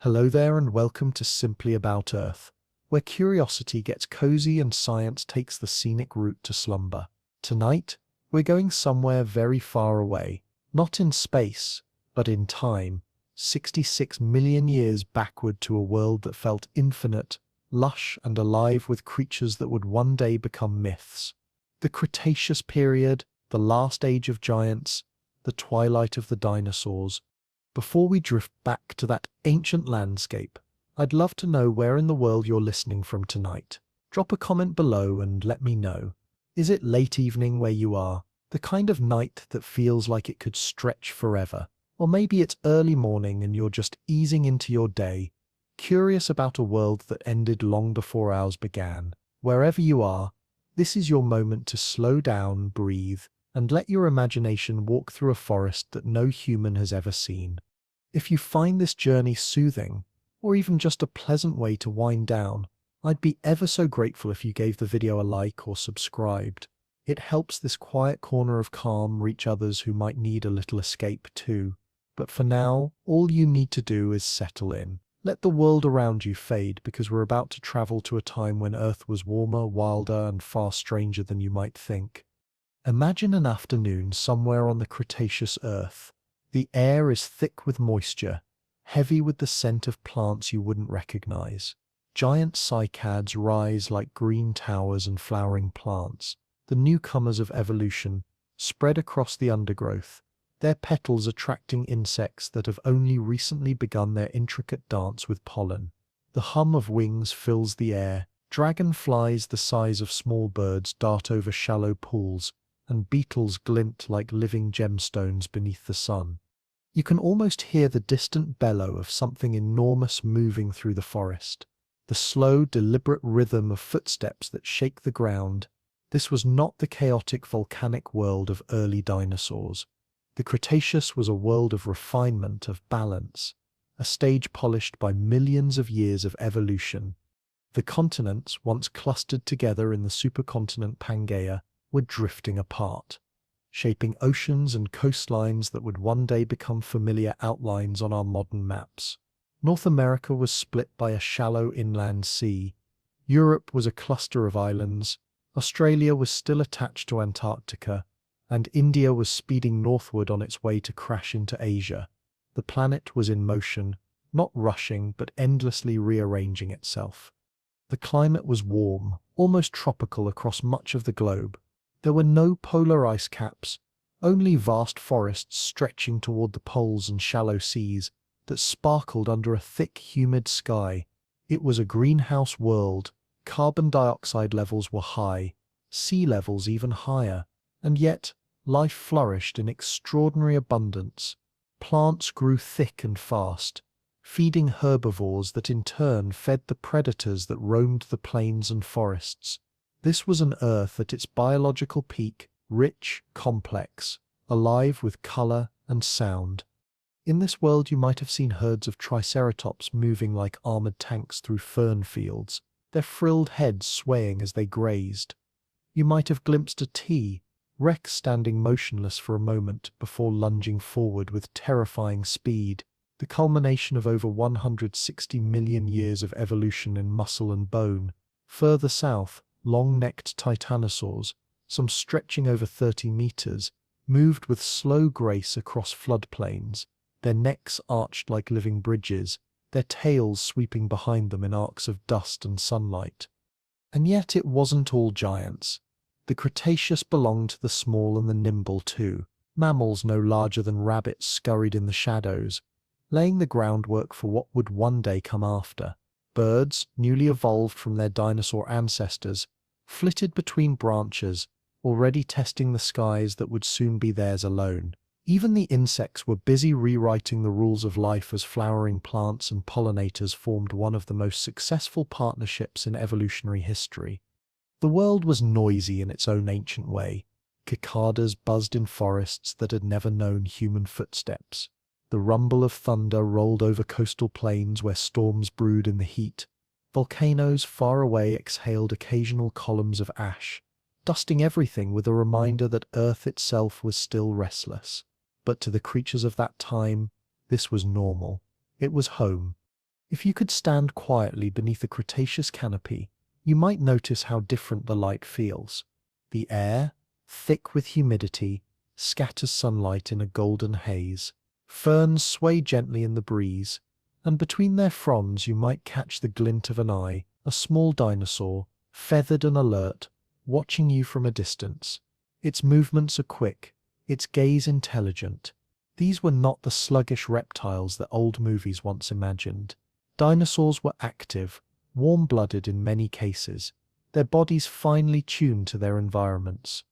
Hello there and welcome to Simply About Earth, where curiosity gets cozy and science takes the scenic route to slumber. Tonight, we're going somewhere very far away, not in space, but in time, 66 million years backward to a world that felt infinite, lush and alive with creatures that would one day become myths. The Cretaceous period, the last age of giants, the twilight of the dinosaurs. Before we drift back to that ancient landscape, I'd love to know where in the world you're listening from tonight. Drop a comment below and let me know. Is it late evening where you are? The kind of night that feels like it could stretch forever? Or maybe it's early morning and you're just easing into your day, curious about a world that ended long before ours began. Wherever you are, this is your moment to slow down, breathe, and let your imagination walk through a forest that no human has ever seen. If you find this journey soothing, or even just a pleasant way to wind down, I'd be ever so grateful if you gave the video a like or subscribed. It helps this quiet corner of calm reach others who might need a little escape too. But for now, all you need to do is settle in. Let the world around you fade, because we're about to travel to a time when Earth was warmer, wilder, and far stranger than you might think. Imagine an afternoon somewhere on the Cretaceous Earth. The air is thick with moisture, heavy with the scent of plants you wouldn't recognize. Giant cycads rise like green towers and flowering plants, the newcomers of evolution, spread across the undergrowth, their petals attracting insects that have only recently begun their intricate dance with pollen. The hum of wings fills the air, dragonflies the size of small birds dart over shallow pools, and beetles glint like living gemstones beneath the sun. You can almost hear the distant bellow of something enormous moving through the forest. The slow, deliberate rhythm of footsteps that shake the ground. This was not the chaotic volcanic world of early dinosaurs. The Cretaceous was a world of refinement, of balance, a stage polished by millions of years of evolution. The continents, once clustered together in the supercontinent Pangaea, were drifting apart, shaping oceans and coastlines that would one day become familiar outlines on our modern maps. North America was split by a shallow inland sea. Europe was a cluster of islands. Australia was still attached to Antarctica, and India was speeding northward on its way to crash into Asia. The planet was in motion, not rushing but endlessly rearranging itself. The climate was warm, almost tropical across much of the globe. There were no polar ice caps, only vast forests stretching toward the poles and shallow seas that sparkled under a thick, humid sky. It was a greenhouse world. Carbon dioxide levels were high, sea levels even higher, and yet life flourished in extraordinary abundance. Plants grew thick and fast, feeding herbivores that in turn fed the predators that roamed the plains and forests. This was an Earth at its biological peak, rich, complex, alive with color and sound. In this world you might have seen herds of triceratops moving like armored tanks through fern fields, their frilled heads swaying as they grazed. You might have glimpsed a T-Rex standing motionless for a moment before lunging forward with terrifying speed, the culmination of over 160 million years of evolution in muscle and bone. Further south, long-necked titanosaurs, some stretching over 30 meters, moved with slow grace across floodplains, their necks arched like living bridges, their tails sweeping behind them in arcs of dust and sunlight. And yet it wasn't all giants. The Cretaceous belonged to the small and the nimble too. Mammals no larger than rabbits scurried in the shadows, laying the groundwork for what would one day come after. Birds, newly evolved from their dinosaur ancestors, flitted between branches, already testing the skies that would soon be theirs alone. Even the insects were busy rewriting the rules of life as flowering plants and pollinators formed one of the most successful partnerships in evolutionary history. The world was noisy in its own ancient way. Cicadas buzzed in forests that had never known human footsteps. The rumble of thunder rolled over coastal plains where storms brewed in the heat. Volcanoes far away exhaled occasional columns of ash, dusting everything with a reminder that Earth itself was still restless. But to the creatures of that time, this was normal. It was home. If you could stand quietly beneath a Cretaceous canopy, you might notice how different the light feels. The air, thick with humidity, scatters sunlight in a golden haze. Ferns sway gently in the breeze, and between their fronds you might catch the glint of an eye, a small dinosaur, feathered and alert, watching you from a distance. Its movements are quick, its gaze intelligent. These were not the sluggish reptiles that old movies once imagined. Dinosaurs were active, warm-blooded in many cases, their bodies finely tuned to their environments.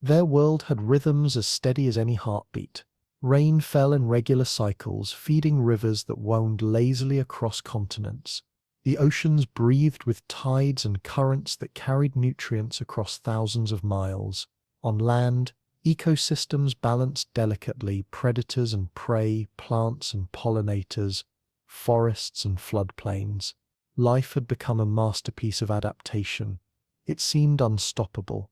Their world had rhythms as steady as any heartbeat. Rain fell in regular cycles, feeding rivers that wound lazily across continents. The oceans breathed with tides and currents that carried nutrients across thousands of miles. On land, ecosystems balanced delicately, predators and prey, plants and pollinators, forests and floodplains. Life had become a masterpiece of adaptation. It seemed unstoppable.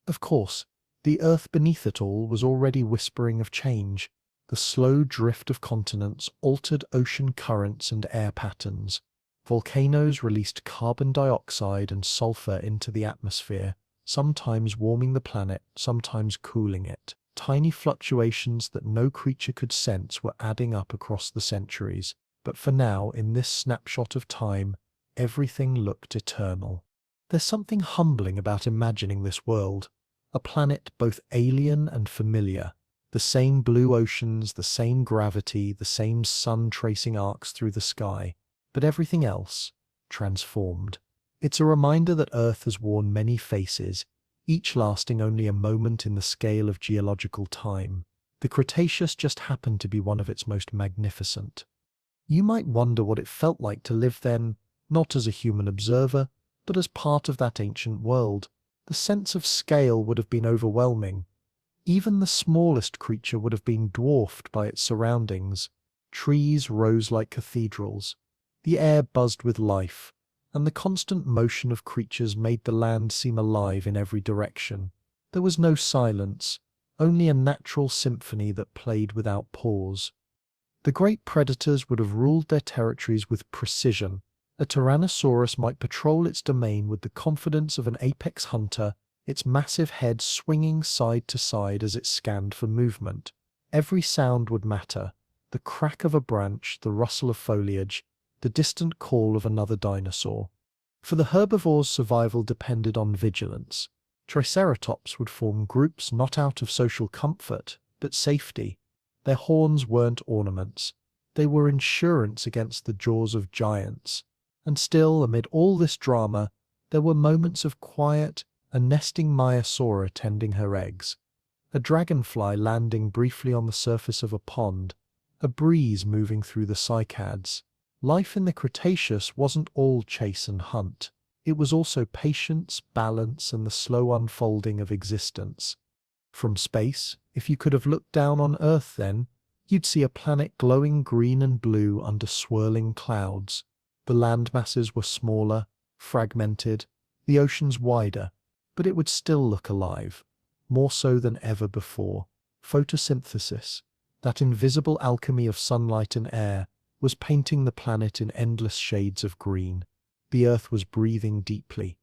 Of course, the earth beneath it all was already whispering of change. The slow drift of continents altered ocean currents and air patterns. Volcanoes released carbon dioxide and sulfur into the atmosphere, sometimes warming the planet, sometimes cooling it. Tiny fluctuations that no creature could sense were adding up across the centuries. But for now, in this snapshot of time, everything looked eternal. There's something humbling about imagining this world. A planet both alien and familiar. The same blue oceans, the same gravity, the same sun tracing arcs through the sky. But everything else, transformed. It's a reminder that Earth has worn many faces, each lasting only a moment in the scale of geological time. The Cretaceous just happened to be one of its most magnificent. You might wonder what it felt like to live then, not as a human observer, but as part of that ancient world. The sense of scale would have been overwhelming. Even the smallest creature would have been dwarfed by its surroundings. Trees rose like cathedrals. The air buzzed with life, and the constant motion of creatures made the land seem alive in every direction. There was no silence, only a natural symphony that played without pause. The great predators would have ruled their territories with precision. A Tyrannosaurus might patrol its domain with the confidence of an apex hunter, its massive head swinging side to side as it scanned for movement. Every sound would matter: the crack of a branch, the rustle of foliage, the distant call of another dinosaur. For the herbivores' survival depended on vigilance. Triceratops would form groups not out of social comfort, but safety. Their horns weren't ornaments. They were insurance against the jaws of giants. And still, amid all this drama, there were moments of quiet, a nesting Maiasaura tending her eggs, a dragonfly landing briefly on the surface of a pond, a breeze moving through the cycads. Life in the Cretaceous wasn't all chase and hunt. It was also patience, balance, and the slow unfolding of existence. From space, if you could have looked down on Earth then, you'd see a planet glowing green and blue under swirling clouds. The land masses were smaller, fragmented, the oceans wider, but it would still look alive, more so than ever before. Photosynthesis, that invisible alchemy of sunlight and air, was painting the planet in endless shades of green. The Earth was breathing deeply.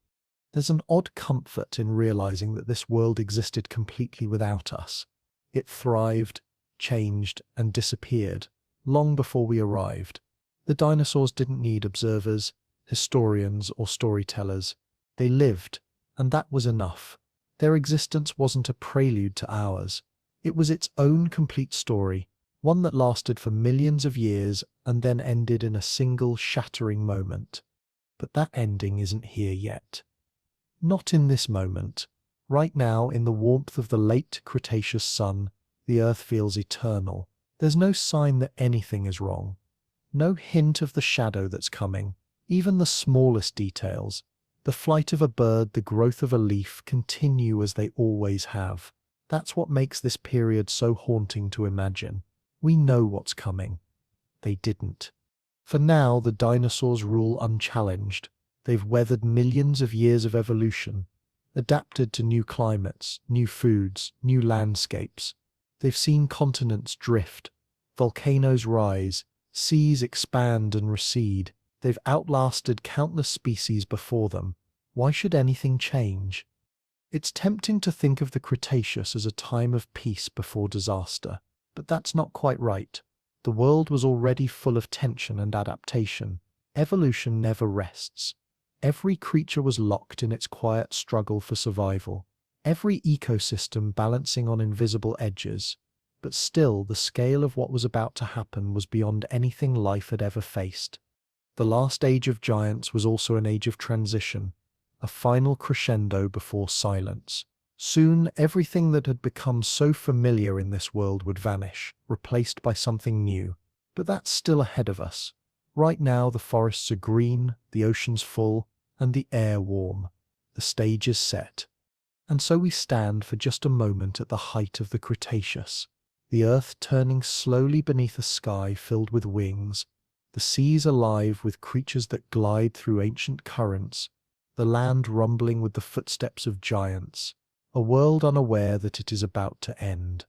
There's an odd comfort in realizing that this world existed completely without us. It thrived, changed, and disappeared long before we arrived. The dinosaurs didn't need observers, historians, or storytellers. They lived, and that was enough. Their existence wasn't a prelude to ours. It was its own complete story, one that lasted for millions of years and then ended in a single shattering moment. But that ending isn't here yet. Not in this moment. Right now, in the warmth of the late Cretaceous sun, the Earth feels eternal. There's no sign that anything is wrong. No hint of the shadow that's coming. Even the smallest details, the flight of a bird, the growth of a leaf, continue as they always have. That's what makes this period so haunting to imagine. We know what's coming. They didn't. For now, the dinosaurs rule unchallenged. They've weathered millions of years of evolution, adapted to new climates, new foods, new landscapes. They've seen continents drift, volcanoes rise, seas expand and recede. They've outlasted countless species before them. Why should anything change? It's tempting to think of the Cretaceous as a time of peace before disaster, but that's not quite right. The world was already full of tension and adaptation. Evolution never rests. Every creature was locked in its quiet struggle for survival, every ecosystem balancing on invisible edges. But still, the scale of what was about to happen was beyond anything life had ever faced. The last age of giants was also an age of transition, a final crescendo before silence. Soon, everything that had become so familiar in this world would vanish, replaced by something new. But that's still ahead of us. Right now, the forests are green, the ocean's full, and the air warm. The stage is set. And so we stand for just a moment at the height of the Cretaceous, the earth turning slowly beneath a sky filled with wings, the seas alive with creatures that glide through ancient currents, the land rumbling with the footsteps of giants, a world unaware that it is about to end.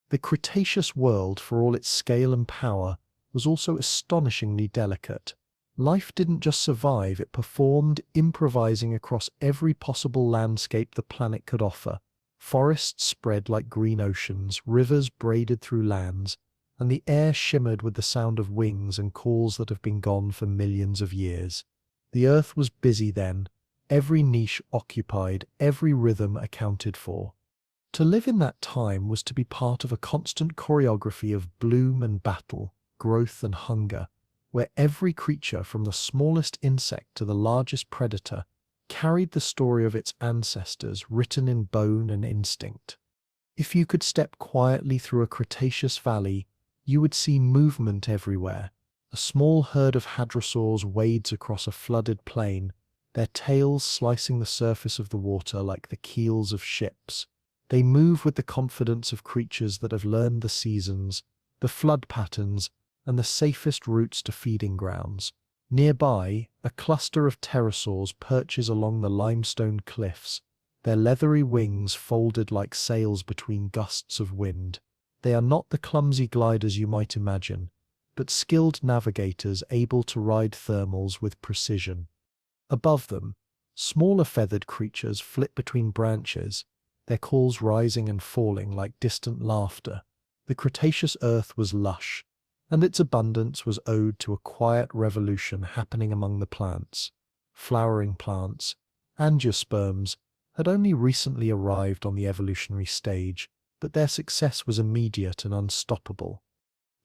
The Cretaceous world, for all its scale and power, was also astonishingly delicate. Life didn't just survive, it performed, improvising across every possible landscape the planet could offer. Forests spread like green oceans, rivers braided through lands, and the air shimmered with the sound of wings and calls that have been gone for millions of years. The earth was busy then, every niche occupied, every rhythm accounted for. To live in that time was to be part of a constant choreography of bloom and battle, growth and hunger, where every creature, from the smallest insect to the largest predator, carried the story of its ancestors written in bone and instinct. If you could step quietly through a Cretaceous valley, you would see movement everywhere. A small herd of hadrosaurs wades across a flooded plain, their tails slicing the surface of the water like the keels of ships. They move with the confidence of creatures that have learned the seasons, the flood patterns, and the safest routes to feeding grounds. Nearby, a cluster of pterosaurs perches along the limestone cliffs, their leathery wings folded like sails between gusts of wind. They are not the clumsy gliders you might imagine, but skilled navigators able to ride thermals with precision. Above them, smaller feathered creatures flit between branches, their calls rising and falling like distant laughter. The Cretaceous earth was lush, and its abundance was owed to a quiet revolution happening among the plants. Flowering plants, angiosperms, had only recently arrived on the evolutionary stage, but their success was immediate and unstoppable.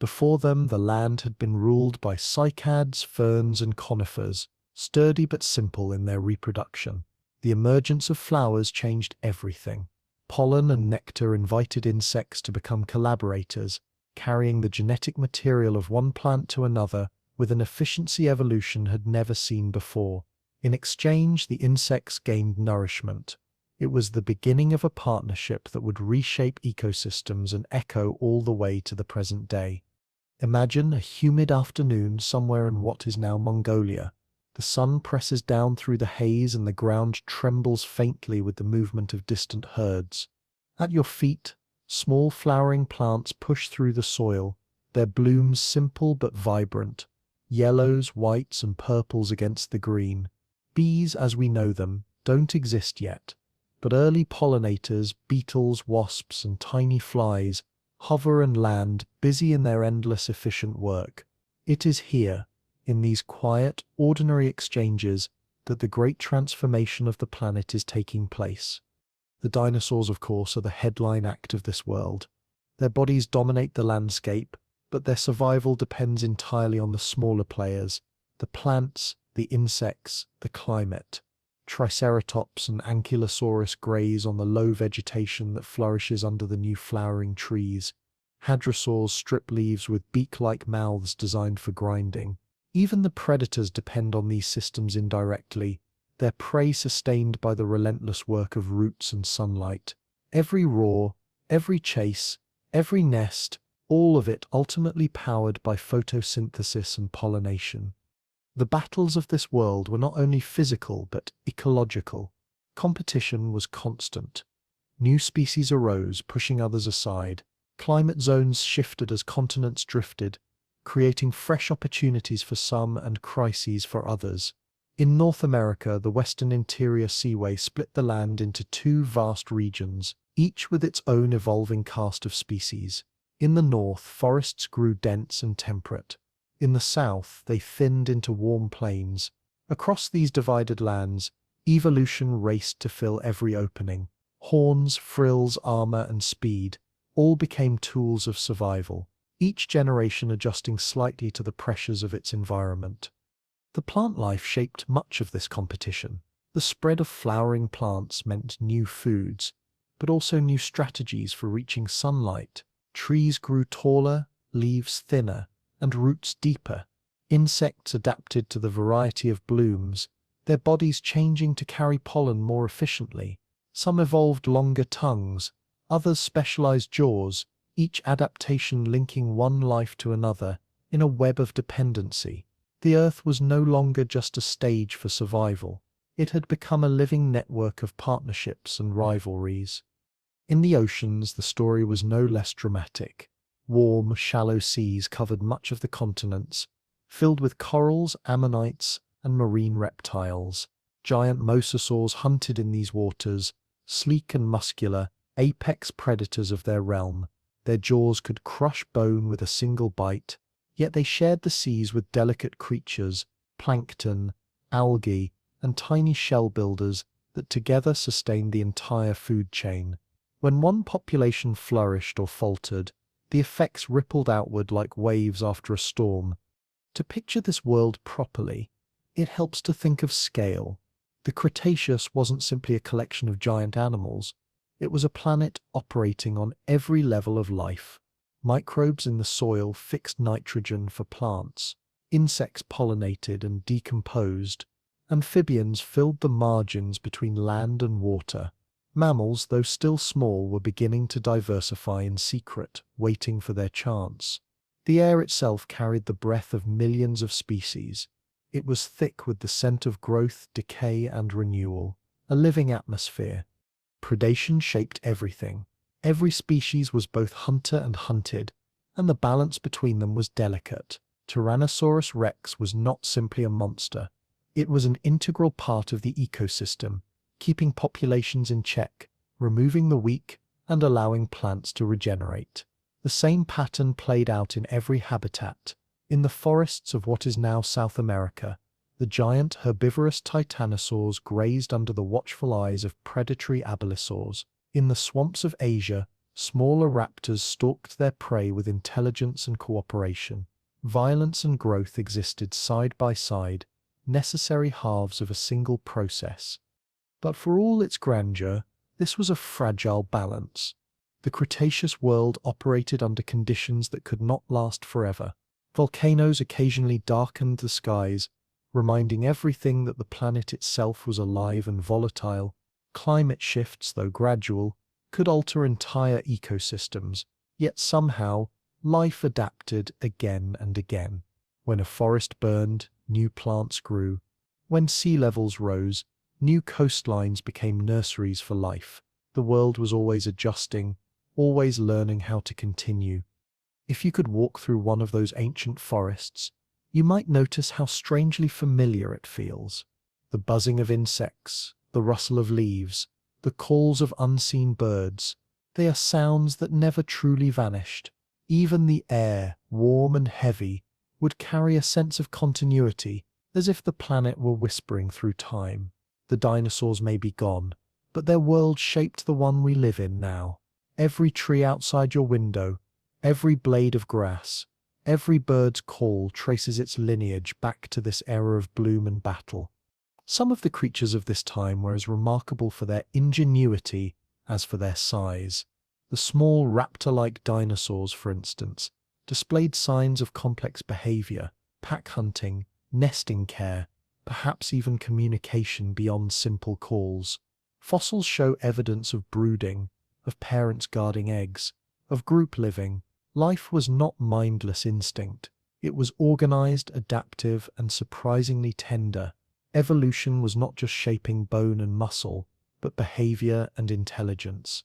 Before them, the land had been ruled by cycads, ferns, and conifers, sturdy but simple in their reproduction. The emergence of flowers changed everything. Pollen and nectar invited insects to become collaborators, carrying the genetic material of one plant to another with an efficiency evolution had never seen before. In exchange, the insects gained nourishment. It was the beginning of a partnership that would reshape ecosystems and echo all the way to the present day. Imagine a humid afternoon somewhere in what is now Mongolia. The sun presses down through the haze and the ground trembles faintly with the movement of distant herds. At your feet, small flowering plants push through the soil, their blooms simple but vibrant, yellows, whites, and purples against the green. Bees, as we know them, don't exist yet, but early pollinators, beetles, wasps, and tiny flies hover and land, busy in their endless efficient work. It is here, in these quiet, ordinary exchanges, that the great transformation of the planet is taking place. The dinosaurs, of course, are the headline act of this world. Their bodies dominate the landscape, but their survival depends entirely on the smaller players, the plants, the insects, the climate. Triceratops and Ankylosaurus graze on the low vegetation that flourishes under the new flowering trees. Hadrosaurs strip leaves with beak-like mouths designed for grinding. Even the predators depend on these systems indirectly, their prey sustained by the relentless work of roots and sunlight. Every roar, every chase, every nest, all of it ultimately powered by photosynthesis and pollination. The battles of this world were not only physical but ecological. Competition was constant. New species arose, pushing others aside. Climate zones shifted as continents drifted, creating fresh opportunities for some and crises for others. In North America, the Western Interior Seaway split the land into two vast regions, each with its own evolving cast of species. In the north, forests grew dense and temperate. In the south, they thinned into warm plains. Across these divided lands, evolution raced to fill every opening. Horns, frills, armor, and speed all became tools of survival, each generation adjusting slightly to the pressures of its environment. The plant life shaped much of this competition. The spread of flowering plants meant new foods, but also new strategies for reaching sunlight. Trees grew taller, leaves thinner, and roots deeper. Insects adapted to the variety of blooms, their bodies changing to carry pollen more efficiently. Some evolved longer tongues, others specialized jaws, each adaptation linking one life to another in a web of dependency. The Earth was no longer just a stage for survival. It had become a living network of partnerships and rivalries. In the oceans, the story was no less dramatic. Warm, shallow seas covered much of the continents, filled with corals, ammonites, and marine reptiles. Giant mosasaurs hunted in these waters, sleek and muscular, apex predators of their realm. Their jaws could crush bone with a single bite, yet they shared the seas with delicate creatures, plankton, algae, and tiny shell builders that together sustained the entire food chain. When one population flourished or faltered, the effects rippled outward like waves after a storm. To picture this world properly, it helps to think of scale. The Cretaceous wasn't simply a collection of giant animals. It was a planet operating on every level of life. Microbes in the soil fixed nitrogen for plants. Insects pollinated and decomposed. Amphibians filled the margins between land and water. Mammals, though still small, were beginning to diversify in secret, waiting for their chance. The air itself carried the breath of millions of species. It was thick with the scent of growth, decay, and renewal, a living atmosphere. Predation shaped everything. Every species was both hunter and hunted, and the balance between them was delicate. Tyrannosaurus rex was not simply a monster. It was an integral part of the ecosystem, keeping populations in check, removing the weak, and allowing plants to regenerate. The same pattern played out in every habitat. In the forests of what is now South America, the giant herbivorous titanosaurs grazed under the watchful eyes of predatory abelisaurs. In the swamps of Asia, smaller raptors stalked their prey with intelligence and cooperation. Violence and growth existed side by side, necessary halves of a single process. But for all its grandeur, this was a fragile balance. The Cretaceous world operated under conditions that could not last forever. Volcanoes occasionally darkened the skies, reminding everything that the planet itself was alive and volatile. Climate shifts, though gradual, could alter entire ecosystems, yet somehow life adapted again and again. When a forest burned, new plants grew. When sea levels rose, new coastlines became nurseries for life. The world was always adjusting, always learning how to continue. If you could walk through one of those ancient forests, you might notice how strangely familiar it feels. The buzzing of insects, the rustle of leaves, the calls of unseen birds, they are sounds that never truly vanished. Even the air, warm and heavy, would carry a sense of continuity, as if the planet were whispering through time. The dinosaurs may be gone, but their world shaped the one we live in now. Every tree outside your window, every blade of grass, every bird's call traces its lineage back to this era of bloom and battle. Some of the creatures of this time were as remarkable for their ingenuity as for their size. The small raptor-like dinosaurs, for instance, displayed signs of complex behavior, pack hunting, nesting care, perhaps even communication beyond simple calls. Fossils show evidence of brooding, of parents guarding eggs, of group living. Life was not mindless instinct. It was organized, adaptive, and surprisingly tender. Evolution was not just shaping bone and muscle, but behavior and intelligence.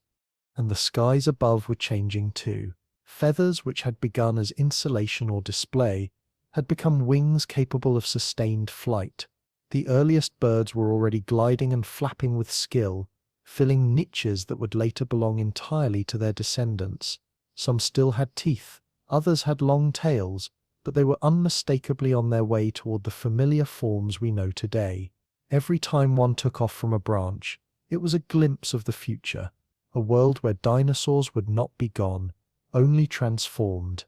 And the skies above were changing too. Feathers, which had begun as insulation or display, had become wings capable of sustained flight. The earliest birds were already gliding and flapping with skill, filling niches that would later belong entirely to their descendants. Some still had teeth, others had long tails, but they were unmistakably on their way toward the familiar forms we know today. Every time one took off from a branch, it was a glimpse of the future, a world where dinosaurs would not be gone, only transformed.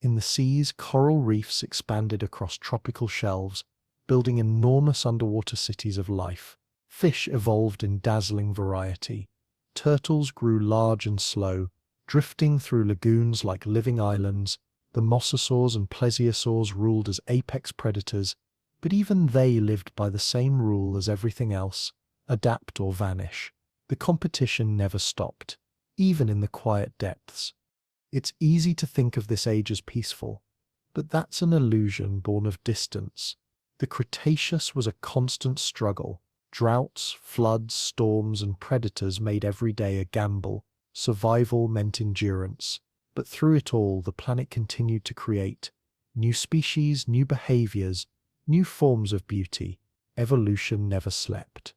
In the seas, coral reefs expanded across tropical shelves, building enormous underwater cities of life. Fish evolved in dazzling variety. Turtles grew large and slow, drifting through lagoons like living islands. The mosasaurs and plesiosaurs ruled as apex predators, but even they lived by the same rule as everything else: adapt or vanish. The competition never stopped, even in the quiet depths. It's easy to think of this age as peaceful, but that's an illusion born of distance. The Cretaceous was a constant struggle. Droughts, floods, storms, and predators made every day a gamble. Survival meant endurance. But through it all, the planet continued to create new species, new behaviors, new forms of beauty. Evolution never slept.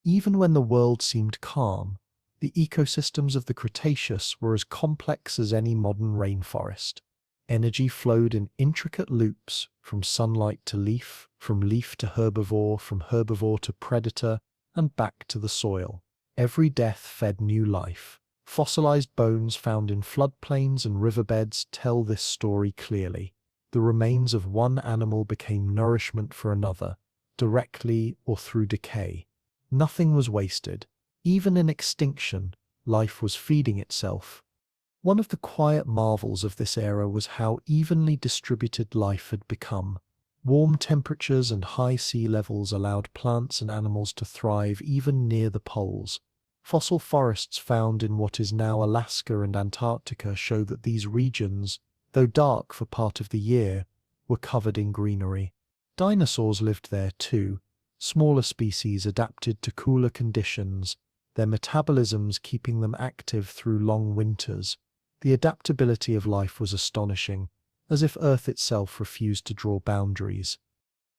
Even when the world seemed calm, the ecosystems of the Cretaceous were as complex as any modern rainforest. Energy flowed in intricate loops, from sunlight to leaf, from leaf to herbivore, from herbivore to predator, and back to the soil. Every death fed new life. Fossilized bones found in floodplains and riverbeds tell this story clearly. The remains of one animal became nourishment for another, directly or through decay. Nothing was wasted. Even in extinction, life was feeding itself. One of the quiet marvels of this era was how evenly distributed life had become. Warm temperatures and high sea levels allowed plants and animals to thrive even near the poles. Fossil forests found in what is now Alaska and Antarctica show that these regions, though dark for part of the year, were covered in greenery. Dinosaurs lived there too, smaller species adapted to cooler conditions, their metabolisms keeping them active through long winters. The adaptability of life was astonishing, as if Earth itself refused to draw boundaries.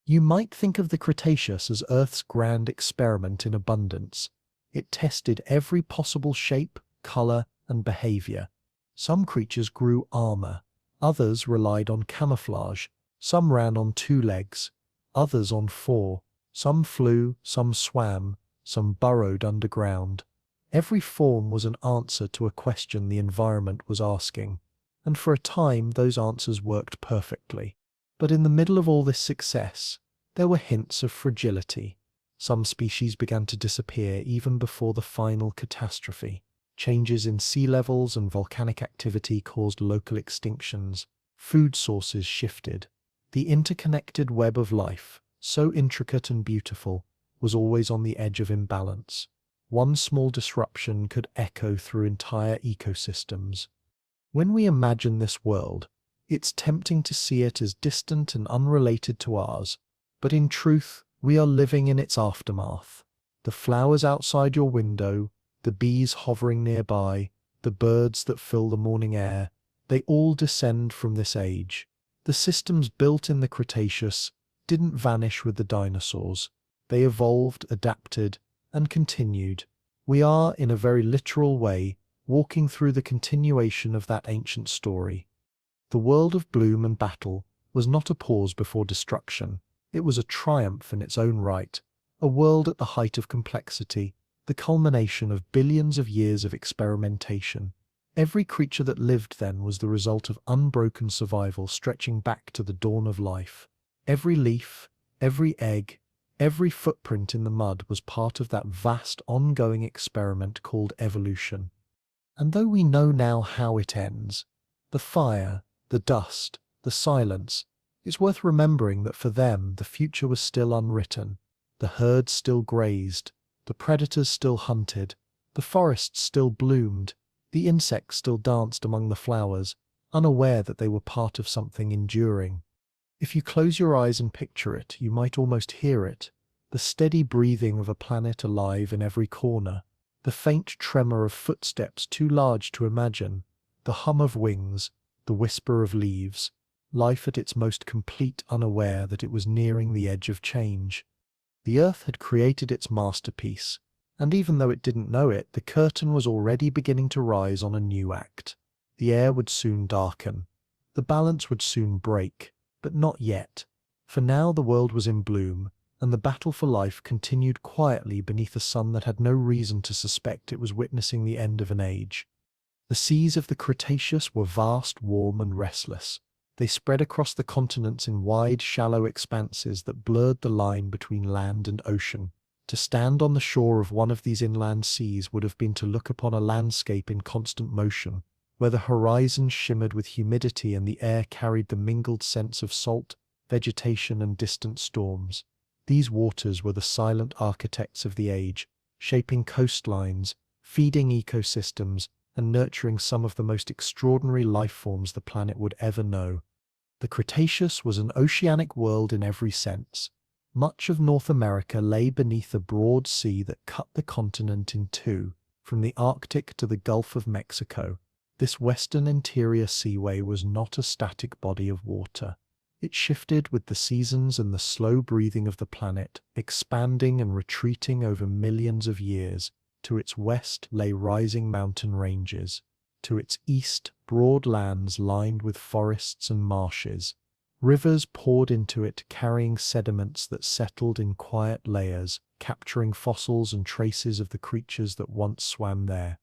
You might think of the Cretaceous as Earth's grand experiment in abundance. It tested every possible shape, color, and behavior. Some creatures grew armor, others relied on camouflage, some ran on 2 legs, others on 4, some flew, some swam, some burrowed underground. Every form was an answer to a question the environment was asking, and for a time those answers worked perfectly. But in the middle of all this success, there were hints of fragility. Some species began to disappear even before the final catastrophe. Changes in sea levels and volcanic activity caused local extinctions. Food sources shifted. The interconnected web of life, so intricate and beautiful, was always on the edge of imbalance. One small disruption could echo through entire ecosystems. When we imagine this world, it's tempting to see it as distant and unrelated to ours, but in truth, we are living in its aftermath. The flowers outside your window, the bees hovering nearby, the birds that fill the morning air, they all descend from this age. The systems built in the Cretaceous didn't vanish with the dinosaurs. They evolved, adapted, and continued. We are, in a very literal way, walking through the continuation of that ancient story. The world of bloom and battle was not a pause before destruction. It was a triumph in its own right, a world at the height of complexity, the culmination of billions of years of experimentation. Every creature that lived then was the result of unbroken survival stretching back to the dawn of life. Every leaf, every egg, every footprint in the mud was part of that vast ongoing experiment called evolution. And though we know now how it ends, the fire, the dust, the silence, it's worth remembering that for them the future was still unwritten. The herds still grazed, the predators still hunted, the forests still bloomed, the insects still danced among the flowers, unaware that they were part of something enduring. If you close your eyes and picture it, you might almost hear it, the steady breathing of a planet alive in every corner, the faint tremor of footsteps too large to imagine, The hum of wings, the whisper of leaves, life at its most complete, unaware that it was nearing the edge of change. The earth had created its masterpiece, and even though it didn't know it, the curtain was already beginning to rise on a new act. The air would soon darken. The balance would soon break, but not yet. For now the world was in bloom, and the battle for life continued quietly beneath a sun that had no reason to suspect it was witnessing the end of an age. The seas of the Cretaceous were vast, warm, and restless. They spread across the continents in wide, shallow expanses that blurred the line between land and ocean. To stand on the shore of one of these inland seas would have been to look upon a landscape in constant motion, where the horizon shimmered with humidity and the air carried the mingled scents of salt, vegetation, and distant storms. These waters were the silent architects of the age, shaping coastlines, feeding ecosystems, and nurturing some of the most extraordinary life forms the planet would ever know. The Cretaceous was an oceanic world in every sense. Much of North America lay beneath a broad sea that cut the continent in two, from the Arctic to the Gulf of Mexico. This western interior seaway was not a static body of water. It shifted with the seasons and the slow breathing of the planet, expanding and retreating over millions of years. To its west lay rising mountain ranges. To its east, broad lands lined with forests and marshes. Rivers poured into it, carrying sediments that settled in quiet layers, capturing fossils and traces of the creatures that once swam there.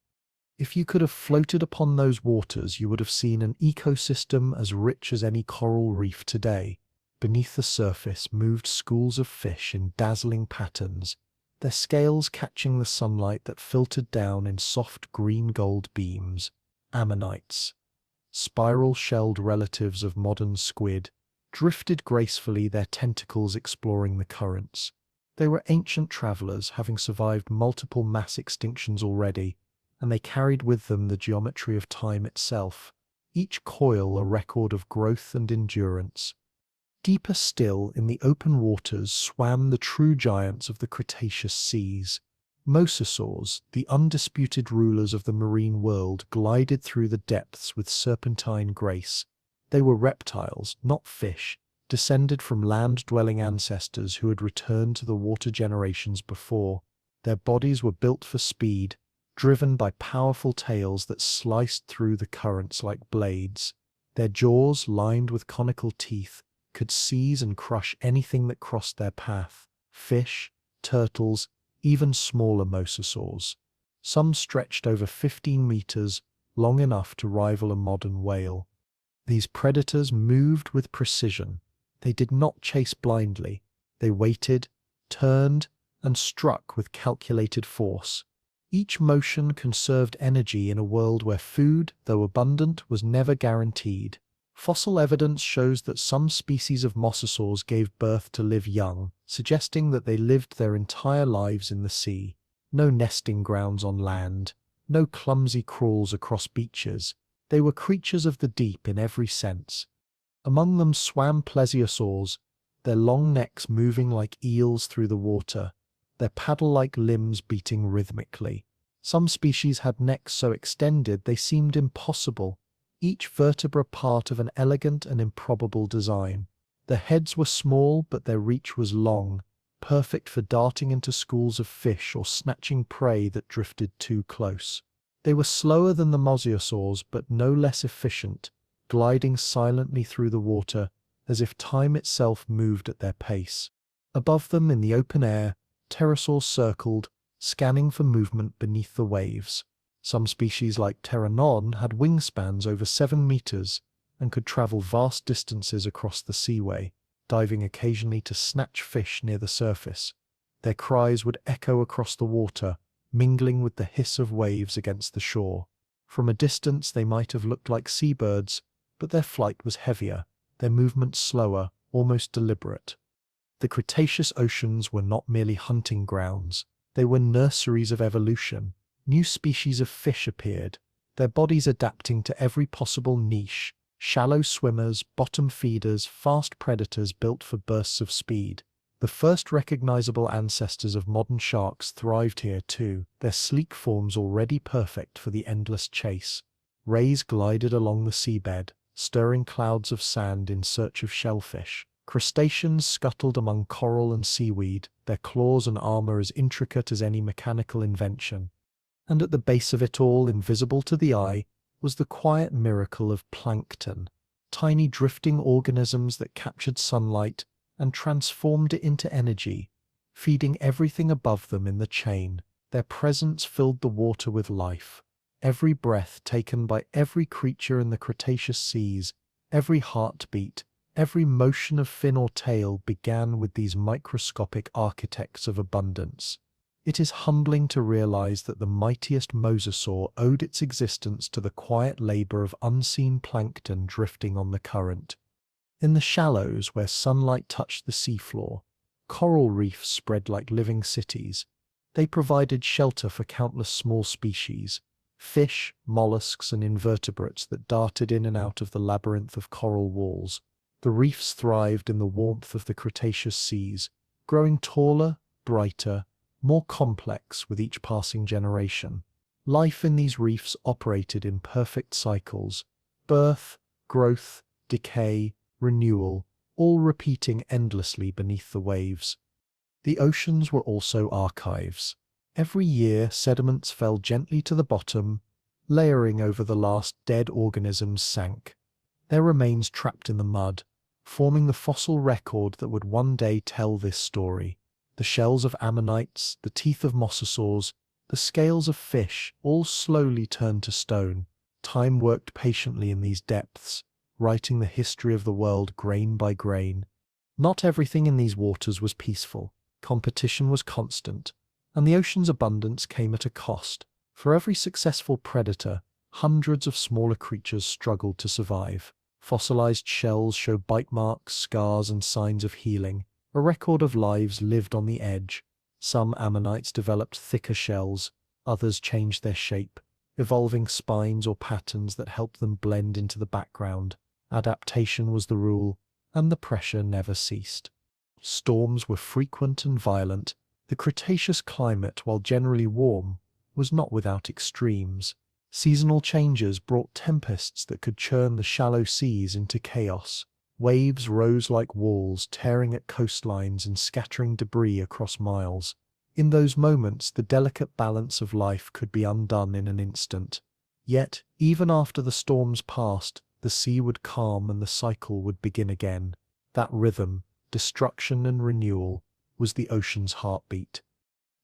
If you could have floated upon those waters, you would have seen an ecosystem as rich as any coral reef today. Beneath the surface moved schools of fish in dazzling patterns, their scales catching the sunlight that filtered down in soft green-gold beams. Ammonites, spiral-shelled relatives of modern squid, drifted gracefully, their tentacles exploring the currents. They were ancient travelers, having survived multiple mass extinctions already, and they carried with them the geometry of time itself, each coil a record of growth and endurance. Deeper still, in the open waters, swam the true giants of the Cretaceous seas. Mosasaurs, the undisputed rulers of the marine world, glided through the depths with serpentine grace. They were reptiles, not fish, descended from land-dwelling ancestors who had returned to the water generations before. Their bodies were built for speed, driven by powerful tails that sliced through the currents like blades. Their jaws, lined with conical teeth, could seize and crush anything that crossed their path. Fish, turtles, even smaller mosasaurs. Some stretched over 15 meters, long enough to rival a modern whale. These predators moved with precision. They did not chase blindly. They waited, turned, and struck with calculated force. Each motion conserved energy in a world where food, though abundant, was never guaranteed. Fossil evidence shows that some species of mosasaurs gave birth to live young, suggesting that they lived their entire lives in the sea. No nesting grounds on land, no clumsy crawls across beaches. They were creatures of the deep in every sense. Among them swam plesiosaurs, their long necks moving like eels through the water, their paddle-like limbs beating rhythmically. Some species had necks so extended they seemed impossible, each vertebra part of an elegant and improbable design. Their heads were small, but their reach was long, perfect for darting into schools of fish or snatching prey that drifted too close. They were slower than the mosasaurs, but no less efficient, gliding silently through the water, as if time itself moved at their pace. Above them, in the open air, pterosaurs circled, scanning for movement beneath the waves. Some species like pteranodon had wingspans over 7 meters and could travel vast distances across the seaway, diving occasionally to snatch fish near the surface. Their cries would echo across the water, mingling with the hiss of waves against the shore. From a distance they might have looked like seabirds, but their flight was heavier, their movements slower, almost deliberate. The Cretaceous oceans were not merely hunting grounds, they were nurseries of evolution. New species of fish appeared, their bodies adapting to every possible niche: shallow swimmers, bottom feeders, fast predators built for bursts of speed. The first recognizable ancestors of modern sharks thrived here too, their sleek forms already perfect for the endless chase. Rays glided along the seabed, stirring clouds of sand in search of shellfish. Crustaceans scuttled among coral and seaweed, their claws and armor as intricate as any mechanical invention. And at the base of it all, invisible to the eye, was the quiet miracle of plankton, tiny drifting organisms that captured sunlight and transformed it into energy, feeding everything above them in the chain. Their presence filled the water with life. Every breath taken by every creature in the Cretaceous seas, every heartbeat, every motion of fin or tail began with these microscopic architects of abundance. It is humbling to realize that the mightiest mosasaur owed its existence to the quiet labor of unseen plankton drifting on the current. In the shallows where sunlight touched the seafloor, coral reefs spread like living cities. They provided shelter for countless small species, fish, mollusks, and invertebrates that darted in and out of the labyrinth of coral walls. The reefs thrived in the warmth of the Cretaceous seas, growing taller, brighter, more complex with each passing generation. Life in these reefs operated in perfect cycles: birth, growth, decay, renewal, all repeating endlessly beneath the waves. The oceans were also archives. Every year, sediments fell gently to the bottom, layering over the last dead organisms sank, their remains trapped in the mud, forming the fossil record that would one day tell this story. The shells of ammonites, the teeth of mosasaurs, the scales of fish, all slowly turned to stone. Time worked patiently in these depths, writing the history of the world grain by grain. Not everything in these waters was peaceful. Competition was constant, and the ocean's abundance came at a cost. For every successful predator, hundreds of smaller creatures struggled to survive. Fossilized shells show bite marks, scars, and signs of healing, a record of lives lived on the edge. Some ammonites developed thicker shells, others changed their shape, evolving spines or patterns that helped them blend into the background. Adaptation was the rule, and the pressure never ceased. Storms were frequent and violent. The Cretaceous climate, while generally warm, was not without extremes. Seasonal changes brought tempests that could churn the shallow seas into chaos. Waves rose like walls, tearing at coastlines and scattering debris across miles. In those moments, the delicate balance of life could be undone in an instant. Yet, even after the storms passed, the sea would calm and the cycle would begin again. That rhythm, destruction and renewal, was the ocean's heartbeat.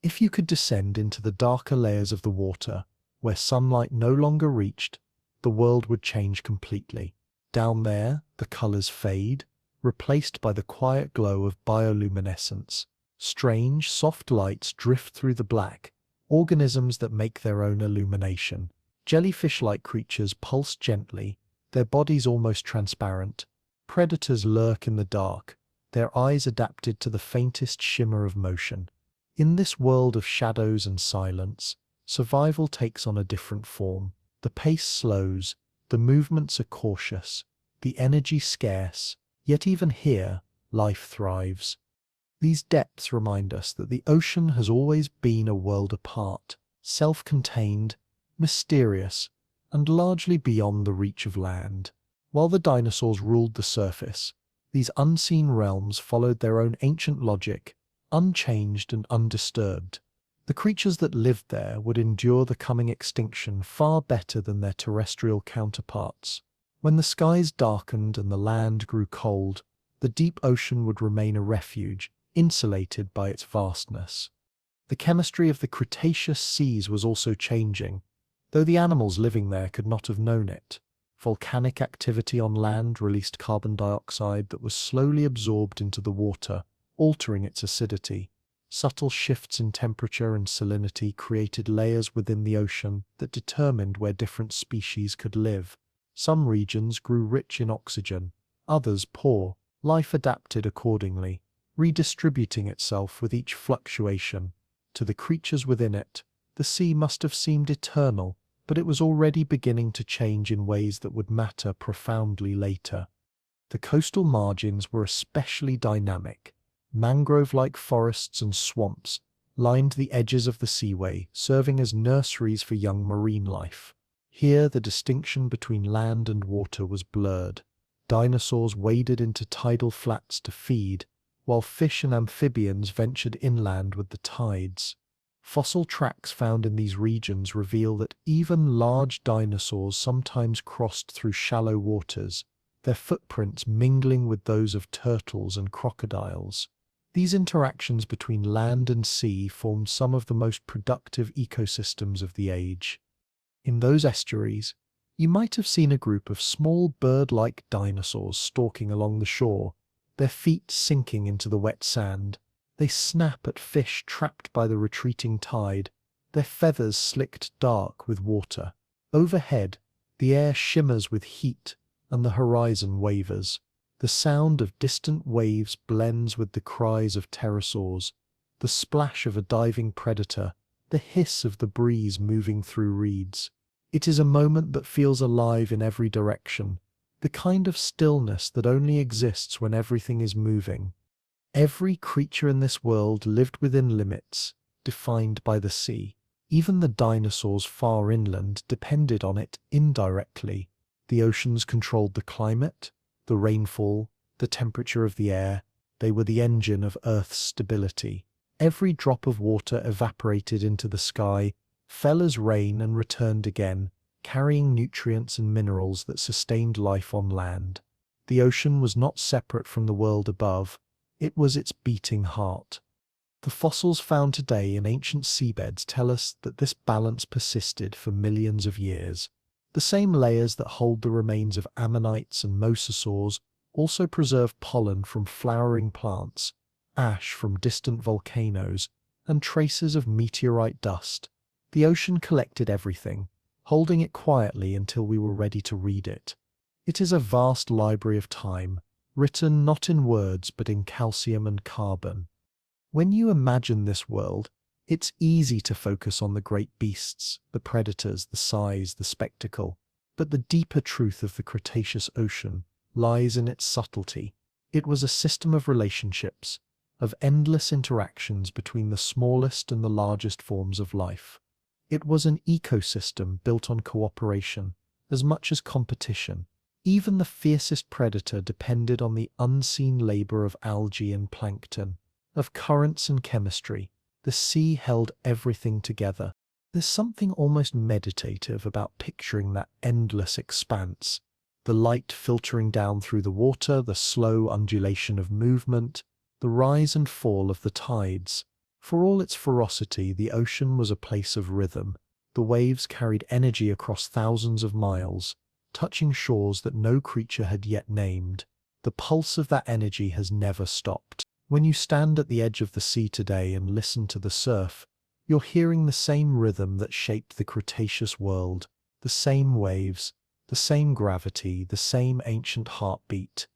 If you could descend into the darker layers of the water, where sunlight no longer reached, the world would change completely. Down there, the colors fade, replaced by the quiet glow of bioluminescence. Strange, soft lights drift through the black, organisms that make their own illumination. Jellyfish-like creatures pulse gently, their bodies almost transparent. Predators lurk in the dark, their eyes adapted to the faintest shimmer of motion. In this world of shadows and silence, survival takes on a different form. The pace slows, the movements are cautious, the energy scarce, yet even here, life thrives. These depths remind us that the ocean has always been a world apart, self-contained, mysterious, and largely beyond the reach of land. While the dinosaurs ruled the surface, these unseen realms followed their own ancient logic, unchanged and undisturbed. The creatures that lived there would endure the coming extinction far better than their terrestrial counterparts. When the skies darkened and the land grew cold, the deep ocean would remain a refuge, insulated by its vastness. The chemistry of the Cretaceous seas was also changing, though the animals living there could not have known it. Volcanic activity on land released carbon dioxide that was slowly absorbed into the water, altering its acidity. Subtle shifts in temperature and salinity created layers within the ocean that determined where different species could live. Some regions grew rich in oxygen, others poor. Life adapted accordingly, redistributing itself with each fluctuation. To the creatures within it, the sea must have seemed eternal, but it was already beginning to change in ways that would matter profoundly later. The coastal margins were especially dynamic. Mangrove-like forests and swamps lined the edges of the seaway, serving as nurseries for young marine life. Here, the distinction between land and water was blurred. Dinosaurs waded into tidal flats to feed, while fish and amphibians ventured inland with the tides. Fossil tracks found in these regions reveal that even large dinosaurs sometimes crossed through shallow waters, their footprints mingling with those of turtles and crocodiles. These interactions between land and sea formed some of the most productive ecosystems of the age. In those estuaries, you might have seen a group of small bird-like dinosaurs stalking along the shore, their feet sinking into the wet sand. They snap at fish trapped by the retreating tide, their feathers slicked dark with water. Overhead, the air shimmers with heat and the horizon wavers. The sound of distant waves blends with the cries of pterosaurs, the splash of a diving predator, the hiss of the breeze moving through reeds. It is a moment that feels alive in every direction, the kind of stillness that only exists when everything is moving. Every creature in this world lived within limits, defined by the sea. Even the dinosaurs far inland depended on it indirectly. The oceans controlled the climate, the rainfall, the temperature of the air. They were the engine of Earth's stability. Every drop of water evaporated into the sky, fell as rain and returned again, carrying nutrients and minerals that sustained life on land. The ocean was not separate from the world above, it was its beating heart. The fossils found today in ancient seabeds tell us that this balance persisted for millions of years. The same layers that hold the remains of ammonites and mosasaurs also preserve pollen from flowering plants, ash from distant volcanoes, and traces of meteorite dust. The ocean collected everything, holding it quietly until we were ready to read it. It is a vast library of time, written not in words but in calcium and carbon. When you imagine this world, it's easy to focus on the great beasts, the predators, the size, the spectacle. But the deeper truth of the Cretaceous ocean lies in its subtlety. It was a system of relationships, of endless interactions between the smallest and the largest forms of life. It was an ecosystem built on cooperation, as much as competition. Even the fiercest predator depended on the unseen labor of algae and plankton, of currents and chemistry. The sea held everything together. There's something almost meditative about picturing that endless expanse. The light filtering down through the water, the slow undulation of movement, the rise and fall of the tides. For all its ferocity, the ocean was a place of rhythm. The waves carried energy across thousands of miles, touching shores that no creature had yet named. The pulse of that energy has never stopped. When you stand at the edge of the sea today and listen to the surf, you're hearing the same rhythm that shaped the Cretaceous world, the same waves, the same gravity, the same ancient heartbeat.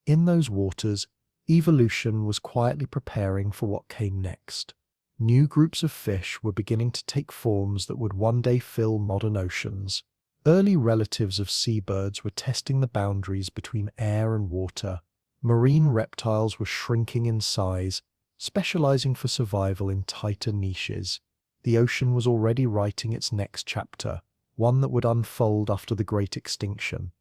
In those waters, evolution was quietly preparing for what came next. New groups of fish were beginning to take forms that would one day fill modern oceans. Early relatives of seabirds were testing the boundaries between air and water. Marine reptiles were shrinking in size, specializing for survival in tighter niches. The ocean was already writing its next chapter, one that would unfold after the Great Extinction.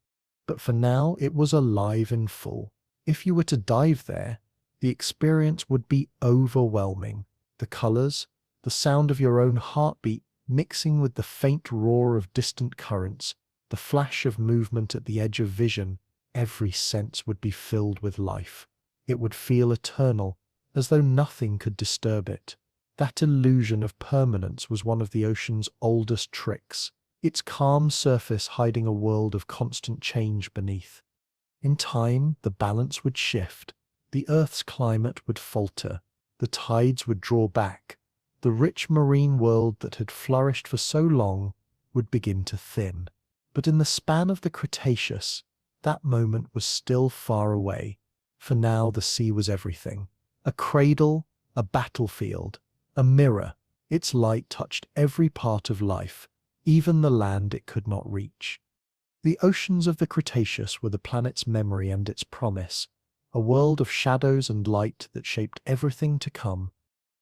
But for now, it was alive in full. If you were to dive there, the experience would be overwhelming. The colors, the sound of your own heartbeat mixing with the faint roar of distant currents, the flash of movement at the edge of vision, every sense would be filled with life. It would feel eternal, as though nothing could disturb it. That illusion of permanence was one of the ocean's oldest tricks, its calm surface hiding a world of constant change beneath. In time, the balance would shift. The Earth's climate would falter. The tides would draw back. The rich marine world that had flourished for so long would begin to thin. But in the span of the Cretaceous, that moment was still far away. For now, the sea was everything. A cradle, a battlefield, a mirror. Its light touched every part of life, even the land it could not reach. The oceans of the Cretaceous were the planet's memory and its promise, a world of shadows and light that shaped everything to come.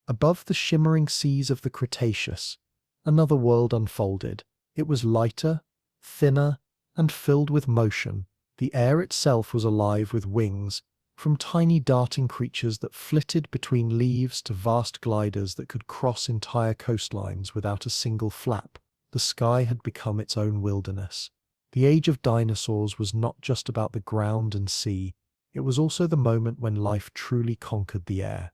Above the shimmering seas of the Cretaceous, another world unfolded. It was lighter, thinner, and filled with motion. The air itself was alive with wings, from tiny darting creatures that flitted between leaves to vast gliders that could cross entire coastlines without a single flap. The sky had become its own wilderness. The age of dinosaurs was not just about the ground and sea, it was also the moment when life truly conquered the air.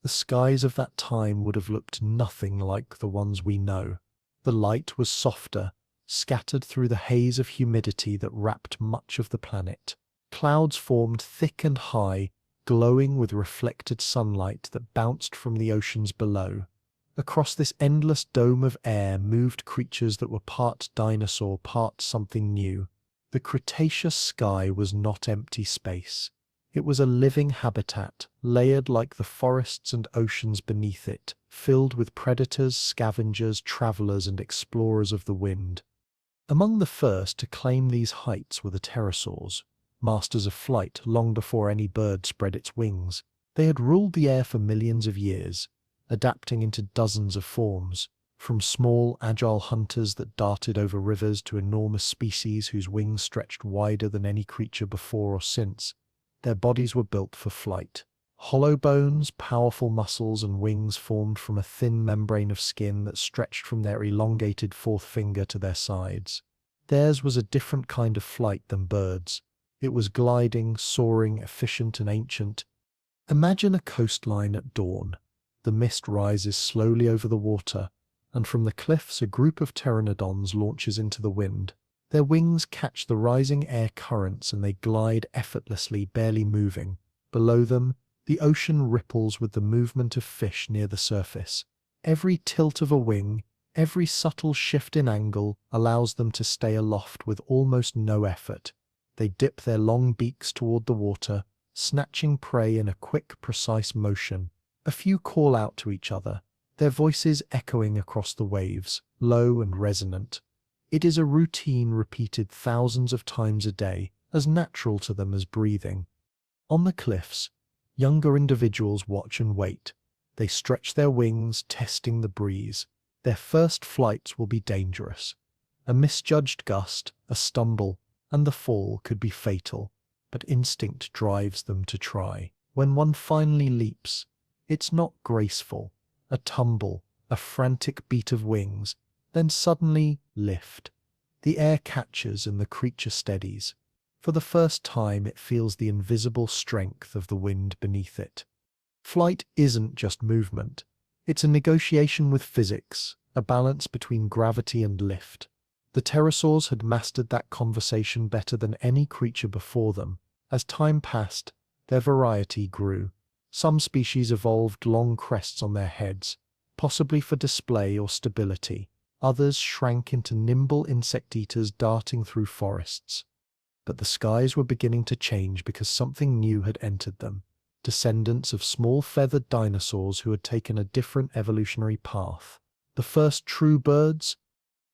The skies of that time would have looked nothing like the ones we know. The light was softer, scattered through the haze of humidity that wrapped much of the planet. Clouds formed thick and high, glowing with reflected sunlight that bounced from the oceans below. Across this endless dome of air moved creatures that were part dinosaur, part something new. The Cretaceous sky was not empty space. It was a living habitat, layered like the forests and oceans beneath it, filled with predators, scavengers, travelers, and explorers of the wind. Among the first to claim these heights were the pterosaurs, masters of flight long before any bird spread its wings. They had ruled the air for millions of years, adapting into dozens of forms, from small, agile hunters that darted over rivers to enormous species whose wings stretched wider than any creature before or since. Their bodies were built for flight. Hollow bones, powerful muscles, and wings formed from a thin membrane of skin that stretched from their elongated fourth finger to their sides. Theirs was a different kind of flight than birds. It was gliding, soaring, efficient, and ancient. Imagine a coastline at dawn. The mist rises slowly over the water, and from the cliffs a group of pteranodons launches into the wind. Their wings catch the rising air currents and they glide effortlessly, barely moving. Below them, the ocean ripples with the movement of fish near the surface. Every tilt of a wing, every subtle shift in angle allows them to stay aloft with almost no effort. They dip their long beaks toward the water, snatching prey in a quick, precise motion. A few call out to each other, their voices echoing across the waves, low and resonant. It is a routine repeated thousands of times a day, as natural to them as breathing. On the cliffs, younger individuals watch and wait. They stretch their wings, testing the breeze. Their first flights will be dangerous. A misjudged gust, a stumble, and the fall could be fatal, but instinct drives them to try. When one finally leaps, it's not graceful, a tumble, a frantic beat of wings, then suddenly lift. The air catches and the creature steadies. For the first time it feels the invisible strength of the wind beneath it. Flight isn't just movement. It's a negotiation with physics, a balance between gravity and lift. The pterosaurs had mastered that conversation better than any creature before them. As time passed, their variety grew. Some species evolved long crests on their heads, possibly for display or stability. Others shrank into nimble insect eaters darting through forests. But the skies were beginning to change because something new had entered them. Descendants of small feathered dinosaurs who had taken a different evolutionary path. The first true birds?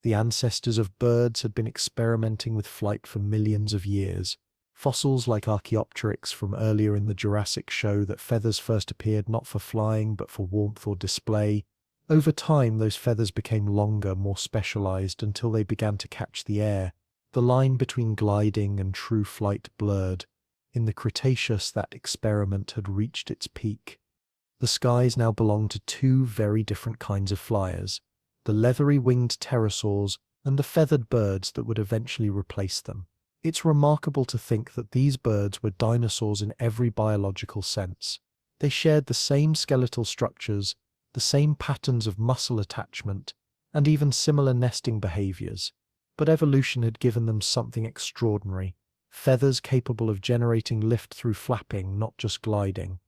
The ancestors of birds had been experimenting with flight for millions of years. Fossils like Archaeopteryx from earlier in the Jurassic show that feathers first appeared not for flying but for warmth or display. Over time, those feathers became longer, more specialized, until they began to catch the air. The line between gliding and true flight blurred. In the Cretaceous, that experiment had reached its peak. The skies now belonged to two very different kinds of flyers, the leathery-winged pterosaurs and the feathered birds that would eventually replace them. It's remarkable to think that these birds were dinosaurs in every biological sense. They shared the same skeletal structures, the same patterns of muscle attachment, and even similar nesting behaviors. But evolution had given them something extraordinary, feathers capable of generating lift through flapping, not just gliding.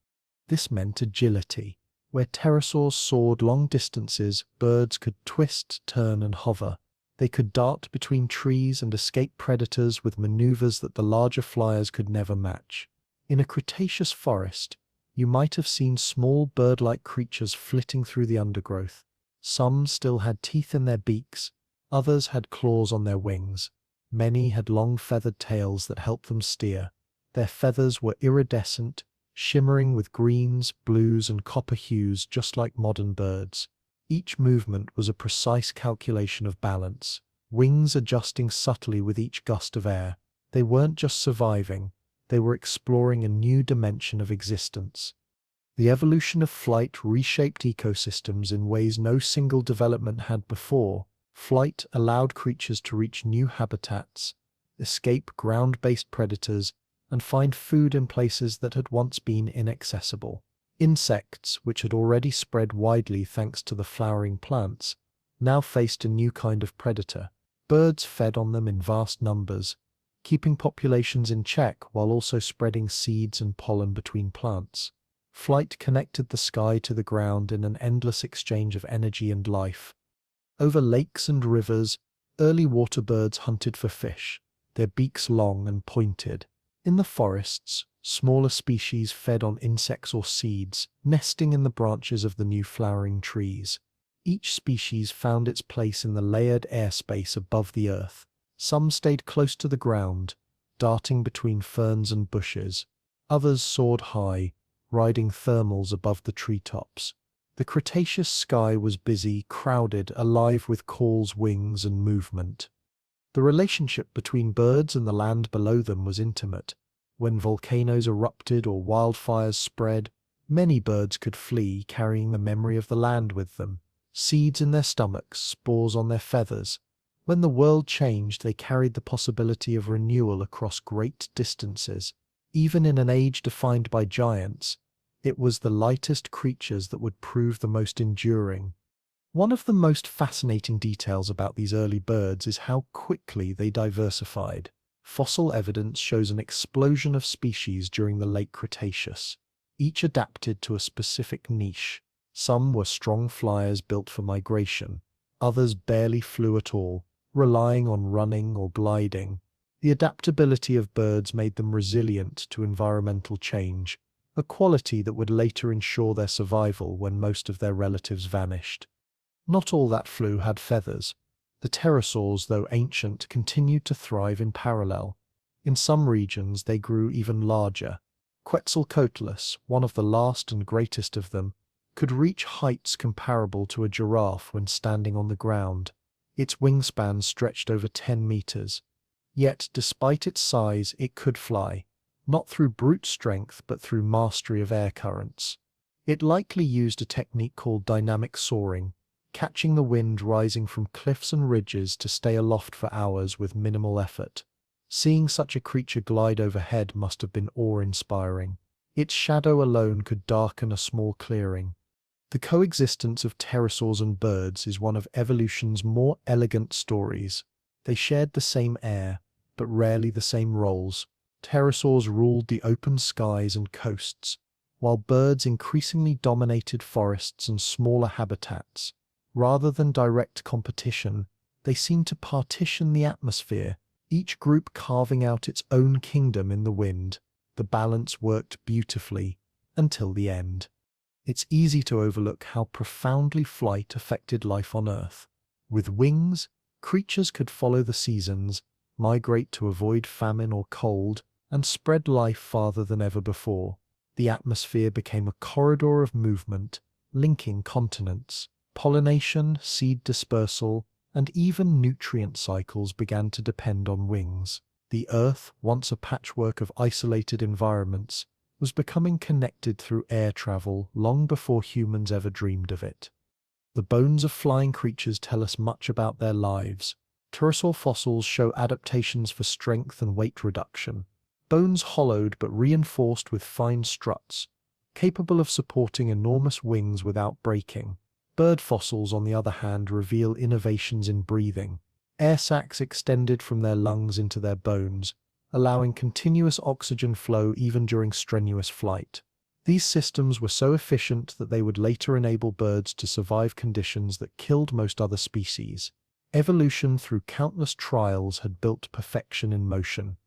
This meant agility. Where pterosaurs soared long distances, birds could twist, turn, and hover. They could dart between trees and escape predators with maneuvers that the larger flyers could never match. In a Cretaceous forest, you might have seen small bird-like creatures flitting through the undergrowth. Some still had teeth in their beaks, others had claws on their wings. Many had long feathered tails that helped them steer. Their feathers were iridescent, shimmering with greens, blues, and copper hues just like modern birds. Each movement was a precise calculation of balance. wings adjusting subtly with each gust of air. They weren't just surviving, they were exploring a new dimension of existence. The evolution of flight reshaped ecosystems in ways no single development had before. Flight allowed creatures to reach new habitats, escape ground-based predators, and find food in places that had once been inaccessible. Insects, which had already spread widely thanks to the flowering plants, now faced a new kind of predator. Birds fed on them in vast numbers, keeping populations in check while also spreading seeds and pollen between plants. Flight connected the sky to the ground in an endless exchange of energy and life. Over lakes and rivers, early water birds hunted for fish, their beaks long and pointed. In the forests, smaller species fed on insects or seeds, nesting in the branches of the new flowering trees. Each species found its place in the layered airspace above the earth. Some stayed close to the ground, darting between ferns and bushes. Others soared high, riding thermals above the treetops. The Cretaceous sky was busy, crowded, alive with calls, wings, and movement. The relationship between birds and the land below them was intimate. When volcanoes erupted or wildfires spread, many birds could flee, carrying the memory of the land with them. Seeds in their stomachs, spores on their feathers. When the world changed, they carried the possibility of renewal across great distances. Even in an age defined by giants, it was the lightest creatures that would prove the most enduring. One of the most fascinating details about these early birds is how quickly they diversified. Fossil evidence shows an explosion of species during the late Cretaceous, each adapted to a specific niche. Some were strong flyers built for migration, others barely flew at all, relying on running or gliding. The adaptability of birds made them resilient to environmental change, a quality that would later ensure their survival when most of their relatives vanished. Not all that flew had feathers. The pterosaurs, though ancient, continued to thrive in parallel. In some regions they grew even larger. Quetzalcoatlus, one of the last and greatest of them, could reach heights comparable to a giraffe when standing on the ground. Its wingspan stretched over 10 meters. Yet, despite its size, it could fly, not through brute strength but through mastery of air currents. It likely used a technique called dynamic soaring, catching the wind rising from cliffs and ridges to stay aloft for hours with minimal effort. Seeing such a creature glide overhead must have been awe-inspiring. Its shadow alone could darken a small clearing. The coexistence of pterosaurs and birds is one of evolution's more elegant stories. They shared the same air, but rarely the same roles. Pterosaurs ruled the open skies and coasts, while birds increasingly dominated forests and smaller habitats. Rather than direct competition, they seemed to partition the atmosphere, each group carving out its own kingdom in the wind. The balance worked beautifully, until the end. It's easy to overlook how profoundly flight affected life on Earth. With wings, creatures could follow the seasons, migrate to avoid famine or cold, and spread life farther than ever before. The atmosphere became a corridor of movement, linking continents. Pollination, seed dispersal, and even nutrient cycles began to depend on wings. The Earth, once a patchwork of isolated environments, was becoming connected through air travel long before humans ever dreamed of it. The bones of flying creatures tell us much about their lives. Pterosaur fossils show adaptations for strength and weight reduction. Bones hollowed but reinforced with fine struts, capable of supporting enormous wings without breaking. Bird fossils, on the other hand, reveal innovations in breathing. Air sacs extended from their lungs into their bones, allowing continuous oxygen flow even during strenuous flight. These systems were so efficient that they would later enable birds to survive conditions that killed most other species. Evolution, through countless trials, had built perfection in motion.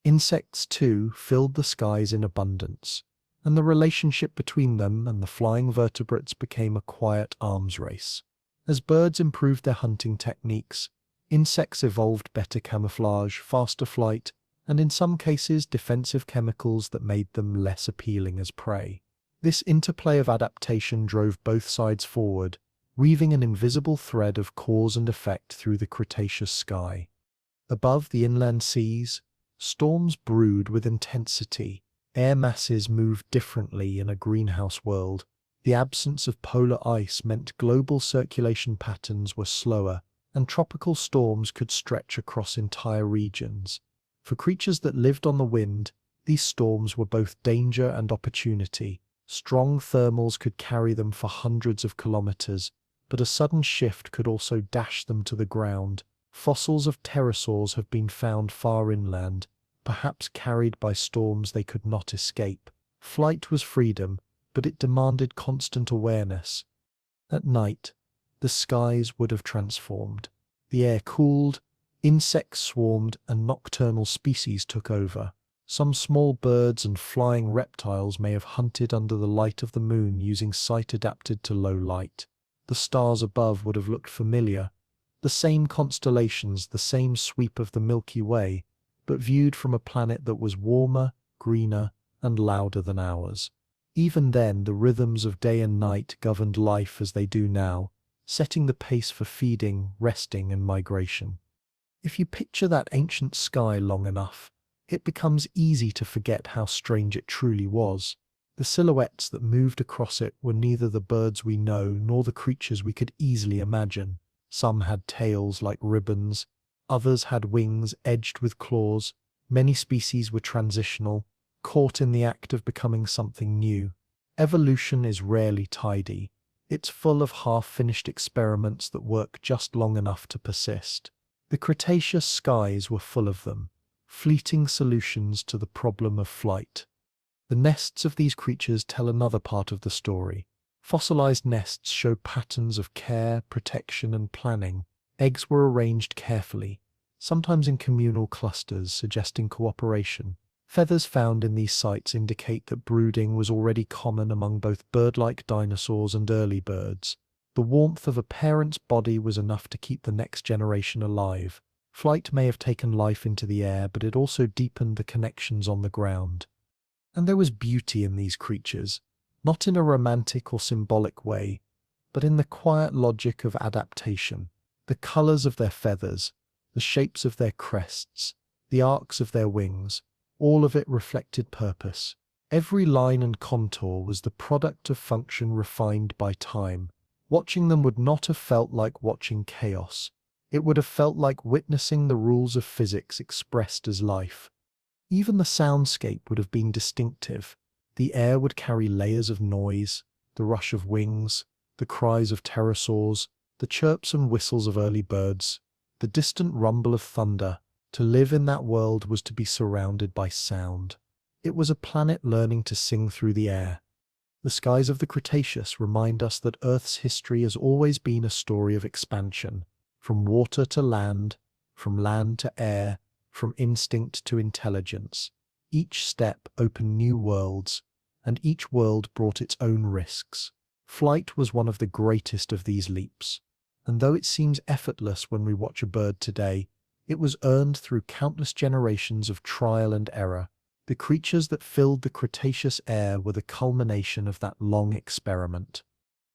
Insects, too, filled the skies in abundance, and the relationship between them and the flying vertebrates became a quiet arms race. As birds improved their hunting techniques, insects evolved better camouflage, faster flight, and in some cases defensive chemicals that made them less appealing as prey. This interplay of adaptation drove both sides forward, weaving an invisible thread of cause and effect through the Cretaceous sky. Above the inland seas, storms brewed with intensity. Air masses moved differently in a greenhouse world. The absence of polar ice meant global circulation patterns were slower, and tropical storms could stretch across entire regions. For creatures that lived on the wind, these storms were both danger and opportunity. Strong thermals could carry them for hundreds of kilometers, but a sudden shift could also dash them to the ground. Fossils of pterosaurs have been found far inland, perhaps carried by storms they could not escape. Flight was freedom, but it demanded constant awareness. At night, the skies would have transformed. The air cooled, insects swarmed, and nocturnal species took over. Some small birds and flying reptiles may have hunted under the light of the moon using sight adapted to low light. The stars above would have looked familiar, the same constellations, the same sweep of the Milky Way, but viewed from a planet that was warmer, greener, and louder than ours. Even then, the rhythms of day and night governed life as they do now, setting the pace for feeding, resting, and migration. If you picture that ancient sky long enough, it becomes easy to forget how strange it truly was. The silhouettes that moved across it were neither the birds we know nor the creatures we could easily imagine. Some had tails like ribbons, others had wings edged with claws. Many species were transitional, caught in the act of becoming something new. Evolution is rarely tidy. It's full of half-finished experiments that work just long enough to persist. The Cretaceous skies were full of them, fleeting solutions to the problem of flight. The nests of these creatures tell another part of the story. Fossilized nests show patterns of care, protection, and planning. Eggs were arranged carefully, sometimes in communal clusters, suggesting cooperation. Feathers found in these sites indicate that brooding was already common among both bird-like dinosaurs and early birds. The warmth of a parent's body was enough to keep the next generation alive. Flight may have taken life into the air, but it also deepened the connections on the ground. And there was beauty in these creatures, not in a romantic or symbolic way, but in the quiet logic of adaptation. The colors of their feathers, the shapes of their crests, the arcs of their wings, all of it reflected purpose. Every line and contour was the product of function refined by time. Watching them would not have felt like watching chaos. It would have felt like witnessing the rules of physics expressed as life. Even the soundscape would have been distinctive. The air would carry layers of noise, the rush of wings, the cries of pterosaurs, the chirps and whistles of early birds, the distant rumble of thunder. To live in that world was to be surrounded by sound. It was a planet learning to sing through the air. The skies of the Cretaceous remind us that Earth's history has always been a story of expansion, from water to land, from land to air, from instinct to intelligence. Each step opened new worlds, and each world brought its own risks. Flight was one of the greatest of these leaps, and though it seems effortless when we watch a bird today, it was earned through countless generations of trial and error. The creatures that filled the Cretaceous air were the culmination of that long experiment.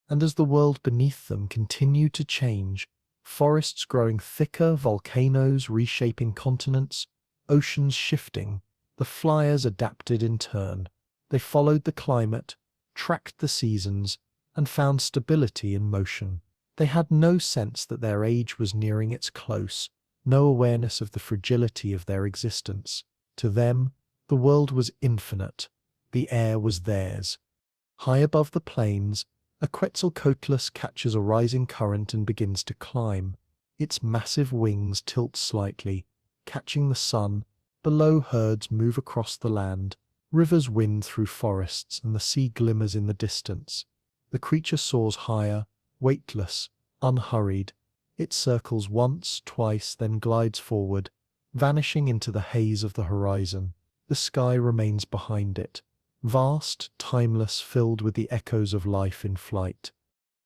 And as the world beneath them continued to change, forests growing thicker, volcanoes reshaping continents, oceans shifting, the flyers adapted in turn. They followed the climate, tracked the seasons, and found stability in motion. They had no sense that their age was nearing its close, no awareness of the fragility of their existence. To them, the world was infinite. The air was theirs. High above the plains, a Quetzalcoatlus catches a rising current and begins to climb. Its massive wings tilt slightly, catching the sun. Below, herds move across the land. Rivers wind through forests, and the sea glimmers in the distance. The creature soars higher, weightless, unhurried. It circles once, twice, then glides forward, vanishing into the haze of the horizon. The sky remains behind it, vast, timeless, filled with the echoes of life in flight.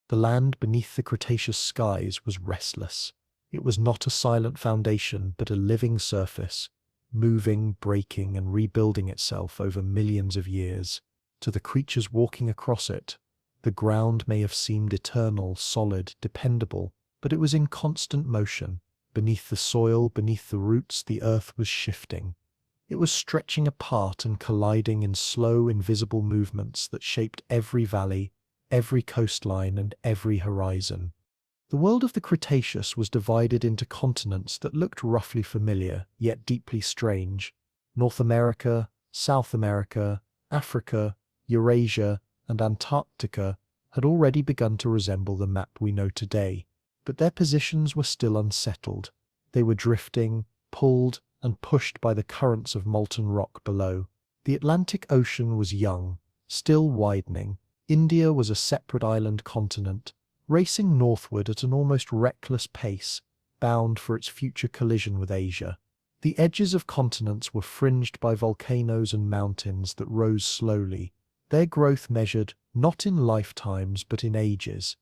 The land beneath the Cretaceous skies was restless. It was not a silent foundation, but a living surface, moving, breaking, and rebuilding itself over millions of years. To the creatures walking across it, The ground may have seemed eternal, solid, dependable, but it was in constant motion. Beneath the soil, beneath the roots, the earth was shifting. It was stretching apart and colliding in slow, invisible movements that shaped every valley, every coastline, and every horizon. The world of the Cretaceous was divided into continents that looked roughly familiar, yet deeply strange. North America, South America, Africa, Eurasia, and Antarctica had already begun to resemble the map we know today, but their positions were still unsettled. They were drifting, pulled, and pushed by the currents of molten rock below. The Atlantic Ocean was young, still widening. India was a separate island continent, racing northward at an almost reckless pace, bound for its future collision with Asia. The edges of continents were fringed by volcanoes and mountains that rose slowly, their growth measured not in lifetimes but in ages.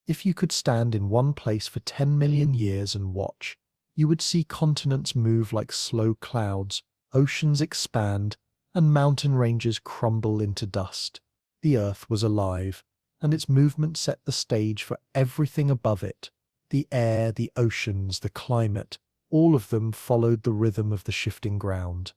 If you could stand in one place for 10 million years and watch, you would see continents move like slow clouds, oceans expand, and mountain ranges crumble into dust. The earth was alive, and its movement set the stage for everything above it. The air, the oceans, the climate, all of them followed the rhythm of the shifting ground.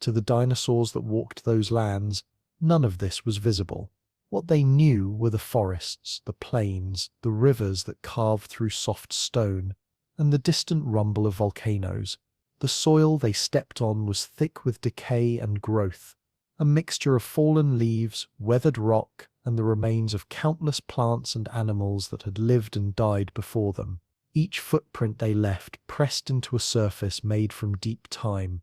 To the dinosaurs that walked those lands, none of this was visible. What they knew were the forests, the plains, the rivers that carved through soft stone, and the distant rumble of volcanoes. The soil they stepped on was thick with decay and growth, a mixture of fallen leaves, weathered rock, and the remains of countless plants and animals that had lived and died before them. Each footprint they left pressed into a surface made from deep time.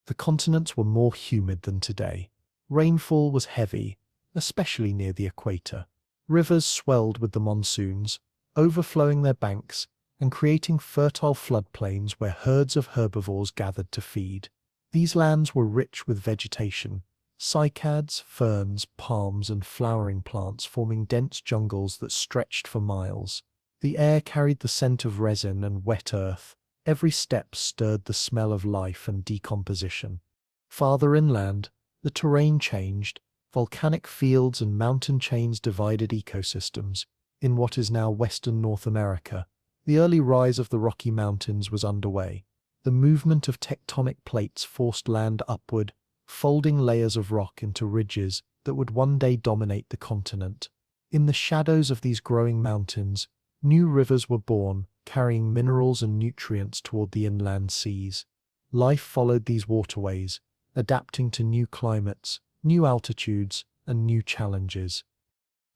The continents were more humid than today. Rainfall was heavy, especially near the equator. Rivers swelled with the monsoons, overflowing their banks and creating fertile floodplains where herds of herbivores gathered to feed. These lands were rich with vegetation, cycads, ferns, palms, and flowering plants forming dense jungles that stretched for miles. The air carried the scent of resin and wet earth. Every step stirred the smell of life and decomposition. Farther inland, the terrain changed. Volcanic fields and mountain chains divided ecosystems. In what is now western North America, the early rise of the Rocky Mountains was underway. The movement of tectonic plates forced land upward, folding layers of rock into ridges that would one day dominate the continent. In the shadows of these growing mountains, new rivers were born, carrying minerals and nutrients toward the inland seas. Life followed these waterways, adapting to new climates, new altitudes, and new challenges.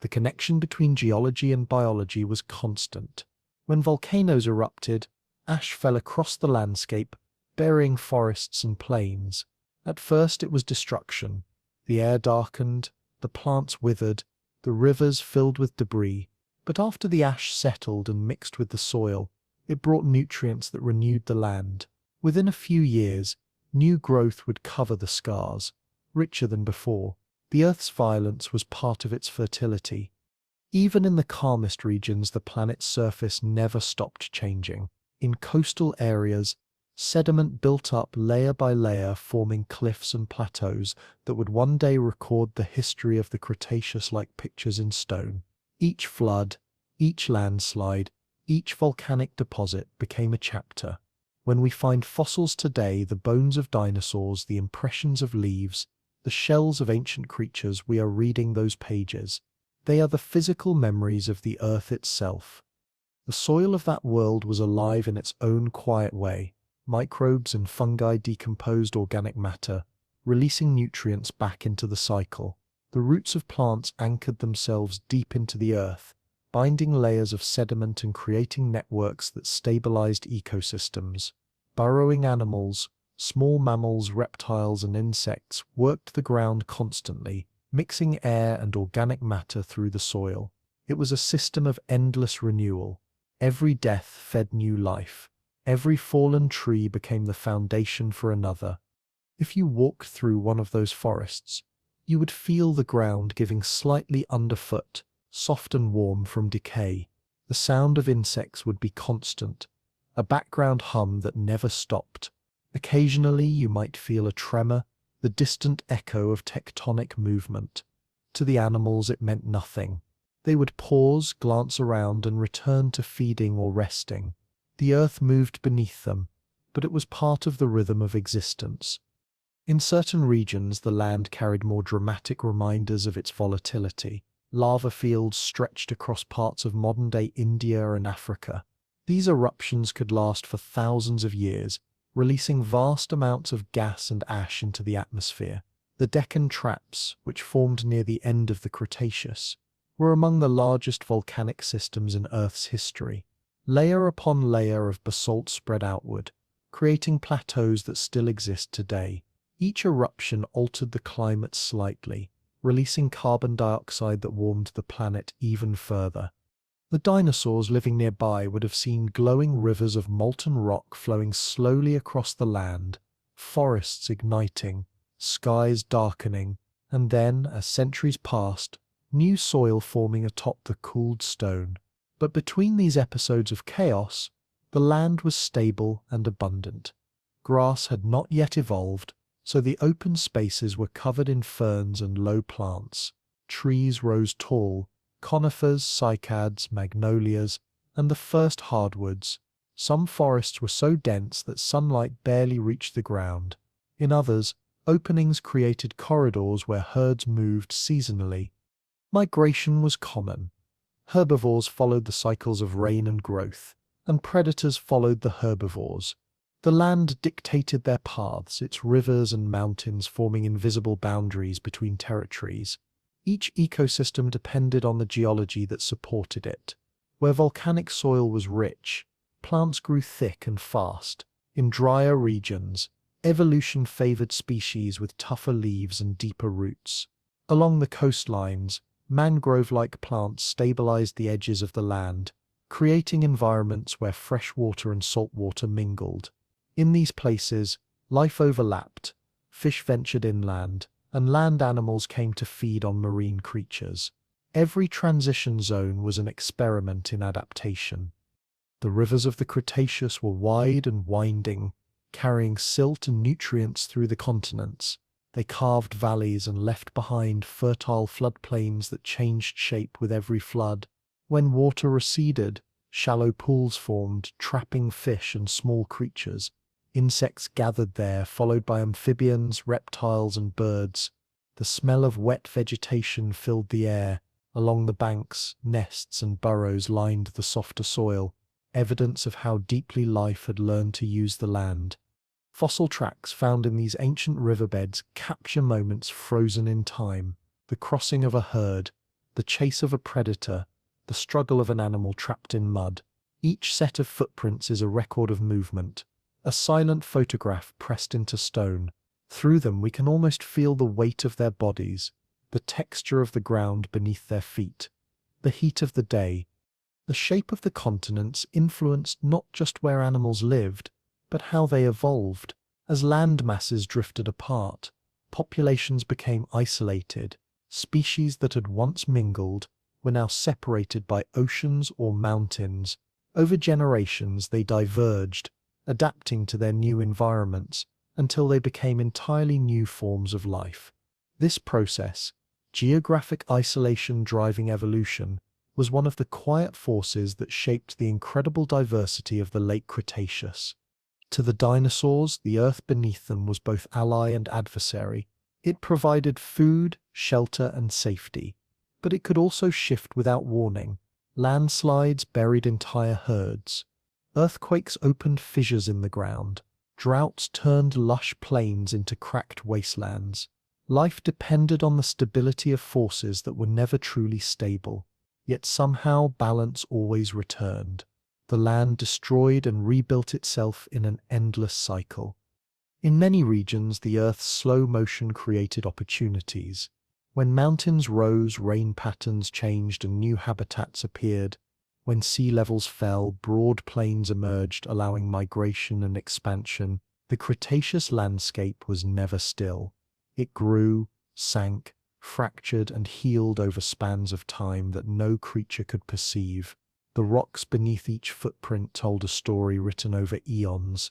The connection between geology and biology was constant. When volcanoes erupted, ash fell across the landscape, burying forests and plains. At first it was destruction. The air darkened, the plants withered, the rivers filled with debris. But after the ash settled and mixed with the soil, it brought nutrients that renewed the land. Within a few years, new growth would cover the scars, richer than before. The Earth's violence was part of its fertility. Even in the calmest regions, the planet's surface never stopped changing. In coastal areas, sediment built up layer by layer, forming cliffs and plateaus that would one day record the history of the Cretaceous like pictures in stone. Each flood, each landslide, each volcanic deposit became a chapter. When we find fossils today, the bones of dinosaurs, the impressions of leaves, the shells of ancient creatures, we are reading those pages. They are the physical memories of the Earth itself. The soil of that world was alive in its own quiet way. Microbes and fungi decomposed organic matter, releasing nutrients back into the cycle. The roots of plants anchored themselves deep into the earth, binding layers of sediment and creating networks that stabilized ecosystems. Burrowing animals, small mammals, reptiles, and insects worked the ground constantly, mixing air and organic matter through the soil. It was a system of endless renewal. Every death fed new life. Every fallen tree became the foundation for another. If you walked through one of those forests, you would feel the ground giving slightly underfoot, soft and warm from decay. The sound of insects would be constant, a background hum that never stopped. Occasionally you might feel a tremor, the distant echo of tectonic movement. To the animals it meant nothing. They would pause, glance around, and return to feeding or resting. The earth moved beneath them, but it was part of the rhythm of existence. In certain regions, the land carried more dramatic reminders of its volatility. Lava fields stretched across parts of modern-day India and Africa. These eruptions could last for thousands of years, releasing vast amounts of gas and ash into the atmosphere. The Deccan Traps, which formed near the end of the Cretaceous, were among the largest volcanic systems in Earth's history. Layer upon layer of basalt spread outward, creating plateaus that still exist today. Each eruption altered the climate slightly, releasing carbon dioxide that warmed the planet even further. The dinosaurs living nearby would have seen glowing rivers of molten rock flowing slowly across the land, forests igniting, skies darkening, and then, as centuries passed, new soil forming atop the cooled stone. But between these episodes of chaos, the land was stable and abundant. Grass had not yet evolved, so the open spaces were covered in ferns and low plants. Trees rose tall, conifers, cycads, magnolias, and the first hardwoods. Some forests were so dense that sunlight barely reached the ground. In others, openings created corridors where herds moved seasonally. Migration was common. Herbivores followed the cycles of rain and growth, and predators followed the herbivores. The land dictated their paths, its rivers and mountains forming invisible boundaries between territories. Each ecosystem depended on the geology that supported it. Where volcanic soil was rich, plants grew thick and fast. In drier regions, evolution favored species with tougher leaves and deeper roots. Along the coastlines, mangrove-like plants stabilized the edges of the land, creating environments where fresh water and salt water mingled. In these places, life overlapped, fish ventured inland, and land animals came to feed on marine creatures. Every transition zone was an experiment in adaptation. The rivers of the Cretaceous were wide and winding, carrying silt and nutrients through the continents. They carved valleys and left behind fertile floodplains that changed shape with every flood. When water receded, shallow pools formed, trapping fish and small creatures. Insects gathered there, followed by amphibians, reptiles, and birds. The smell of wet vegetation filled the air. Along the banks, nests and burrows lined the softer soil, evidence of how deeply life had learned to use the land. Fossil tracks found in these ancient riverbeds capture moments frozen in time: the crossing of a herd, the chase of a predator, the struggle of an animal trapped in mud. Each set of footprints is a record of movement, a silent photograph pressed into stone. Through them we can almost feel the weight of their bodies, the texture of the ground beneath their feet, the heat of the day. The shape of the continents influenced not just where animals lived, but how they evolved. As land masses drifted apart, populations became isolated. Species that had once mingled were now separated by oceans or mountains. Over generations they diverged, adapting to their new environments until they became entirely new forms of life. This process, geographic isolation driving evolution, was one of the quiet forces that shaped the incredible diversity of the late Cretaceous. To the dinosaurs, the earth beneath them was both ally and adversary. It provided food, shelter, and safety, but it could also shift without warning. Landslides buried entire herds. Earthquakes opened fissures in the ground. Droughts turned lush plains into cracked wastelands. Life depended on the stability of forces that were never truly stable, yet somehow balance always returned. The land destroyed and rebuilt itself in an endless cycle. In many regions, the Earth's slow motion created opportunities. When mountains rose, rain patterns changed and new habitats appeared. When sea levels fell, broad plains emerged, allowing migration and expansion. The Cretaceous landscape was never still. It grew, sank, fractured, and healed over spans of time that no creature could perceive. The rocks beneath each footprint told a story written over eons.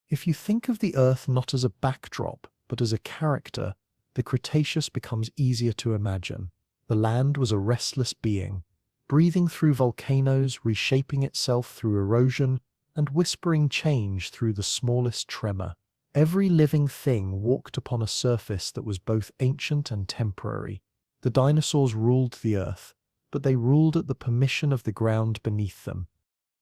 If you think of the Earth not as a backdrop, but as a character, the Cretaceous becomes easier to imagine. The land was a restless being, breathing through volcanoes, reshaping itself through erosion, and whispering change through the smallest tremor. Every living thing walked upon a surface that was both ancient and temporary. The dinosaurs ruled the earth, but they ruled at the permission of the ground beneath them.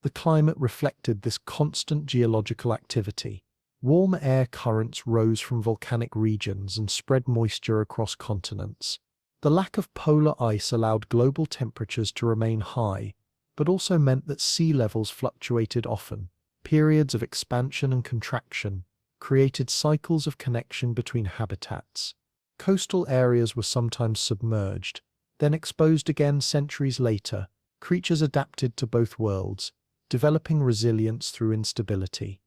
The climate reflected this constant geological activity. Warm air currents rose from volcanic regions and spread moisture across continents. The lack of polar ice allowed global temperatures to remain high, but also meant that sea levels fluctuated often. Periods of expansion and contraction created cycles of connection between habitats. Coastal areas were sometimes submerged, then exposed again centuries later. Creatures adapted to both worlds, developing resilience through instability.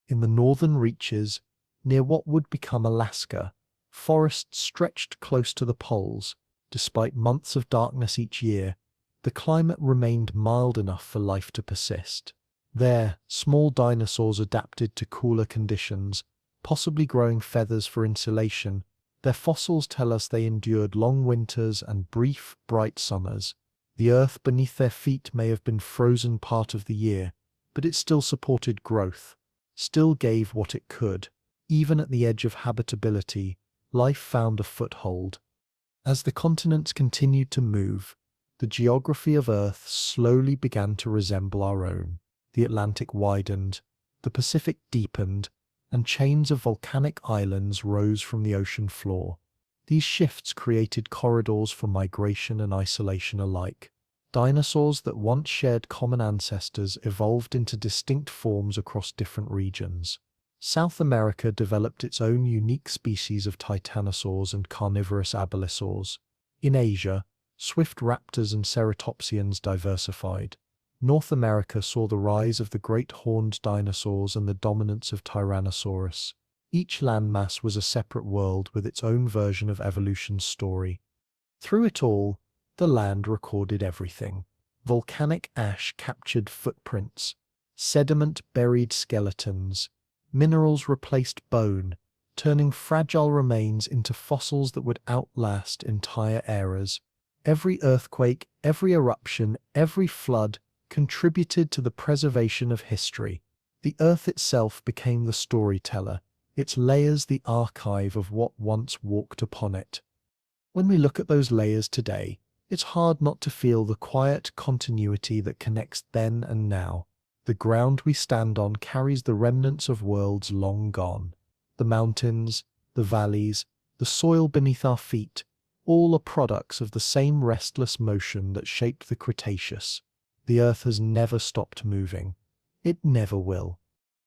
In the northern reaches, near what would become Alaska, forests stretched close to the poles. Despite months of darkness each year, the climate remained mild enough for life to persist. There, small dinosaurs adapted to cooler conditions, possibly growing feathers for insulation. Their fossils tell us they endured long winters and brief, bright summers. The earth beneath their feet may have been frozen part of the year, but it still supported growth, still gave what it could. Even at the edge of habitability, life found a foothold. As the continents continued to move, the geography of Earth slowly began to resemble our own. The Atlantic widened, the Pacific deepened, and chains of volcanic islands rose from the ocean floor. These shifts created corridors for migration and isolation alike. Dinosaurs that once shared common ancestors evolved into distinct forms across different regions. South America developed its own unique species of titanosaurs and carnivorous abelisaurs. In Asia, swift raptors and ceratopsians diversified. North America saw the rise of the great horned dinosaurs and the dominance of Tyrannosaurus. Each landmass was a separate world with its own version of evolution's story. Through it all, the land recorded everything. Volcanic ash captured footprints, sediment buried skeletons, minerals replaced bone, turning fragile remains into fossils that would outlast entire eras. Every earthquake, every eruption, every flood contributed to the preservation of history. The earth itself became the storyteller, its layers the archive of what once walked upon it. When we look at those layers today, it's hard not to feel the quiet continuity that connects then and now. The ground we stand on carries the remnants of worlds long gone. The mountains, the valleys, the soil beneath our feet, all are products of the same restless motion that shaped the Cretaceous. The earth has never stopped moving. It never will.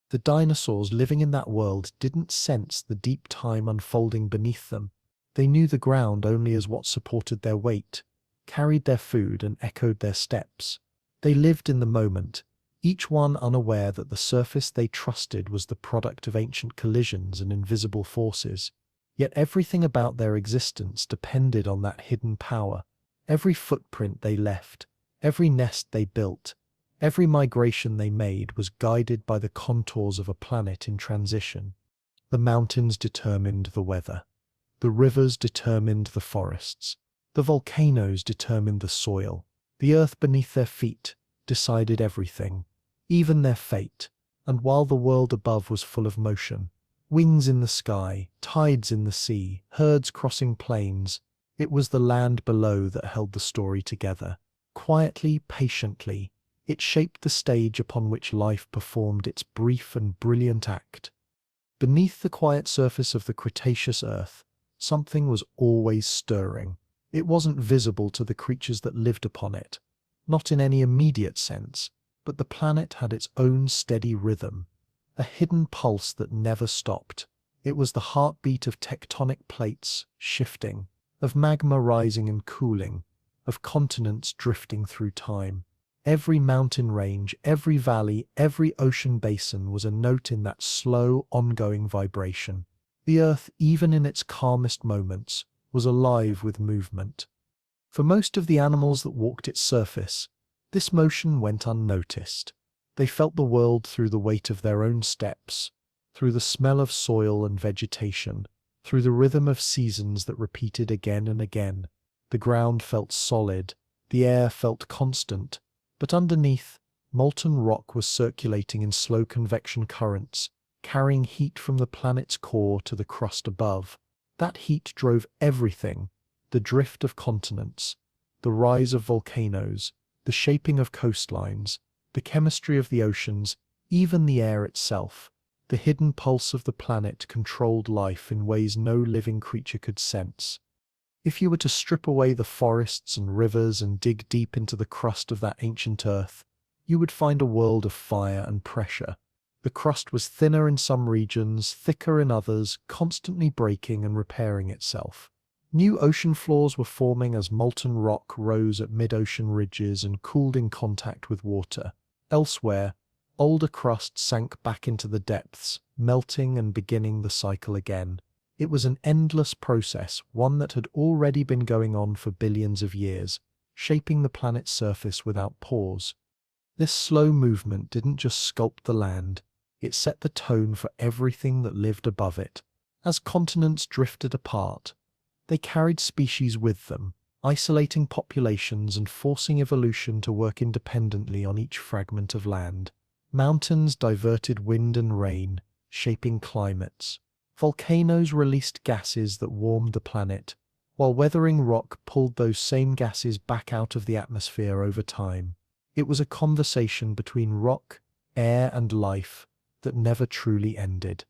The dinosaurs living in that world didn't sense the deep time unfolding beneath them. They knew the ground only as what supported their weight, carried their food, and echoed their steps. They lived in the moment, each one unaware that the surface they trusted was the product of ancient collisions and invisible forces. Yet everything about their existence depended on that hidden power. Every footprint they left, every nest they built, every migration they made was guided by the contours of a planet in transition. The mountains determined the weather. The rivers determined the forests. The volcanoes determined the soil. The earth beneath their feet decided everything, even their fate. And while the world above was full of motion, wings in the sky, tides in the sea, herds crossing plains, it was the land below that held the story together. Quietly, patiently, it shaped the stage upon which life performed its brief and brilliant act. Beneath the quiet surface of the Cretaceous earth, something was always stirring. It wasn't visible to the creatures that lived upon it, not in any immediate sense, but the planet had its own steady rhythm, a hidden pulse that never stopped. It was the heartbeat of tectonic plates shifting, of magma rising and cooling, of continents drifting through time. Every mountain range, every valley, every ocean basin was a note in that slow, ongoing vibration. The earth, even in its calmest moments, was alive with movement. For most of the animals that walked its surface, this motion went unnoticed. They felt the world through the weight of their own steps, through the smell of soil and vegetation, through the rhythm of seasons that repeated again and again. The ground felt solid, the air felt constant, but underneath, molten rock was circulating in slow convection currents, carrying heat from the planet's core to the crust above. That heat drove everything: the drift of continents, the rise of volcanoes, the shaping of coastlines, the chemistry of the oceans, even the air itself. The hidden pulse of the planet controlled life in ways no living creature could sense. If you were to strip away the forests and rivers and dig deep into the crust of that ancient Earth, you would find a world of fire and pressure. The crust was thinner in some regions, thicker in others, constantly breaking and repairing itself. New ocean floors were forming as molten rock rose at mid-ocean ridges and cooled in contact with water. Elsewhere, older crust sank back into the depths, melting and beginning the cycle again. It was an endless process, one that had already been going on for billions of years, shaping the planet's surface without pause. This slow movement didn't just sculpt the land, it set the tone for everything that lived above it. As continents drifted apart, they carried species with them, isolating populations and forcing evolution to work independently on each fragment of land. Mountains diverted wind and rain, shaping climates. Volcanoes released gases that warmed the planet, while weathering rock pulled those same gases back out of the atmosphere over time. It was a conversation between rock, air, and life that never truly ended.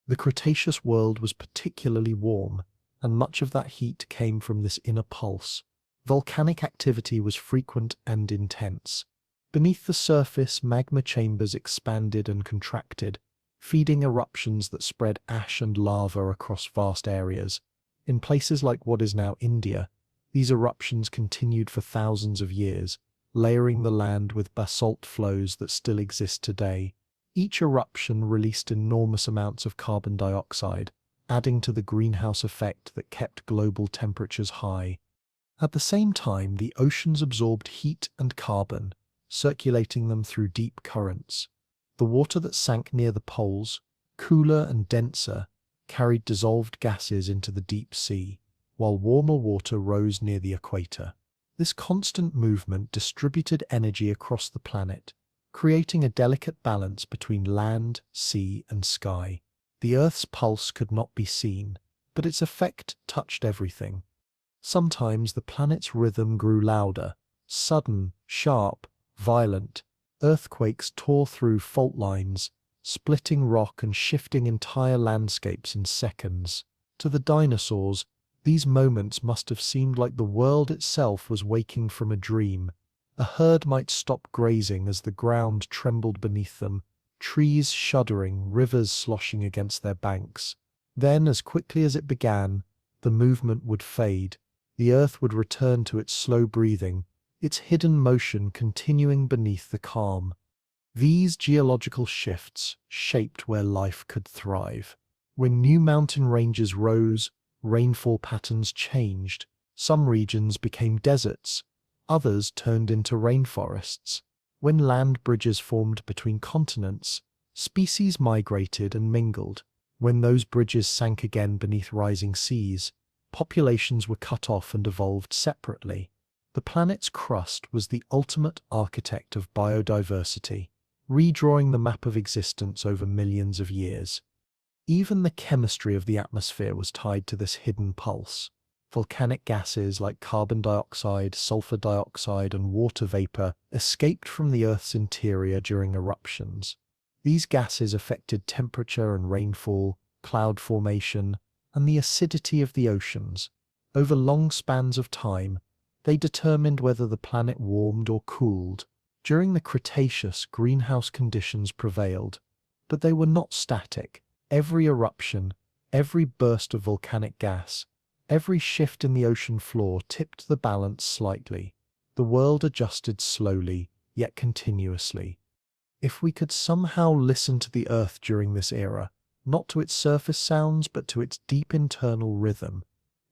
The Cretaceous world was particularly warm, and much of that heat came from this inner pulse. Volcanic activity was frequent and intense. Beneath the surface, magma chambers expanded and contracted, feeding eruptions that spread ash and lava across vast areas. In places like what is now India, these eruptions continued for thousands of years, layering the land with basalt flows that still exist today. Each eruption released enormous amounts of carbon dioxide, adding to the greenhouse effect that kept global temperatures high. At the same time, the oceans absorbed heat and carbon, circulating them through deep currents. The water that sank near the poles, cooler and denser, carried dissolved gases into the deep sea, while warmer water rose near the equator. This constant movement distributed energy across the planet, creating a delicate balance between land, sea, and sky. The Earth's pulse could not be seen, but its effect touched everything. Sometimes the planet's rhythm grew louder, sudden, sharp, violent. Earthquakes tore through fault lines, splitting rock and shifting entire landscapes in seconds. To the dinosaurs, these moments must have seemed like the world itself was waking from a dream. A herd might stop grazing as the ground trembled beneath them, trees shuddering, rivers sloshing against their banks. Then, as quickly as it began, the movement would fade. The earth would return to its slow breathing, its hidden motion continuing beneath the calm. These geological shifts shaped where life could thrive. When new mountain ranges rose, rainfall patterns changed. Some regions became deserts, others turned into rainforests. When land bridges formed between continents, species migrated and mingled. When those bridges sank again beneath rising seas, populations were cut off and evolved separately. The planet's crust was the ultimate architect of biodiversity, redrawing the map of existence over millions of years. Even the chemistry of the atmosphere was tied to this hidden pulse. Volcanic gases like carbon dioxide, sulfur dioxide, and water vapor escaped from the Earth's interior during eruptions. These gases affected temperature and rainfall, cloud formation, and the acidity of the oceans. Over long spans of time, they determined whether the planet warmed or cooled. During the Cretaceous, greenhouse conditions prevailed, but they were not static. Every eruption, every burst of volcanic gas, every shift in the ocean floor tipped the balance slightly. The world adjusted slowly, yet continuously. If we could somehow listen to the Earth during this era, not to its surface sounds but to its deep internal rhythm,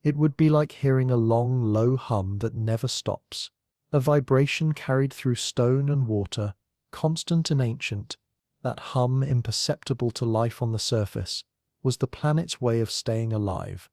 it would be like hearing a long, low hum that never stops. A vibration carried through stone and water, constant and ancient. That hum, imperceptible to life on the surface, was the planet's way of staying alive.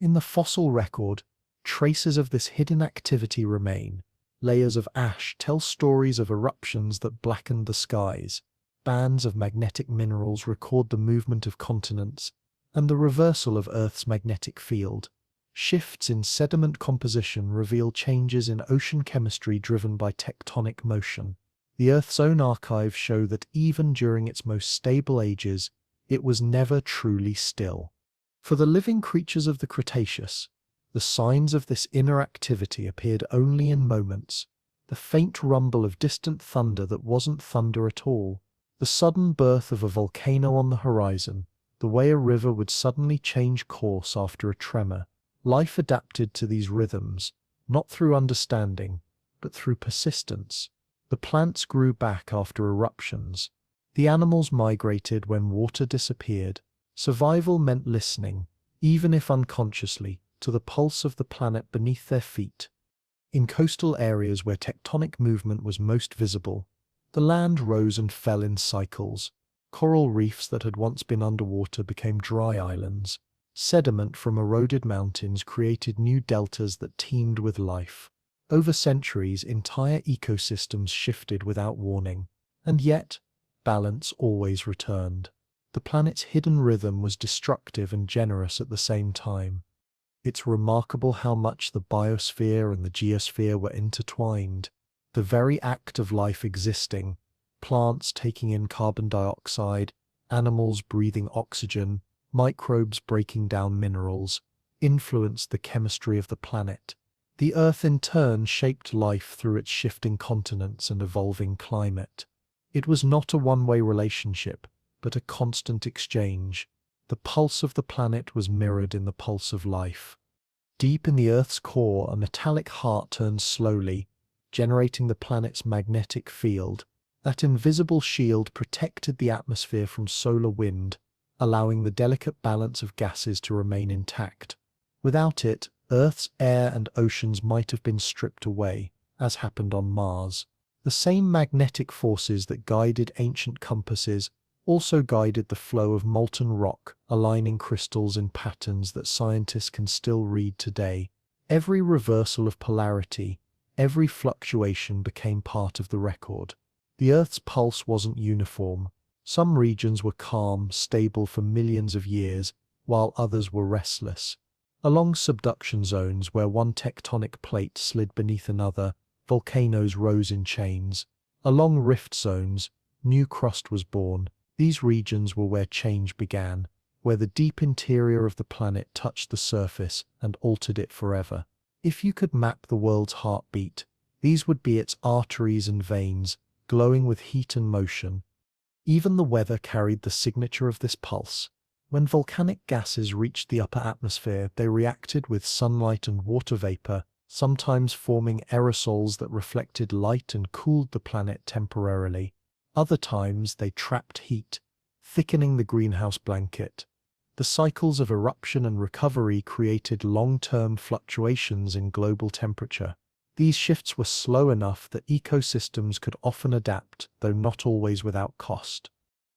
In the fossil record, Traces of this hidden activity remain. Layers of ash tell stories of eruptions that blackened the skies. Bands of magnetic minerals record the movement of continents and the reversal of Earth's magnetic field. Shifts in sediment composition reveal changes in ocean chemistry driven by tectonic motion. The Earth's own archives show that even during its most stable ages, it was never truly still. For the living creatures of the Cretaceous, the signs of this inner activity appeared only in moments. The faint rumble of distant thunder that wasn't thunder at all. The sudden birth of a volcano on the horizon. The way a river would suddenly change course after a tremor. Life adapted to these rhythms, not through understanding, but through persistence. The plants grew back after eruptions. The animals migrated when water disappeared. Survival meant listening, even if unconsciously, to the pulse of the planet beneath their feet. In coastal areas where tectonic movement was most visible, the land rose and fell in cycles. Coral reefs that had once been underwater became dry islands. Sediment from eroded mountains created new deltas that teemed with life. Over centuries, entire ecosystems shifted without warning. And yet, balance always returned. The planet's hidden rhythm was destructive and generous at the same time. It's remarkable how much the biosphere and the geosphere were intertwined. The very act of life existing, plants taking in carbon dioxide, animals breathing oxygen, microbes breaking down minerals, influenced the chemistry of the planet. The Earth in turn shaped life through its shifting continents and evolving climate. It was not a one-way relationship, but a constant exchange. The pulse of the planet was mirrored in the pulse of life. Deep in the Earth's core, a metallic heart turns slowly, generating the planet's magnetic field. That invisible shield protected the atmosphere from solar wind, allowing the delicate balance of gases to remain intact. Without it, Earth's air and oceans might have been stripped away, as happened on Mars. The same magnetic forces that guided ancient compasses also guided the flow of molten rock, aligning crystals in patterns that scientists can still read today. Every reversal of polarity, every fluctuation became part of the record. The Earth's pulse wasn't uniform. Some regions were calm, stable for millions of years, while others were restless. Along subduction zones where one tectonic plate slid beneath another, volcanoes rose in chains. Along rift zones, new crust was born. These regions were where change began, where the deep interior of the planet touched the surface and altered it forever. If you could map the world's heartbeat, these would be its arteries and veins, glowing with heat and motion. Even the weather carried the signature of this pulse. When volcanic gases reached the upper atmosphere, they reacted with sunlight and water vapor, sometimes forming aerosols that reflected light and cooled the planet temporarily. Other times they trapped heat, thickening the greenhouse blanket. The cycles of eruption and recovery created long-term fluctuations in global temperature. These shifts were slow enough that ecosystems could often adapt, though not always without cost.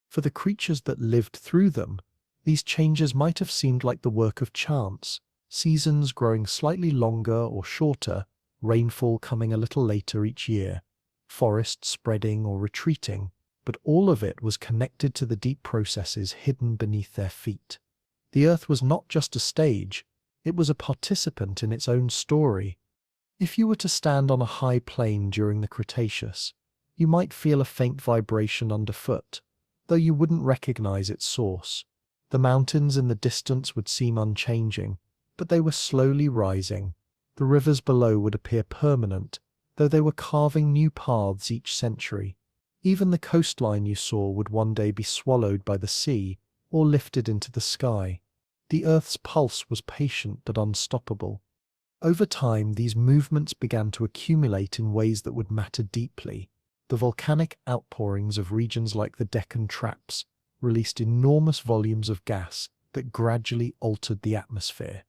For the creatures that lived through them, these changes might have seemed like the work of chance, seasons growing slightly longer or shorter, rainfall coming a little later each year, forests spreading or retreating, but all of it was connected to the deep processes hidden beneath their feet. The Earth was not just a stage, it was a participant in its own story. If you were to stand on a high plain during the Cretaceous, you might feel a faint vibration underfoot, though you wouldn't recognize its source. The mountains in the distance would seem unchanging, but they were slowly rising. The rivers below would appear permanent, though they were carving new paths each century. Even the coastline you saw would one day be swallowed by the sea or lifted into the sky. The Earth's pulse was patient but unstoppable. Over time, these movements began to accumulate in ways that would matter deeply. The volcanic outpourings of regions like the Deccan Traps released enormous volumes of gas that gradually altered the atmosphere.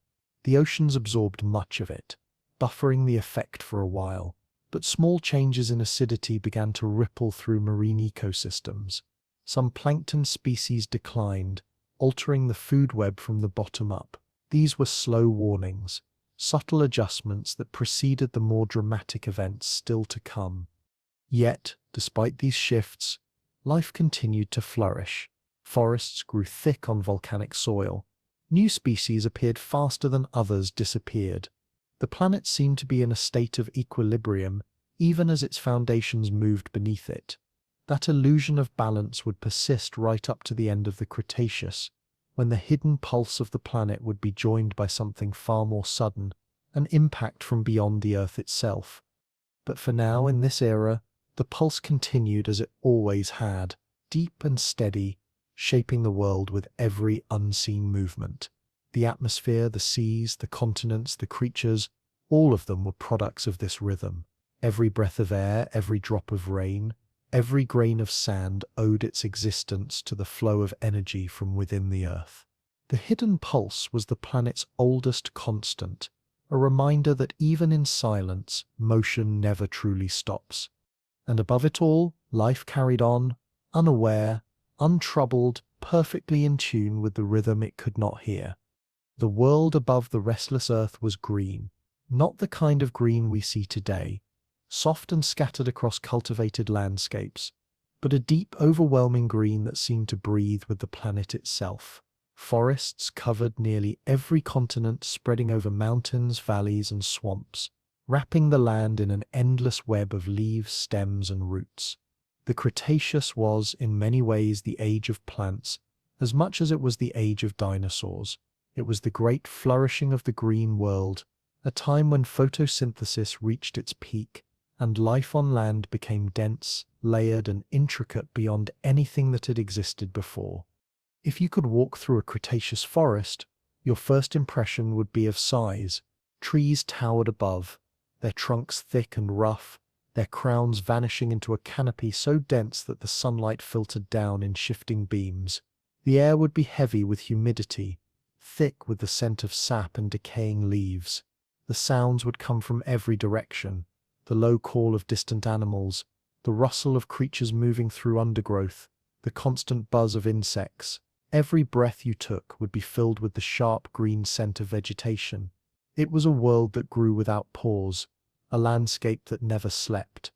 The oceans absorbed much of it, buffering the effect for a while, but small changes in acidity began to ripple through marine ecosystems. Some plankton species declined, altering the food web from the bottom up. These were slow warnings, subtle adjustments that preceded the more dramatic events still to come. Yet, despite these shifts, life continued to flourish. Forests grew thick on volcanic soil. New species appeared faster than others disappeared. The planet seemed to be in a state of equilibrium, even as its foundations moved beneath it. That illusion of balance would persist right up to the end of the Cretaceous, when the hidden pulse of the planet would be joined by something far more sudden, an impact from beyond the Earth itself. But for now, in this era, the pulse continued as it always had, deep and steady, shaping the world with every unseen movement. The atmosphere, the seas, the continents, the creatures, all of them were products of this rhythm. Every breath of air, every drop of rain, every grain of sand owed its existence to the flow of energy from within the Earth. The hidden pulse was the planet's oldest constant, a reminder that even in silence, motion never truly stops. And above it all, life carried on, unaware, untroubled, perfectly in tune with the rhythm it could not hear. The world above the restless Earth was green, not the kind of green we see today, soft and scattered across cultivated landscapes, but a deep, overwhelming green that seemed to breathe with the planet itself. Forests covered nearly every continent, spreading over mountains, valleys, and swamps, wrapping the land in an endless web of leaves, stems, and roots. The Cretaceous was, in many ways, the age of plants, as much as it was the age of dinosaurs. It was the great flourishing of the green world, a time when photosynthesis reached its peak, and life on land became dense, layered, and intricate beyond anything that had existed before. If you could walk through a Cretaceous forest, your first impression would be of size. Trees towered above, their trunks thick and rough, their crowns vanishing into a canopy so dense that the sunlight filtered down in shifting beams. The air would be heavy with humidity, thick with the scent of sap and decaying leaves. The sounds would come from every direction, the low call of distant animals, the rustle of creatures moving through undergrowth, the constant buzz of insects. Every breath you took would be filled with the sharp green scent of vegetation. It was a world that grew without pause, a landscape that never slept.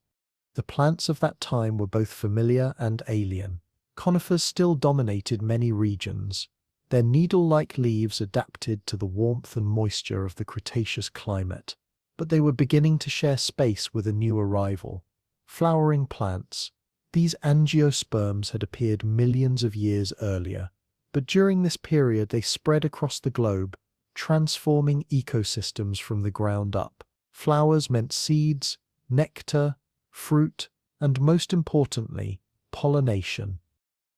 The plants of that time were both familiar and alien. Conifers still dominated many regions. Their needle-like leaves adapted to the warmth and moisture of the Cretaceous climate, but they were beginning to share space with a new arrival. Flowering plants. These angiosperms had appeared millions of years earlier, but during this period they spread across the globe, transforming ecosystems from the ground up. Flowers meant seeds, nectar, fruit, and most importantly, pollination.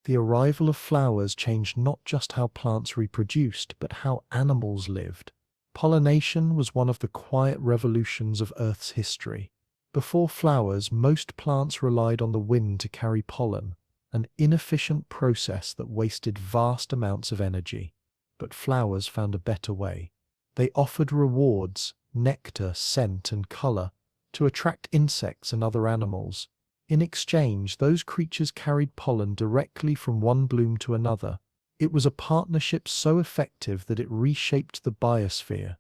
The arrival of flowers changed not just how plants reproduced, but how animals lived. Pollination was one of the quiet revolutions of Earth's history. Before flowers, most plants relied on the wind to carry pollen, an inefficient process that wasted vast amounts of energy. But flowers found a better way. They offered rewards, nectar, scent, and color, to attract insects and other animals. In exchange, those creatures carried pollen directly from one bloom to another. It was a partnership so effective that it reshaped the biosphere.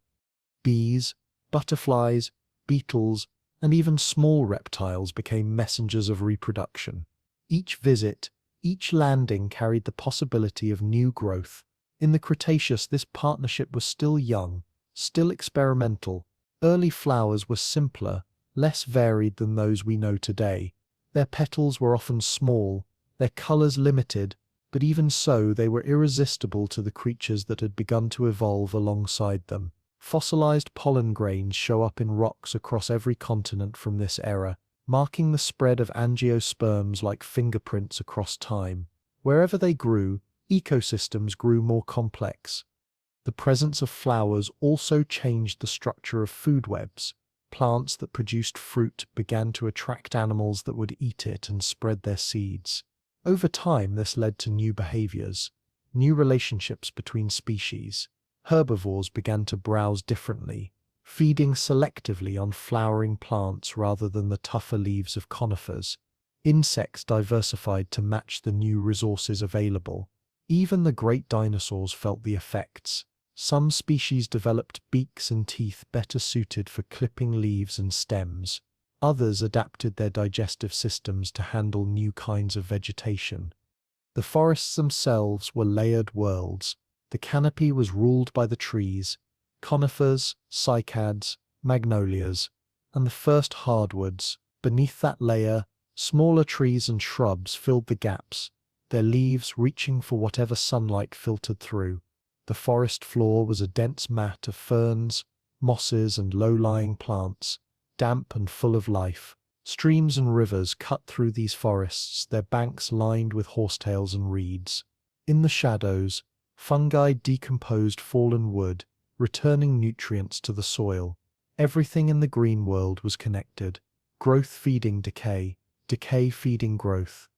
Bees, butterflies, beetles, and even small reptiles became messengers of reproduction. Each visit, each landing carried the possibility of new growth. In the Cretaceous, this partnership was still young, still experimental. Early flowers were simpler, less varied than those we know today. Their petals were often small, their colors limited, but even so they were irresistible to the creatures that had begun to evolve alongside them. Fossilized pollen grains show up in rocks across every continent from this era, marking the spread of angiosperms like fingerprints across time. Wherever they grew, ecosystems grew more complex. The presence of flowers also changed the structure of food webs. Plants that produced fruit began to attract animals that would eat it and spread their seeds. Over time, this led to new behaviors, new relationships between species. Herbivores began to browse differently, feeding selectively on flowering plants rather than the tougher leaves of conifers. Insects diversified to match the new resources available. Even the great dinosaurs felt the effects. Some species developed beaks and teeth better suited for clipping leaves and stems. Others adapted their digestive systems to handle new kinds of vegetation. The forests themselves were layered worlds. The canopy was ruled by the trees, conifers, cycads, magnolias, and the first hardwoods. Beneath that layer, smaller trees and shrubs filled the gaps, their leaves reaching for whatever sunlight filtered through. The forest floor was a dense mat of ferns, mosses, and low-lying plants, damp and full of life. Streams and rivers cut through these forests, their banks lined with horsetails and reeds. In the shadows, fungi decomposed fallen wood, returning nutrients to the soil. Everything in the green world was connected, growth feeding decay, decay feeding growth.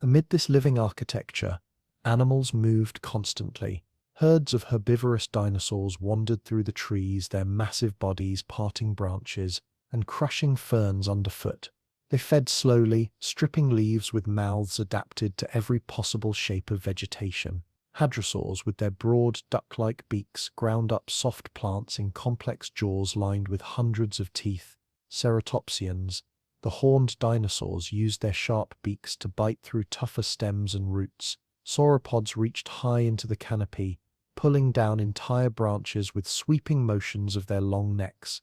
Amid this living architecture, animals moved constantly. Herds of herbivorous dinosaurs wandered through the trees, their massive bodies parting branches and crushing ferns underfoot. They fed slowly, stripping leaves with mouths adapted to every possible shape of vegetation. Hadrosaurs, with their broad, duck-like beaks, ground up soft plants in complex jaws lined with hundreds of teeth. Ceratopsians, the horned dinosaurs, used their sharp beaks to bite through tougher stems and roots. Sauropods reached high into the canopy, pulling down entire branches with sweeping motions of their long necks.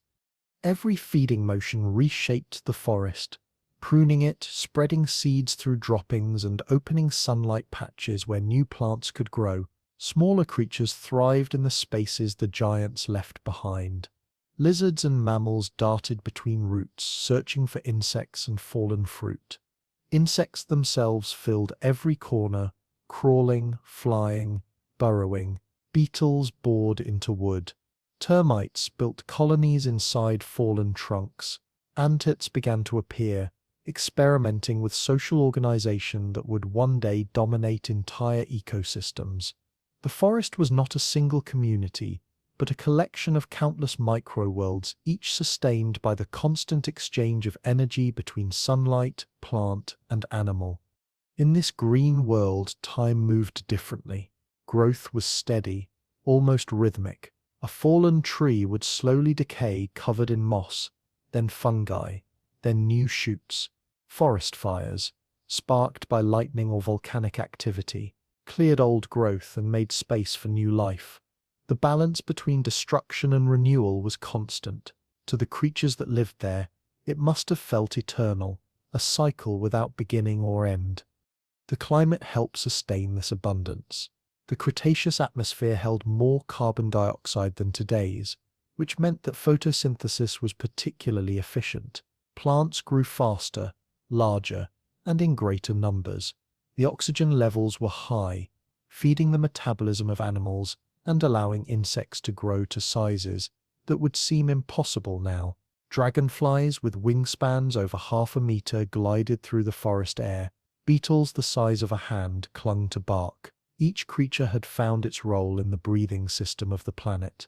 Every feeding motion reshaped the forest, pruning it, spreading seeds through droppings, and opening sunlight patches where new plants could grow. Smaller creatures thrived in the spaces the giants left behind. Lizards and mammals darted between roots, searching for insects and fallen fruit. Insects themselves filled every corner, crawling, flying, burrowing. Beetles bored into wood. Termites built colonies inside fallen trunks. Ants began to appear, experimenting with social organization that would one day dominate entire ecosystems. The forest was not a single community, but a collection of countless microworlds, each sustained by the constant exchange of energy between sunlight, plant, and animal. In this green world, time moved differently. Growth was steady, almost rhythmic. A fallen tree would slowly decay covered in moss, then fungi, then new shoots. Forest fires, sparked by lightning or volcanic activity, cleared old growth and made space for new life. The balance between destruction and renewal was constant. To the creatures that lived there, it must have felt eternal, a cycle without beginning or end. The climate helped sustain this abundance. The Cretaceous atmosphere held more carbon dioxide than today's, which meant that photosynthesis was particularly efficient. Plants grew faster, larger, and in greater numbers. The oxygen levels were high, feeding the metabolism of animals and allowing insects to grow to sizes that would seem impossible now. Dragonflies with wingspans over 1/2 meter glided through the forest air. Beetles the size of a hand clung to bark. Each creature had found its role in the breathing system of the planet.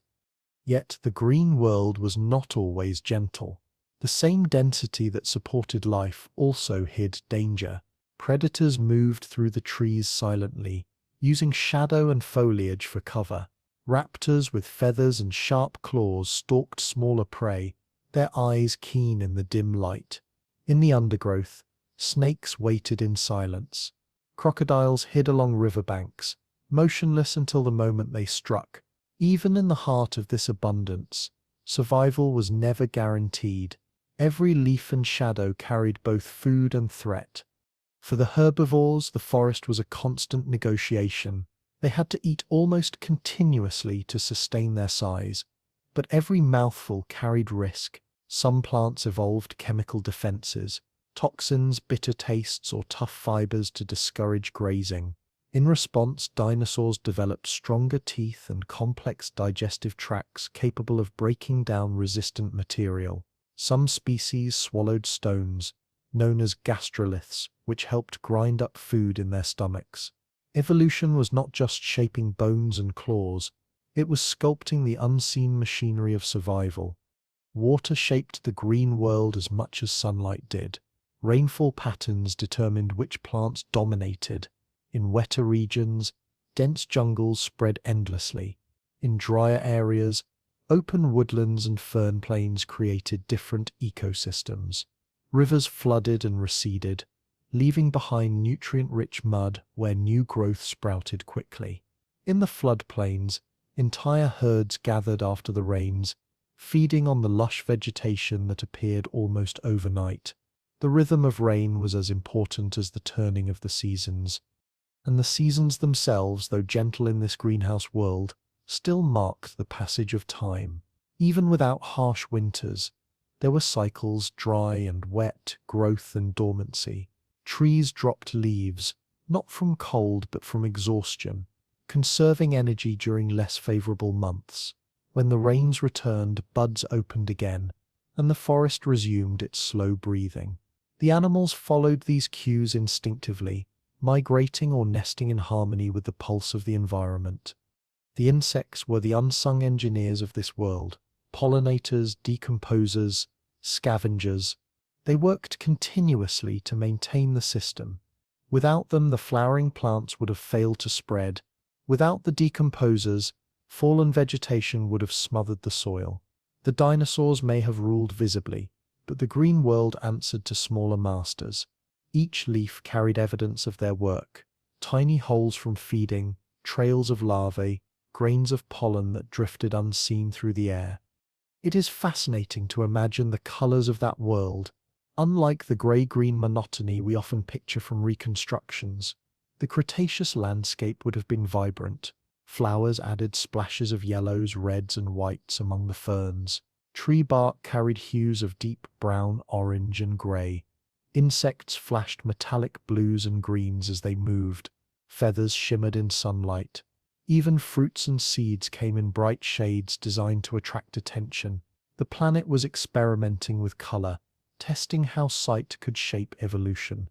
Yet the green world was not always gentle. The same density that supported life also hid danger. Predators moved through the trees silently, using shadow and foliage for cover. Raptors with feathers and sharp claws stalked smaller prey, their eyes keen in the dim light. In the undergrowth, snakes waited in silence. Crocodiles hid along riverbanks, motionless until the moment they struck. Even in the heart of this abundance, survival was never guaranteed. Every leaf and shadow carried both food and threat. For the herbivores, the forest was a constant negotiation. They had to eat almost continuously to sustain their size, but every mouthful carried risk. Some plants evolved chemical defenses, toxins, bitter tastes, or tough fibers to discourage grazing. In response, dinosaurs developed stronger teeth and complex digestive tracts capable of breaking down resistant material. Some species swallowed stones, known as gastroliths, which helped grind up food in their stomachs. Evolution was not just shaping bones and claws, it was sculpting the unseen machinery of survival. Water shaped the green world as much as sunlight did. Rainfall patterns determined which plants dominated. In wetter regions, dense jungles spread endlessly. In drier areas, open woodlands and fern plains created different ecosystems. Rivers flooded and receded, leaving behind nutrient-rich mud where new growth sprouted quickly. In the floodplains, entire herds gathered after the rains, feeding on the lush vegetation that appeared almost overnight. The rhythm of rain was as important as the turning of the seasons. And the seasons themselves, though gentle in this greenhouse world, still marked the passage of time. Even without harsh winters, there were cycles, dry and wet, growth and dormancy. Trees dropped leaves, not from cold but from exhaustion, conserving energy during less favorable months. When the rains returned, buds opened again, and the forest resumed its slow breathing. The animals followed these cues instinctively, migrating or nesting in harmony with the pulse of the environment. The insects were the unsung engineers of this world, pollinators, decomposers, scavengers. They worked continuously to maintain the system. Without them, the flowering plants would have failed to spread. Without the decomposers, fallen vegetation would have smothered the soil. The dinosaurs may have ruled visibly, but the green world answered to smaller masters. Each leaf carried evidence of their work: tiny holes from feeding, trails of larvae, grains of pollen that drifted unseen through the air. It is fascinating to imagine the colors of that world. Unlike the gray-green monotony we often picture from reconstructions, the Cretaceous landscape would have been vibrant. Flowers added splashes of yellows, reds, and whites among the ferns. Tree bark carried hues of deep brown, orange, and gray. Insects flashed metallic blues and greens as they moved. Feathers shimmered in sunlight. Even fruits and seeds came in bright shades designed to attract attention. The planet was experimenting with color, testing how sight could shape evolution.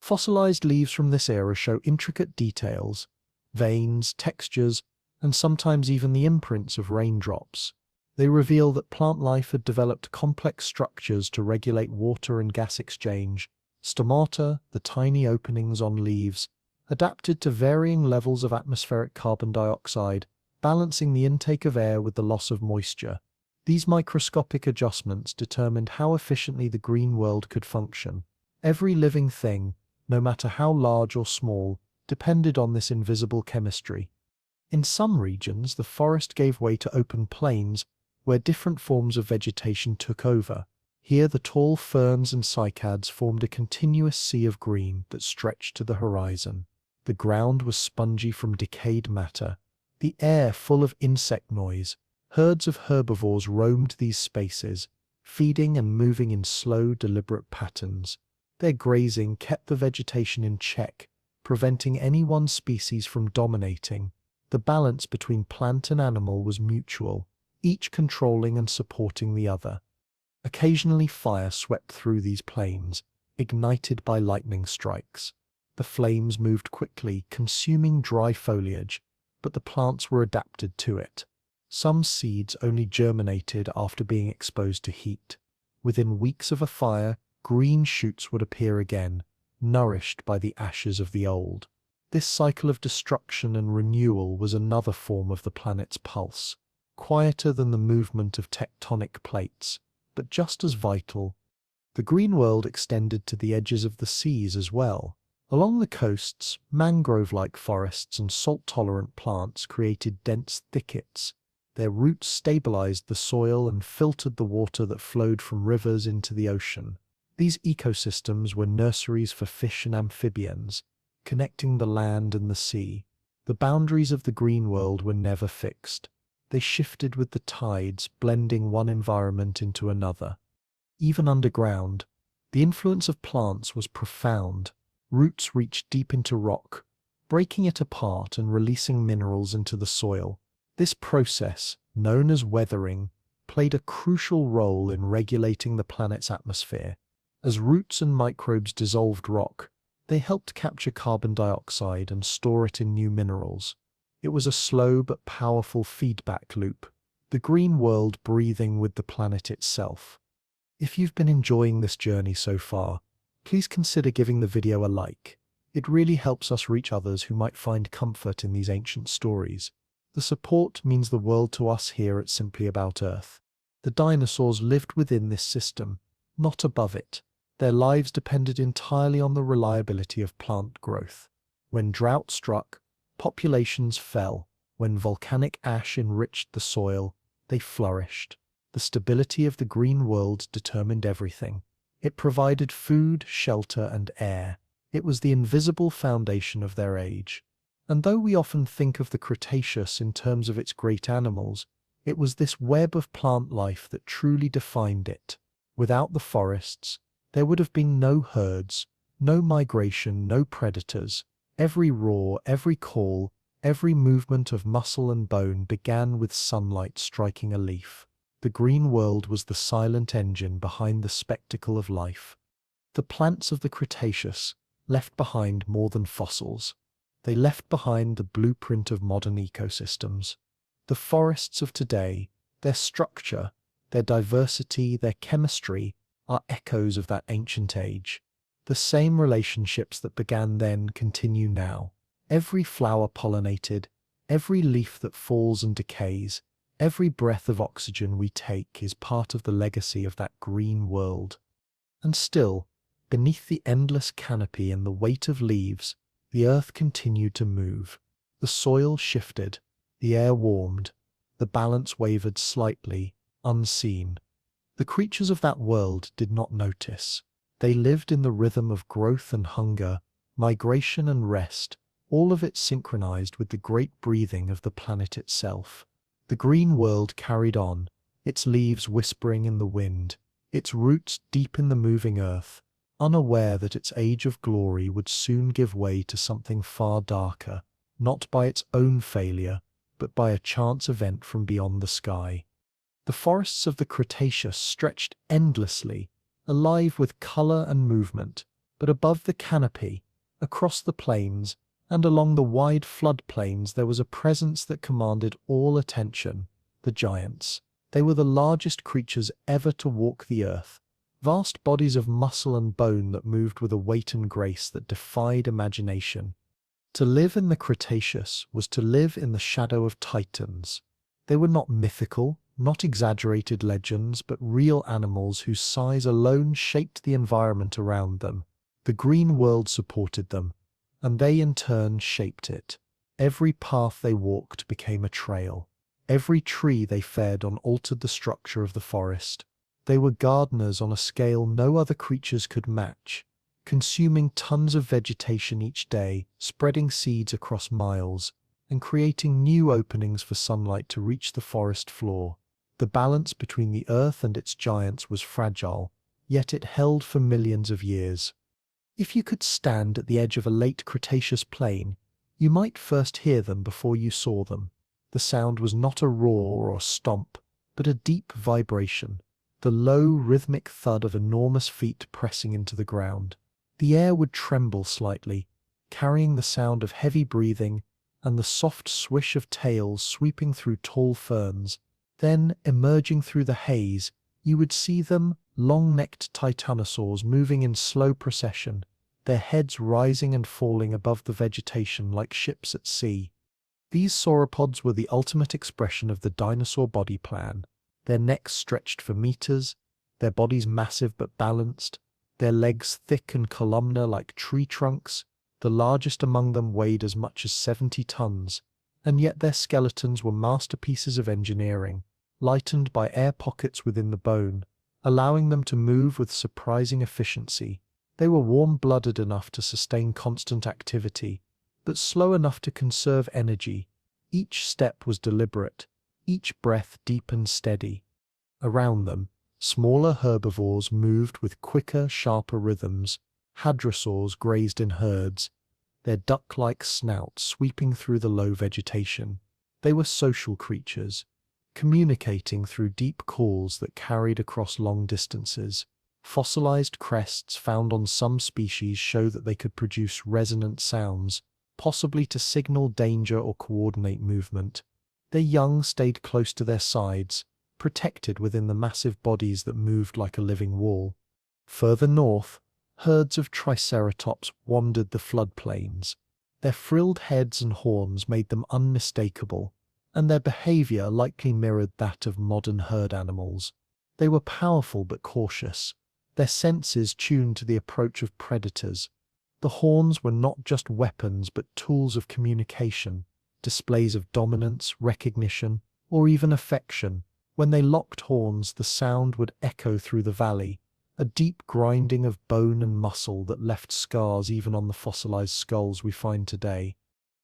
Fossilized leaves from this era show intricate details, veins, textures, and sometimes even the imprints of raindrops. They reveal that plant life had developed complex structures to regulate water and gas exchange. Stomata, the tiny openings on leaves, adapted to varying levels of atmospheric carbon dioxide, balancing the intake of air with the loss of moisture. These microscopic adjustments determined how efficiently the green world could function. Every living thing, no matter how large or small, depended on this invisible chemistry. In some regions, the forest gave way to open plains, where different forms of vegetation took over. Here the tall ferns and cycads formed a continuous sea of green that stretched to the horizon. The ground was spongy from decayed matter, the air full of insect noise. Herds of herbivores roamed these spaces, feeding and moving in slow, deliberate patterns. Their grazing kept the vegetation in check, preventing any one species from dominating. The balance between plant and animal was mutual, each controlling and supporting the other. Occasionally fire swept through these plains, ignited by lightning strikes. The flames moved quickly, consuming dry foliage, but the plants were adapted to it. Some seeds only germinated after being exposed to heat. Within weeks of a fire, green shoots would appear again, nourished by the ashes of the old. This cycle of destruction and renewal was another form of the planet's pulse, quieter than the movement of tectonic plates, but just as vital. The green world extended to the edges of the seas as well. Along the coasts, mangrove-like forests and salt-tolerant plants created dense thickets. Their roots stabilized the soil and filtered the water that flowed from rivers into the ocean. These ecosystems were nurseries for fish and amphibians, connecting the land and the sea. The boundaries of the green world were never fixed. They shifted with the tides, blending one environment into another. Even underground, the influence of plants was profound. Roots reached deep into rock, breaking it apart and releasing minerals into the soil. This process, known as weathering, played a crucial role in regulating the planet's atmosphere. As roots and microbes dissolved rock, they helped capture carbon dioxide and store it in new minerals. It was a slow but powerful feedback loop, the green world breathing with the planet itself. If you've been enjoying this journey so far, please consider giving the video a like. It really helps us reach others who might find comfort in these ancient stories. The support means the world to us here at Simply About Earth. The dinosaurs lived within this system, not above it. Their lives depended entirely on the reliability of plant growth. When drought struck, populations fell. When volcanic ash enriched the soil, they flourished. The stability of the green world determined everything. It provided food, shelter, and air. It was the invisible foundation of their age. And though we often think of the Cretaceous in terms of its great animals, it was this web of plant life that truly defined it. Without the forests, there would have been no herds, no migration, no predators. Every roar, every call, every movement of muscle and bone began with sunlight striking a leaf. The green world was the silent engine behind the spectacle of life. The plants of the Cretaceous left behind more than fossils. They left behind the blueprint of modern ecosystems. The forests of today, their structure, their diversity, their chemistry, are echoes of that ancient age. The same relationships that began then continue now. Every flower pollinated, every leaf that falls and decays, every breath of oxygen we take is part of the legacy of that green world. And still, beneath the endless canopy and the weight of leaves, the earth continued to move. The soil shifted, the air warmed, the balance wavered slightly, unseen. The creatures of that world did not notice. They lived in the rhythm of growth and hunger, migration and rest, all of it synchronized with the great breathing of the planet itself. The green world carried on, its leaves whispering in the wind, its roots deep in the moving earth, unaware that its age of glory would soon give way to something far darker, not by its own failure, but by a chance event from beyond the sky. The forests of the Cretaceous stretched endlessly, alive with color and movement, but above the canopy, across the plains, and along the wide floodplains there was a presence that commanded all attention: the giants. They were the largest creatures ever to walk the earth, vast bodies of muscle and bone that moved with a weight and grace that defied imagination. To live in the Cretaceous was to live in the shadow of titans. They were not mythical, not exaggerated legends, but real animals whose size alone shaped the environment around them. The green world supported them, and they in turn shaped it. Every path they walked became a trail. Every tree they fed on altered the structure of the forest. They were gardeners on a scale no other creatures could match, consuming tons of vegetation each day, spreading seeds across miles, and creating new openings for sunlight to reach the forest floor. The balance between the earth and its giants was fragile, yet it held for millions of years. If you could stand at the edge of a late Cretaceous plain, you might first hear them before you saw them. The sound was not a roar or a stomp, but a deep vibration, the low, rhythmic thud of enormous feet pressing into the ground. The air would tremble slightly, carrying the sound of heavy breathing and the soft swish of tails sweeping through tall ferns. Then, emerging through the haze, you would see them, long-necked titanosaurs moving in slow procession, their heads rising and falling above the vegetation like ships at sea. These sauropods were the ultimate expression of the dinosaur body plan. Their necks stretched for meters, their bodies massive but balanced, their legs thick and columnar like tree trunks. The largest among them weighed as much as 70 tons, and yet their skeletons were masterpieces of engineering, lightened by air pockets within the bone, allowing them to move with surprising efficiency. They were warm-blooded enough to sustain constant activity, but slow enough to conserve energy. Each step was deliberate, each breath deep and steady. Around them, smaller herbivores moved with quicker, sharper rhythms. Hadrosaurs grazed in herds, their duck-like snouts sweeping through the low vegetation. They were social creatures, communicating through deep calls that carried across long distances. Fossilized crests found on some species show that they could produce resonant sounds, possibly to signal danger or coordinate movement. Their young stayed close to their sides, protected within the massive bodies that moved like a living wall. Further north, herds of triceratops wandered the floodplains. Their frilled heads and horns made them unmistakable, and their behavior likely mirrored that of modern herd animals. They were powerful but cautious, their senses tuned to the approach of predators. The horns were not just weapons but tools of communication, displays of dominance, recognition, or even affection. When they locked horns, the sound would echo through the valley, a deep grinding of bone and muscle that left scars even on the fossilized skulls we find today.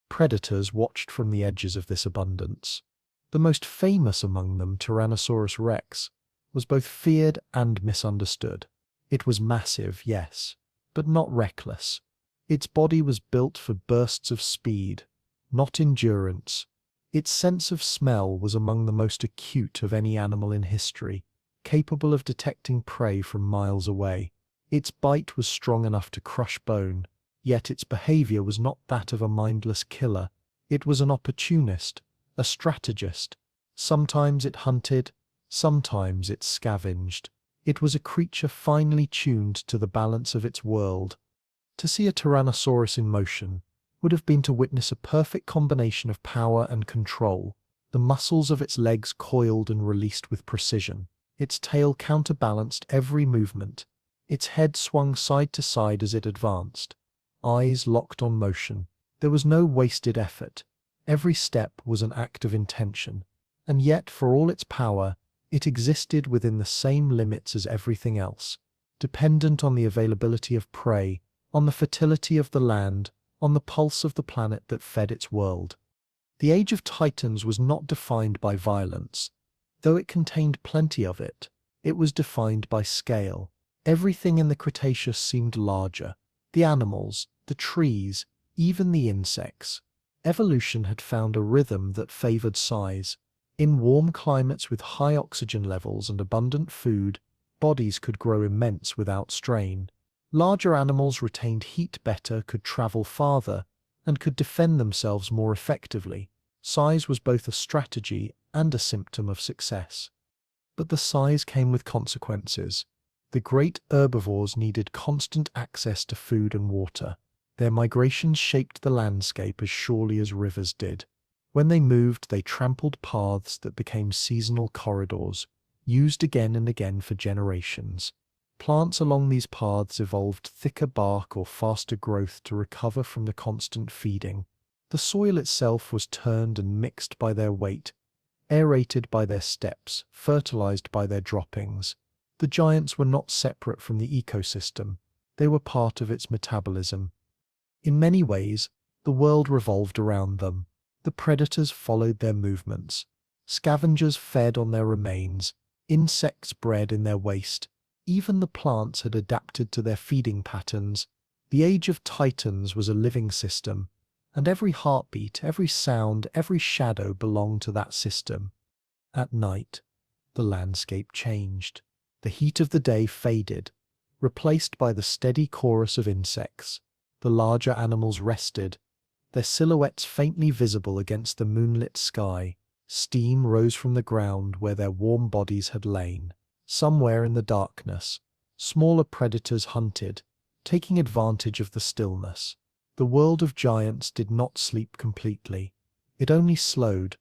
Predators watched from the edges of this abundance. The most famous among them, Tyrannosaurus rex, was both feared and misunderstood. It was massive, yes, but not reckless. Its body was built for bursts of speed, not endurance. Its sense of smell was among the most acute of any animal in history, capable of detecting prey from miles away. Its bite was strong enough to crush bone, yet its behavior was not that of a mindless killer. It was an opportunist, a strategist. Sometimes it hunted, sometimes it scavenged. It was a creature finely tuned to the balance of its world. To see a Tyrannosaurus in motion would have been to witness a perfect combination of power and control. The muscles of its legs coiled and released with precision. Its tail counterbalanced every movement. Its head swung side to side as it advanced. Eyes locked on motion. There was no wasted effort. Every step was an act of intention. And yet, for all its power, it existed within the same limits as everything else, dependent on the availability of prey, on the fertility of the land, on the pulse of the planet that fed its world. The Age of Titans was not defined by violence. Though it contained plenty of it, it was defined by scale. Everything in the Cretaceous seemed larger. The animals, the trees, even the insects. Evolution had found a rhythm that favored size. In warm climates with high oxygen levels and abundant food, bodies could grow immense without strain. Larger animals retained heat better, could travel farther, and could defend themselves more effectively. Size was both a strategy and a symptom of success. But the size came with consequences. The great herbivores needed constant access to food and water. Their migrations shaped the landscape as surely as rivers did. When they moved, they trampled paths that became seasonal corridors, used again and again for generations. Plants along these paths evolved thicker bark or faster growth to recover from the constant feeding. The soil itself was turned and mixed by their weight, aerated by their steps, fertilized by their droppings. The giants were not separate from the ecosystem. They were part of its metabolism. In many ways, the world revolved around them. The predators followed their movements. Scavengers fed on their remains. Insects bred in their waste. Even the plants had adapted to their feeding patterns. The Age of Titans was a living system, and every heartbeat, every sound, every shadow belonged to that system. At night, the landscape changed. The heat of the day faded, replaced by the steady chorus of insects. The larger animals rested, their silhouettes faintly visible against the moonlit sky. Steam rose from the ground where their warm bodies had lain. Somewhere in the darkness, smaller predators hunted, taking advantage of the stillness. The world of giants did not sleep completely. It only slowed.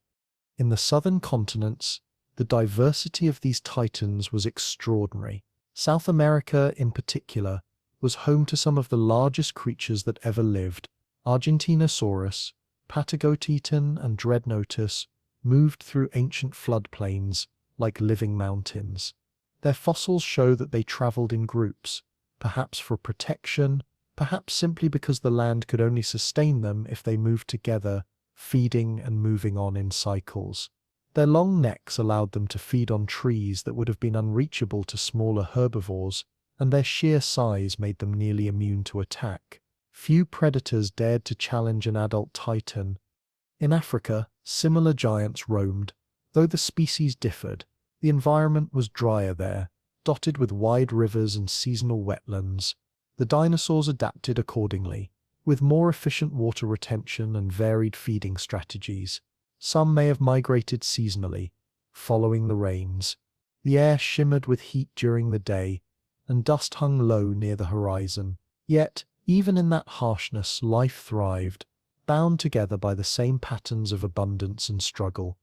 In the southern continents, the diversity of these titans was extraordinary. South America, in particular, was home to some of the largest creatures that ever lived. Argentinosaurus, Patagoteton, and Dreadnoughtus moved through ancient floodplains like living mountains. Their fossils show that they traveled in groups, perhaps for protection, perhaps simply because the land could only sustain them if they moved together, feeding and moving on in cycles. Their long necks allowed them to feed on trees that would have been unreachable to smaller herbivores, and their sheer size made them nearly immune to attack. Few predators dared to challenge an adult titan. In Africa, similar giants roamed. Though the species differed, the environment was drier there, dotted with wide rivers and seasonal wetlands. The dinosaurs adapted accordingly, with more efficient water retention and varied feeding strategies. Some may have migrated seasonally, following the rains. The air shimmered with heat during the day, and dust hung low near the horizon. Yet, even in that harshness, life thrived. bound together by the same patterns of abundance and struggle.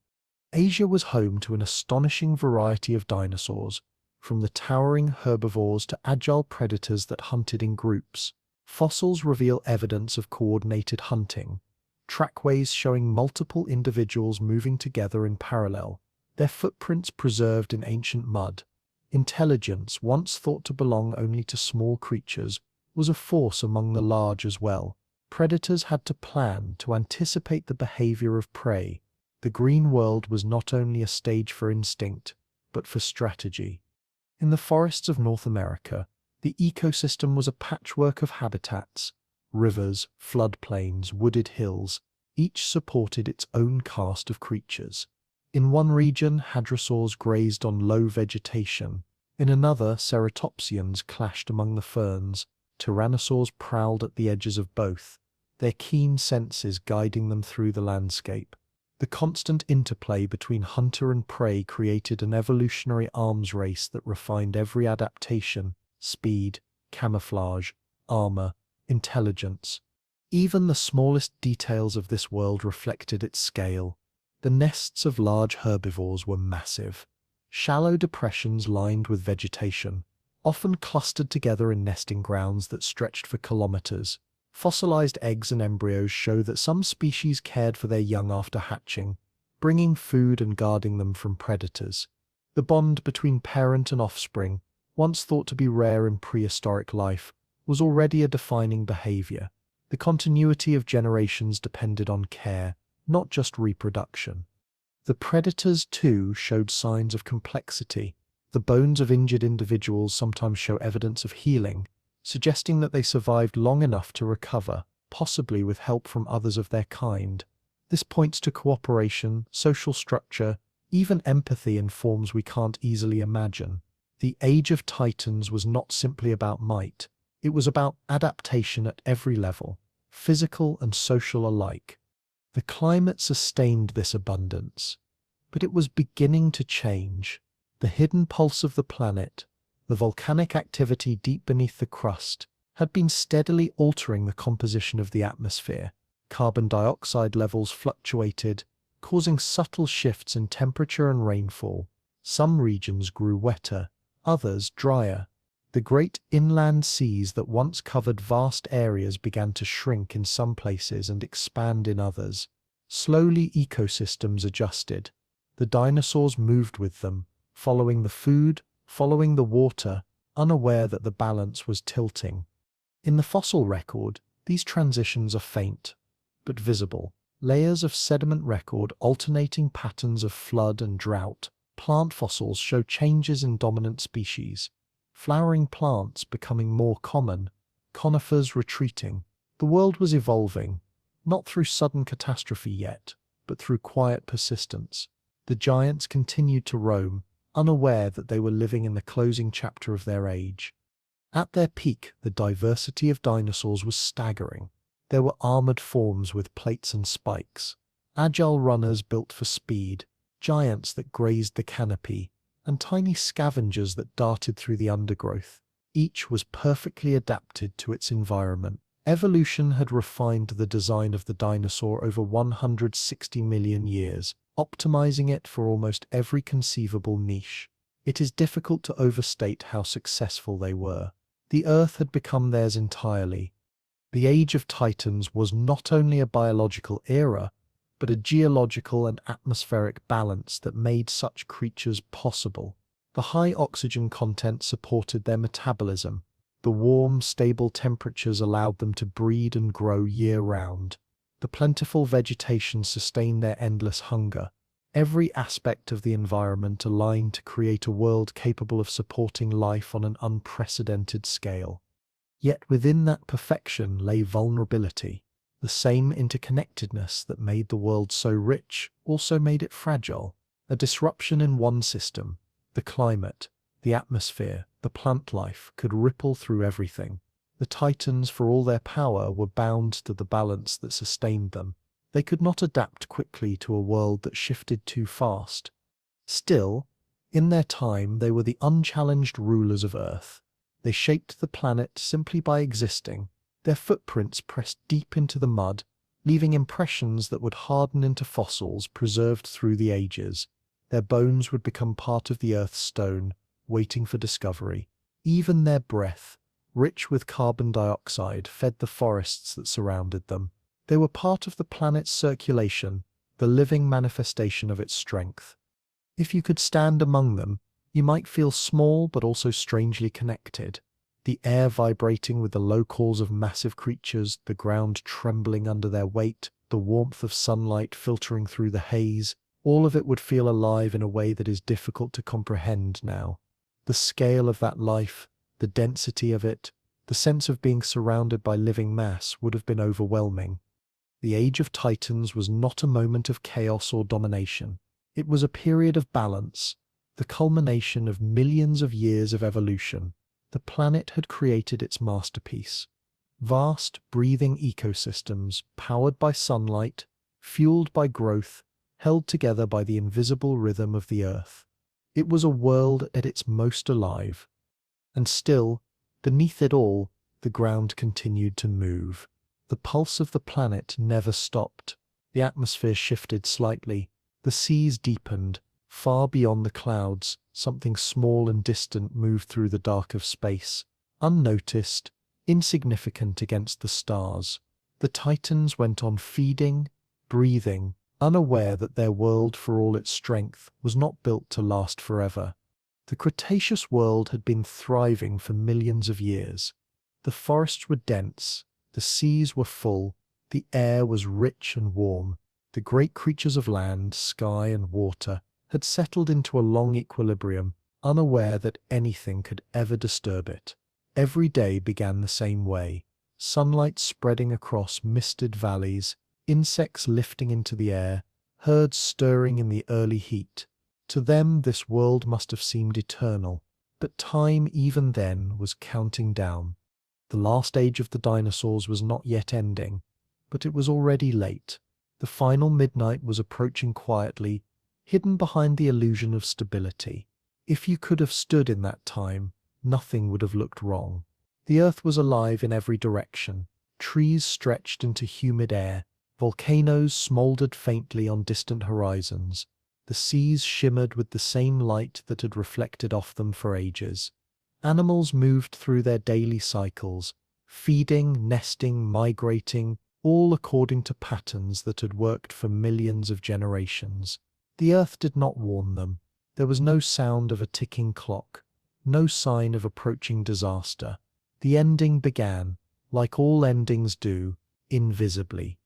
Asia was home to an astonishing variety of dinosaurs, from the towering herbivores to agile predators that hunted in groups. Fossils reveal evidence of coordinated hunting, trackways showing multiple individuals moving together in parallel, their footprints preserved in ancient mud. Intelligence, once thought to belong only to small creatures, was a force among the large as well. Predators had to plan to anticipate the behavior of prey. The green world was not only a stage for instinct, but for strategy. In the forests of North America, the ecosystem was a patchwork of habitats: rivers, floodplains, wooded hills, each supported its own caste of creatures. In one region, hadrosaurs grazed on low vegetation. In another, ceratopsians clashed among the ferns. Tyrannosaurs prowled at the edges of both, their keen senses guiding them through the landscape. The constant interplay between hunter and prey created an evolutionary arms race that refined every adaptation: speed, camouflage, armor, intelligence. Even the smallest details of this world reflected its scale. The nests of large herbivores were massive. Shallow depressions lined with vegetation, often clustered together in nesting grounds that stretched for kilometers. Fossilized eggs and embryos show that some species cared for their young after hatching, bringing food and guarding them from predators. The bond between parent and offspring, once thought to be rare in prehistoric life, was already a defining behavior. The continuity of generations depended on care, not just reproduction. The predators, too, showed signs of complexity. The bones of injured individuals sometimes show evidence of healing, suggesting that they survived long enough to recover, possibly with help from others of their kind. This points to cooperation, social structure, even empathy in forms we can't easily imagine. The Age of Titans was not simply about might. It was about adaptation at every level, physical and social alike. The climate sustained this abundance, but it was beginning to change. The hidden pulse of the planet, the volcanic activity deep beneath the crust, had been steadily altering the composition of the atmosphere. Carbon dioxide levels fluctuated, causing subtle shifts in temperature and rainfall. Some regions grew wetter, others drier. The great inland seas that once covered vast areas began to shrink in some places and expand in others. Slowly, ecosystems adjusted. The dinosaurs moved with them, following the food, following the water, unaware that the balance was tilting. In the fossil record, these transitions are faint, but visible. Layers of sediment record alternating patterns of flood and drought. Plant fossils show changes in dominant species. Flowering plants becoming more common, conifers retreating. The world was evolving, not through sudden catastrophe yet, but through quiet persistence. The giants continued to roam, unaware that they were living in the closing chapter of their age. At their peak, the diversity of dinosaurs was staggering. There were armored forms with plates and spikes, agile runners built for speed, giants that grazed the canopy, and tiny scavengers that darted through the undergrowth. Each was perfectly adapted to its environment. Evolution had refined the design of the dinosaur over 160 million years, optimizing it for almost every conceivable niche. It is difficult to overstate how successful they were. The Earth had become theirs entirely. The Age of Titans was not only a biological era, but a geological and atmospheric balance that made such creatures possible. The high oxygen content supported their metabolism. The warm, stable temperatures allowed them to breed and grow year-round. The plentiful vegetation sustained their endless hunger. Every aspect of the environment aligned to create a world capable of supporting life on an unprecedented scale. Yet within that perfection lay vulnerability. The same interconnectedness that made the world so rich also made it fragile. A disruption in one system, the climate, the atmosphere, the plant life, could ripple through everything. The Titans, for all their power, were bound to the balance that sustained them. They could not adapt quickly to a world that shifted too fast. Still, in their time, they were the unchallenged rulers of Earth. They shaped the planet simply by existing. Their footprints pressed deep into the mud, leaving impressions that would harden into fossils preserved through the ages. Their bones would become part of the Earth's stone, waiting for discovery. Even their breath, rich with carbon dioxide, fed the forests that surrounded them. They were part of the planet's circulation, the living manifestation of its strength. If you could stand among them, you might feel small but also strangely connected. The air vibrating with the low calls of massive creatures, the ground trembling under their weight, the warmth of sunlight filtering through the haze, all of it would feel alive in a way that is difficult to comprehend now. The scale of that life, the density of it, the sense of being surrounded by living mass would have been overwhelming. The Age of Titans was not a moment of chaos or domination. It was a period of balance, the culmination of millions of years of evolution. The planet had created its masterpiece. Vast, breathing ecosystems, powered by sunlight, fueled by growth, held together by the invisible rhythm of the Earth. It was a world at its most alive. And still, beneath it all, the ground continued to move. The pulse of the planet never stopped. The atmosphere shifted slightly. The seas deepened. Far beyond the clouds, something small and distant moved through the dark of space, unnoticed, insignificant against the stars. The Titans went on feeding, breathing, unaware that their world, for all its strength, was not built to last forever. The Cretaceous world had been thriving for millions of years. The forests were dense, the seas were full, the air was rich and warm. The great creatures of land, sky, and water had settled into a long equilibrium, unaware that anything could ever disturb it. Every day began the same way, sunlight spreading across misted valleys, insects lifting into the air, herds stirring in the early heat. To them this world must have seemed eternal, but time even then was counting down. The last age of the dinosaurs was not yet ending, but it was already late. The final midnight was approaching quietly, hidden behind the illusion of stability. If you could have stood in that time, nothing would have looked wrong. The Earth was alive in every direction. Trees stretched into humid air. Volcanoes smoldered faintly on distant horizons. The seas shimmered with the same light that had reflected off them for ages. Animals moved through their daily cycles, feeding, nesting, migrating, all according to patterns that had worked for millions of generations. The Earth did not warn them. There was no sound of a ticking clock, no sign of approaching disaster. The ending began, like all endings do, invisibly.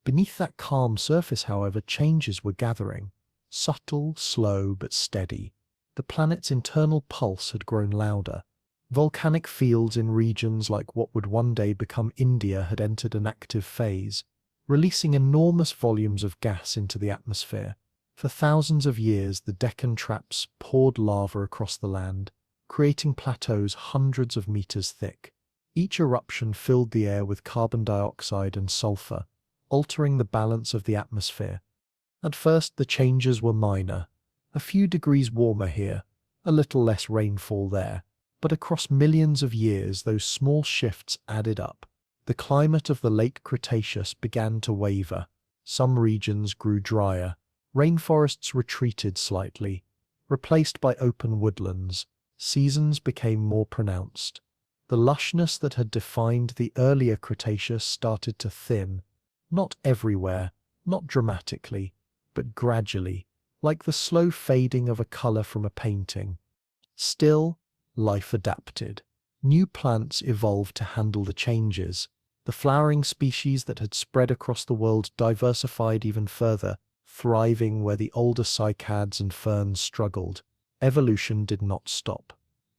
Beneath that calm surface, however, changes were gathering, subtle, slow, but steady. The planet's internal pulse had grown louder. Volcanic fields in regions like what would one day become India had entered an active phase, releasing enormous volumes of gas into the atmosphere. For thousands of years, the Deccan Traps poured lava across the land, creating plateaus hundreds of meters thick. Each eruption filled the air with carbon dioxide and sulfur, altering the balance of the atmosphere. At first, the changes were minor. A few degrees warmer here, a little less rainfall there. But across millions of years, those small shifts added up. The climate of the late Cretaceous began to waver. Some regions grew drier. Rainforests retreated slightly, replaced by open woodlands. Seasons became more pronounced. The lushness that had defined the earlier Cretaceous started to thin, not everywhere, not dramatically, but gradually, like the slow fading of a color from a painting. Still, life adapted. New plants evolved to handle the changes. The flowering species that had spread across the world diversified even further, thriving where the older cycads and ferns struggled. Evolution did not stop.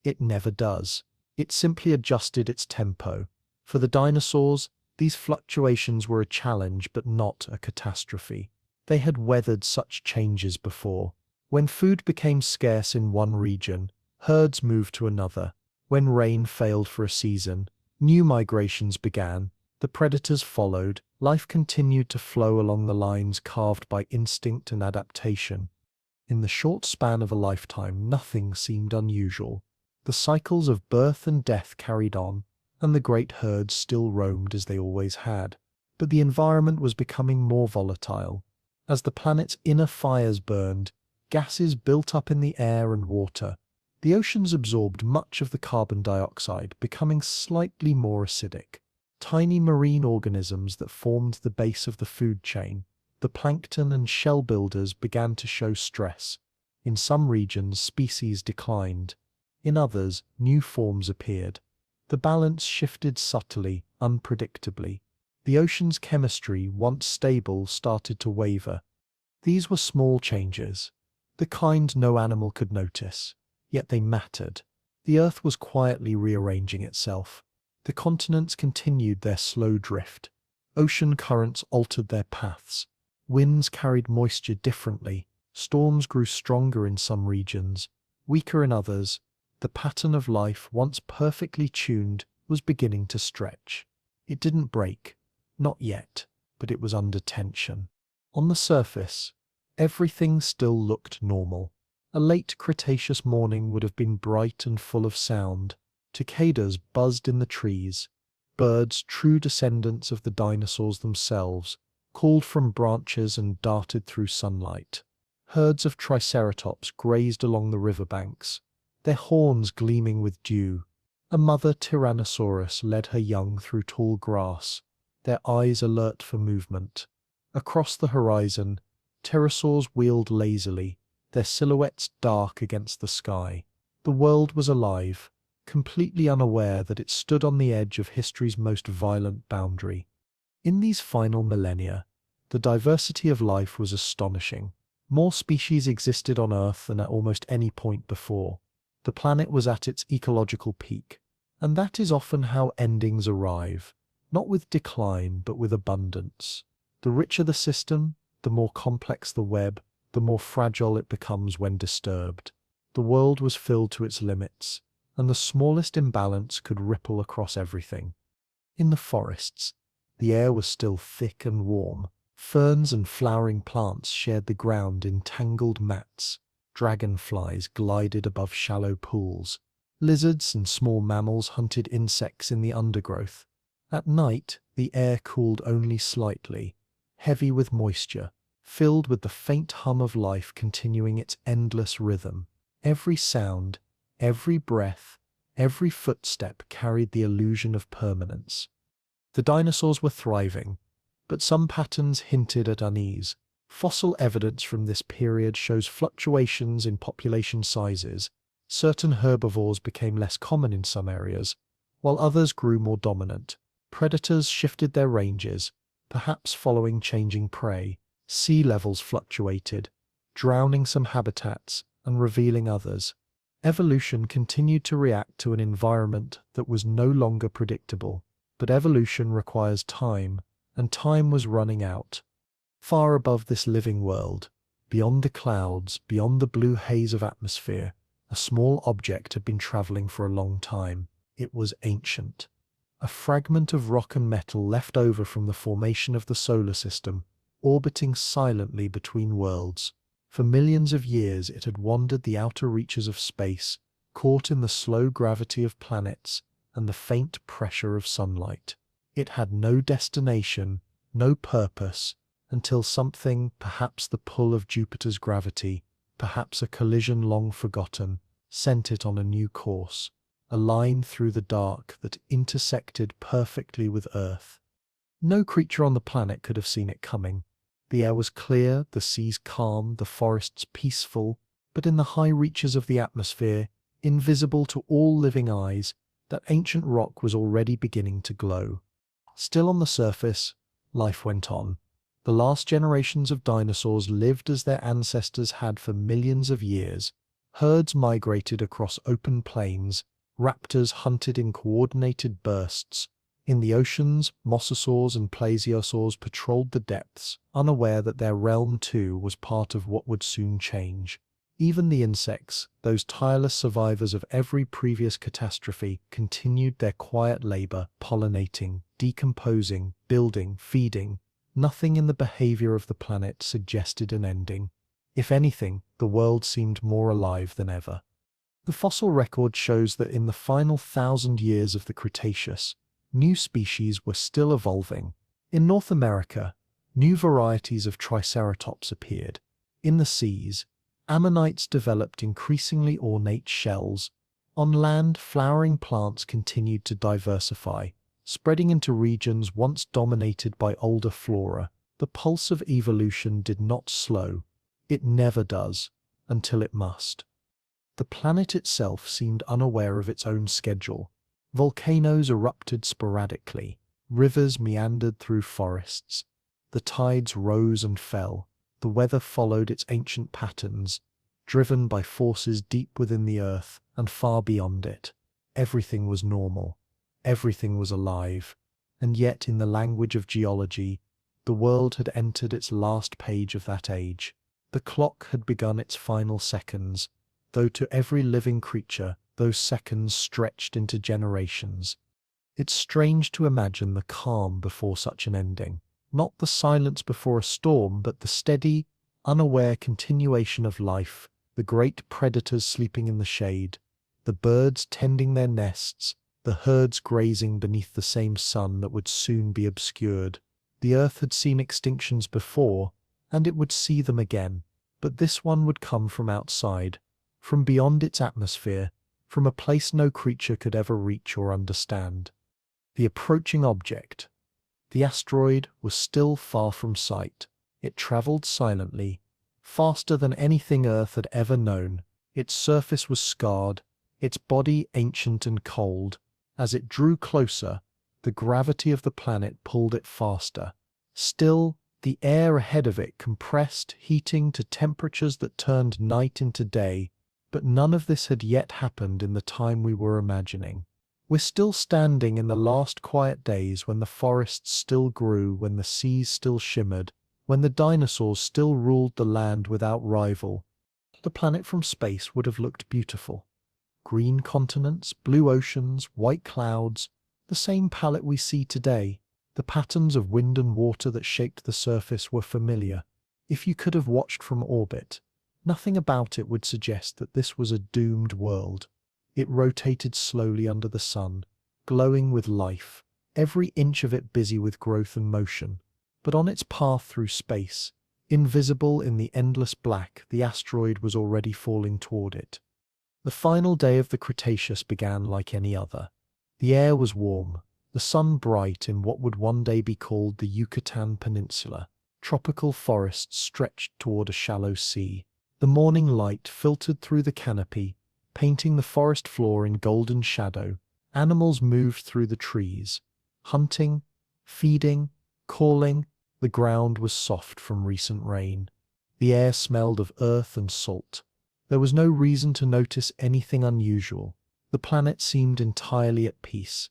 It never does. It simply adjusted its tempo. For the dinosaurs, these fluctuations were a challenge but not a catastrophe. They had weathered such changes before. When food became scarce in one region, herds moved to another. When rain failed for a season, new migrations began. The predators followed. Life continued to flow along the lines carved by instinct and adaptation. In the short span of a lifetime, nothing seemed unusual. The cycles of birth and death carried on, and the great herds still roamed as they always had. but the environment was becoming more volatile. As the planet's inner fires burned, gases built up in the air and water. The oceans absorbed much of the carbon dioxide, becoming slightly more acidic. Tiny marine organisms that formed the base of the food chain, the plankton and shell builders, began to show stress. In some regions, species declined. In others, new forms appeared. The balance shifted subtly, unpredictably. The ocean's chemistry, once stable, started to waver. These were small changes, the kind no animal could notice, yet they mattered. The Earth was quietly rearranging itself. The continents continued their slow drift. Ocean currents altered their paths. Winds carried moisture differently. Storms grew stronger in some regions, weaker in others. The pattern of life, once perfectly tuned, was beginning to stretch. It didn't break. Not yet, but it was under tension. On the surface, everything still looked normal. A late Cretaceous morning would have been bright and full of sound. Cicadas buzzed in the trees. Birds, true descendants of the dinosaurs themselves, called from branches and darted through sunlight. Herds of triceratops grazed along the riverbanks, their horns gleaming with dew. A mother Tyrannosaurus led her young through tall grass, their eyes alert for movement. Across the horizon, pterosaurs wheeled lazily, their silhouettes dark against the sky. The world was alive, completely unaware that it stood on the edge of history's most violent boundary. In these final millennia, the diversity of life was astonishing. More species existed on Earth than at almost any point before. The planet was at its ecological peak, and that is often how endings arrive. Not with decline, but with abundance. The richer the system, the more complex the web, the more fragile it becomes when disturbed. The world was filled to its limits, and the smallest imbalance could ripple across everything. In the forests, the air was still thick and warm. Ferns and flowering plants shared the ground in tangled mats. Dragonflies glided above shallow pools. Lizards and small mammals hunted insects in the undergrowth. At night, the air cooled only slightly, heavy with moisture, filled with the faint hum of life continuing its endless rhythm. Every sound, every breath, every footstep carried the illusion of permanence. The dinosaurs were thriving, but some patterns hinted at unease. Fossil evidence from this period shows fluctuations in population sizes. Certain herbivores became less common in some areas, while others grew more dominant. Predators shifted their ranges, perhaps following changing prey. Sea levels fluctuated, drowning some habitats and revealing others. Evolution continued to react to an environment that was no longer predictable, but evolution requires time, and time was running out. Far above this living world, beyond the clouds, beyond the blue haze of atmosphere, a small object had been traveling for a long time. It was ancient. A fragment of rock and metal left over from the formation of the solar system, orbiting silently between worlds. For millions of years it had wandered the outer reaches of space, caught in the slow gravity of planets and the faint pressure of sunlight. It had no destination, no purpose, until something, perhaps the pull of Jupiter's gravity, perhaps a collision long forgotten, sent it on a new course. A line through the dark that intersected perfectly with Earth. No creature on the planet could have seen it coming. The air was clear, the seas calm, the forests peaceful, but in the high reaches of the atmosphere, invisible to all living eyes, that ancient rock was already beginning to glow. Still on the surface, life went on. The last generations of dinosaurs lived as their ancestors had for millions of years. Herds migrated across open plains. Raptors hunted in coordinated bursts. In the oceans, mosasaurs and plesiosaurs patrolled the depths, unaware that their realm too was part of what would soon change. Even the insects, those tireless survivors of every previous catastrophe, continued their quiet labor, pollinating, decomposing, building, feeding. Nothing in the behavior of the planet suggested an ending. If anything, the world seemed more alive than ever. The fossil record shows that in the final 1,000 years of the Cretaceous, new species were still evolving. In North America, new varieties of Triceratops appeared. In the seas, ammonites developed increasingly ornate shells. On land, flowering plants continued to diversify, spreading into regions once dominated by older flora. The pulse of evolution did not slow. It never does, until it must. The planet itself seemed unaware of its own schedule. Volcanoes erupted sporadically. Rivers meandered through forests. The tides rose and fell. The weather followed its ancient patterns, driven by forces deep within the earth and far beyond it. Everything was normal. Everything was alive. And yet, in the language of geology, the world had entered its last page of that age. The clock had begun its final seconds, though to every living creature those seconds stretched into generations. It's strange to imagine the calm before such an ending. Not the silence before a storm, but the steady, unaware continuation of life, the great predators sleeping in the shade, the birds tending their nests, the herds grazing beneath the same sun that would soon be obscured. The earth had seen extinctions before, and it would see them again, but this one would come from outside, from beyond its atmosphere, from a place no creature could ever reach or understand. The approaching object, the asteroid, was still far from sight. It traveled silently, faster than anything Earth had ever known. Its surface was scarred, its body ancient and cold. As it drew closer, the gravity of the planet pulled it faster. Still, the air ahead of it compressed, heating to temperatures that turned night into day. But none of this had yet happened in the time we were imagining. We're still standing in the last quiet days when the forests still grew, when the seas still shimmered, when the dinosaurs still ruled the land without rival. The planet from space would have looked beautiful. Green continents, blue oceans, white clouds, the same palette we see today. The patterns of wind and water that shaped the surface were familiar. If you could have watched from orbit, nothing about it would suggest that this was a doomed world. It rotated slowly under the sun, glowing with life, every inch of it busy with growth and motion. But on its path through space, invisible in the endless black, the asteroid was already falling toward it. The final day of the Cretaceous began like any other. The air was warm, the sun bright in what would one day be called the Yucatán Peninsula. Tropical forests stretched toward a shallow sea. The morning light filtered through the canopy, painting the forest floor in golden shadow. Animals moved through the trees, hunting, feeding, calling. The ground was soft from recent rain. The air smelled of earth and salt. There was no reason to notice anything unusual. The planet seemed entirely at peace.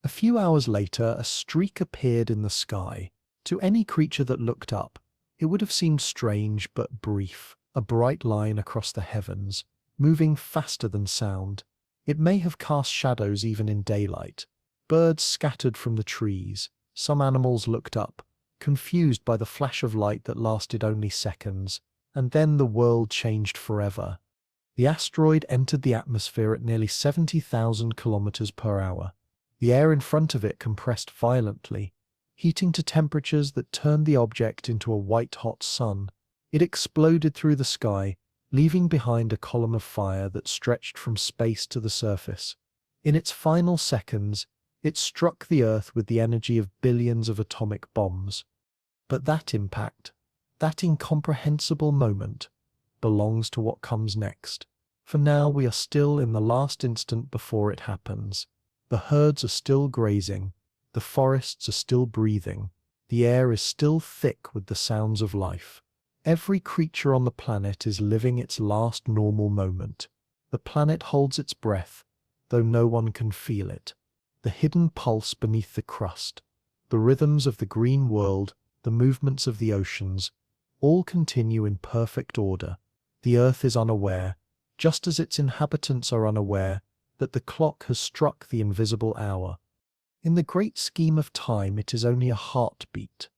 A few hours later, a streak appeared in the sky. To any creature that looked up, it would have seemed strange but brief, a bright line across the heavens, moving faster than sound. It may have cast shadows even in daylight. Birds scattered from the trees. Some animals looked up, confused by the flash of light that lasted only seconds, and then the world changed forever. The asteroid entered the atmosphere at nearly 70,000 kilometers per hour. The air in front of it compressed violently, heating to temperatures that turned the object into a white-hot sun. It exploded through the sky, leaving behind a column of fire that stretched from space to the surface. In its final seconds, it struck the Earth with the energy of billions of atomic bombs. But that impact, that incomprehensible moment, belongs to what comes next. For now we are still in the last instant before it happens. The herds are still grazing, the forests are still breathing, the air is still thick with the sounds of life. Every creature on the planet is living its last normal moment. The planet holds its breath, though no one can feel it. The hidden pulse beneath the crust, the rhythms of the green world, the movements of the oceans, all continue in perfect order. The Earth is unaware, just as its inhabitants are unaware, that the clock has struck the invisible hour. In the great scheme of time, it is only a heartbeat,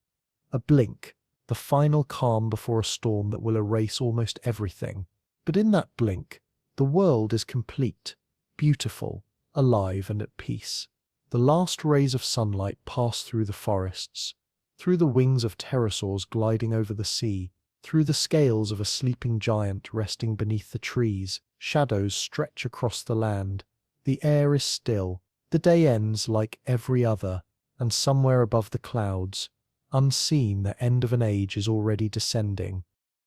a blink, the final calm before a storm that will erase almost everything. But in that blink, the world is complete, beautiful, alive and at peace. The last rays of sunlight pass through the forests. through the wings of pterosaurs gliding over the sea, through the scales of a sleeping giant resting beneath the trees. Shadows stretch across the land. The air is still. The day ends like every other, and somewhere above the clouds, unseen, the end of an age is already descending.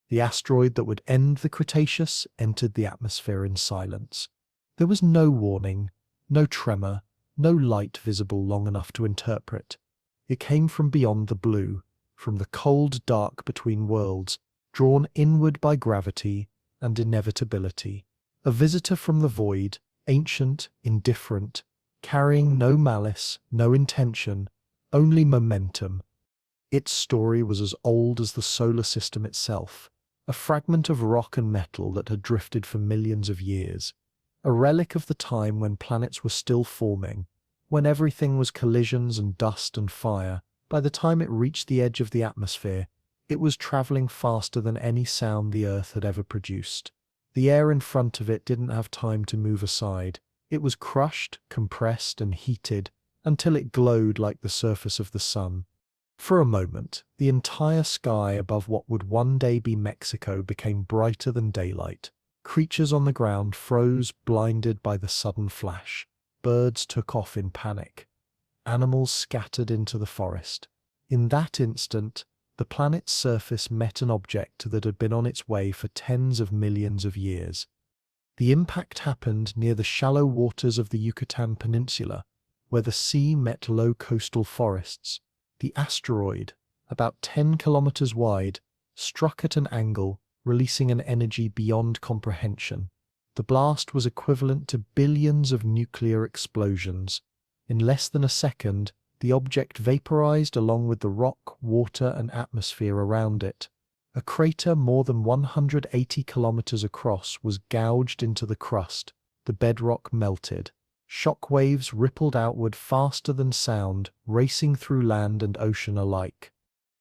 The asteroid that would end the Cretaceous entered the atmosphere in silence. There was no warning, no tremor, no light visible long enough to interpret. It came from beyond the blue, from the cold dark between worlds, drawn inward by gravity and inevitability. A visitor from the void, ancient, indifferent, carrying no malice, no intention, only momentum. Its story was as old as the solar system itself, a fragment of rock and metal that had drifted for millions of years, a relic of the time when planets were still forming, when everything was collisions and dust and fire. By the time it reached the edge of the atmosphere, it was traveling faster than any sound the Earth had ever produced. The air in front of it didn't have time to move aside. It was crushed, compressed, and heated until it glowed like the surface of the sun. For a moment, the entire sky above what would one day be Mexico became brighter than daylight. Creatures on the ground froze, blinded by the sudden flash. Birds took off in panic. Animals scattered into the forest. In that instant, the planet's surface met an object that had been on its way for tens of millions of years. The impact happened near the shallow waters of the Yucatán Peninsula, where the sea met low coastal forests. The asteroid, about 10 kilometers wide, struck at an angle, releasing an energy beyond comprehension. The blast was equivalent to billions of nuclear explosions. In less than a second, the object vaporized along with the rock, water, and atmosphere around it. A crater more than 180 kilometers across was gouged into the crust. The bedrock melted. Shock waves rippled outward faster than sound, racing through land and ocean alike.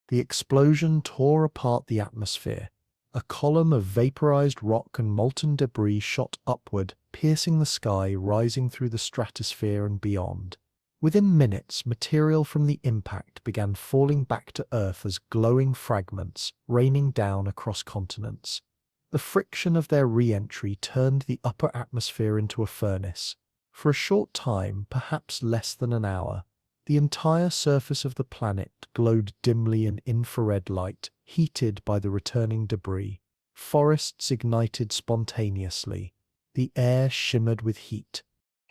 The explosion tore apart the atmosphere. A column of vaporized rock and molten debris shot upward, piercing the sky, rising through the stratosphere and beyond. Within minutes, material from the impact began falling back to Earth as glowing fragments, raining down across continents. The friction of their re-entry turned the upper atmosphere into a furnace. For a short time, perhaps less than an hour, the entire surface of the planet glowed dimly in infrared light, heated by the returning debris. Forests ignited spontaneously. The air shimmered with heat.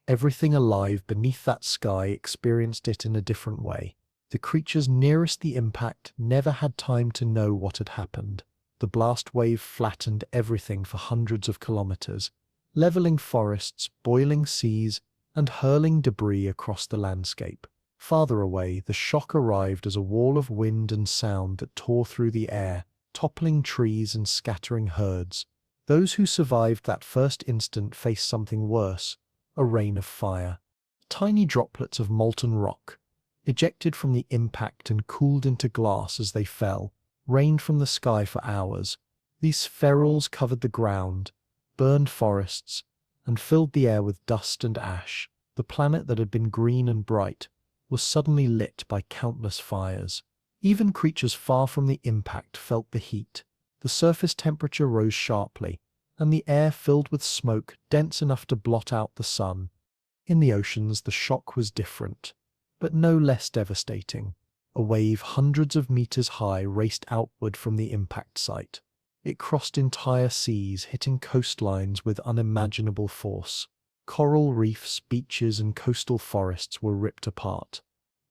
Everything alive beneath that sky experienced it in a different way. The creatures nearest the impact never had time to know what had happened. The blast wave flattened everything for hundreds of kilometers, leveling forests, boiling seas, and hurling debris across the landscape. Farther away, the shock arrived as a wall of wind and sound that tore through the air, toppling trees and scattering herds. Those who survived that first instant faced something worse, a rain of fire. Tiny droplets of molten rock, ejected from the impact and cooled into glass as they fell, rained from the sky for hours. These spherules covered the ground, burned forests, and filled the air with dust and ash. The planet that had been green and bright was suddenly lit by countless fires. Even creatures far from the impact felt the heat. The surface temperature rose sharply, and the air filled with smoke dense enough to blot out the sun. In the oceans, the shock was different, but no less devastating. A wave hundreds of meters high raced outward from the impact site. It crossed entire seas, hitting coastlines with unimaginable force. Coral reefs, beaches, and coastal forests were ripped apart.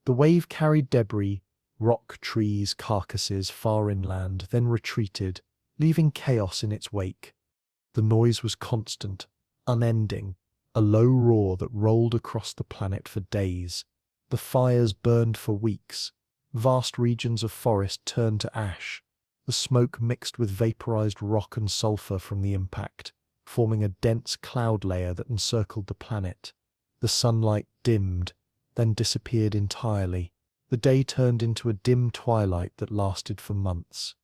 The wave carried debris, rock, trees, carcasses far inland, then retreated, leaving chaos in its wake. The noise was constant, unending, a low roar that rolled across the planet for days. The fires burned for weeks. Vast regions of forest turned to ash. The smoke mixed with vaporized rock and sulfur from the impact, forming a dense cloud layer that encircled the planet. The sunlight dimmed, then disappeared entirely. The day turned into a dim twilight that lasted for months.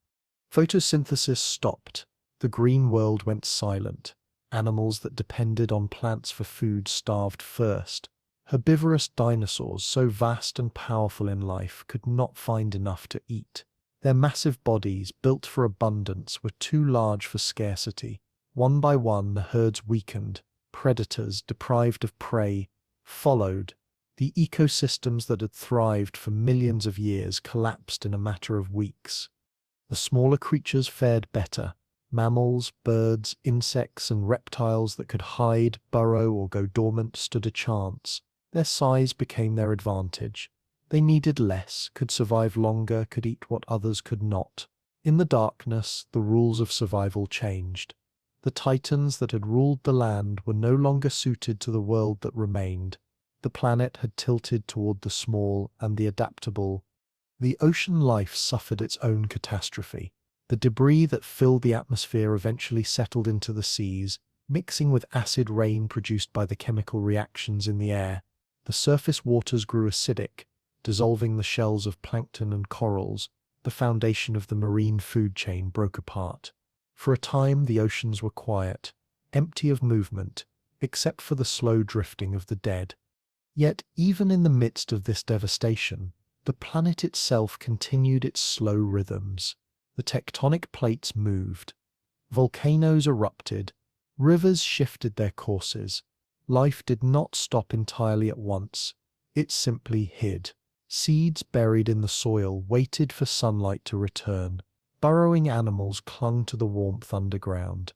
Photosynthesis stopped. The green world went silent. Animals that depended on plants for food starved first. Herbivorous dinosaurs, so vast and powerful in life, could not find enough to eat. Their massive bodies, built for abundance, were too large for scarcity. One by one, the herds weakened. Predators, deprived of prey, followed. The ecosystems that had thrived for millions of years collapsed in a matter of weeks. The smaller creatures fared better. Mammals, birds, insects, and reptiles that could hide, burrow, or go dormant stood a chance. Their size became their advantage. They needed less, could survive longer, could eat what others could not. In the darkness, the rules of survival changed. The titans that had ruled the land were no longer suited to the world that remained. The planet had tilted toward the small and the adaptable. The ocean life suffered its own catastrophe. The debris that filled the atmosphere eventually settled into the seas, mixing with acid rain produced by the chemical reactions in the air. The surface waters grew acidic, dissolving the shells of plankton and corals. The foundation of the marine food chain broke apart. For a time, the oceans were quiet, empty of movement, except for the slow drifting of the dead. Yet, even in the midst of this devastation, the planet itself continued its slow rhythms. The tectonic plates moved. Volcanoes erupted. Rivers shifted their courses. Life did not stop entirely at once. It simply hid. Seeds buried in the soil waited for sunlight to return. Burrowing animals clung to the warmth underground.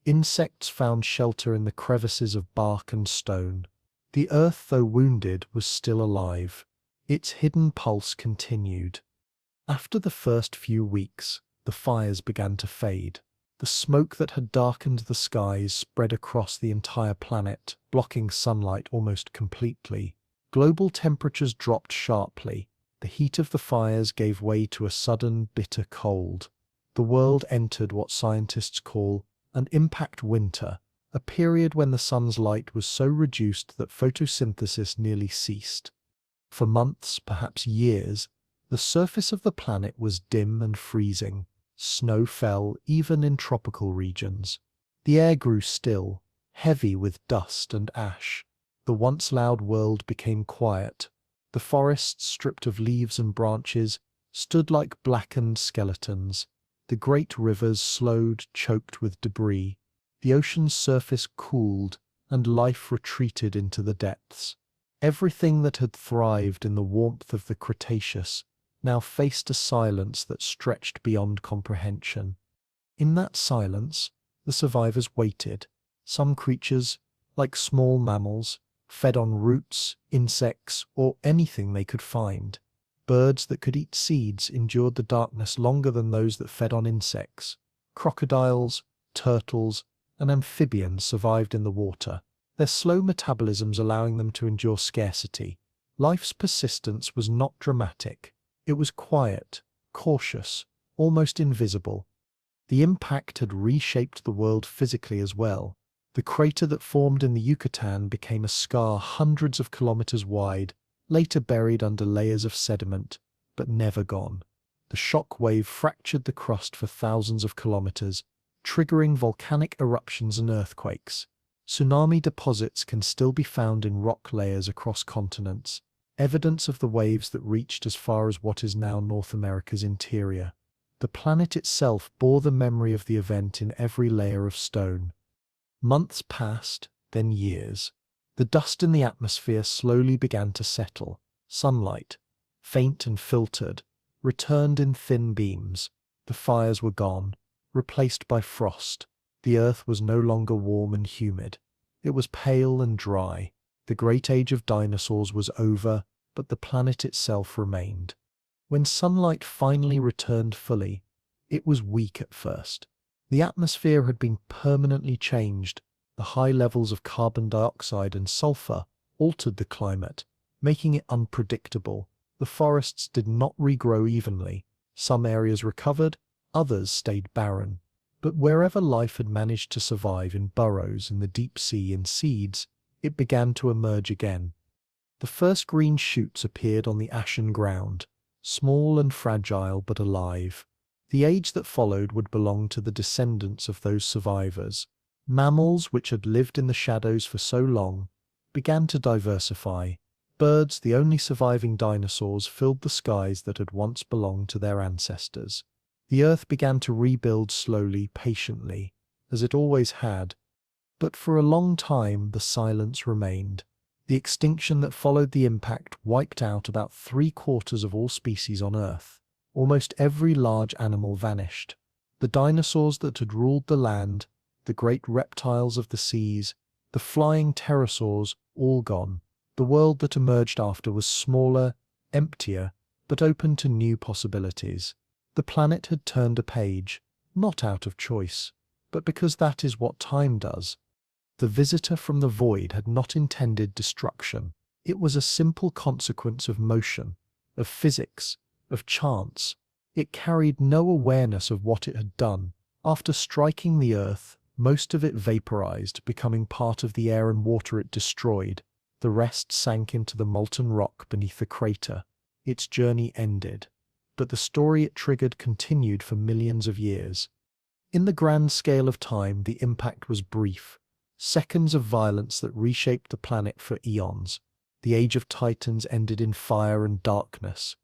Insects found shelter in the crevices of bark and stone. The earth, though wounded, was still alive. Its hidden pulse continued. After the first few weeks, the fires began to fade. The smoke that had darkened the skies spread across the entire planet, blocking sunlight almost completely. Global temperatures dropped sharply. The heat of the fires gave way to a sudden, bitter cold. The world entered what scientists call an impact winter, a period when the sun's light was so reduced that photosynthesis nearly ceased. For months, perhaps years, the surface of the planet was dim and freezing. Snow fell even in tropical regions. The air grew still, heavy with dust and ash. The once loud world became quiet. The forests, stripped of leaves and branches, stood like blackened skeletons. The great rivers slowed, choked with debris. The ocean's surface cooled, and life retreated into the depths. Everything that had thrived in the warmth of the Cretaceous now faced a silence that stretched beyond comprehension. In that silence, the survivors waited. Some creatures, like small mammals, fed on roots, insects, or anything they could find. Birds that could eat seeds endured the darkness longer than those that fed on insects. Crocodiles, turtles, and amphibians survived in the water, their slow metabolisms allowing them to endure scarcity. Life's persistence was not dramatic. It was quiet, cautious, almost invisible. The impact had reshaped the world physically as well. The crater that formed in the Yucatán became a scar hundreds of kilometers wide, later buried under layers of sediment, but never gone. The shock wave fractured the crust for thousands of kilometers, triggering volcanic eruptions and earthquakes. Tsunami deposits can still be found in rock layers across continents, evidence of the waves that reached as far as what is now North America's interior. The planet itself bore the memory of the event in every layer of stone. Months passed, then years. The dust in the atmosphere slowly began to settle. Sunlight, faint and filtered, returned in thin beams. The fires were gone, replaced by frost. The earth was no longer warm and humid. It was pale and dry. The great age of dinosaurs was over, but the planet itself remained. When sunlight finally returned fully, it was weak at first. The atmosphere had been permanently changed. The high levels of carbon dioxide and sulfur altered the climate, making it unpredictable. The forests did not regrow evenly. Some areas recovered, others stayed barren. But wherever life had managed to survive in burrows in the deep sea and seeds, it began to emerge again. The first green shoots appeared on the ashen ground, small and fragile but alive. The age that followed would belong to the descendants of those survivors. Mammals, which had lived in the shadows for so long, began to diversify. Birds, the only surviving dinosaurs, filled the skies that had once belonged to their ancestors. The Earth began to rebuild slowly, patiently, as it always had. But for a long time, the silence remained. The extinction that followed the impact wiped out about 3/4 of all species on Earth. Almost every large animal vanished. The dinosaurs that had ruled the land, the great reptiles of the seas, the flying pterosaurs, all gone. The world that emerged after was smaller, emptier, but open to new possibilities. The planet had turned a page, not out of choice, but because that is what time does. The visitor from the void had not intended destruction. It was a simple consequence of motion, of physics, of chance. It carried no awareness of what it had done. After striking the Earth, most of it vaporized, becoming part of the air and water it destroyed. The rest sank into the molten rock beneath the crater. Its journey ended. But the story it triggered continued for millions of years. In the grand scale of time, the impact was brief. Seconds of violence that reshaped the planet for eons. The age of Titans ended in fire and darkness.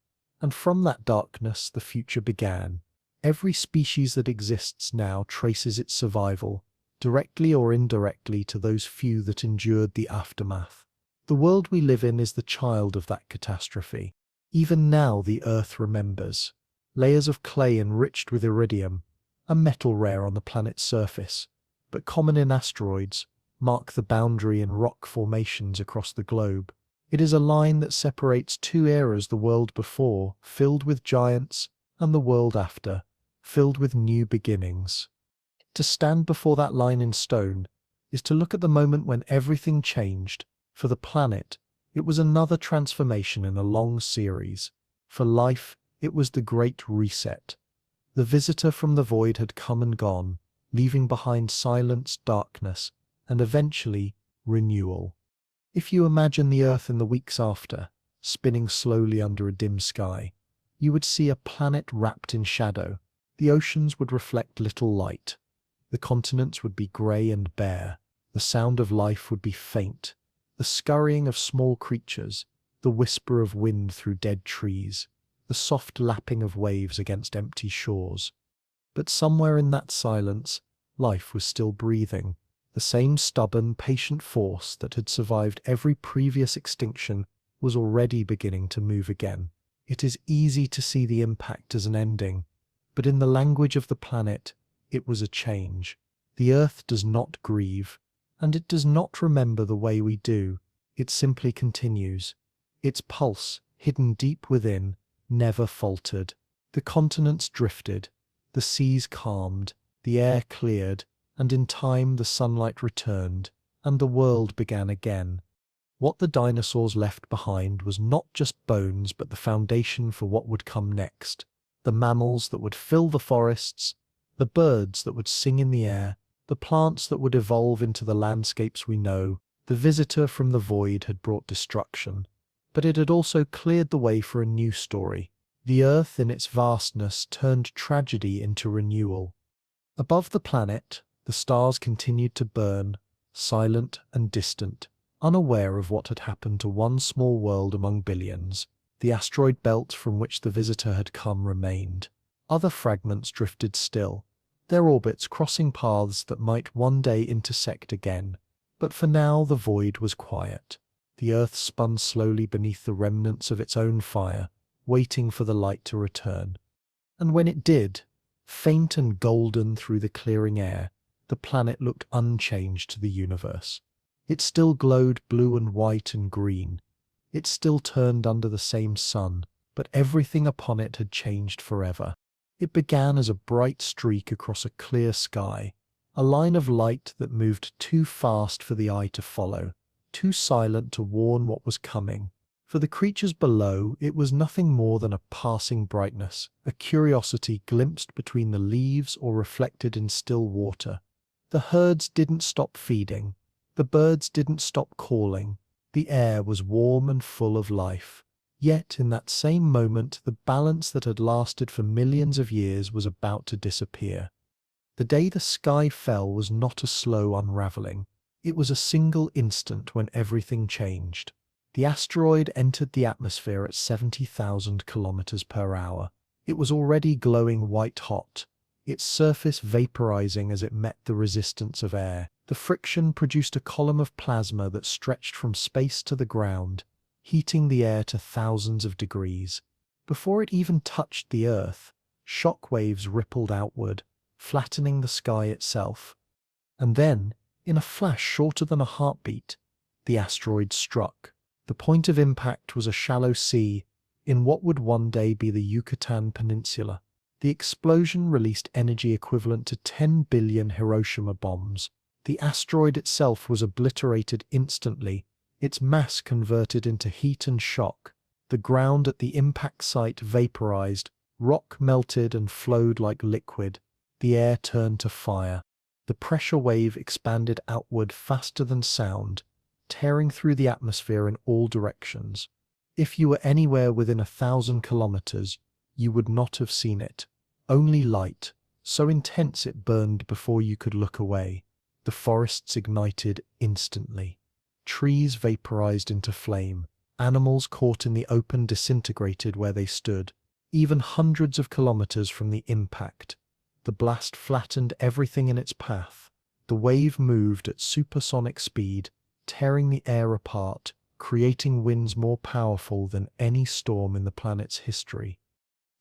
And from that darkness, the future began. Every species that exists now traces its survival, directly or indirectly, to those few that endured the aftermath. The world we live in is the child of that catastrophe. Even now the Earth remembers. Layers of clay enriched with iridium, a metal rare on the planet's surface, but common in asteroids, mark the boundary in rock formations across the globe. It is a line that separates two eras: the world before, filled with giants, and the world after, filled with new beginnings. To stand before that line in stone is to look at the moment when everything changed. For the planet, it was another transformation in a long series. For life, it was the Great Reset. The visitor from the void had come and gone, leaving behind silence, darkness, and eventually renewal. If you imagine the Earth in the weeks after, spinning slowly under a dim sky, you would see a planet wrapped in shadow. The oceans would reflect little light. The continents would be grey and bare. The sound of life would be faint. The scurrying of small creatures, the whisper of wind through dead trees, the soft lapping of waves against empty shores. But somewhere in that silence, life was still breathing. The same stubborn, patient force that had survived every previous extinction was already beginning to move again. It is easy to see the impact as an ending, but in the language of the planet, it was a change. The Earth does not grieve, and it does not remember the way we do. It simply continues. Its pulse, hidden deep within, never faltered. The continents drifted, the seas calmed, the air cleared, and in time the sunlight returned, and the world began again. What the dinosaurs left behind was not just bones, but the foundation for what would come next. The mammals that would fill the forests, the birds that would sing in the air, the plants that would evolve into the landscapes we know. The visitor from the void had brought destruction, but it had also cleared the way for a new story. The Earth in its vastness turned tragedy into renewal. Above the planet, the stars continued to burn, silent and distant, unaware of what had happened to one small world among billions. The asteroid belt from which the visitor had come remained. Other fragments drifted still, their orbits crossing paths that might one day intersect again. But for now the void was quiet. The Earth spun slowly beneath the remnants of its own fire, waiting for the light to return. And when it did, faint and golden through the clearing air, the planet looked unchanged to the universe. It still glowed blue and white and green. It still turned under the same sun, but everything upon it had changed forever. It began as a bright streak across a clear sky, a line of light that moved too fast for the eye to follow, too silent to warn what was coming. For the creatures below, it was nothing more than a passing brightness, a curiosity glimpsed between the leaves or reflected in still water. The herds didn't stop feeding. The birds didn't stop calling. The air was warm and full of life. Yet in that same moment, the balance that had lasted for millions of years was about to disappear. The day the sky fell was not a slow unraveling. It was a single instant when everything changed. The asteroid entered the atmosphere at 70,000 kilometers per hour. It was already glowing white-hot, its surface vaporizing as it met the resistance of air. The friction produced a column of plasma that stretched from space to the ground, heating the air to thousands of degrees. Before it even touched the Earth, shock waves rippled outward, flattening the sky itself. And then, in a flash shorter than a heartbeat, the asteroid struck. The point of impact was a shallow sea in what would one day be the Yucatán Peninsula. The explosion released energy equivalent to 10 billion Hiroshima bombs. The asteroid itself was obliterated instantly, its mass converted into heat and shock. The ground at the impact site vaporized, rock melted and flowed like liquid. The air turned to fire. The pressure wave expanded outward faster than sound, tearing through the atmosphere in all directions. If you were anywhere within 1,000 kilometers, you would not have seen it. Only light, so intense it burned before you could look away. The forests ignited instantly. Trees vaporized into flame. Animals caught in the open disintegrated where they stood. Even hundreds of kilometers from the impact, the blast flattened everything in its path. The wave moved at supersonic speed, tearing the air apart, creating winds more powerful than any storm in the planet's history.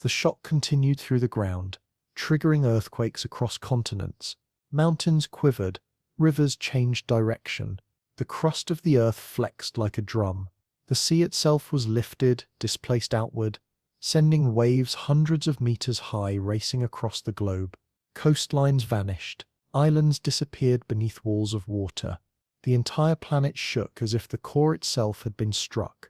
The shock continued through the ground, triggering earthquakes across continents. Mountains quivered, rivers changed direction. The crust of the earth flexed like a drum. The sea itself was lifted, displaced outward, sending waves hundreds of meters high racing across the globe. Coastlines vanished. Islands disappeared beneath walls of water. The entire planet shook as if the core itself had been struck.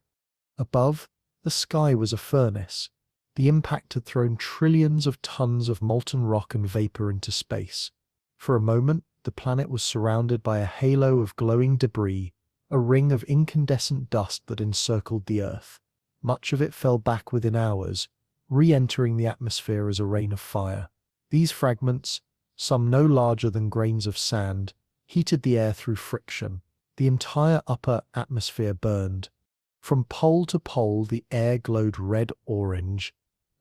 Above, the sky was a furnace. The impact had thrown trillions of tons of molten rock and vapor into space. For a moment, the planet was surrounded by a halo of glowing debris, a ring of incandescent dust that encircled the Earth. Much of it fell back within hours, re-entering the atmosphere as a rain of fire. These fragments, some no larger than grains of sand, heated the air through friction. The entire upper atmosphere burned. From pole to pole, the air glowed red-orange,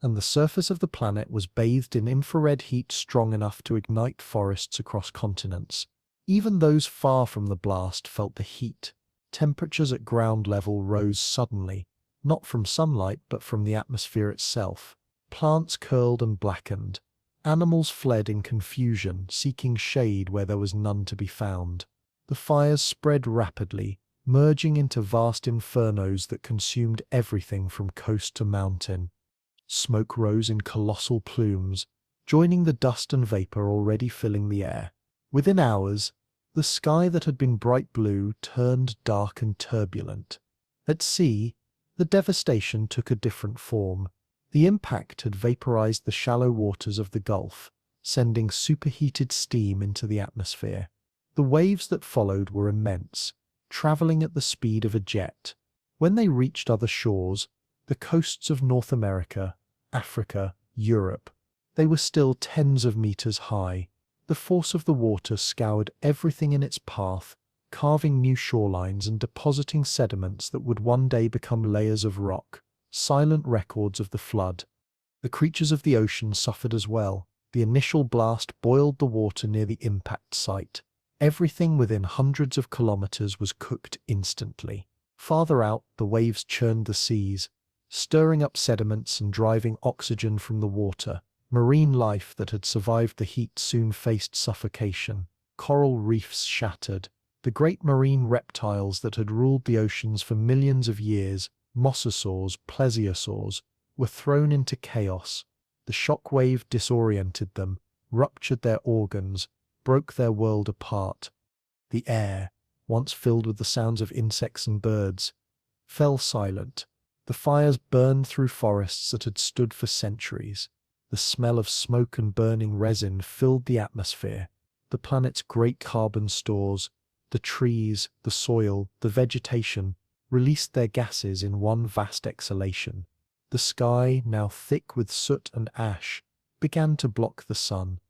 and the surface of the planet was bathed in infrared heat strong enough to ignite forests across continents. Even those far from the blast felt the heat. Temperatures at ground level rose suddenly, not from sunlight but from the atmosphere itself. Plants curled and blackened. Animals fled in confusion, seeking shade where there was none to be found. The fires spread rapidly, merging into vast infernos that consumed everything from coast to mountain. Smoke rose in colossal plumes, joining the dust and vapor already filling the air. Within hours, the sky that had been bright blue turned dark and turbulent. At sea, the devastation took a different form. The impact had vaporized the shallow waters of the Gulf, sending superheated steam into the atmosphere. The waves that followed were immense, traveling at the speed of a jet. When they reached other shores, the coasts of North America, Africa, Europe, they were still tens of meters high. The force of the water scoured everything in its path, carving new shorelines and depositing sediments that would one day become layers of rock, silent records of the flood. The creatures of the ocean suffered as well. The initial blast boiled the water near the impact site. Everything within hundreds of kilometers was cooked instantly. Farther out, the waves churned the seas, stirring up sediments and driving oxygen from the water. Marine life that had survived the heat soon faced suffocation. Coral reefs shattered. The great marine reptiles that had ruled the oceans for millions of years, mosasaurs, plesiosaurs, were thrown into chaos. The shock wave disoriented them, ruptured their organs, broke their world apart. The air, once filled with the sounds of insects and birds, fell silent. The fires burned through forests that had stood for centuries. The smell of smoke and burning resin filled the atmosphere. The planet's great carbon stores, the trees, the soil, the vegetation, released their gases in one vast exhalation. The sky, now thick with soot and ash, began to block the sun.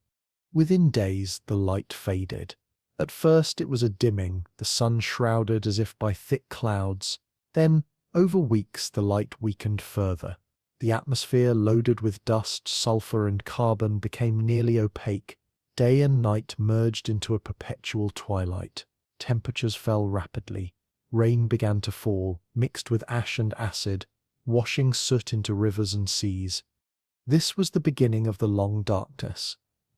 Within days, the light faded. At first it was a dimming, the sun shrouded as if by thick clouds. Then, over weeks, the light weakened further. The atmosphere, loaded with dust, sulfur, and carbon, became nearly opaque. Day and night merged into a perpetual twilight. Temperatures fell rapidly. Rain began to fall, mixed with ash and acid, washing soot into rivers and seas. This was the beginning of the long darkness,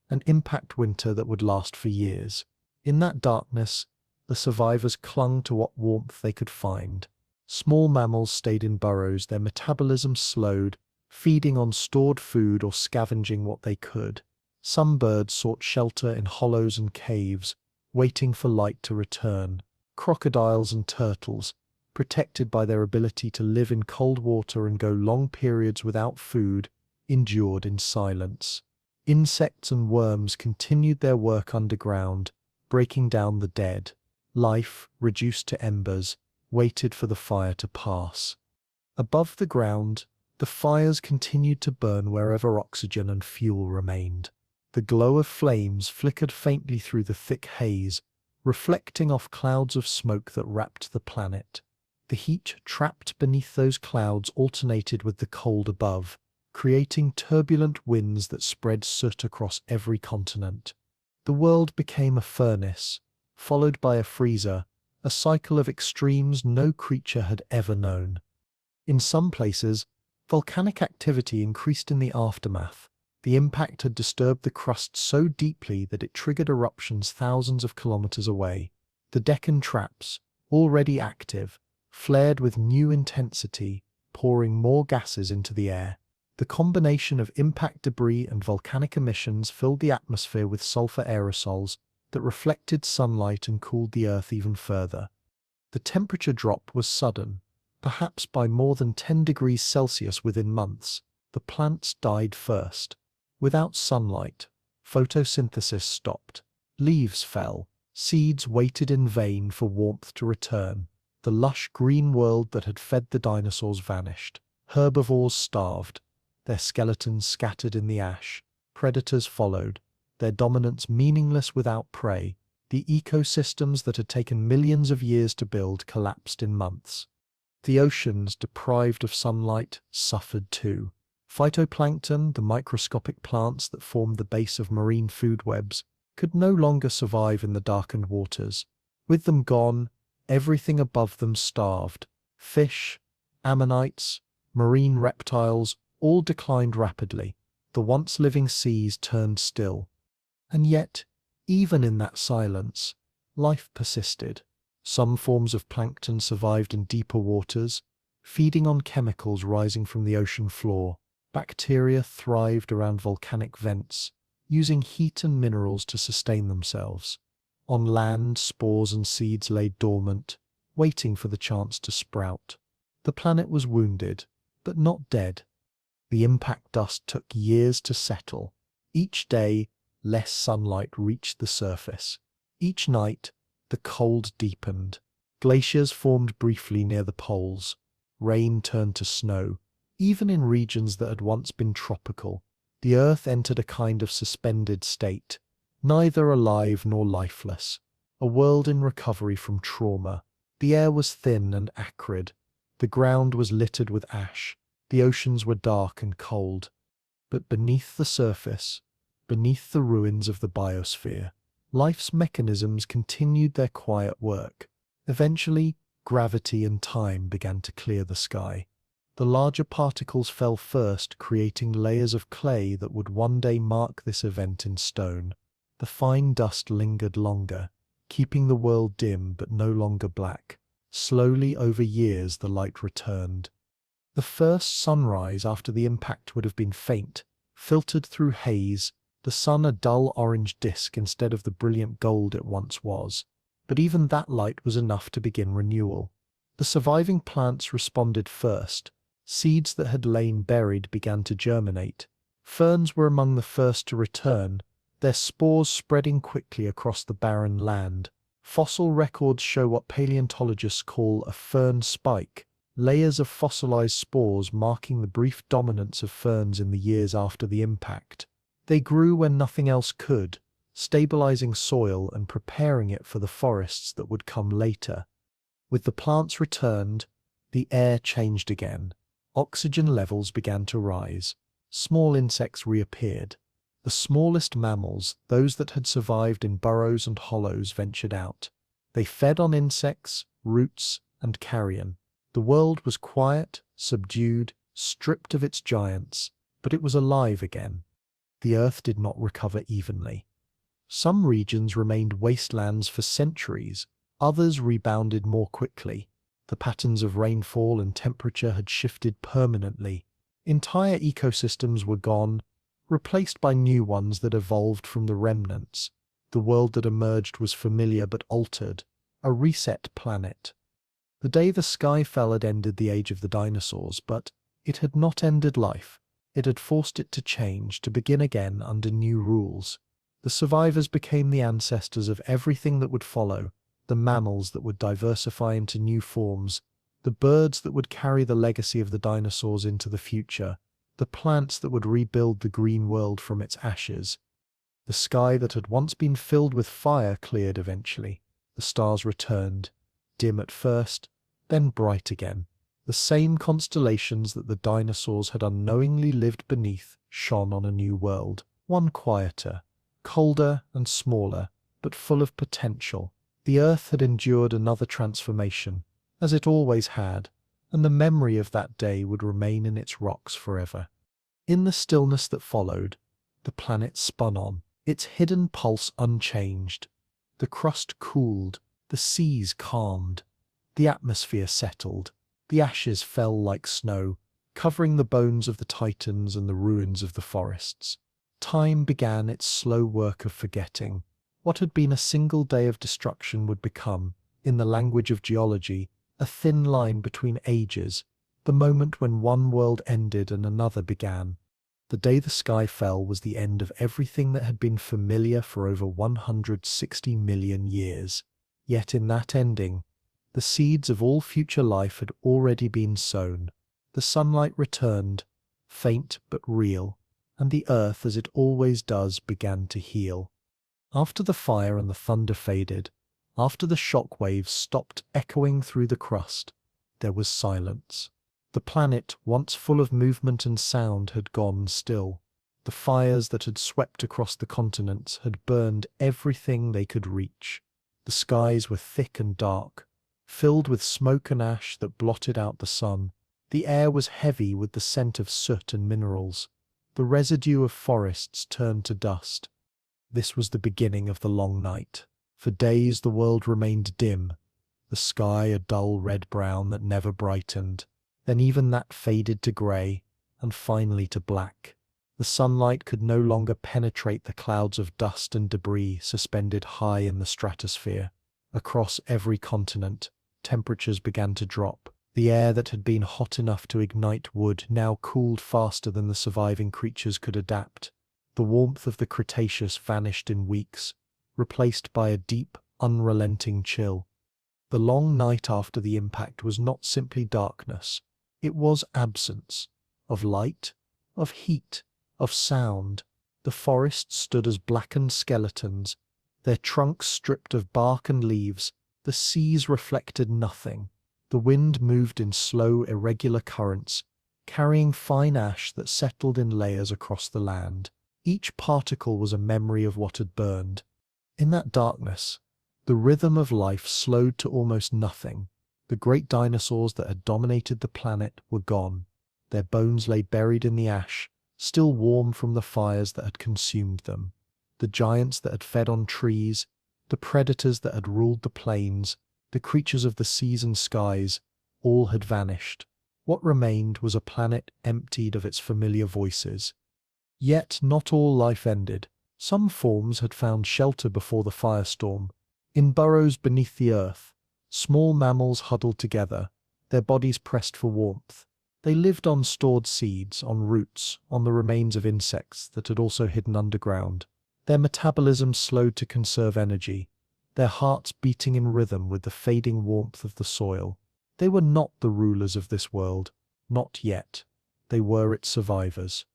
an impact winter that would last for years. In that darkness, the survivors clung to what warmth they could find. Small mammals stayed in burrows, their metabolism slowed, feeding on stored food or scavenging what they could. Some birds sought shelter in hollows and caves, waiting for light to return. Crocodiles and turtles, protected by their ability to live in cold water and go long periods without food, endured in silence. Insects and worms continued their work underground, breaking down the dead. Life, reduced to embers, waited for the fire to pass. Above the ground, the fires continued to burn wherever oxygen and fuel remained. The glow of flames flickered faintly through the thick haze, reflecting off clouds of smoke that wrapped the planet. The heat trapped beneath those clouds alternated with the cold above, creating turbulent winds that spread soot across every continent. The world became a furnace, followed by a freezer, a cycle of extremes no creature had ever known. In some places, volcanic activity increased in the aftermath. The impact had disturbed the crust so deeply that it triggered eruptions thousands of kilometers away. The Deccan traps, already active, flared with new intensity, pouring more gases into the air. The combination of impact debris and volcanic emissions filled the atmosphere with sulfur aerosols that reflected sunlight and cooled the earth even further. The temperature drop was sudden, perhaps by more than 10 degrees Celsius within months. The plants died first. Without sunlight, photosynthesis stopped. Leaves fell. Seeds waited in vain for warmth to return. The lush green world that had fed the dinosaurs vanished. Herbivores starved, their skeletons scattered in the ash. Predators followed, their dominance meaningless without prey. The ecosystems that had taken millions of years to build collapsed in months. The oceans, deprived of sunlight, suffered too. Phytoplankton, the microscopic plants that formed the base of marine food webs, could no longer survive in the darkened waters. With them gone, everything above them starved. Fish, ammonites, marine reptiles, all declined rapidly. The once living seas turned still. And yet, even in that silence, life persisted. Some forms of plankton survived in deeper waters, feeding on chemicals rising from the ocean floor. Bacteria thrived around volcanic vents, using heat and minerals to sustain themselves. On land, spores and seeds lay dormant, waiting for the chance to sprout. The planet was wounded, but not dead. The impact dust took years to settle. Each day, less sunlight reached the surface. Each night, the cold deepened. Glaciers formed briefly near the poles. Rain turned to snow. Even in regions that had once been tropical, the earth entered a kind of suspended state, neither alive nor lifeless, a world in recovery from trauma. The air was thin and acrid. The ground was littered with ash. The oceans were dark and cold. But beneath the surface, beneath the ruins of the biosphere, life's mechanisms continued their quiet work. Eventually, gravity and time began to clear the sky. The larger particles fell first, creating layers of clay that would one day mark this event in stone. The fine dust lingered longer, keeping the world dim but no longer black. Slowly, over years, the light returned. The first sunrise after the impact would have been faint, filtered through haze, the sun a dull orange disk instead of the brilliant gold it once was. But even that light was enough to begin renewal. The surviving plants responded first. Seeds that had lain buried began to germinate. Ferns were among the first to return, their spores spreading quickly across the barren land. Fossil records show what paleontologists call a fern spike, layers of fossilized spores marking the brief dominance of ferns in the years after the impact. They grew when nothing else could, stabilizing soil and preparing it for the forests that would come later. With the plants returned, The air changed again. Oxygen levels began to rise. Small insects reappeared. The smallest mammals, those that had survived in burrows and hollows, ventured out. They fed on insects, roots, and carrion. The world was quiet, subdued, stripped of its giants, but it was alive again. The earth did not recover evenly. Some regions remained wastelands for centuries, others rebounded more quickly. The patterns of rainfall and temperature had shifted permanently. Entire ecosystems were gone, replaced by new ones that evolved from the remnants. The world that emerged was familiar but altered, a reset planet. The day the sky fell had ended the age of the dinosaurs, but it had not ended life. It had forced it to change, to begin again under new rules. The survivors became the ancestors of everything that would follow, the mammals that would diversify into new forms, the birds that would carry the legacy of the dinosaurs into the future, the plants that would rebuild the green world from its ashes. The sky that had once been filled with fire cleared eventually. The stars returned, dim at first, then bright again. The same constellations that the dinosaurs had unknowingly lived beneath shone on a new world, one quieter, colder and smaller, but full of potential. The earth had endured another transformation, as it always had, and the memory of that day would remain in its rocks forever. In the stillness that followed, the planet spun on, its hidden pulse unchanged. The crust cooled, the seas calmed, the atmosphere settled, the ashes fell like snow, covering the bones of the titans and the ruins of the forests. Time began its slow work of forgetting. What had been a single day of destruction would become, in the language of geology, a thin line between ages, the moment when one world ended and another began. The day the sky fell was the end of everything that had been familiar for over 160 million years. Yet in that ending, the seeds of all future life had already been sown. The sunlight returned, faint but real, and the earth, as it always does, began to heal. After the fire and the thunder faded, after the shock waves stopped echoing through the crust, there was silence. The planet, once full of movement and sound, had gone still. The fires that had swept across the continents had burned everything they could reach. The skies were thick and dark, filled with smoke and ash that blotted out the sun. The air was heavy with the scent of soot and minerals. The residue of forests turned to dust. This was the beginning of the long night. For days the world remained dim, the sky a dull red-brown that never brightened. Then even that faded to grey, and finally to black. The sunlight could no longer penetrate the clouds of dust and debris suspended high in the stratosphere. Across every continent, temperatures began to drop. The air that had been hot enough to ignite wood now cooled faster than the surviving creatures could adapt. The warmth of the Cretaceous vanished in weeks, replaced by a deep, unrelenting chill. The long night after the impact was not simply darkness. It was absence of light, of heat, of sound. The forests stood as blackened skeletons, their trunks stripped of bark and leaves. The seas reflected nothing. The wind moved in slow, irregular currents, carrying fine ash that settled in layers across the land. Each particle was a memory of what had burned. In that darkness, the rhythm of life slowed to almost nothing. The great dinosaurs that had dominated the planet were gone. Their bones lay buried in the ash, still warm from the fires that had consumed them. The giants that had fed on trees, the predators that had ruled the plains, the creatures of the seas and skies, all had vanished. What remained was a planet emptied of its familiar voices. Yet not all life ended. Some forms had found shelter before the firestorm. In burrows beneath the earth, small mammals huddled together, their bodies pressed for warmth. They lived on stored seeds, on roots, on the remains of insects that had also hidden underground. Their metabolism slowed to conserve energy, their hearts beating in rhythm with the fading warmth of the soil. They were not the rulers of this world, not yet. They were its survivors.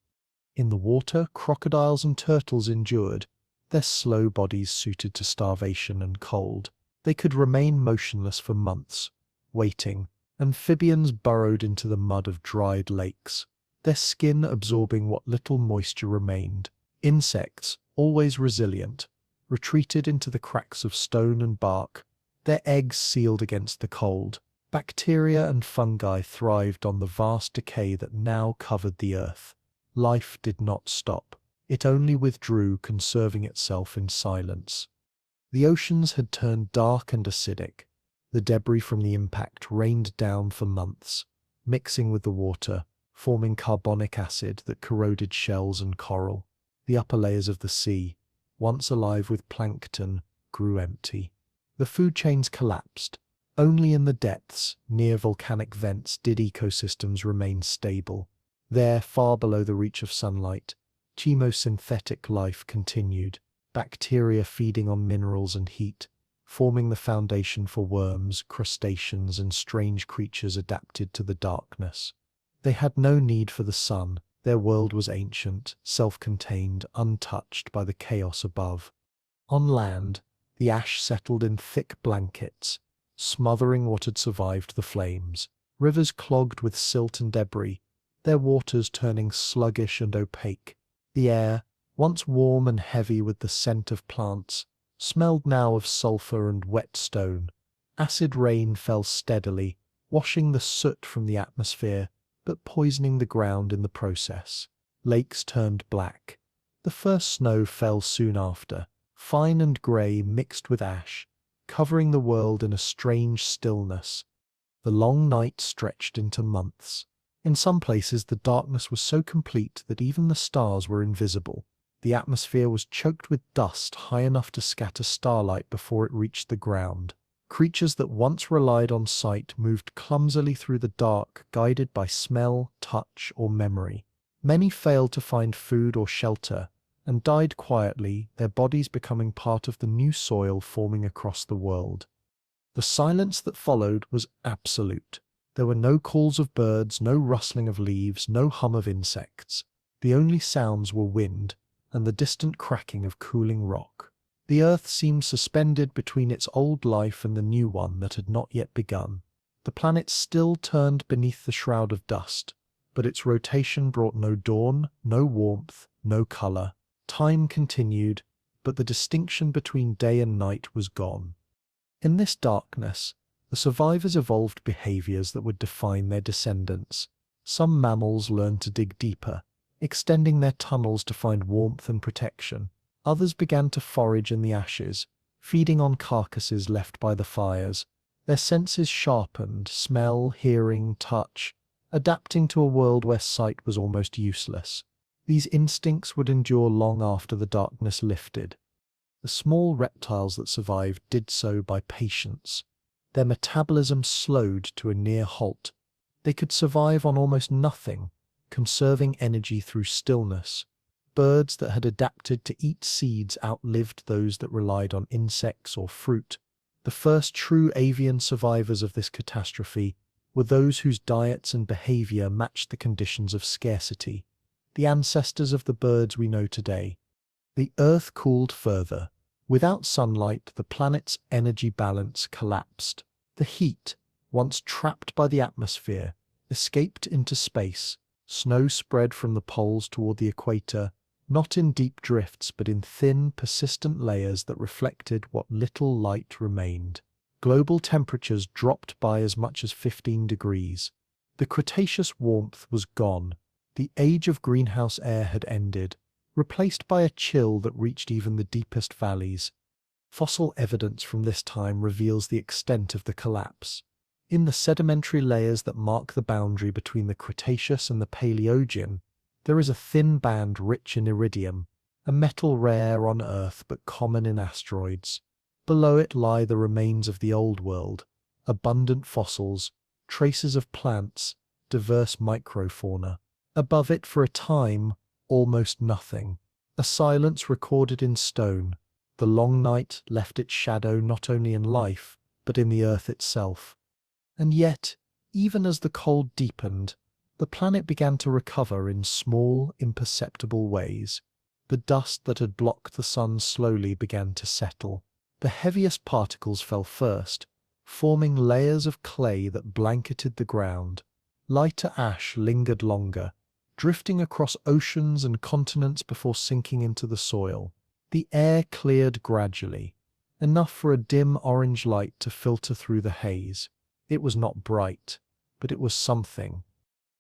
In the water, crocodiles and turtles endured, their slow bodies suited to starvation and cold. They could remain motionless for months, waiting, Amphibians burrowed into the mud of dried lakes, their skin absorbing what little moisture remained. Insects, always resilient, retreated into the cracks of stone and bark, their eggs sealed against the cold. Bacteria and fungi thrived on the vast decay that now covered the earth. Life did not stop. It only withdrew, conserving itself in silence. The oceans had turned dark and acidic. The debris from the impact rained down for months, mixing with the water, forming carbonic acid that corroded shells and coral. The upper layers of the sea, once alive with plankton, grew empty. The food chains collapsed. Only in the depths, near volcanic vents, did ecosystems remain stable. There, far below the reach of sunlight, chemosynthetic life continued, bacteria feeding on minerals and heat, forming the foundation for worms, crustaceans, and strange creatures adapted to the darkness. They had no need for the sun. Their world was ancient, self-contained, untouched by the chaos above. On land, the ash settled in thick blankets, smothering what had survived the flames. Rivers clogged with silt and debris, their waters turning sluggish and opaque. The air, once warm and heavy with the scent of plants, smelled now of sulfur and wet stone. Acid rain fell steadily, washing the soot from the atmosphere, but poisoning the ground in the process. Lakes turned black. The first snow fell soon after, fine and grey mixed with ash, covering the world in a strange stillness. The long night stretched into months. In some places the darkness was so complete that even the stars were invisible. The atmosphere was choked with dust high enough to scatter starlight before it reached the ground. Creatures that once relied on sight moved clumsily through the dark, guided by smell, touch, or memory. Many failed to find food or shelter, and died quietly, their bodies becoming part of the new soil forming across the world. The silence that followed was absolute. There were no calls of birds, no rustling of leaves, no hum of insects. The only sounds were wind and the distant cracking of cooling rock. The earth seemed suspended between its old life and the new one that had not yet begun. The planet still turned beneath the shroud of dust, but its rotation brought no dawn, no warmth, no color. Time continued, but the distinction between day and night was gone. In this darkness, the survivors evolved behaviors that would define their descendants. Some mammals learned to dig deeper, extending their tunnels to find warmth and protection. Others began to forage in the ashes, feeding on carcasses left by the fires. Their senses sharpened, smell, hearing, touch, adapting to a world where sight was almost useless. These instincts would endure long after the darkness lifted. The small reptiles that survived did so by patience. Their metabolism slowed to a near halt. They could survive on almost nothing, conserving energy through stillness. Birds that had adapted to eat seeds outlived those that relied on insects or fruit. The first true avian survivors of this catastrophe were those whose diets and behavior matched the conditions of scarcity, the ancestors of the birds we know today. The Earth cooled further. Without sunlight, the planet's energy balance collapsed. The heat, once trapped by the atmosphere, escaped into space. Snow spread from the poles toward the equator, not in deep drifts but in thin, persistent layers that reflected what little light remained. Global temperatures dropped by as much as 15 degrees. The Cretaceous warmth was gone. The age of greenhouse air had ended, replaced by a chill that reached even the deepest valleys. Fossil evidence from this time reveals the extent of the collapse. In the sedimentary layers that mark the boundary between the Cretaceous and the Paleogene, there is a thin band rich in iridium, a metal rare on Earth but common in asteroids. Below it lie the remains of the Old World, abundant fossils, traces of plants, diverse microfauna. Above it, for a time, almost nothing. A silence recorded in stone. The long night left its shadow not only in life, but in the earth itself. And yet, even as the cold deepened, the planet began to recover in small, imperceptible ways. The dust that had blocked the sun slowly began to settle. The heaviest particles fell first, forming layers of clay that blanketed the ground. Lighter ash lingered longer, drifting across oceans and continents before sinking into the soil. The air cleared gradually, enough for a dim orange light to filter through the haze. It was not bright, but it was something.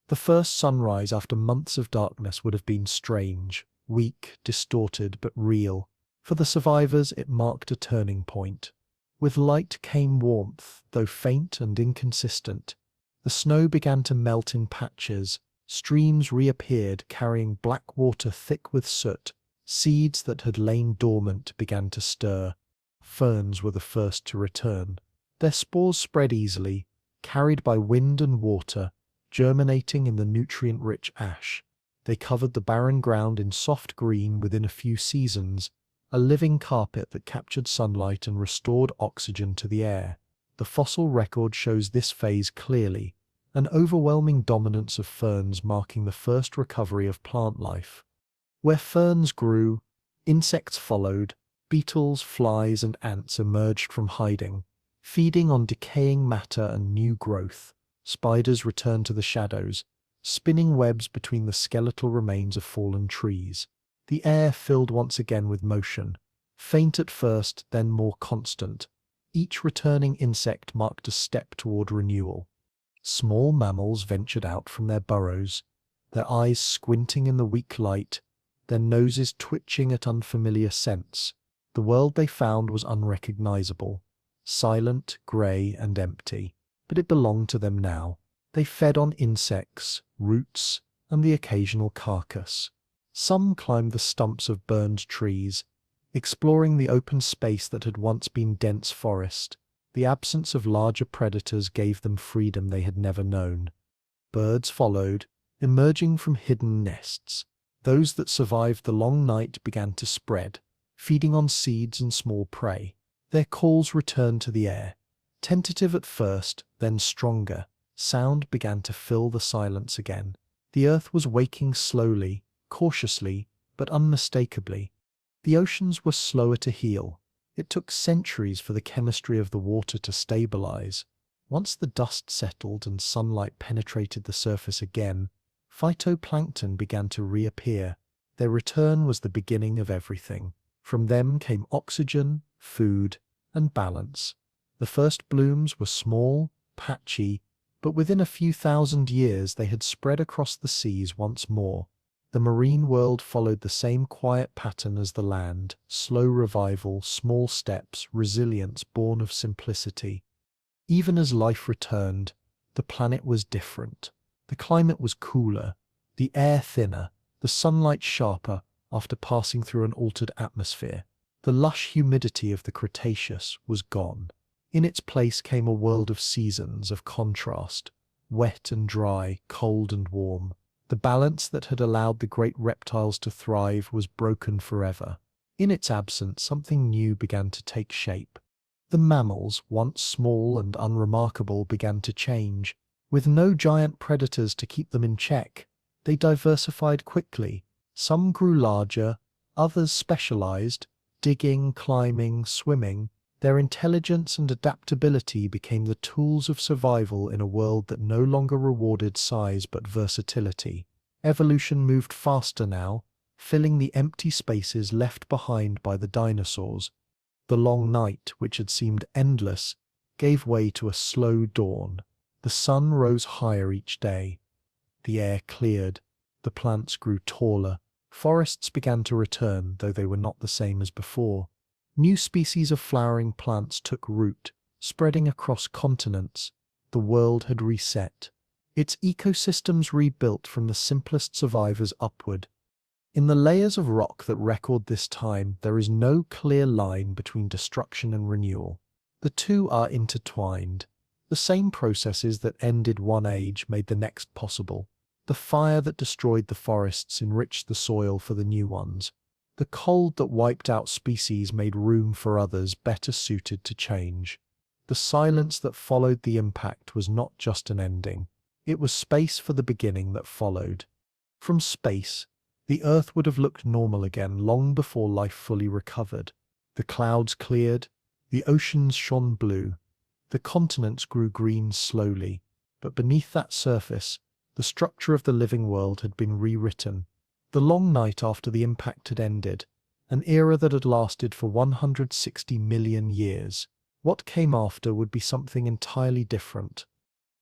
The first sunrise after months of darkness would have been strange, weak, distorted, but real. For the survivors, it marked a turning point. With light came warmth, though faint and inconsistent. The snow began to melt in patches. Streams reappeared, carrying black water thick with soot. Seeds that had lain dormant began to stir. Ferns were the first to return. Their spores spread easily, carried by wind and water, germinating in the nutrient-rich ash. They covered the barren ground in soft green within a few seasons, a living carpet that captured sunlight and restored oxygen to the air. The fossil record shows this phase clearly, an overwhelming dominance of ferns marking the first recovery of plant life. Where ferns grew, insects followed. Beetles, flies, and ants emerged from hiding, feeding on decaying matter and new growth. Spiders returned to the shadows, spinning webs between the skeletal remains of fallen trees. The air filled once again with motion, faint at first, then more constant. Each returning insect marked a step toward renewal. Small mammals ventured out from their burrows, their eyes squinting in the weak light, their noses twitching at unfamiliar scents. The world they found was unrecognizable, silent, grey, and empty. But it belonged to them now. They fed on insects, roots, and the occasional carcass. Some climbed the stumps of burned trees, exploring the open space that had once been dense forest. The absence of larger predators gave them freedom they had never known. Birds followed, emerging from hidden nests. Those that survived the long night began to spread, feeding on seeds and small prey. Their calls returned to the air. Tentative at first, then stronger, sound began to fill the silence again. The earth was waking slowly, cautiously, but unmistakably. The oceans were slower to heal. It took centuries for the chemistry of the water to stabilize. Once the dust settled and sunlight penetrated the surface again, phytoplankton began to reappear. Their return was the beginning of everything. From them came oxygen, food, and balance. The first blooms were small, patchy, but within a few thousand years they had spread across the seas once more. The marine world followed the same quiet pattern as the land: slow revival, small steps, resilience born of simplicity. Even as life returned, the planet was different. The climate was cooler, the air thinner, the sunlight sharper after passing through an altered atmosphere. The lush humidity of the Cretaceous was gone. In its place came a world of seasons, of contrast, wet and dry, cold and warm. The balance that had allowed the great reptiles to thrive was broken forever. In its absence, something new began to take shape. The mammals, once small and unremarkable, began to change. With no giant predators to keep them in check, they diversified quickly. Some grew larger, others specialized, digging, climbing, swimming. Their intelligence and adaptability became the tools of survival in a world that no longer rewarded size but versatility. Evolution moved faster now, filling the empty spaces left behind by the dinosaurs. The long night, which had seemed endless, gave way to a slow dawn. The sun rose higher each day. The air cleared. The plants grew taller. Forests began to return, though they were not the same as before. New species of flowering plants took root, spreading across continents. The world had reset. Its ecosystems rebuilt from the simplest survivors upward. In the layers of rock that record this time, there is no clear line between destruction and renewal. The two are intertwined. The same processes that ended one age made the next possible. The fire that destroyed the forests enriched the soil for the new ones. The cold that wiped out species made room for others better suited to change. The silence that followed the impact was not just an ending. It was space for the beginning that followed. From space, the Earth would have looked normal again long before life fully recovered. The clouds cleared, the oceans shone blue. The continents grew green slowly, but beneath that surface, the structure of the living world had been rewritten. The long night after the impact had ended, an era that had lasted for 160 million years. What came after would be something entirely different.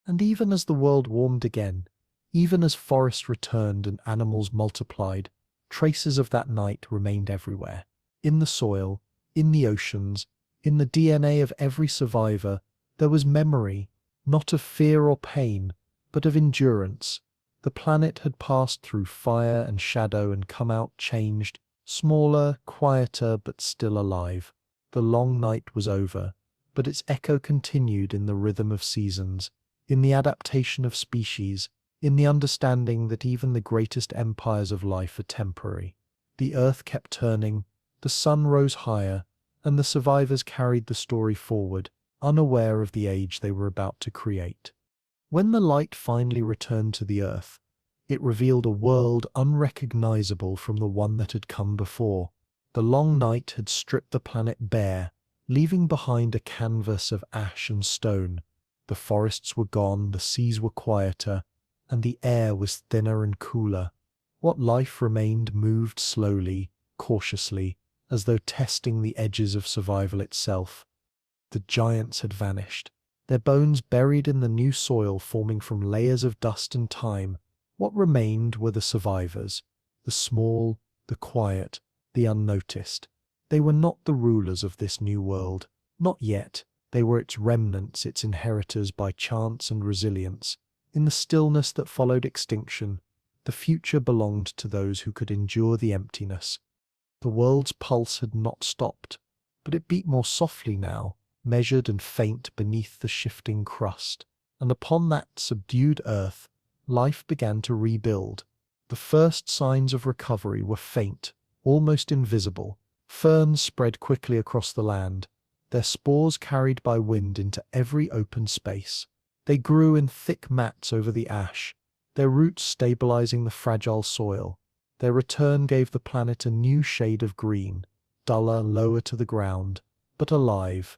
And even as the world warmed again, even as forests returned and animals multiplied, traces of that night remained everywhere. In the soil, in the oceans, in the DNA of every survivor, there was memory, not of fear or pain, but of endurance. The planet had passed through fire and shadow and come out changed, smaller, quieter, but still alive. The long night was over, but its echo continued in the rhythm of seasons, in the adaptation of species, in the understanding that even the greatest empires of life are temporary. The earth kept turning, the sun rose higher, and the survivors carried the story forward, unaware of the age they were about to create. When the light finally returned to the earth, it revealed a world unrecognizable from the one that had come before. The long night had stripped the planet bare, leaving behind a canvas of ash and stone. The forests were gone, the seas were quieter, and the air was thinner and cooler. What life remained moved slowly, cautiously, as though testing the edges of survival itself. The giants had vanished, their bones buried in the new soil forming from layers of dust and time. What remained were the survivors, the small, the quiet, the unnoticed. They were not the rulers of this new world, not yet. They were its remnants, its inheritors by chance and resilience. In the stillness that followed extinction, the future belonged to those who could endure the emptiness. The world's pulse had not stopped, but it beat more softly now, measured and faint beneath the shifting crust. And upon that subdued earth, life began to rebuild. The first signs of recovery were faint, almost invisible. Ferns spread quickly across the land, their spores carried by wind into every open space. They grew in thick mats over the ash, their roots stabilizing the fragile soil. Their return gave the planet a new shade of green, duller, lower to the ground, but alive.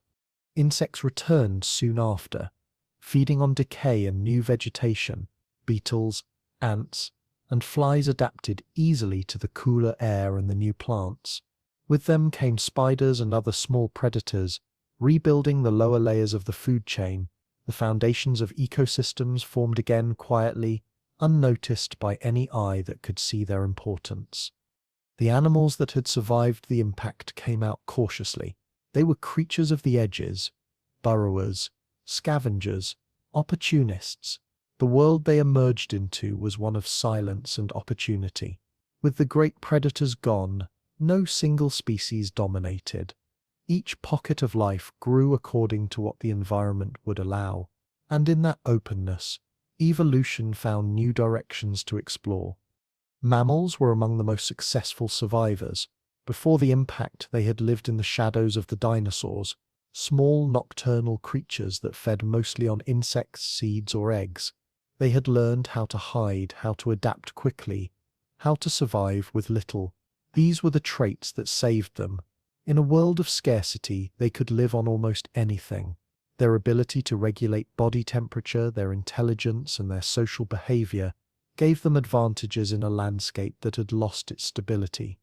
Insects returned soon after, feeding on decay and new vegetation. Beetles, ants, and flies adapted easily to the cooler air and the new plants. With them came spiders and other small predators, rebuilding the lower layers of the food chain. The foundations of ecosystems formed again quietly, unnoticed by any eye that could see their importance. The animals that had survived the impact came out cautiously. They were creatures of the edges, burrowers, scavengers, opportunists. The world they emerged into was one of silence and opportunity. With the great predators gone, no single species dominated. Each pocket of life grew according to what the environment would allow, and in that openness, evolution found new directions to explore. Mammals were among the most successful survivors. Before the impact, they had lived in the shadows of the dinosaurs, small nocturnal creatures that fed mostly on insects, seeds, or eggs. They had learned how to hide, how to adapt quickly, how to survive with little. These were the traits that saved them. In a world of scarcity, they could live on almost anything. Their ability to regulate body temperature, their intelligence, and their social behavior gave them advantages in a landscape that had lost its stability.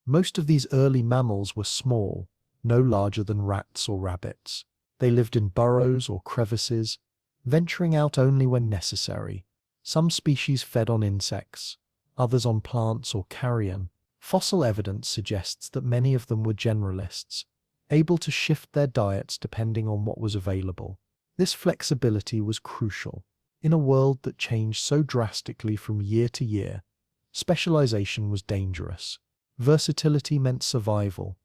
Most of these early mammals were small, no larger than rats or rabbits. They lived in burrows or crevices, venturing out only when necessary. Some species fed on insects, others on plants or carrion. Fossil evidence suggests that many of them were generalists, able to shift their diets depending on what was available. This flexibility was crucial. In a world that changed so drastically from year to year, specialization was dangerous. Versatility meant survival.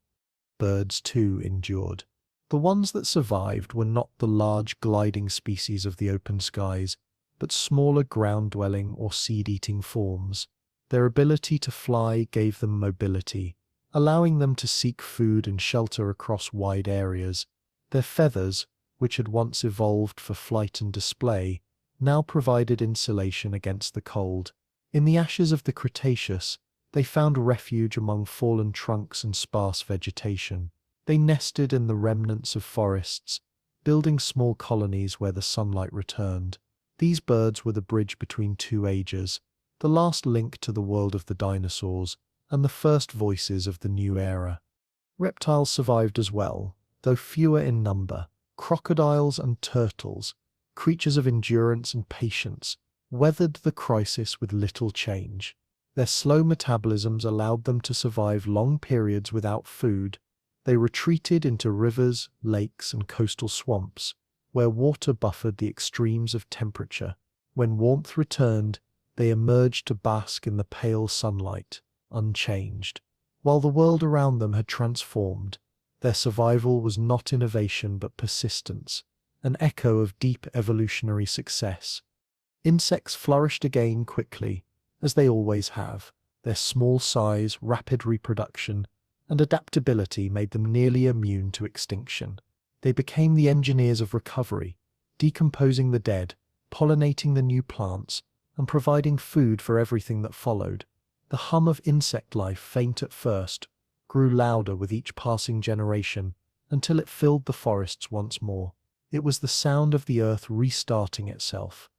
Birds, too, endured. The ones that survived were not the large gliding species of the open skies, but smaller ground-dwelling or seed-eating forms. Their ability to fly gave them mobility, allowing them to seek food and shelter across wide areas. Their feathers, which had once evolved for flight and display, now provided insulation against the cold. In the ashes of the Cretaceous, they found refuge among fallen trunks and sparse vegetation. They nested in the remnants of forests, building small colonies where the sunlight returned. These birds were the bridge between two ages, the last link to the world of the dinosaurs and the first voices of the new era. Reptiles survived as well, though fewer in number. Crocodiles and turtles, creatures of endurance and patience, weathered the crisis with little change. Their slow metabolisms allowed them to survive long periods without food. They retreated into rivers, lakes, and coastal swamps, where water buffered the extremes of temperature. When warmth returned, they emerged to bask in the pale sunlight, unchanged. While the world around them had transformed, their survival was not innovation but persistence, an echo of deep evolutionary success. Insects flourished again quickly, as they always have. Their small size, rapid reproduction, and adaptability made them nearly immune to extinction. They became the engineers of recovery, decomposing the dead, pollinating the new plants, and providing food for everything that followed. The hum of insect life, faint at first, grew louder with each passing generation, until it filled the forests once more. It was the sound of the earth restarting itself.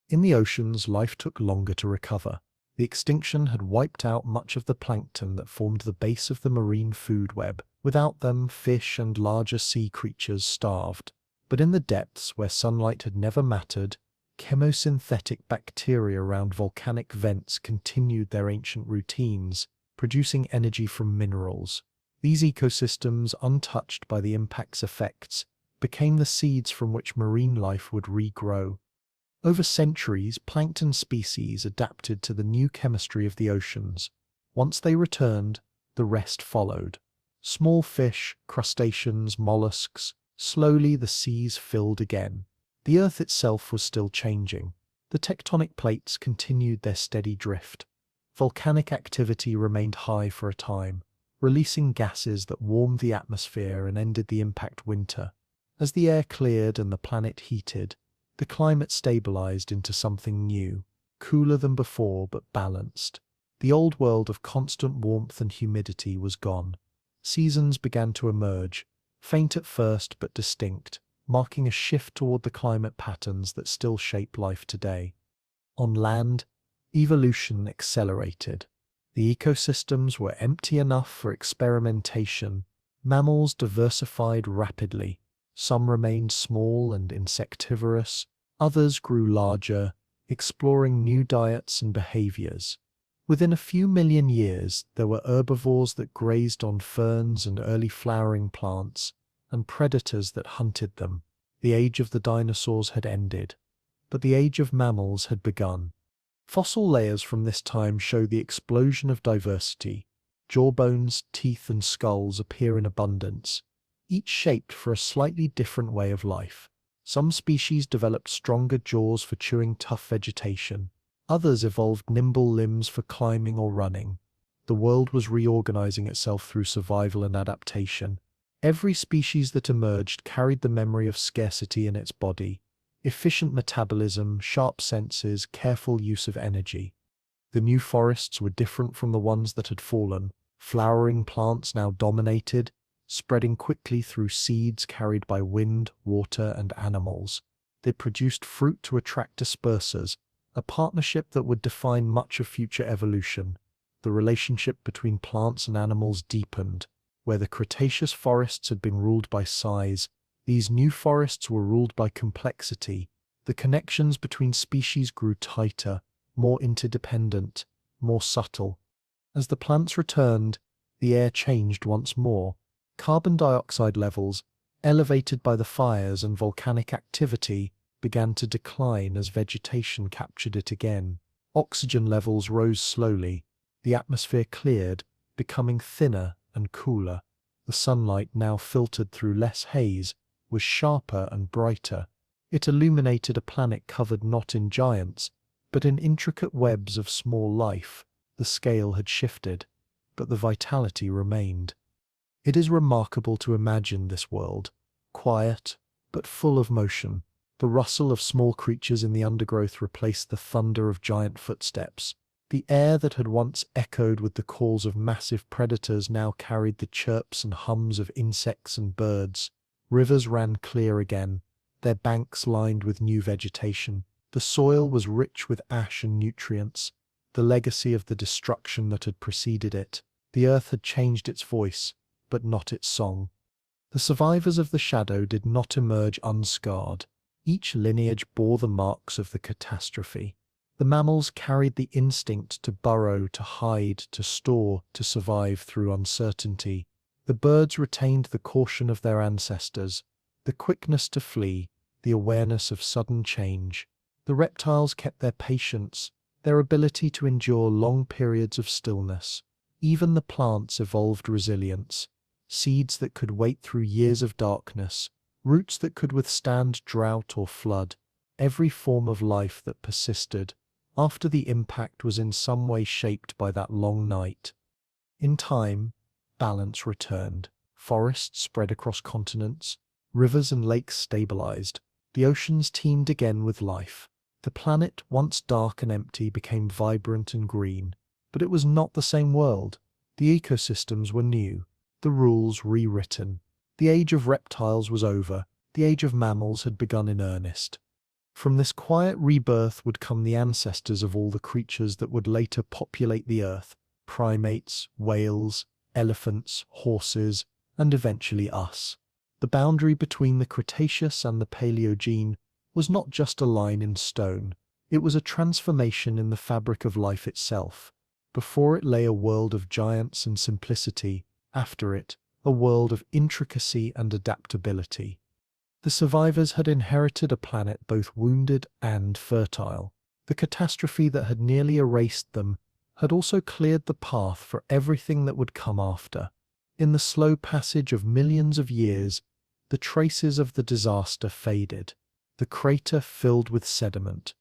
In the oceans, life took longer to recover. The extinction had wiped out much of the plankton that formed the base of the marine food web. Without them, fish and larger sea creatures starved. But in the depths, where sunlight had never mattered, chemosynthetic bacteria around volcanic vents continued their ancient routines, producing energy from minerals. These ecosystems, untouched by the impact's effects, became the seeds from which marine life would regrow. Over centuries, plankton species adapted to the new chemistry of the oceans. Once they returned, the rest followed. Small fish, crustaceans, mollusks, slowly the seas filled again. The Earth itself was still changing. The tectonic plates continued their steady drift. Volcanic activity remained high for a time, releasing gases that warmed the atmosphere and ended the impact winter. As the air cleared and the planet heated, the climate stabilized into something new, cooler than before but balanced. The old world of constant warmth and humidity was gone. Seasons began to emerge, faint at first but distinct, marking a shift toward the climate patterns that still shape life today. On land, evolution accelerated. The ecosystems were empty enough for experimentation. Mammals diversified rapidly. Some remained small and insectivorous, others grew larger, exploring new diets and behaviors. Within a few million years, there were herbivores that grazed on ferns and early flowering plants, and predators that hunted them. The age of the dinosaurs had ended, but the age of mammals had begun. Fossil layers from this time show the explosion of diversity. Jawbones, teeth, and skulls appear in abundance, each shaped for a slightly different way of life. Some species developed stronger jaws for chewing tough vegetation. Others evolved nimble limbs for climbing or running. The world was reorganizing itself through survival and adaptation. Every species that emerged carried the memory of scarcity in its body. Efficient metabolism, sharp senses, careful use of energy. The new forests were different from the ones that had fallen. Flowering plants now dominated, spreading quickly through seeds carried by wind, water, and animals. They produced fruit to attract dispersers, a partnership that would define much of future evolution. The relationship between plants and animals deepened. Where the Cretaceous forests had been ruled by size, these new forests were ruled by complexity. The connections between species grew tighter, more interdependent, more subtle. As the plants returned, the air changed once more. Carbon dioxide levels, elevated by the fires and volcanic activity, began to decline as vegetation captured it again. Oxygen levels rose slowly. The atmosphere cleared, becoming thinner and cooler. The sunlight, now filtered through less haze, was sharper and brighter. It illuminated a planet covered not in giants, but in intricate webs of small life. The scale had shifted, but the vitality remained. It is remarkable to imagine this world, quiet, but full of motion. The rustle of small creatures in the undergrowth replaced the thunder of giant footsteps. The air that had once echoed with the calls of massive predators now carried the chirps and hums of insects and birds. Rivers ran clear again, their banks lined with new vegetation. The soil was rich with ash and nutrients, the legacy of the destruction that had preceded it. The earth had changed its voice, but not its song. The survivors of the shadow did not emerge unscarred. Each lineage bore the marks of the catastrophe. The mammals carried the instinct to burrow, to hide, to store, to survive through uncertainty. The birds retained the caution of their ancestors, the quickness to flee, the awareness of sudden change. The reptiles kept their patience, their ability to endure long periods of stillness. Even the plants evolved resilience, seeds that could wait through years of darkness, roots that could withstand drought or flood. Every form of life that persisted after the impact was in some way shaped by that long night. In time, balance returned. Forests spread across continents, rivers and lakes stabilized, the oceans teemed again with life. The planet, once dark and empty, became vibrant and green. But it was not the same world. The ecosystems were new, the rules rewritten. The age of reptiles was over, the age of mammals had begun in earnest. From this quiet rebirth would come the ancestors of all the creatures that would later populate the earth: primates, whales, elephants, horses, and eventually us. The boundary between the Cretaceous and the Paleogene was not just a line in stone. It was a transformation in the fabric of life itself. Before it lay a world of giants and simplicity, after it, a world of intricacy and adaptability. The survivors had inherited a planet both wounded and fertile. The catastrophe that had nearly erased them had also cleared the path for everything that would come after. In the slow passage of millions of years, the traces of the disaster faded. The crater filled with sediment.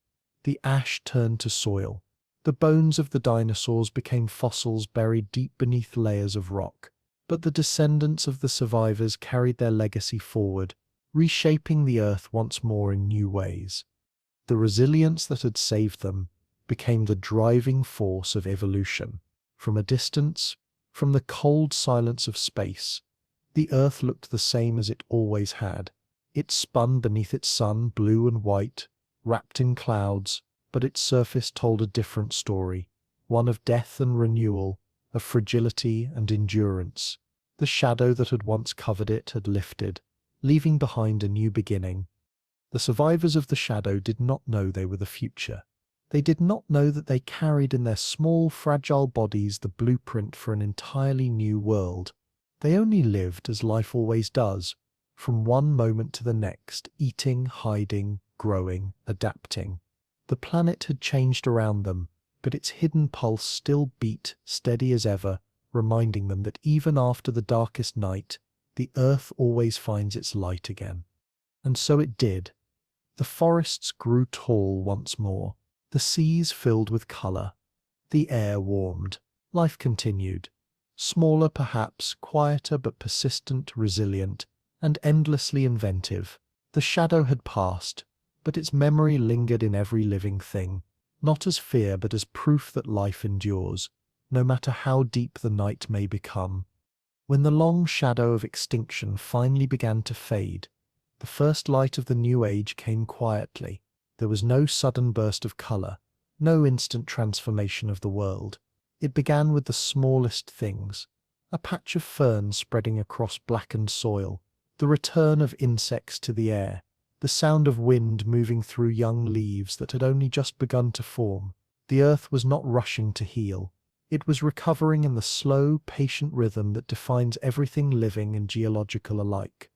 The ash turned to soil. The bones of the dinosaurs became fossils buried deep beneath layers of rock. But the descendants of the survivors carried their legacy forward, reshaping the earth once more in new ways. The resilience that had saved them became the driving force of evolution. From a distance, from the cold silence of space, the earth looked the same as it always had. It spun beneath its sun, blue and white, wrapped in clouds, but its surface told a different story, one of death and renewal, of fragility and endurance. The shadow that had once covered it had lifted, leaving behind a new beginning. The survivors of the shadow did not know they were the future. They did not know that they carried in their small, fragile bodies the blueprint for an entirely new world. They only lived as life always does, from one moment to the next, eating, hiding, growing, adapting. The planet had changed around them, but its hidden pulse still beat, steady as ever, reminding them that even after the darkest night, the earth always finds its light again. And so it did. The forests grew tall once more. The seas filled with color. The air warmed. Life continued. Smaller perhaps, quieter but persistent, resilient, and endlessly inventive. The shadow had passed, but its memory lingered in every living thing, not as fear but as proof that life endures, no matter how deep the night may become. When the long shadow of extinction finally began to fade, the first light of the new age came quietly. There was no sudden burst of color, no instant transformation of the world. It began with the smallest things: a patch of fern spreading across blackened soil, the return of insects to the air, the sound of wind moving through young leaves that had only just begun to form. The earth was not rushing to heal. It was recovering in the slow, patient rhythm that defines everything living and geological alike.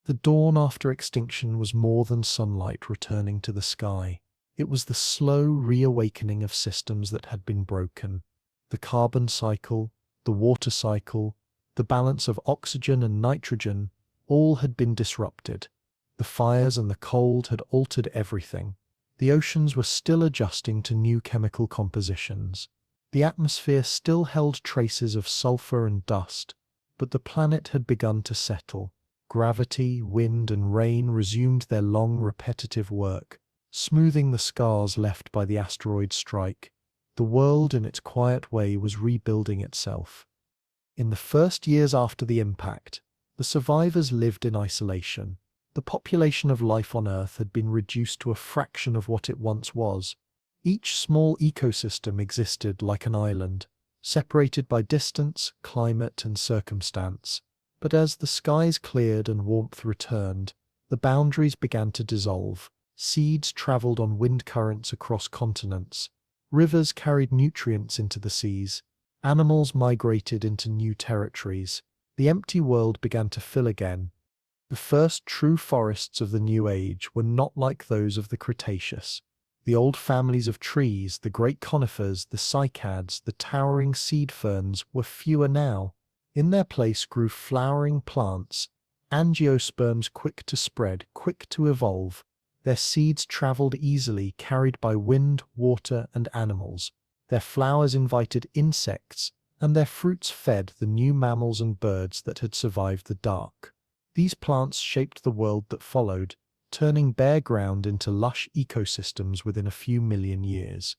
The dawn after extinction was more than sunlight returning to the sky. It was the slow reawakening of systems that had been broken. The carbon cycle, the water cycle, the balance of oxygen and nitrogen, all had been disrupted. The fires and the cold had altered everything. The oceans were still adjusting to new chemical compositions. The atmosphere still held traces of sulfur and dust, but the planet had begun to settle. Gravity, wind, and rain resumed their long, repetitive work, smoothing the scars left by the asteroid strike. The world, in its quiet way, was rebuilding itself. In the first years after the impact, The survivors lived in isolation. The population of life on Earth had been reduced to a fraction of what it once was. Each small ecosystem existed like an island, separated by distance, climate, and circumstance. But as the skies cleared and warmth returned, the boundaries began to dissolve. Seeds traveled on wind currents across continents. Rivers carried nutrients into the seas. Animals migrated into new territories. The empty world began to fill again. The first true forests of the New Age were not like those of the Cretaceous. The old families of trees, the great conifers, the cycads, the towering seed ferns, were fewer now. In their place grew flowering plants, angiosperms quick to spread, quick to evolve. Their seeds traveled easily, carried by wind, water, and animals. Their flowers invited insects, and their fruits fed the new mammals and birds that had survived the dark. These plants shaped the world that followed, turning bare ground into lush ecosystems within a few million years.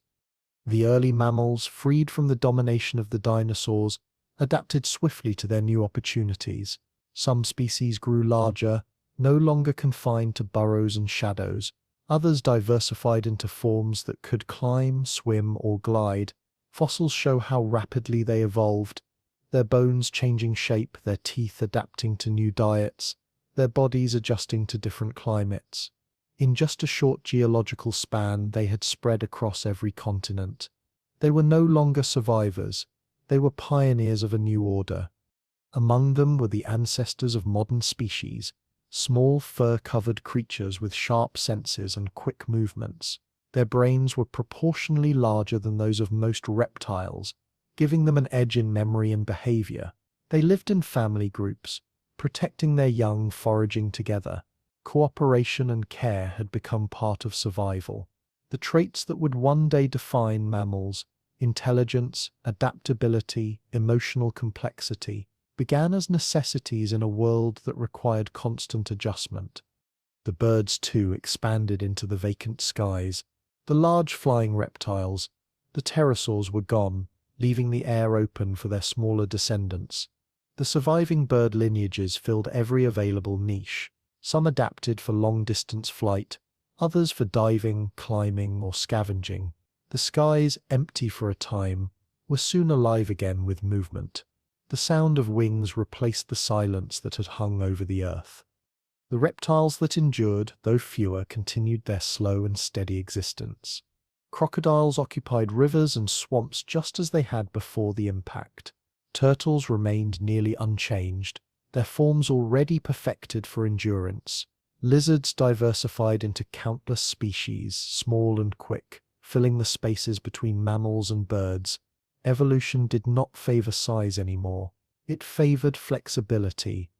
The early mammals, freed from the domination of the dinosaurs, adapted swiftly to their new opportunities. Some species grew larger, no longer confined to burrows and shadows. Others diversified into forms that could climb, swim, or glide. Fossils show how rapidly they evolved, their bones changing shape, their teeth adapting to new diets, their bodies adjusting to different climates. In just a short geological span, they had spread across every continent. They were no longer survivors, they were pioneers of a new order. Among them were the ancestors of modern species, small fur-covered creatures with sharp senses and quick movements. Their brains were proportionally larger than those of most reptiles, giving them an edge in memory and behavior. They lived in family groups, protecting their young, foraging together. Cooperation and care had become part of survival. The traits that would one day define mammals, intelligence, adaptability, emotional complexity, began as necessities in a world that required constant adjustment. The birds, too, expanded into the vacant skies. The large flying reptiles, the pterosaurs, were gone, leaving the air open for their smaller descendants. The surviving bird lineages filled every available niche. Some adapted for long-distance flight, others for diving, climbing, or scavenging. The skies, empty for a time, were soon alive again with movement. The sound of wings replaced the silence that had hung over the earth. The reptiles that endured, though fewer, continued their slow and steady existence. Crocodiles occupied rivers and swamps just as they had before the impact. Turtles remained nearly unchanged, their forms already perfected for endurance. Lizards diversified into countless species, small and quick, filling the spaces between mammals and birds. Evolution did not favor size anymore. It favored flexibility.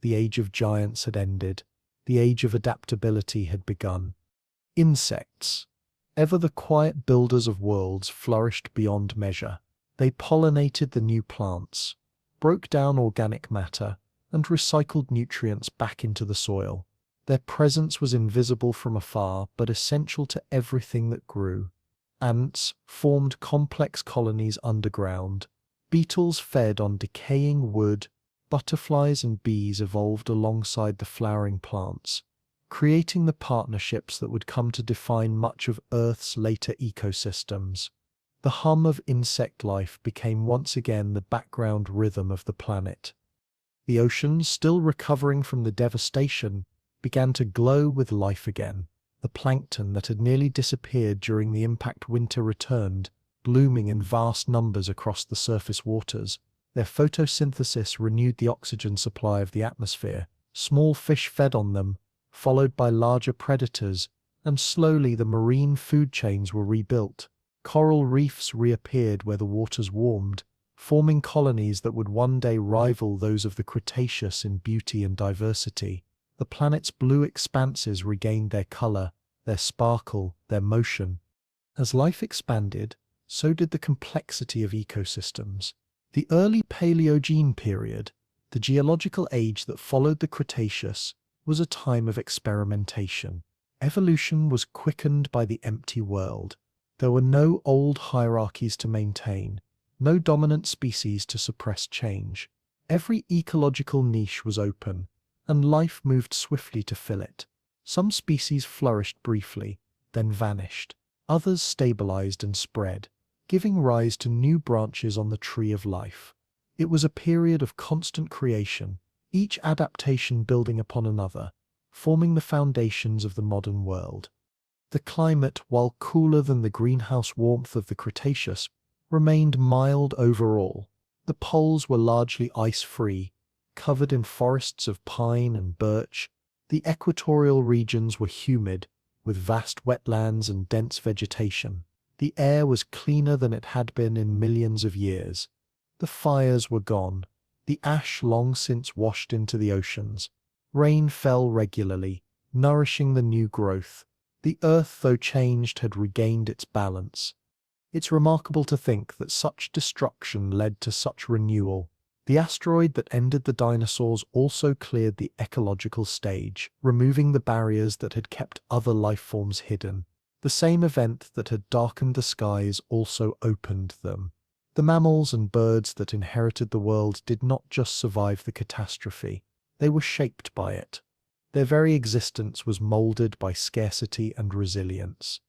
The age of giants had ended. The age of adaptability had begun. Insects, ever the quiet builders of worlds, flourished beyond measure. They pollinated the new plants, broke down organic matter, and recycled nutrients back into the soil. Their presence was invisible from afar, but essential to everything that grew. Ants formed complex colonies underground. Beetles fed on decaying wood. Butterflies and bees evolved alongside the flowering plants, creating the partnerships that would come to define much of Earth's later ecosystems. The hum of insect life became once again the background rhythm of the planet. The oceans, still recovering from the devastation, began to glow with life again. The plankton that had nearly disappeared during the impact winter returned, blooming in vast numbers across the surface waters. Their photosynthesis renewed the oxygen supply of the atmosphere. Small fish fed on them, followed by larger predators, and slowly the marine food chains were rebuilt. Coral reefs reappeared where the waters warmed, forming colonies that would one day rival those of the Cretaceous in beauty and diversity. The planet's blue expanses regained their color, their sparkle, their motion. As life expanded, so did the complexity of ecosystems. The early Paleogene period, the geological age that followed the Cretaceous, was a time of experimentation. Evolution was quickened by the empty world. There were no old hierarchies to maintain, no dominant species to suppress change. Every ecological niche was open, and life moved swiftly to fill it. Some species flourished briefly, then vanished. Others stabilized and spread, giving rise to new branches on the tree of life. It was a period of constant creation, each adaptation building upon another, forming the foundations of the modern world. The climate, while cooler than the greenhouse warmth of the Cretaceous, remained mild overall. The poles were largely ice-free, covered in forests of pine and birch. The equatorial regions were humid, with vast wetlands and dense vegetation. The air was cleaner than it had been in millions of years. The fires were gone, the ash long since washed into the oceans. Rain fell regularly, nourishing the new growth. The earth, though changed, had regained its balance. It's remarkable to think that such destruction led to such renewal. The asteroid that ended the dinosaurs also cleared the ecological stage, removing the barriers that had kept other life forms hidden. The same event that had darkened the skies also opened them. The mammals and birds that inherited the world did not just survive the catastrophe, they were shaped by it. Their very existence was molded by scarcity and resilience.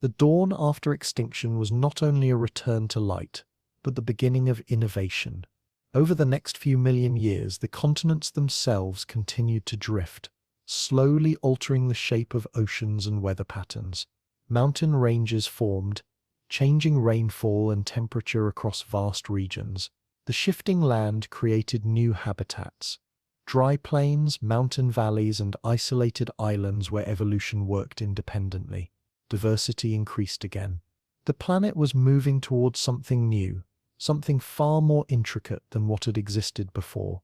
The dawn after extinction was not only a return to light, but the beginning of innovation. Over the next few million years, the continents themselves continued to drift, slowly altering the shape of oceans and weather patterns. Mountain ranges formed, changing rainfall and temperature across vast regions. The shifting land created new habitats. Dry plains, mountain valleys, and isolated islands where evolution worked independently. Diversity increased again. The planet was moving towards something new, something far more intricate than what had existed before.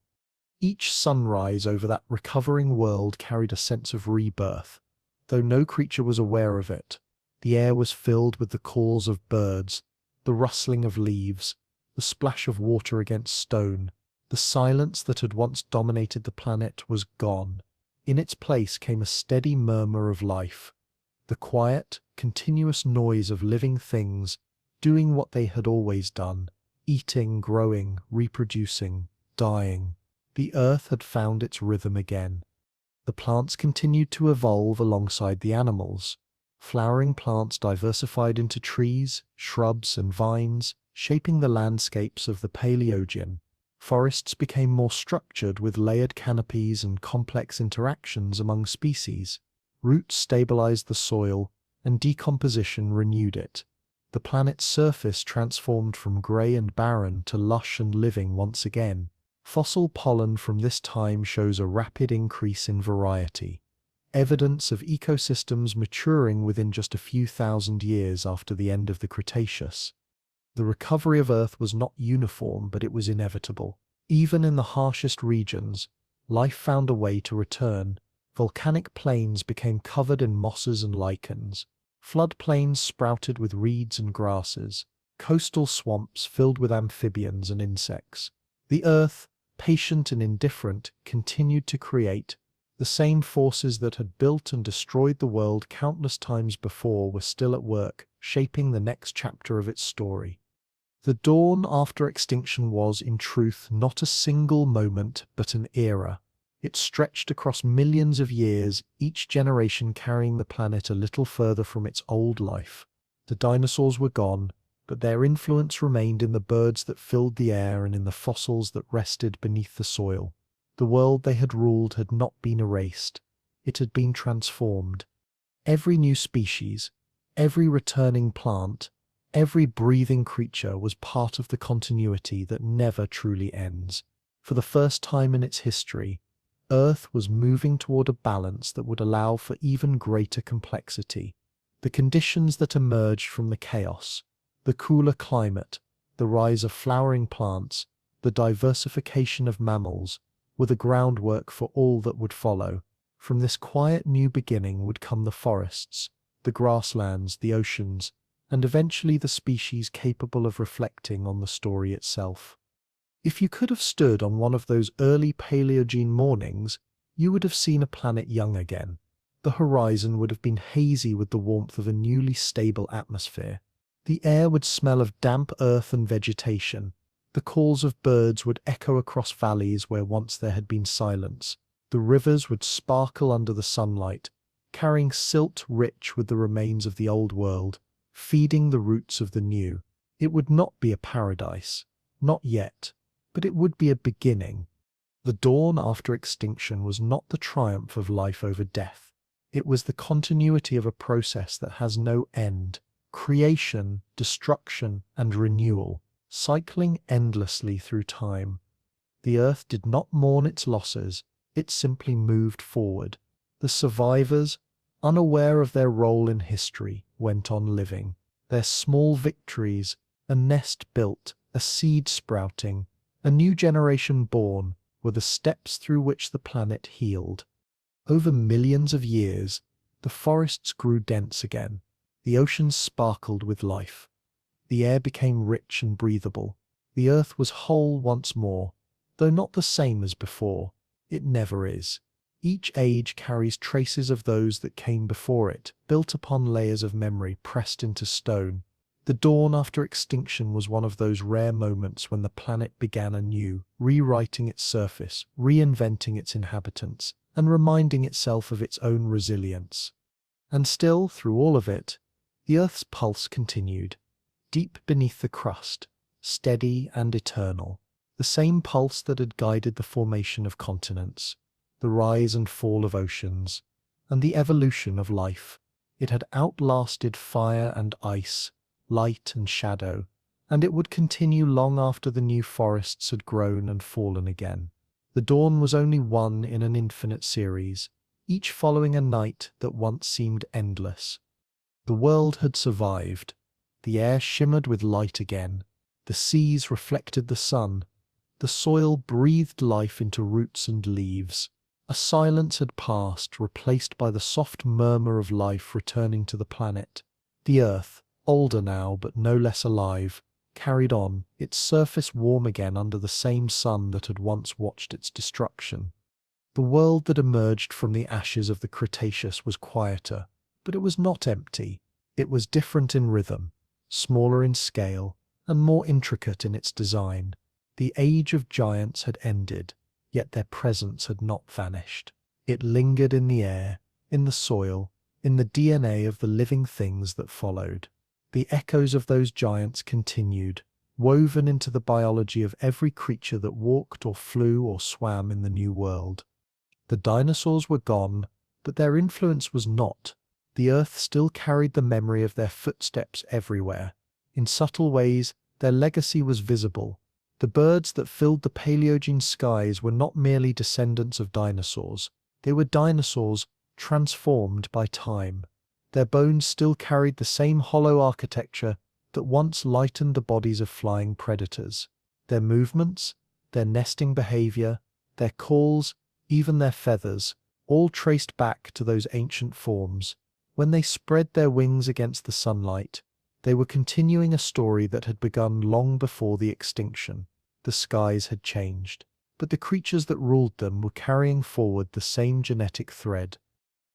Each sunrise over that recovering world carried a sense of rebirth, though no creature was aware of it. The air was filled with the calls of birds, the rustling of leaves, the splash of water against stone. The silence that had once dominated the planet was gone. In its place came a steady murmur of life, the quiet, continuous noise of living things doing what they had always done, eating, growing, reproducing, dying. The earth had found its rhythm again. The plants continued to evolve alongside the animals. Flowering plants diversified into trees, shrubs, and vines, shaping the landscapes of the Paleogene. Forests became more structured with layered canopies and complex interactions among species. Roots stabilized the soil, and decomposition renewed it. The planet's surface transformed from grey and barren to lush and living once again. Fossil pollen from this time shows a rapid increase in variety, evidence of ecosystems maturing within just a few thousand years after the end of the Cretaceous. The recovery of Earth was not uniform, but it was inevitable. Even in the harshest regions, life found a way to return. Volcanic plains became covered in mosses and lichens. Floodplains sprouted with reeds and grasses. Coastal swamps filled with amphibians and insects. The Earth, patient and indifferent, continued to create. The same forces that had built and destroyed the world countless times before were still at work, shaping the next chapter of its story. The dawn after extinction was, in truth, not a single moment, but an era. It stretched across millions of years, each generation carrying the planet a little further from its old life. The dinosaurs were gone, but their influence remained in the birds that filled the air and in the fossils that rested beneath the soil. The world they had ruled had not been erased. It had been transformed. Every new species, every returning plant, every breathing creature was part of the continuity that never truly ends. For the first time in its history, Earth was moving toward a balance that would allow for even greater complexity. The conditions that emerged from the chaos, the cooler climate, the rise of flowering plants, the diversification of mammals, were the groundwork for all that would follow. From this quiet new beginning would come the forests, the grasslands, the oceans, and eventually the species capable of reflecting on the story itself. If you could have stood on one of those early Paleogene mornings, you would have seen a planet young again. The horizon would have been hazy with the warmth of a newly stable atmosphere. The air would smell of damp earth and vegetation. The calls of birds would echo across valleys where once there had been silence. The rivers would sparkle under the sunlight, carrying silt rich with the remains of the old world, feeding the roots of the new. It would not be a paradise, not yet, but it would be a beginning. The dawn after extinction was not the triumph of life over death. It was the continuity of a process that has no end. Creation, destruction, and renewal, cycling endlessly through time. The earth did not mourn its losses, it simply moved forward. The survivors, unaware of their role in history, went on living. Their small victories, a nest built, a seed sprouting, a new generation born, were the steps through which the planet healed. Over millions of years, the forests grew dense again. The oceans sparkled with life. The air became rich and breathable. The earth was whole once more, though not the same as before. It never is. Each age carries traces of those that came before it, built upon layers of memory pressed into stone. The dawn after extinction was one of those rare moments when the planet began anew, rewriting its surface, reinventing its inhabitants, and reminding itself of its own resilience. And still, through all of it, the Earth's pulse continued, deep beneath the crust, steady and eternal, the same pulse that had guided the formation of continents, the rise and fall of oceans, and the evolution of life. It had outlasted fire and ice, light and shadow, and it would continue long after the new forests had grown and fallen again. The dawn was only one in an infinite series, each following a night that once seemed endless. The world had survived. The air shimmered with light again. The seas reflected the sun. The soil breathed life into roots and leaves. A silence had passed, replaced by the soft murmur of life returning to the planet. The earth, older now but no less alive, carried on, its surface warm again under the same sun that had once watched its destruction. The world that emerged from the ashes of the Cretaceous was quieter, but it was not empty. It was different in rhythm, smaller in scale, and more intricate in its design. The age of giants had ended, yet their presence had not vanished. It lingered in the air, in the soil, in the DNA of the living things that followed. The echoes of those giants continued, woven into the biology of every creature that walked or flew or swam in the new world. The dinosaurs were gone, but their influence was not. The earth still carried the memory of their footsteps everywhere. In subtle ways, their legacy was visible. The birds that filled the Paleogene skies were not merely descendants of dinosaurs. They were dinosaurs transformed by time. Their bones still carried the same hollow architecture that once lightened the bodies of flying predators. Their movements, their nesting behavior, their calls, even their feathers, all traced back to those ancient forms. When they spread their wings against the sunlight, they were continuing a story that had begun long before the extinction. The skies had changed, but the creatures that ruled them were carrying forward the same genetic thread.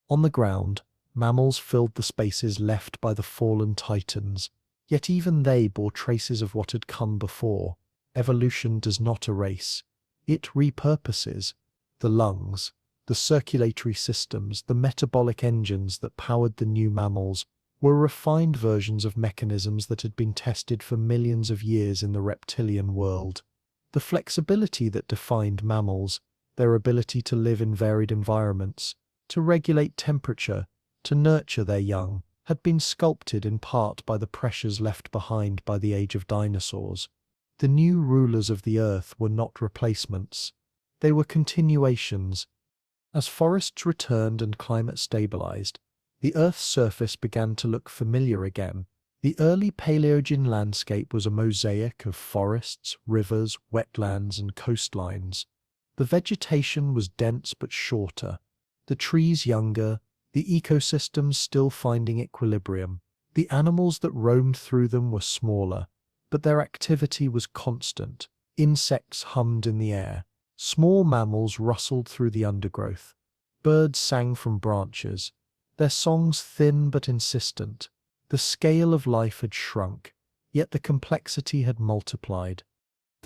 On the ground, mammals filled the spaces left by the fallen titans, yet even they bore traces of what had come before. Evolution does not erase. It repurposes. The lungs, the circulatory systems, the metabolic engines that powered the new mammals were refined versions of mechanisms that had been tested for millions of years in the reptilian world. The flexibility that defined mammals, their ability to live in varied environments, to regulate temperature, to nurture their young, had been sculpted in part by the pressures left behind by the age of dinosaurs. The new rulers of the earth were not replacements. They were continuations. As forests returned and climate stabilized, the Earth's surface began to look familiar again. The early Paleogene landscape was a mosaic of forests, rivers, wetlands, and coastlines. The vegetation was dense but shorter, the trees younger, the ecosystems still finding equilibrium. The animals that roamed through them were smaller, but their activity was constant. Insects hummed in the air. Small mammals rustled through the undergrowth. Birds sang from branches, their songs thin but insistent. The scale of life had shrunk, yet the complexity had multiplied.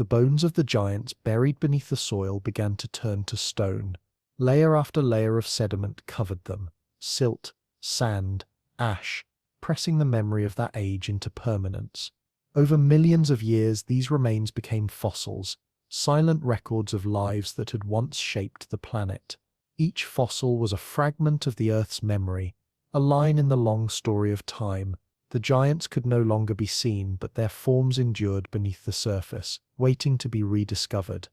The bones of the giants buried beneath the soil began to turn to stone. Layer after layer of sediment covered them. Silt, sand, ash, pressing the memory of that age into permanence. Over millions of years, these remains became fossils, silent records of lives that had once shaped the planet. Each fossil was a fragment of the Earth's memory, a line in the long story of time. The giants could no longer be seen, but their forms endured beneath the surface, waiting to be rediscovered.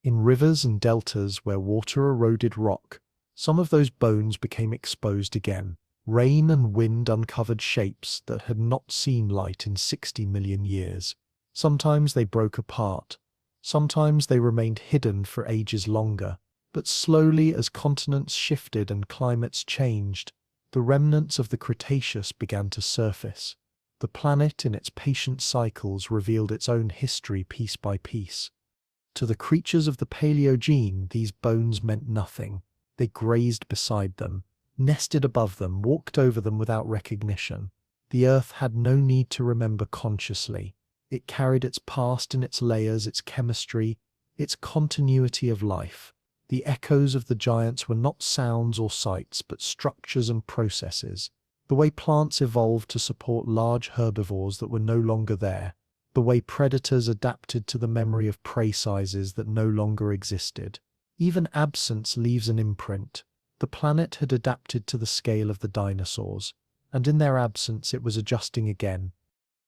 In rivers and deltas where water eroded rock, some of those bones became exposed again. Rain and wind uncovered shapes that had not seen light in 60 million years. Sometimes they broke apart. Sometimes they remained hidden for ages longer. But slowly, as continents shifted and climates changed, the remnants of the Cretaceous began to surface. The planet, in its patient cycles, revealed its own history piece by piece. To the creatures of the Paleogene, these bones meant nothing. They grazed beside them, nested above them, walked over them without recognition. The Earth had no need to remember consciously. It carried its past in its layers, its chemistry, its continuity of life. The echoes of the giants were not sounds or sights, but structures and processes. The way plants evolved to support large herbivores that were no longer there. The way predators adapted to the memory of prey sizes that no longer existed. Even absence leaves an imprint. The planet had adapted to the scale of the dinosaurs, and in their absence it was adjusting again.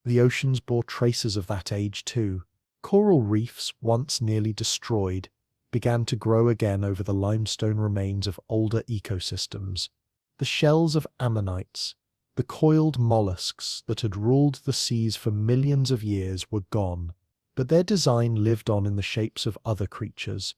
The oceans bore traces of that age too. Coral reefs, once nearly destroyed, began to grow again over the limestone remains of older ecosystems. The shells of ammonites, the coiled mollusks that had ruled the seas for millions of years, were gone, but their design lived on in the shapes of other creatures.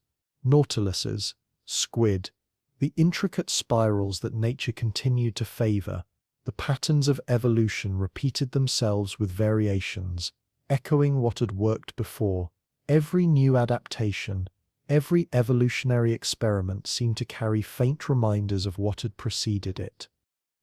Nautiluses, squid, the intricate spirals that nature continued to favor. The patterns of evolution repeated themselves with variations, echoing what had worked before. Every new adaptation, every evolutionary experiment seemed to carry faint reminders of what had preceded it.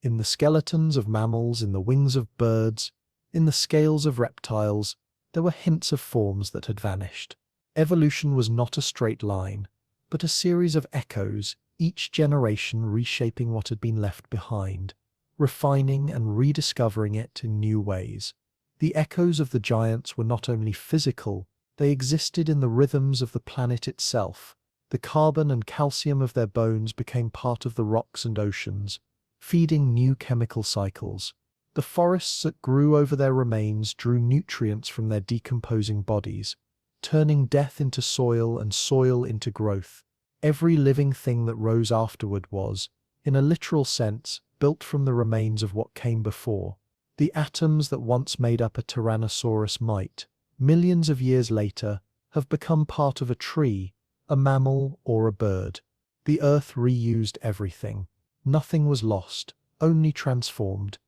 In the skeletons of mammals, in the wings of birds, in the scales of reptiles, there were hints of forms that had vanished. Evolution was not a straight line, but a series of echoes, each generation reshaping what had been left behind, refining and rediscovering it in new ways. The echoes of the giants were not only physical, they existed in the rhythms of the planet itself. The carbon and calcium of their bones became part of the rocks and oceans, feeding new chemical cycles. The forests that grew over their remains drew nutrients from their decomposing bodies, turning death into soil and soil into growth. Every living thing that rose afterward was, in a literal sense, built from the remains of what came before. The atoms that once made up a Tyrannosaurus might, millions of years later, have become part of a tree, a mammal, or a bird. The Earth reused everything. Nothing was lost, only transformed.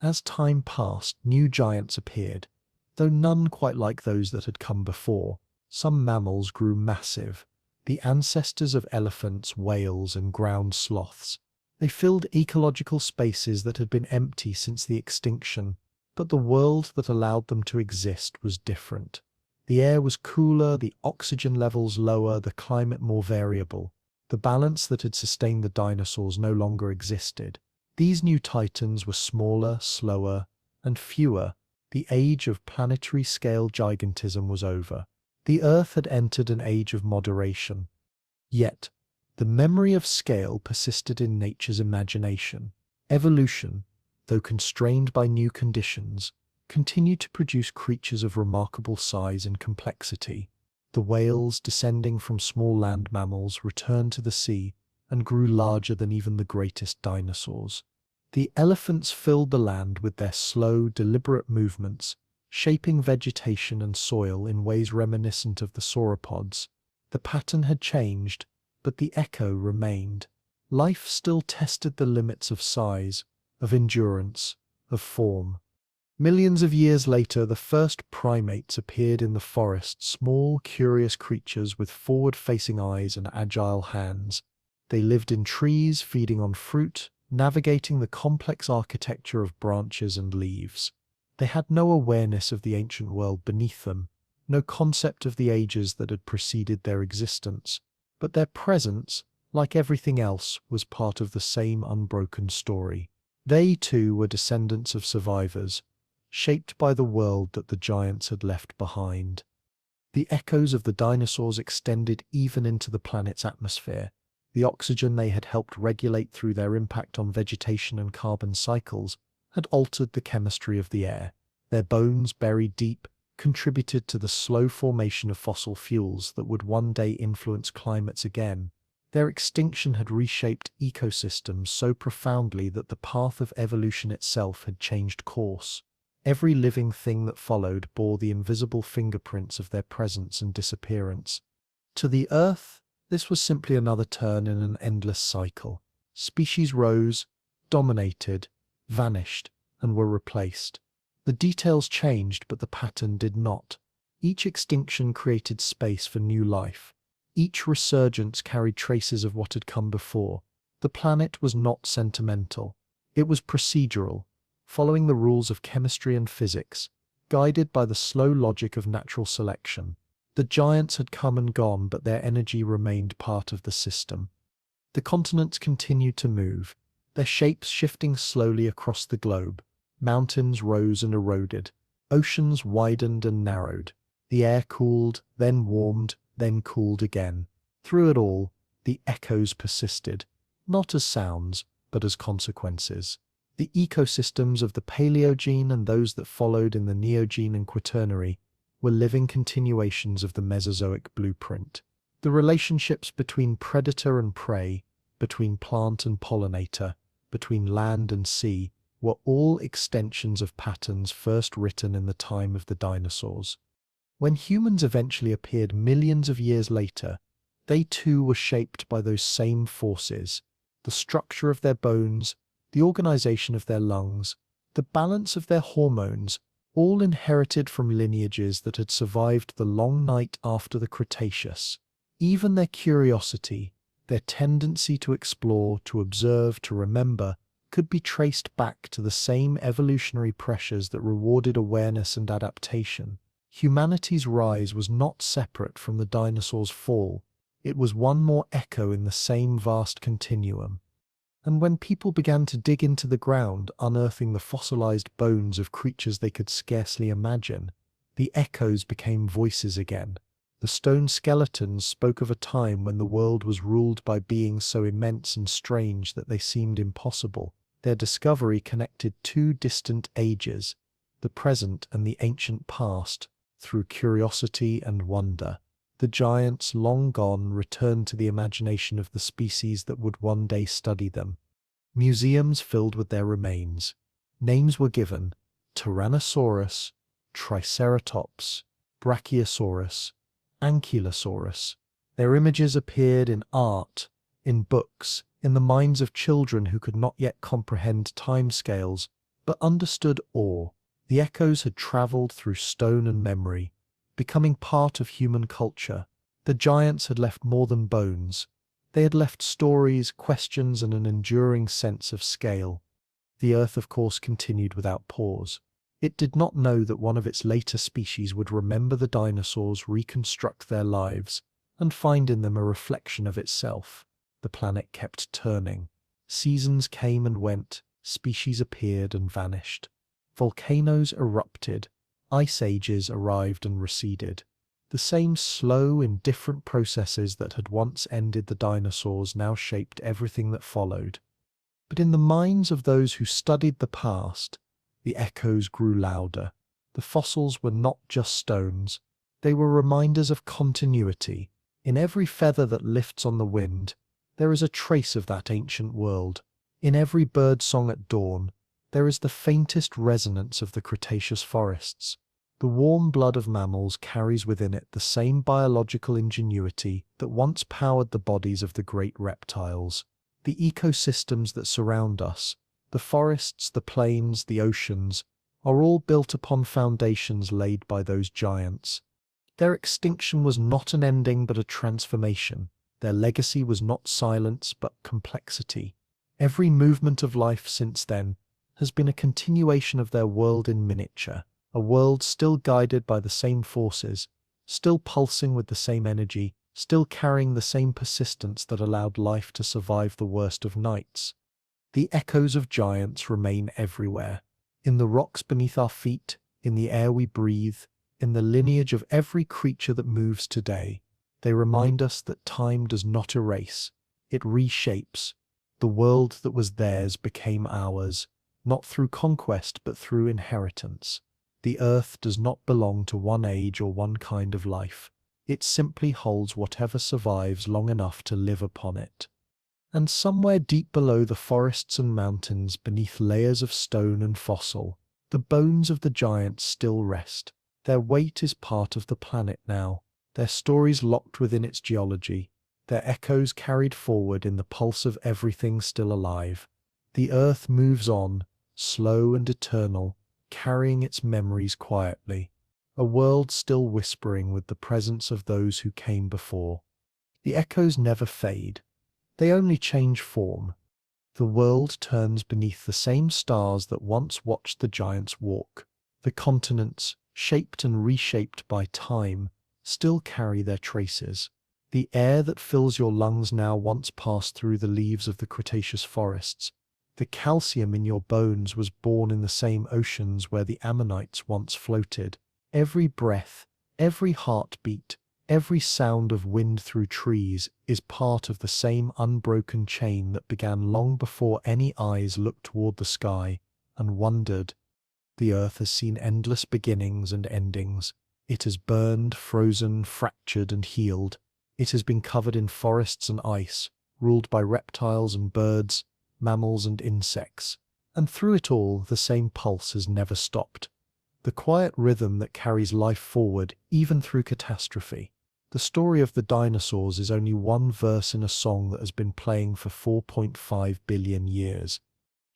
As time passed, new giants appeared, though none quite like those that had come before. Some mammals grew massive, the ancestors of elephants, whales, and ground sloths. They filled ecological spaces that had been empty since the extinction, but the world that allowed them to exist was different. The air was cooler, the oxygen levels lower, the climate more variable. The balance that had sustained the dinosaurs no longer existed. These new titans were smaller, slower, and fewer. The age of planetary-scale gigantism was over. The Earth had entered an age of moderation. Yet, the memory of scale persisted in nature's imagination. Evolution, though constrained by new conditions, continued to produce creatures of remarkable size and complexity. The whales, descending from small land mammals, returned to the sea and grew larger than even the greatest dinosaurs. The elephants filled the land with their slow, deliberate movements, shaping vegetation and soil in ways reminiscent of the sauropods. The pattern had changed, but the echo remained. Life still tested the limits of size, of endurance, of form. Millions of years later, the first primates appeared in the forest, small, curious creatures with forward-facing eyes and agile hands. They lived in trees, feeding on fruit, navigating the complex architecture of branches and leaves. They had no awareness of the ancient world beneath them, no concept of the ages that had preceded their existence, but their presence, like everything else, was part of the same unbroken story. They too were descendants of survivors, shaped by the world that the giants had left behind. The echoes of the dinosaurs extended even into the planet's atmosphere. The oxygen they had helped regulate through their impact on vegetation and carbon cycles had altered the chemistry of the air. Their bones, buried deep, contributed to the slow formation of fossil fuels that would one day influence climates again. Their extinction had reshaped ecosystems so profoundly that the path of evolution itself had changed course. Every living thing that followed bore the invisible fingerprints of their presence and disappearance. To the Earth, this was simply another turn in an endless cycle. Species rose, dominated, vanished, and were replaced. The details changed, but the pattern did not. Each extinction created space for new life. Each resurgence carried traces of what had come before. The planet was not sentimental. It was procedural, following the rules of chemistry and physics, guided by the slow logic of natural selection. The giants had come and gone, but their energy remained part of the system. The continents continued to move, their shapes shifting slowly across the globe. Mountains rose and eroded. Oceans widened and narrowed. The air cooled, then warmed, then cooled again. Through it all, the echoes persisted, not as sounds, but as consequences. The ecosystems of the Paleogene and those that followed in the Neogene and Quaternary were living continuations of the Mesozoic blueprint. The relationships between predator and prey, between plant and pollinator, between land and sea, were all extensions of patterns first written in the time of the dinosaurs. When humans eventually appeared millions of years later, they too were shaped by those same forces. The structure of their bones, the organization of their lungs, the balance of their hormones, all inherited from lineages that had survived the long night after the Cretaceous. Even their curiosity, their tendency to explore, to observe, to remember, could be traced back to the same evolutionary pressures that rewarded awareness and adaptation. Humanity's rise was not separate from the dinosaurs' fall. It was one more echo in the same vast continuum. And when people began to dig into the ground, unearthing the fossilized bones of creatures they could scarcely imagine, the echoes became voices again. The stone skeletons spoke of a time when the world was ruled by beings so immense and strange that they seemed impossible. Their discovery connected two distant ages, the present and the ancient past, through curiosity and wonder. The giants, long gone, returned to the imagination of the species that would one day study them. Museums filled with their remains. Names were given: Tyrannosaurus, Triceratops, Brachiosaurus, Ankylosaurus. Their images appeared in art, in books, in the minds of children who could not yet comprehend timescales, but understood awe. The echoes had traveled through stone and memory, becoming part of human culture. The giants had left more than bones. They had left stories, questions, and an enduring sense of scale. The Earth, of course, continued without pause. It did not know that one of its later species would remember the dinosaurs, reconstruct their lives, and find in them a reflection of itself. The planet kept turning. Seasons came and went, species appeared and vanished. Volcanoes erupted, ice ages arrived and receded. The same slow, indifferent processes that had once ended the dinosaurs now shaped everything that followed. But in the minds of those who studied the past, the echoes grew louder. The fossils were not just stones. They were reminders of continuity. In every feather that lifts on the wind, there is a trace of that ancient world. In every bird song at dawn, there is the faintest resonance of the Cretaceous forests. The warm blood of mammals carries within it the same biological ingenuity that once powered the bodies of the great reptiles. The ecosystems that surround us, the forests, the plains, the oceans, are all built upon foundations laid by those giants. Their extinction was not an ending but a transformation. Their legacy was not silence but complexity. Every movement of life since then has been a continuation of their world in miniature, a world still guided by the same forces, still pulsing with the same energy, still carrying the same persistence that allowed life to survive the worst of nights. The echoes of giants remain everywhere, in the rocks beneath our feet, in the air we breathe, in the lineage of every creature that moves today. They remind us that time does not erase, it reshapes. The world that was theirs became ours, not through conquest but through inheritance. The earth does not belong to one age or one kind of life. It simply holds whatever survives long enough to live upon it. And somewhere deep below the forests and mountains, beneath layers of stone and fossil, the bones of the giants still rest. Their weight is part of the planet now, their stories locked within its geology, their echoes carried forward in the pulse of everything still alive. The earth moves on, slow and eternal, carrying its memories quietly, a world still whispering with the presence of those who came before. The echoes never fade, they only change form. The world turns beneath the same stars that once watched the giants walk. The continents, shaped and reshaped by time, still carry their traces. The air that fills your lungs now once passed through the leaves of the Cretaceous forests. The calcium in your bones was born in the same oceans where the ammonites once floated. Every breath, every heartbeat, every sound of wind through trees is part of the same unbroken chain that began long before any eyes looked toward the sky and wondered. The earth has seen endless beginnings and endings. It has burned, frozen, fractured, and healed. It has been covered in forests and ice, ruled by reptiles and birds, mammals and insects. And through it all, the same pulse has never stopped. The quiet rhythm that carries life forward, even through catastrophe. The story of the dinosaurs is only one verse in a song that has been playing for 4.5 billion years.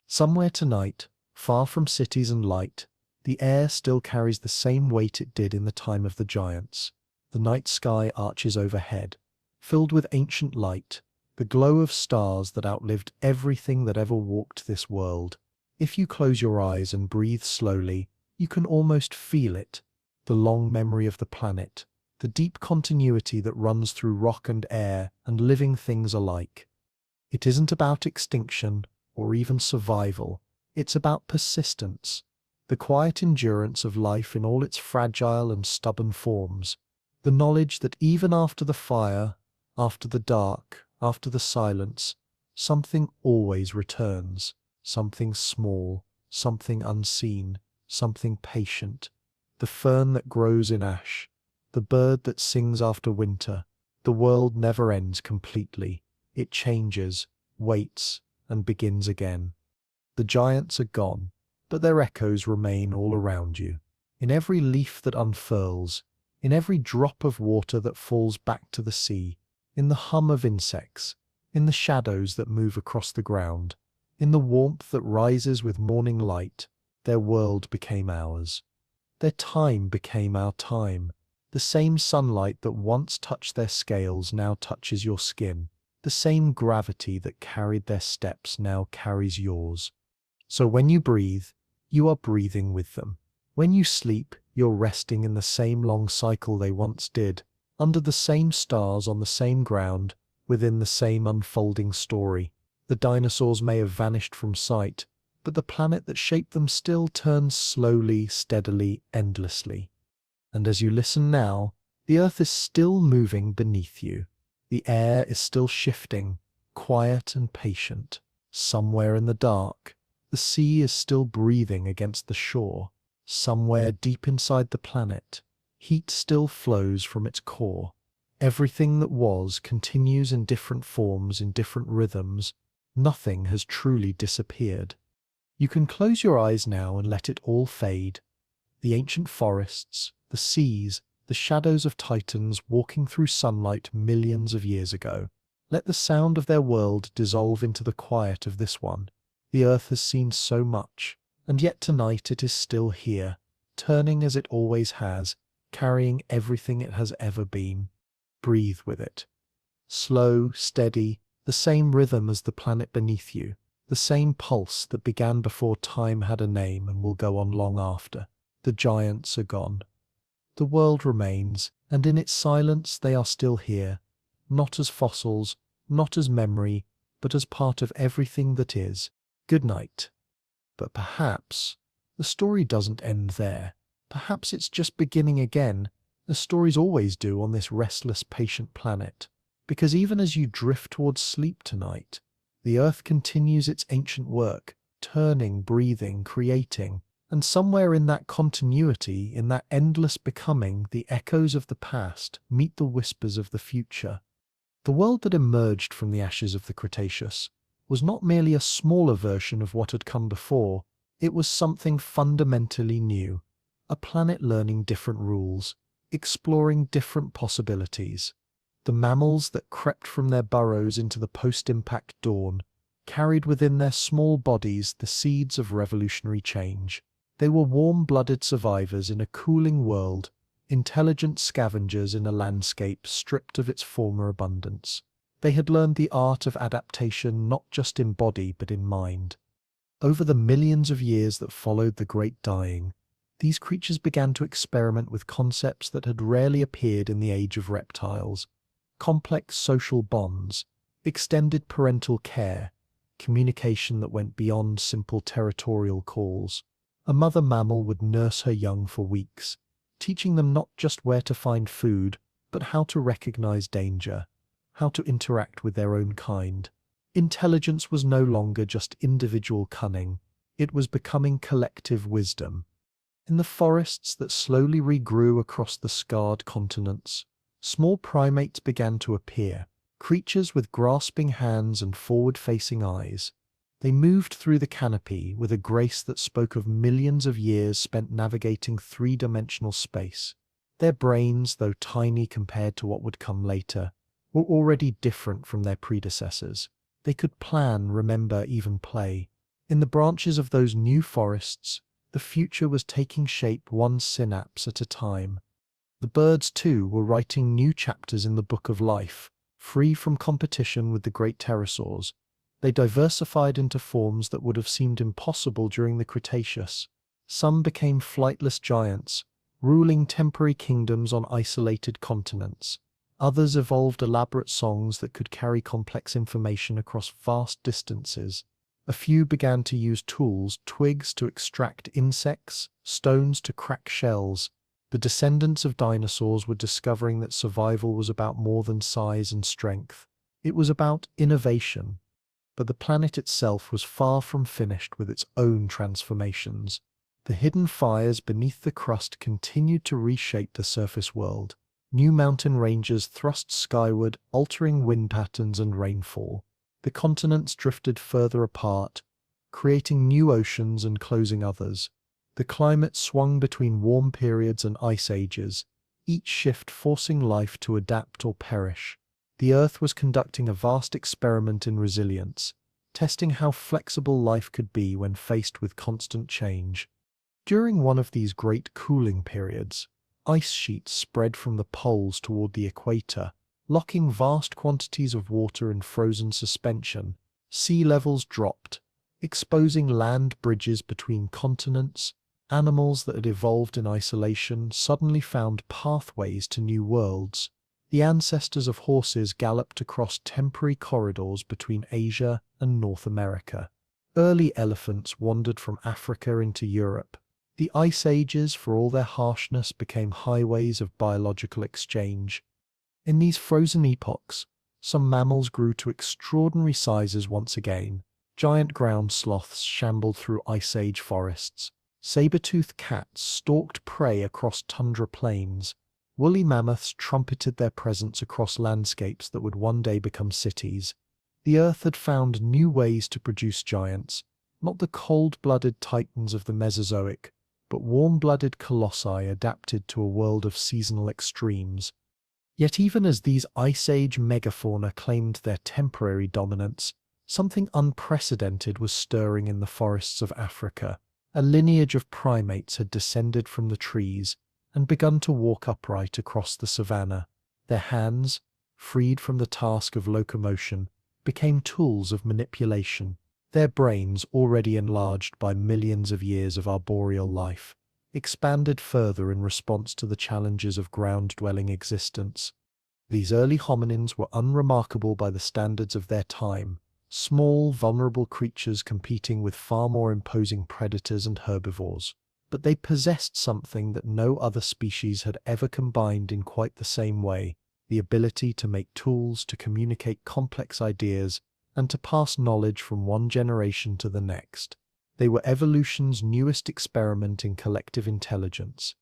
Somewhere tonight, far from cities and light, the air still carries the same weight it did in the time of the giants. The night sky arches overhead, filled with ancient light, the glow of stars that outlived everything that ever walked this world. If you close your eyes and breathe slowly, you can almost feel it, the long memory of the planet, the deep continuity that runs through rock and air and living things alike. It isn't about extinction or even survival, it's about persistence, the quiet endurance of life in all its fragile and stubborn forms, the knowledge that even after the fire, after the dark, after the silence, something always returns, something small, something unseen, something patient, the fern that grows in ash, the bird that sings after winter. The world never ends completely. It changes, waits, and begins again. The giants are gone, but their echoes remain all around you. In every leaf that unfurls, in every drop of water that falls back to the sea, in the hum of insects, in the shadows that move across the ground, in the warmth that rises with morning light, their world became ours. Their time became our time. The same sunlight that once touched their scales now touches your skin. The same gravity that carried their steps now carries yours. So when you breathe, you are breathing with them. When you sleep, you're resting in the same long cycle they once did, under the same stars on the same ground, within the same unfolding story. The dinosaurs may have vanished from sight, but the planet that shaped them still turns slowly, steadily, endlessly. And as you listen now, the earth is still moving beneath you. The air is still shifting, quiet and patient. Somewhere in the dark, the sea is still breathing against the shore. Somewhere deep inside the planet, heat still flows from its core. Everything that was continues in different forms, in different rhythms. Nothing has truly disappeared. You can close your eyes now and let it all fade. The ancient forests, the seas, the shadows of titans walking through sunlight millions of years ago. Let the sound of their world dissolve into the quiet of this one. The earth has seen so much, and yet tonight it is still here, turning as it always has, carrying everything it has ever been. Breathe with it. Slow, steady, the same rhythm as the planet beneath you, the same pulse that began before time had a name and will go on long after. The giants are gone. The world remains, and in its silence they are still here, not as fossils, not as memory, but as part of everything that is. Good night. But perhaps the story doesn't end there. Perhaps it's just beginning again, as stories always do on this restless, patient planet. Because even as you drift towards sleep tonight, the Earth continues its ancient work, turning, breathing, creating. And somewhere in that continuity, in that endless becoming, the echoes of the past meet the whispers of the future. The world that emerged from the ashes of the Cretaceous was not merely a smaller version of what had come before, it was something fundamentally new, a planet learning different rules, exploring different possibilities. The mammals that crept from their burrows into the post-impact dawn carried within their small bodies the seeds of revolutionary change. They were warm-blooded survivors in a cooling world, intelligent scavengers in a landscape stripped of its former abundance. They had learned the art of adaptation not just in body but in mind. Over the millions of years that followed the Great Dying, these creatures began to experiment with concepts that had rarely appeared in the age of reptiles. Complex social bonds, extended parental care, communication that went beyond simple territorial calls. A mother mammal would nurse her young for weeks, teaching them not just where to find food, but how to recognize danger, how to interact with their own kind. Intelligence was no longer just individual cunning, it was becoming collective wisdom. In the forests that slowly regrew across the scarred continents, small primates began to appear, creatures with grasping hands and forward-facing eyes. They moved through the canopy with a grace that spoke of millions of years spent navigating three-dimensional space. Their brains, though tiny compared to what would come later, were already different from their predecessors. They could plan, remember, even play. In the branches of those new forests, the future was taking shape one synapse at a time. The birds, too, were writing new chapters in the book of life, free from competition with the great pterosaurs. They diversified into forms that would have seemed impossible during the Cretaceous. Some became flightless giants, ruling temporary kingdoms on isolated continents. Others evolved elaborate songs that could carry complex information across vast distances. A few began to use tools, twigs to extract insects, stones to crack shells. The descendants of dinosaurs were discovering that survival was about more than size and strength. It was about innovation. But the planet itself was far from finished with its own transformations. The hidden fires beneath the crust continued to reshape the surface world. New mountain ranges thrust skyward, altering wind patterns and rainfall. The continents drifted further apart, creating new oceans and closing others. The climate swung between warm periods and ice ages, each shift forcing life to adapt or perish. The Earth was conducting a vast experiment in resilience, testing how flexible life could be when faced with constant change. During one of these great cooling periods, ice sheets spread from the poles toward the equator, locking vast quantities of water in frozen suspension. Sea levels dropped, exposing land bridges between continents. Animals that had evolved in isolation suddenly found pathways to new worlds. The ancestors of horses galloped across temporary corridors between Asia and North America. Early elephants wandered from Africa into Europe. The ice ages, for all their harshness, became highways of biological exchange. In these frozen epochs, some mammals grew to extraordinary sizes once again. Giant ground sloths shambled through ice age forests. Saber-toothed cats stalked prey across tundra plains. Woolly mammoths trumpeted their presence across landscapes that would one day become cities. The Earth had found new ways to produce giants, not the cold-blooded titans of the Mesozoic, but warm-blooded colossi adapted to a world of seasonal extremes. Yet even as these Ice Age megafauna claimed their temporary dominance, something unprecedented was stirring in the forests of Africa. A lineage of primates had descended from the trees and begun to walk upright across the savanna. Their hands, freed from the task of locomotion, became tools of manipulation. Their brains, already enlarged by millions of years of arboreal life, expanded further in response to the challenges of ground-dwelling existence. These early hominins were unremarkable by the standards of their time, small, vulnerable creatures competing with far more imposing predators and herbivores. But they possessed something that no other species had ever combined in quite the same way: the ability to make tools, to communicate complex ideas, and to pass knowledge from one generation to the next. They were evolution's newest experiment in collective intelligence.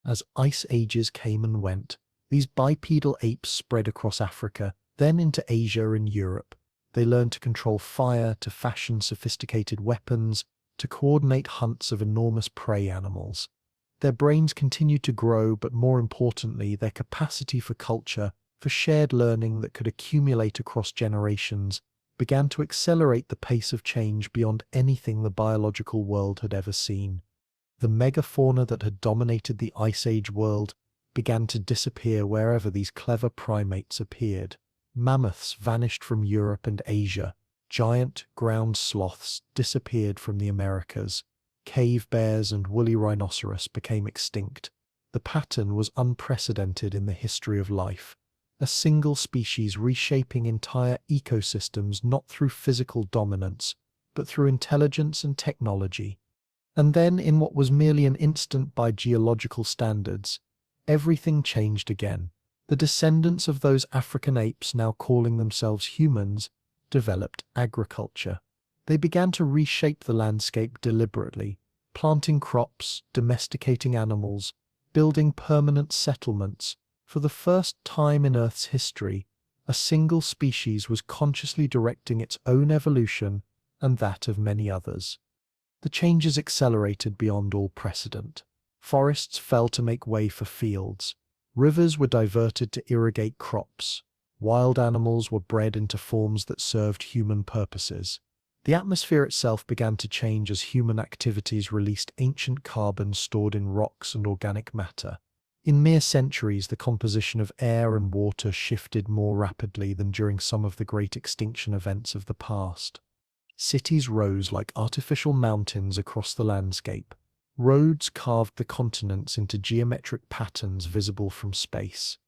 As ice ages came and went, these bipedal apes spread across Africa, then into Asia and Europe. They learned to control fire, to fashion sophisticated weapons, to coordinate hunts of enormous prey animals. Their brains continued to grow, but more importantly, their capacity for culture, for shared learning that could accumulate across generations, began to accelerate the pace of change beyond anything the biological world had ever seen. The megafauna that had dominated the Ice Age world began to disappear wherever these clever primates appeared. Mammoths vanished from Europe and Asia. Giant ground sloths disappeared from the Americas. Cave bears and woolly rhinoceros became extinct. The pattern was unprecedented in the history of life. A single species reshaping entire ecosystems not through physical dominance, but through intelligence and technology. And then, in what was merely an instant by geological standards, everything changed again. The descendants of those African apes, now calling themselves humans, developed agriculture. They began to reshape the landscape deliberately, planting crops, domesticating animals, building permanent settlements. For the first time in Earth's history, a single species was consciously directing its own evolution and that of many others. The changes accelerated beyond all precedent. Forests fell to make way for fields. Rivers were diverted to irrigate crops. Wild animals were bred into forms that served human purposes. The atmosphere itself began to change as human activities released ancient carbon stored in rocks and organic matter. In mere centuries, the composition of air and water shifted more rapidly than during some of the great extinction events of the past. Cities rose like artificial mountains across the landscape. Roads carved the continents into geometric patterns visible from space.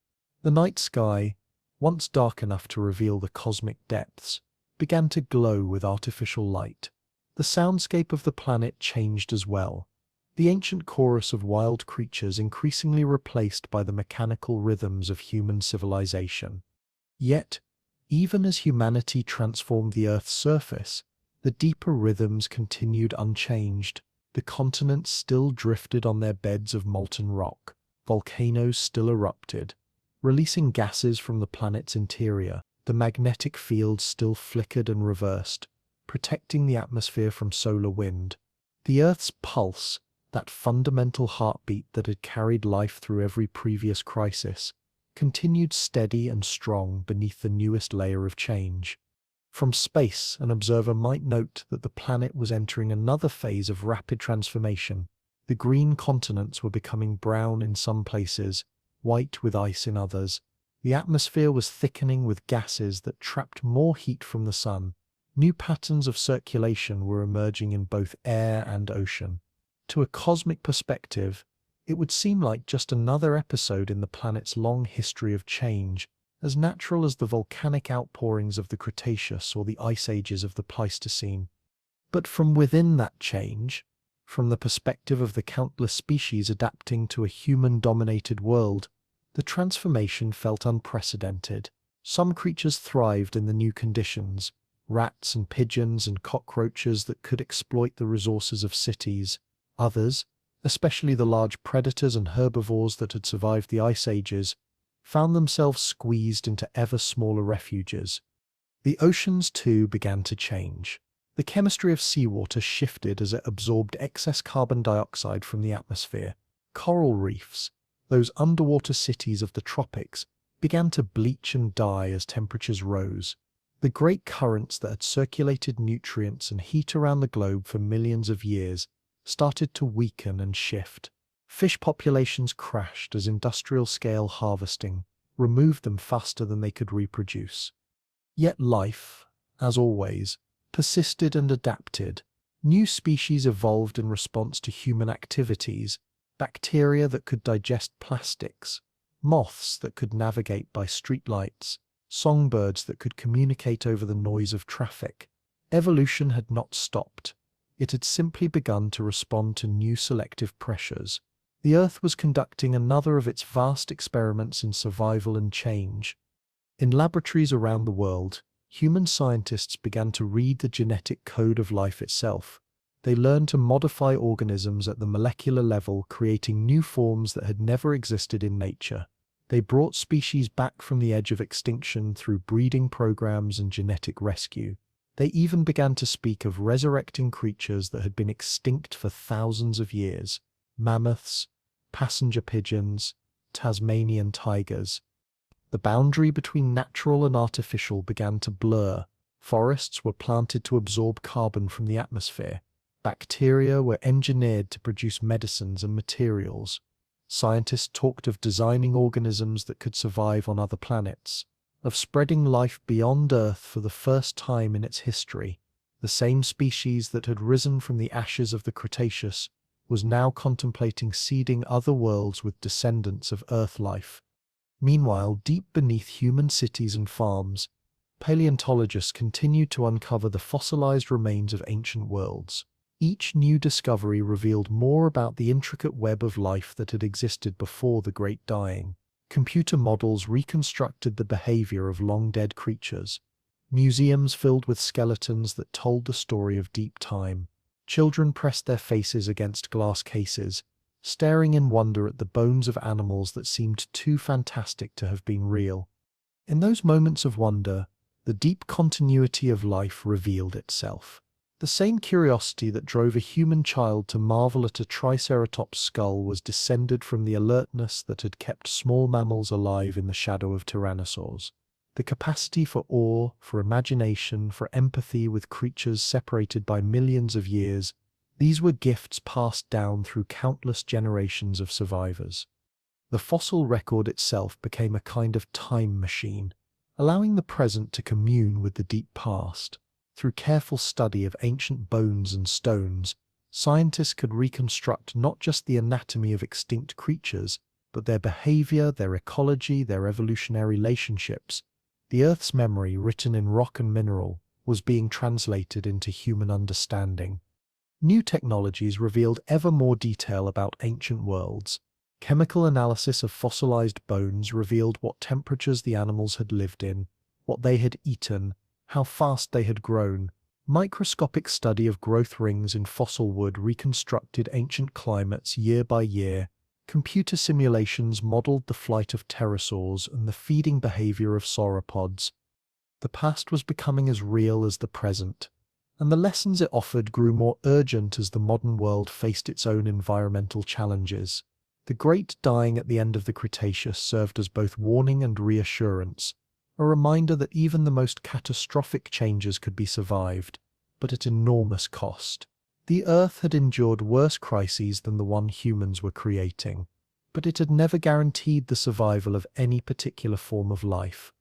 The night sky, once dark enough to reveal the cosmic depths, began to glow with artificial light. The soundscape of the planet changed as well. The ancient chorus of wild creatures increasingly replaced by the mechanical rhythms of human civilization. Yet, even as humanity transformed the Earth's surface, the deeper rhythms continued unchanged. The continents still drifted on their beds of molten rock. Volcanoes still erupted, releasing gases from the planet's interior. The magnetic field still flickered and reversed, protecting the atmosphere from solar wind. The Earth's pulse, that fundamental heartbeat that had carried life through every previous crisis, continued steady and strong beneath the newest layer of change. From space, an observer might note that the planet was entering another phase of rapid transformation. The green continents were becoming brown in some places, white with ice in others. The atmosphere was thickening with gases that trapped more heat from the sun. New patterns of circulation were emerging in both air and ocean. To a cosmic perspective, it would seem like just another episode in the planet's long history of change, as natural as the volcanic outpourings of the Cretaceous or the ice ages of the Pleistocene. But from within that change, from the perspective of the countless species adapting to a human-dominated world, the transformation felt unprecedented. Some creatures thrived in the new conditions: rats and pigeons and cockroaches that could exploit the resources of cities. Others, especially the large predators and herbivores that had survived the ice ages, found themselves squeezed into ever smaller refuges. The oceans, too, began to change. The chemistry of seawater shifted as it absorbed excess carbon dioxide from the atmosphere. Coral reefs, those underwater cities of the tropics, began to bleach and die as temperatures rose. The great currents that had circulated nutrients and heat around the globe for millions of years started to weaken and shift. Fish populations crashed as industrial-scale harvesting removed them faster than they could reproduce. Yet life, as always, persisted and adapted. New species evolved in response to human activities, bacteria that could digest plastics, moths that could navigate by streetlights, songbirds that could communicate over the noise of traffic. Evolution had not stopped. It had simply begun to respond to new selective pressures. The Earth was conducting another of its vast experiments in survival and change. In laboratories around the world, human scientists began to read the genetic code of life itself. They learned to modify organisms at the molecular level, creating new forms that had never existed in nature. They brought species back from the edge of extinction through breeding programs and genetic rescue. They even began to speak of resurrecting creatures that had been extinct for thousands of years: mammoths, passenger pigeons, Tasmanian tigers. The boundary between natural and artificial began to blur. Forests were planted to absorb carbon from the atmosphere. Bacteria were engineered to produce medicines and materials. Scientists talked of designing organisms that could survive on other planets, of spreading life beyond Earth for the first time in its history. The same species that had risen from the ashes of the Cretaceous was now contemplating seeding other worlds with descendants of Earth life. Meanwhile, deep beneath human cities and farms, paleontologists continued to uncover the fossilized remains of ancient worlds. Each new discovery revealed more about the intricate web of life that had existed before the Great Dying. Computer models reconstructed the behavior of long-dead creatures. Museums filled with skeletons that told the story of deep time. Children pressed their faces against glass cases, staring in wonder at the bones of animals that seemed too fantastic to have been real. In those moments of wonder, the deep continuity of life revealed itself. The same curiosity that drove a human child to marvel at a triceratops skull was descended from the alertness that had kept small mammals alive in the shadow of tyrannosaurs. The capacity for awe, for imagination, for empathy with creatures separated by millions of years, these were gifts passed down through countless generations of survivors. The fossil record itself became a kind of time machine, allowing the present to commune with the deep past. Through careful study of ancient bones and stones, scientists could reconstruct not just the anatomy of extinct creatures, but their behavior, their ecology, their evolutionary relationships. The Earth's memory, written in rock and mineral, was being translated into human understanding. New technologies revealed ever more detail about ancient worlds. Chemical analysis of fossilized bones revealed what temperatures the animals had lived in, what they had eaten, how fast they had grown. Microscopic study of growth rings in fossil wood reconstructed ancient climates year by year. Computer simulations modeled the flight of pterosaurs and the feeding behavior of sauropods. The past was becoming as real as the present, and the lessons it offered grew more urgent as the modern world faced its own environmental challenges. The Great Dying at the end of the Cretaceous served as both warning and reassurance, a reminder that even the most catastrophic changes could be survived, but at enormous cost. The Earth had endured worse crises than the one humans were creating, but it had never guaranteed the survival of any particular form of life.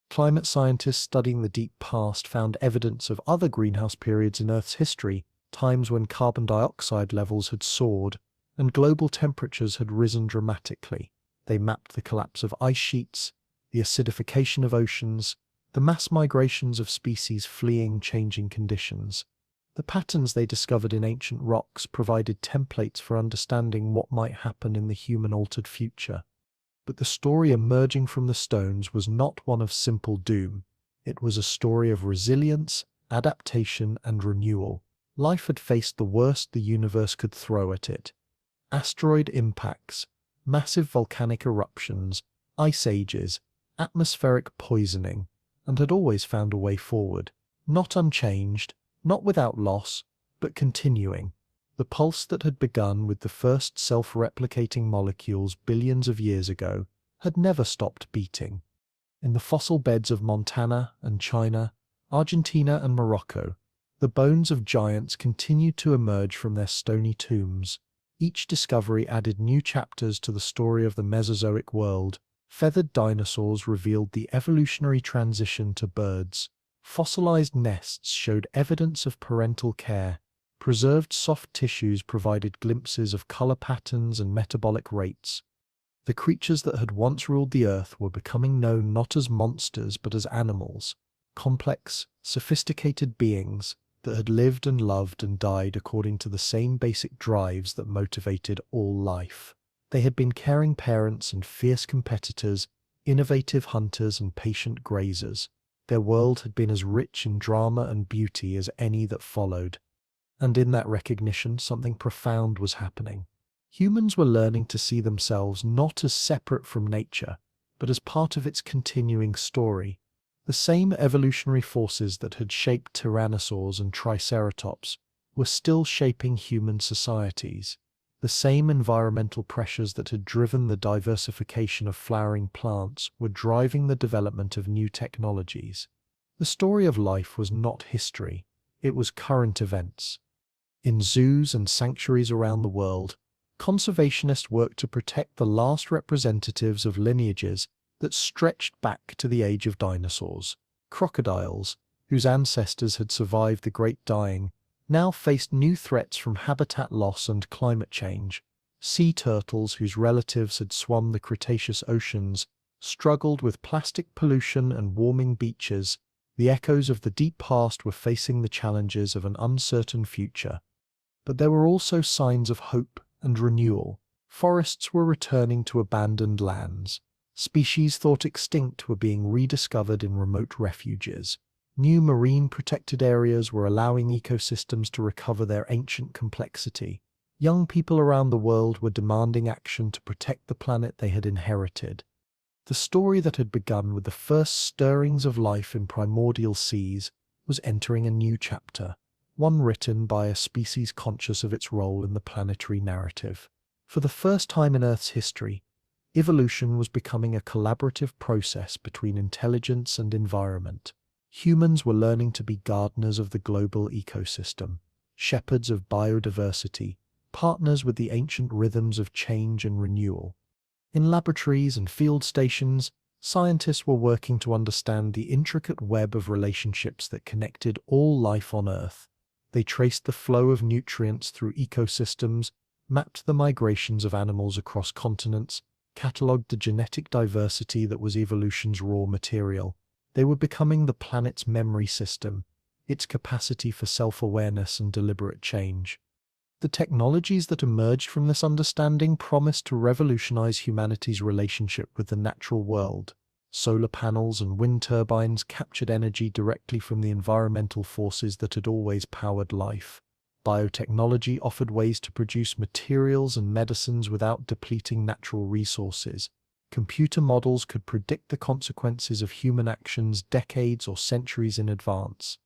Climate scientists studying the deep past found evidence of other greenhouse periods in Earth's history, times when carbon dioxide levels had soared and global temperatures had risen dramatically. They mapped the collapse of ice sheets, the acidification of oceans, the mass migrations of species fleeing changing conditions. The patterns they discovered in ancient rocks provided templates for understanding what might happen in the human-altered future. But the story emerging from the stones was not one of simple doom. It was a story of resilience, adaptation, and renewal. Life had faced the worst the universe could throw at it: asteroid impacts, massive volcanic eruptions, ice ages, atmospheric poisoning, and had always found a way forward. Not unchanged, not without loss, but continuing. The pulse that had begun with the first self-replicating molecules billions of years ago had never stopped beating. In the fossil beds of Montana and China, Argentina and Morocco, the bones of giants continued to emerge from their stony tombs. Each discovery added new chapters to the story of the Mesozoic world. Feathered dinosaurs revealed the evolutionary transition to birds. Fossilized nests showed evidence of parental care. Preserved soft tissues provided glimpses of color patterns and metabolic rates. The creatures that had once ruled the earth were becoming known not as monsters but as animals, complex, sophisticated beings that had lived and loved and died according to the same basic drives that motivated all life. They had been caring parents and fierce competitors, innovative hunters and patient grazers. Their world had been as rich in drama and beauty as any that followed. And in that recognition, something profound was happening. Humans were learning to see themselves not as separate from nature, but as part of its continuing story. The same evolutionary forces that had shaped tyrannosaurs and triceratops were still shaping human societies. The same environmental pressures that had driven the diversification of flowering plants were driving the development of new technologies. The story of life was not history, it was current events. In zoos and sanctuaries around the world, conservationists worked to protect the last representatives of lineages that stretched back to the age of dinosaurs. Crocodiles, whose ancestors had survived the Great Dying, now faced new threats from habitat loss and climate change. Sea turtles, whose relatives had swum the Cretaceous oceans, struggled with plastic pollution and warming beaches. The echoes of the deep past were facing the challenges of an uncertain future. But there were also signs of hope and renewal. Forests were returning to abandoned lands. Species thought extinct were being rediscovered in remote refuges. New marine protected areas were allowing ecosystems to recover their ancient complexity. Young people around the world were demanding action to protect the planet they had inherited. The story that had begun with the first stirrings of life in primordial seas was entering a new chapter, one written by a species conscious of its role in the planetary narrative. For the first time in Earth's history, evolution was becoming a collaborative process between intelligence and environment. Humans were learning to be gardeners of the global ecosystem, shepherds of biodiversity, partners with the ancient rhythms of change and renewal. In laboratories and field stations, scientists were working to understand the intricate web of relationships that connected all life on Earth. They traced the flow of nutrients through ecosystems, mapped the migrations of animals across continents, catalogued the genetic diversity that was evolution's raw material. They were becoming the planet's memory system, its capacity for self-awareness and deliberate change. The technologies that emerged from this understanding promised to revolutionize humanity's relationship with the natural world. Solar panels and wind turbines captured energy directly from the environmental forces that had always powered life. Biotechnology offered ways to produce materials and medicines without depleting natural resources. Computer models could predict the consequences of human actions decades or centuries in advance.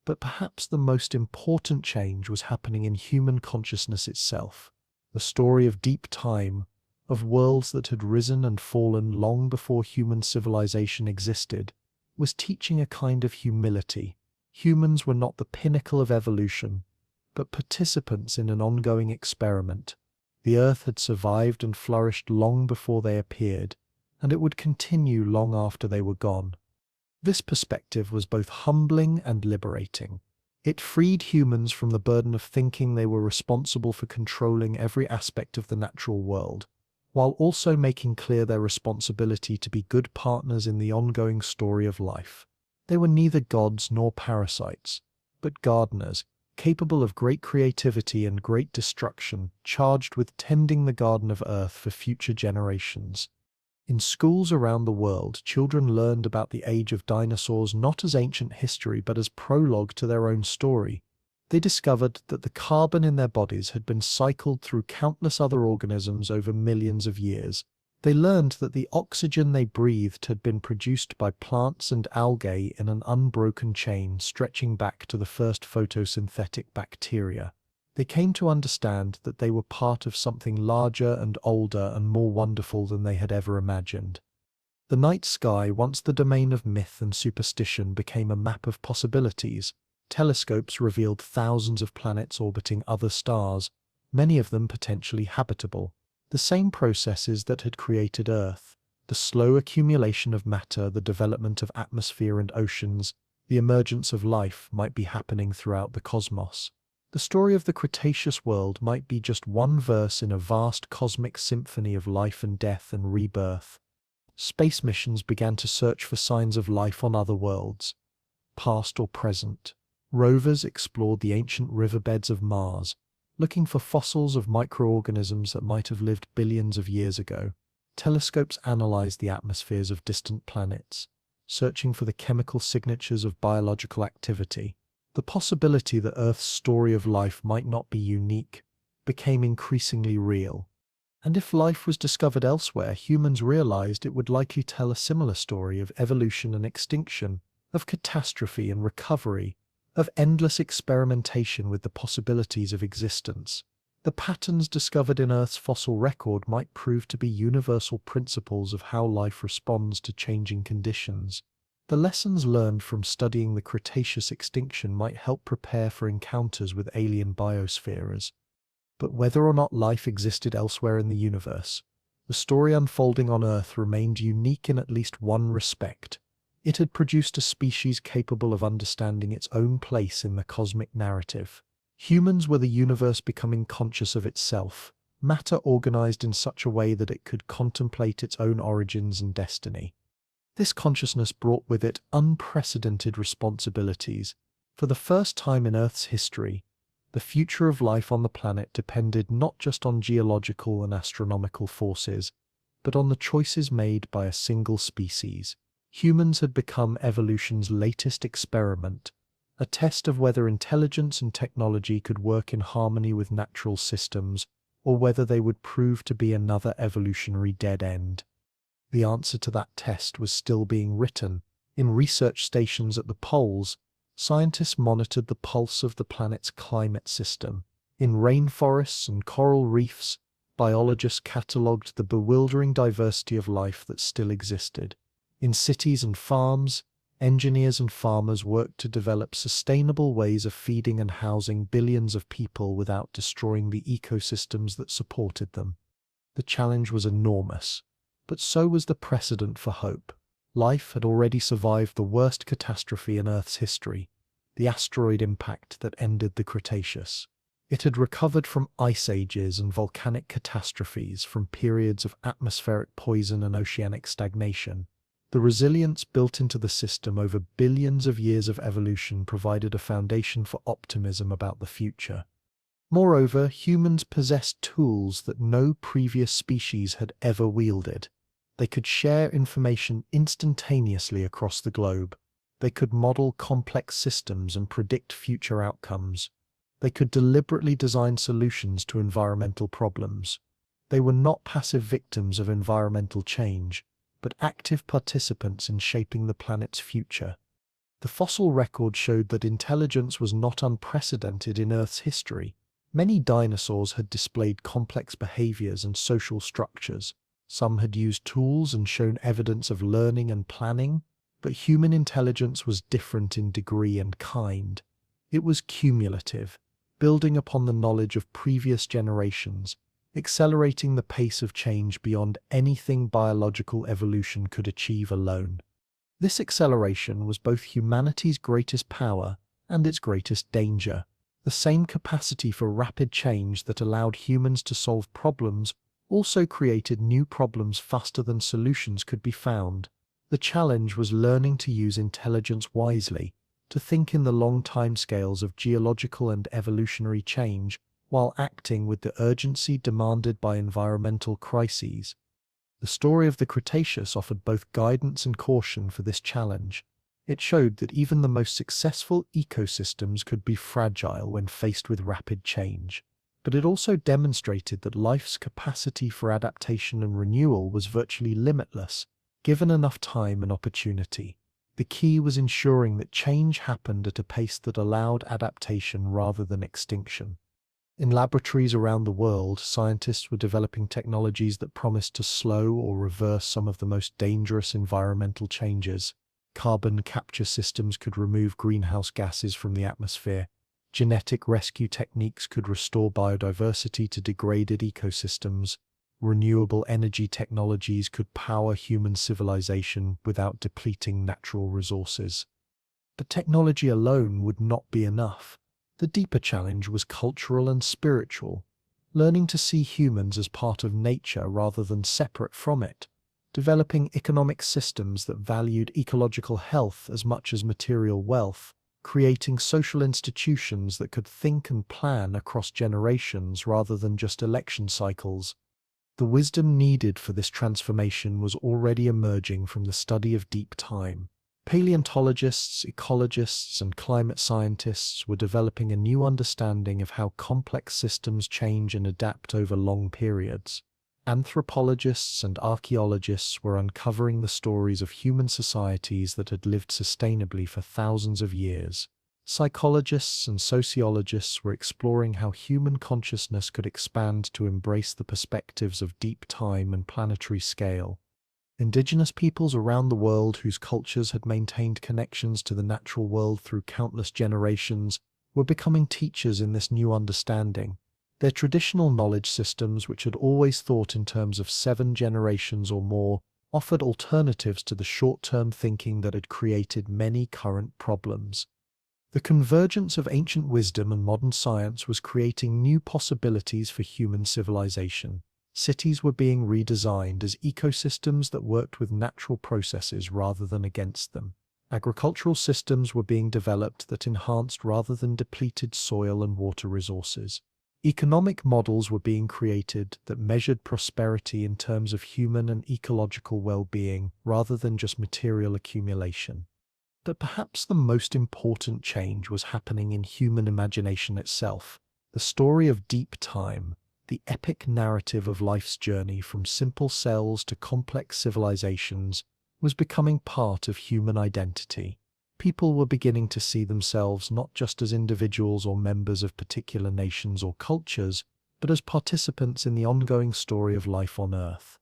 But perhaps the most important change was happening in human consciousness itself. The story of deep time, of worlds that had risen and fallen long before human civilization existed, was teaching a kind of humility. Humans were not the pinnacle of evolution, but participants in an ongoing experiment. The Earth had survived and flourished long before they appeared, and it would continue long after they were gone. This perspective was both humbling and liberating. It freed humans from the burden of thinking they were responsible for controlling every aspect of the natural world, while also making clear their responsibility to be good partners in the ongoing story of life. They were neither gods nor parasites, but gardeners, capable of great creativity and great destruction, charged with tending the garden of Earth for future generations. In schools around the world, children learned about the age of dinosaurs not as ancient history but as prologue to their own story. They discovered that the carbon in their bodies had been cycled through countless other organisms over millions of years. They learned that the oxygen they breathed had been produced by plants and algae in an unbroken chain stretching back to the first photosynthetic bacteria. They came to understand that they were part of something larger and older and more wonderful than they had ever imagined. The night sky, once the domain of myth and superstition, became a map of possibilities. Telescopes revealed thousands of planets orbiting other stars, many of them potentially habitable. The same processes that had created Earth, the slow accumulation of matter, the development of atmosphere and oceans, the emergence of life, might be happening throughout the cosmos. The story of the Cretaceous world might be just one verse in a vast cosmic symphony of life and death and rebirth. Space missions began to search for signs of life on other worlds, past or present. Rovers explored the ancient riverbeds of Mars, looking for fossils of microorganisms that might have lived billions of years ago. Telescopes analyzed the atmospheres of distant planets, searching for the chemical signatures of biological activity. The possibility that Earth's story of life might not be unique became increasingly real. And if life was discovered elsewhere, humans realized it would likely tell a similar story of evolution and extinction, of catastrophe and recovery, of endless experimentation with the possibilities of existence. The patterns discovered in Earth's fossil record might prove to be universal principles of how life responds to changing conditions. The lessons learned from studying the Cretaceous extinction might help prepare for encounters with alien biospheres. But whether or not life existed elsewhere in the universe, the story unfolding on Earth remained unique in at least one respect. It had produced a species capable of understanding its own place in the cosmic narrative. Humans were the universe becoming conscious of itself, matter organized in such a way that it could contemplate its own origins and destiny. This consciousness brought with it unprecedented responsibilities. For the first time in Earth's history, the future of life on the planet depended not just on geological and astronomical forces, but on the choices made by a single species. Humans had become evolution's latest experiment, a test of whether intelligence and technology could work in harmony with natural systems, or whether they would prove to be another evolutionary dead end. The answer to that test was still being written. In research stations at the poles, scientists monitored the pulse of the planet's climate system. In rainforests and coral reefs, biologists catalogued the bewildering diversity of life that still existed. In cities and farms, engineers and farmers worked to develop sustainable ways of feeding and housing billions of people without destroying the ecosystems that supported them. The challenge was enormous, but so was the precedent for hope. Life had already survived the worst catastrophe in Earth's history, the asteroid impact that ended the Cretaceous. It had recovered from ice ages and volcanic catastrophes, from periods of atmospheric poison and oceanic stagnation. The resilience built into the system over billions of years of evolution provided a foundation for optimism about the future. Moreover, humans possessed tools that no previous species had ever wielded. They could share information instantaneously across the globe. They could model complex systems and predict future outcomes. They could deliberately design solutions to environmental problems. They were not passive victims of environmental change, but active participants in shaping the planet's future. The fossil record showed that intelligence was not unprecedented in Earth's history. Many dinosaurs had displayed complex behaviors and social structures. Some had used tools and shown evidence of learning and planning, but human intelligence was different in degree and kind. It was cumulative, building upon the knowledge of previous generations, accelerating the pace of change beyond anything biological evolution could achieve alone. This acceleration was both humanity's greatest power and its greatest danger. The same capacity for rapid change that allowed humans to solve problems also created new problems faster than solutions could be found. The challenge was learning to use intelligence wisely, to think in the long timescales of geological and evolutionary change, while acting with the urgency demanded by environmental crises. The story of the Cretaceous offered both guidance and caution for this challenge. It showed that even the most successful ecosystems could be fragile when faced with rapid change. But it also demonstrated that life's capacity for adaptation and renewal was virtually limitless, given enough time and opportunity. The key was ensuring that change happened at a pace that allowed adaptation rather than extinction. In laboratories around the world, scientists were developing technologies that promised to slow or reverse some of the most dangerous environmental changes. Carbon capture systems could remove greenhouse gases from the atmosphere. Genetic rescue techniques could restore biodiversity to degraded ecosystems. Renewable energy technologies could power human civilization without depleting natural resources. But technology alone would not be enough. The deeper challenge was cultural and spiritual, learning to see humans as part of nature rather than separate from it, developing economic systems that valued ecological health as much as material wealth, creating social institutions that could think and plan across generations rather than just election cycles. The wisdom needed for this transformation was already emerging from the study of deep time. Paleontologists, ecologists, and climate scientists were developing a new understanding of how complex systems change and adapt over long periods. Anthropologists and archaeologists were uncovering the stories of human societies that had lived sustainably for thousands of years. Psychologists and sociologists were exploring how human consciousness could expand to embrace the perspectives of deep time and planetary scale. Indigenous peoples around the world whose cultures had maintained connections to the natural world through countless generations were becoming teachers in this new understanding. Their traditional knowledge systems, which had always thought in terms of 7 generations or more, offered alternatives to the short-term thinking that had created many current problems. The convergence of ancient wisdom and modern science was creating new possibilities for human civilization. Cities were being redesigned as ecosystems that worked with natural processes rather than against them. Agricultural systems were being developed that enhanced rather than depleted soil and water resources. Economic models were being created that measured prosperity in terms of human and ecological well-being rather than just material accumulation. But perhaps the most important change was happening in human imagination itself. The story of deep time, the epic narrative of life's journey from simple cells to complex civilizations, was becoming part of human identity. People were beginning to see themselves not just as individuals or members of particular nations or cultures, but as participants in the ongoing story of life on Earth.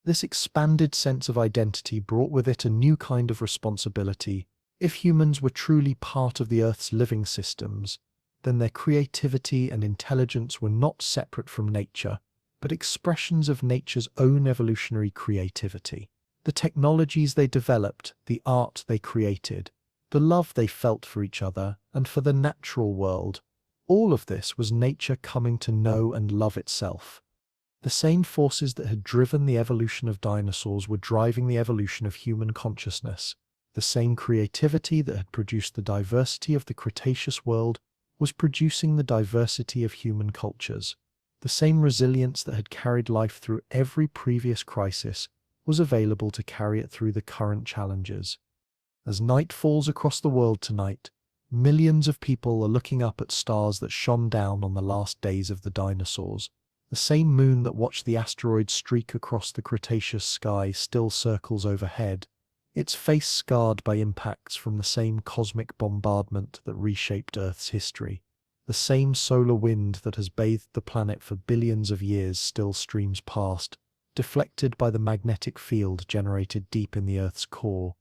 This expanded sense of identity brought with it a new kind of responsibility. If humans were truly part of the Earth's living systems, then their creativity and intelligence were not separate from nature, but expressions of nature's own evolutionary creativity. The technologies they developed, the art they created, the love they felt for each other and for the natural world, all of this was nature coming to know and love itself. The same forces that had driven the evolution of dinosaurs were driving the evolution of human consciousness. The same creativity that had produced the diversity of the Cretaceous world was producing the diversity of human cultures. The same resilience that had carried life through every previous crisis was available to carry it through the current challenges. As night falls across the world tonight, millions of people are looking up at stars that shone down on the last days of the dinosaurs. The same moon that watched the asteroids streak across the Cretaceous sky still circles overhead, its face scarred by impacts from the same cosmic bombardment that reshaped Earth's history. The same solar wind that has bathed the planet for billions of years still streams past, deflected by the magnetic field generated deep in the Earth's core.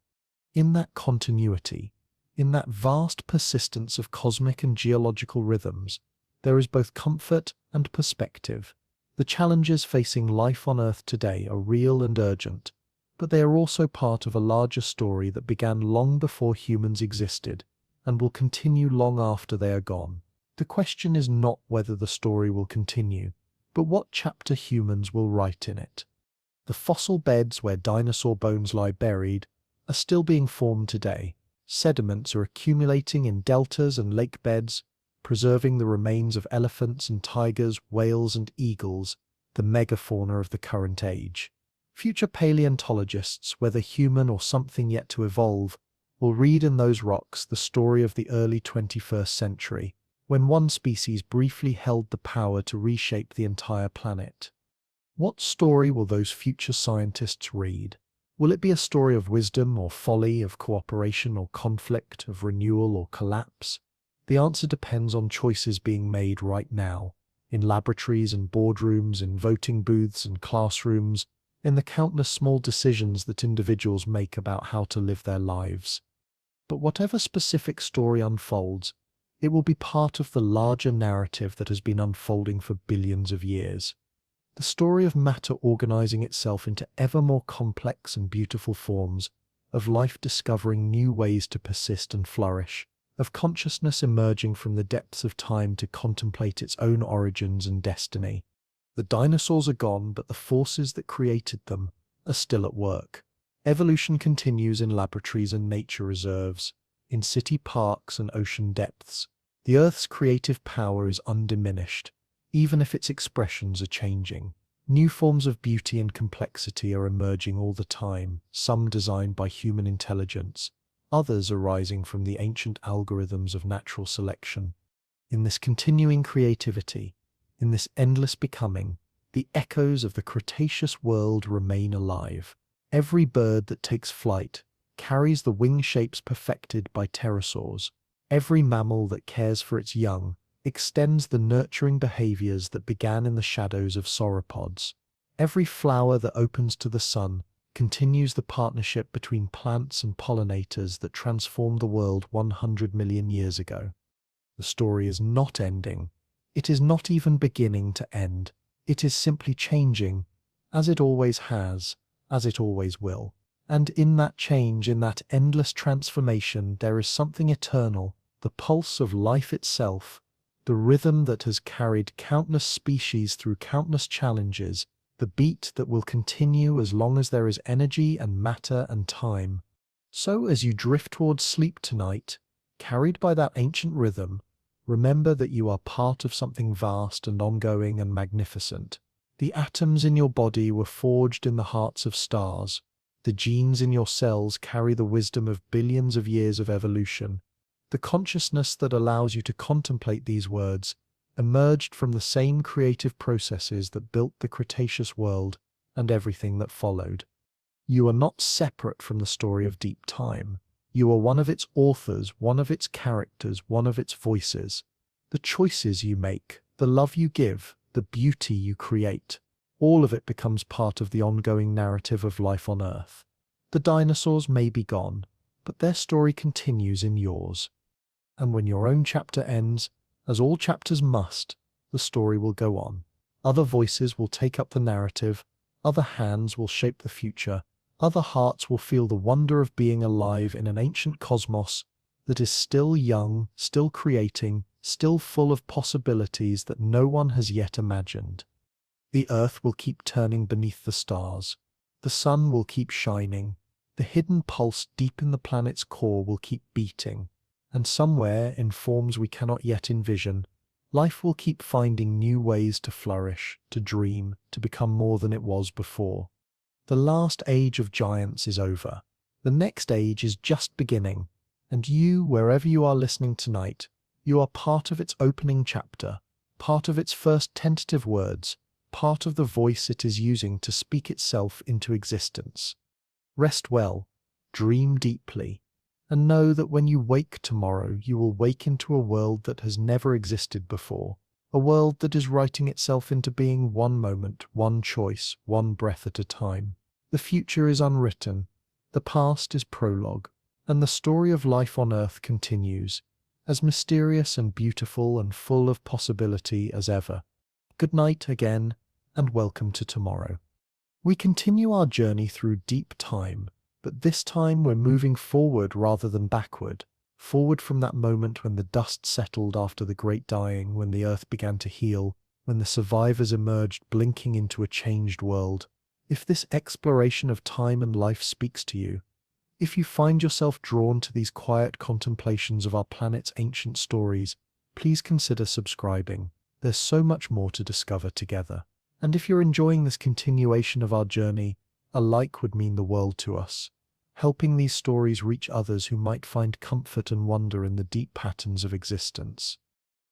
In that continuity, in that vast persistence of cosmic and geological rhythms, there is both comfort and perspective. The challenges facing life on Earth today are real and urgent, but they are also part of a larger story that began long before humans existed and will continue long after they are gone. The question is not whether the story will continue, but what chapter humans will write in it. The fossil beds where dinosaur bones lie buried are still being formed today. Sediments are accumulating in deltas and lake beds, preserving the remains of elephants and tigers, whales and eagles, the megafauna of the current age. Future paleontologists, whether human or something yet to evolve, will read in those rocks the story of the early 21st century, when one species briefly held the power to reshape the entire planet. What story will those future scientists read? Will it be a story of wisdom or folly, of cooperation or conflict, of renewal or collapse? The answer depends on choices being made right now, in laboratories and boardrooms, in voting booths and classrooms, in the countless small decisions that individuals make about how to live their lives. But whatever specific story unfolds, it will be part of the larger narrative that has been unfolding for billions of years. The story of matter organizing itself into ever more complex and beautiful forms, of life discovering new ways to persist and flourish, of consciousness emerging from the depths of time to contemplate its own origins and destiny. The dinosaurs are gone, but the forces that created them are still at work. Evolution continues in laboratories and nature reserves, in city parks and ocean depths. The Earth's creative power is undiminished, even if its expressions are changing. New forms of beauty and complexity are emerging all the time, some designed by human intelligence, others arising from the ancient algorithms of natural selection. In this continuing creativity, in this endless becoming, the echoes of the Cretaceous world remain alive. Every bird that takes flight carries the wing shapes perfected by pterosaurs. Every mammal that cares for its young extends the nurturing behaviors that began in the shadows of sauropods. Every flower that opens to the sun continues the partnership between plants and pollinators that transformed the world 100 million years ago. The story is not ending. It is not even beginning to end. It is simply changing, as it always has, as it always will. And in that change, in that endless transformation, there is something eternal, the pulse of life itself, the rhythm that has carried countless species through countless challenges, the beat that will continue as long as there is energy and matter and time. So as you drift towards sleep tonight, carried by that ancient rhythm, remember that you are part of something vast and ongoing and magnificent. The atoms in your body were forged in the hearts of stars. The genes in your cells carry the wisdom of billions of years of evolution. The consciousness that allows you to contemplate these words emerged from the same creative processes that built the Cretaceous world and everything that followed. You are not separate from the story of deep time. You are one of its authors, one of its characters, one of its voices. The choices you make, the love you give, the beauty you create, all of it becomes part of the ongoing narrative of life on Earth. The dinosaurs may be gone, but their story continues in yours. And when your own chapter ends, as all chapters must, the story will go on. Other voices will take up the narrative, other hands will shape the future, other hearts will feel the wonder of being alive in an ancient cosmos that is still young, still creating, still full of possibilities that no one has yet imagined. The Earth will keep turning beneath the stars. The sun will keep shining. The hidden pulse deep in the planet's core will keep beating. And somewhere, in forms we cannot yet envision, life will keep finding new ways to flourish, to dream, to become more than it was before. The last age of giants is over. The next age is just beginning. And you, wherever you are listening tonight, you are part of its opening chapter, part of its first tentative words, part of the voice it is using to speak itself into existence. Rest well, dream deeply, and know that when you wake tomorrow, you will wake into a world that has never existed before, a world that is writing itself into being one moment, one choice, one breath at a time. The future is unwritten, the past is prologue, and the story of life on Earth continues, as mysterious and beautiful and full of possibility as ever. Good night again, and welcome to tomorrow. We continue our journey through deep time, but this time we're moving forward rather than backward, forward from that moment when the dust settled after the great dying, when the Earth began to heal, when the survivors emerged blinking into a changed world. If this exploration of time and life speaks to you, if you find yourself drawn to these quiet contemplations of our planet's ancient stories, please consider subscribing. There's so much more to discover together. And if you're enjoying this continuation of our journey, a like would mean the world to us, helping these stories reach others who might find comfort and wonder in the deep patterns of existence.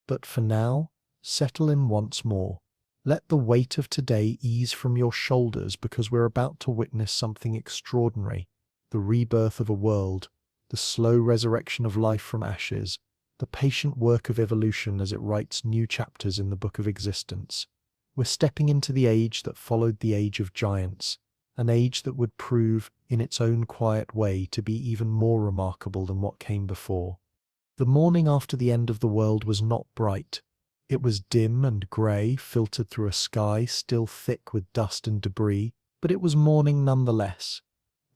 But for now, settle in once more. Let the weight of today ease from your shoulders, because we're about to witness something extraordinary. The rebirth of a world, the slow resurrection of life from ashes, the patient work of evolution as it writes new chapters in the book of existence. We're stepping into the age that followed the age of giants, an age that would prove, in its own quiet way, to be even more remarkable than what came before. The morning after the end of the world was not bright. It was dim and grey, filtered through a sky still thick with dust and debris, but it was morning nonetheless.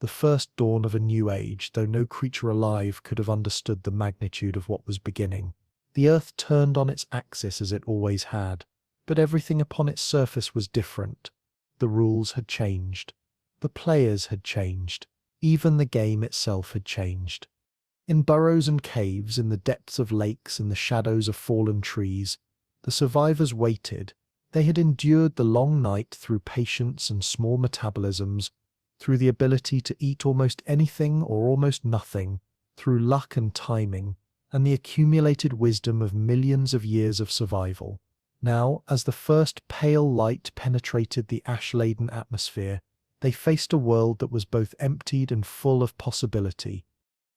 the first dawn of a new age, though no creature alive could have understood the magnitude of what was beginning. The earth turned on its axis as it always had, but everything upon its surface was different. The rules had changed. The players had changed. Even the game itself had changed. In burrows and caves, in the depths of lakes, in the shadows of fallen trees, the survivors waited. They had endured the long night through patience and small metabolisms, through the ability to eat almost anything or almost nothing, through luck and timing, and the accumulated wisdom of millions of years of survival. Now, as the first pale light penetrated the ash-laden atmosphere, they faced a world that was both emptied and full of possibility.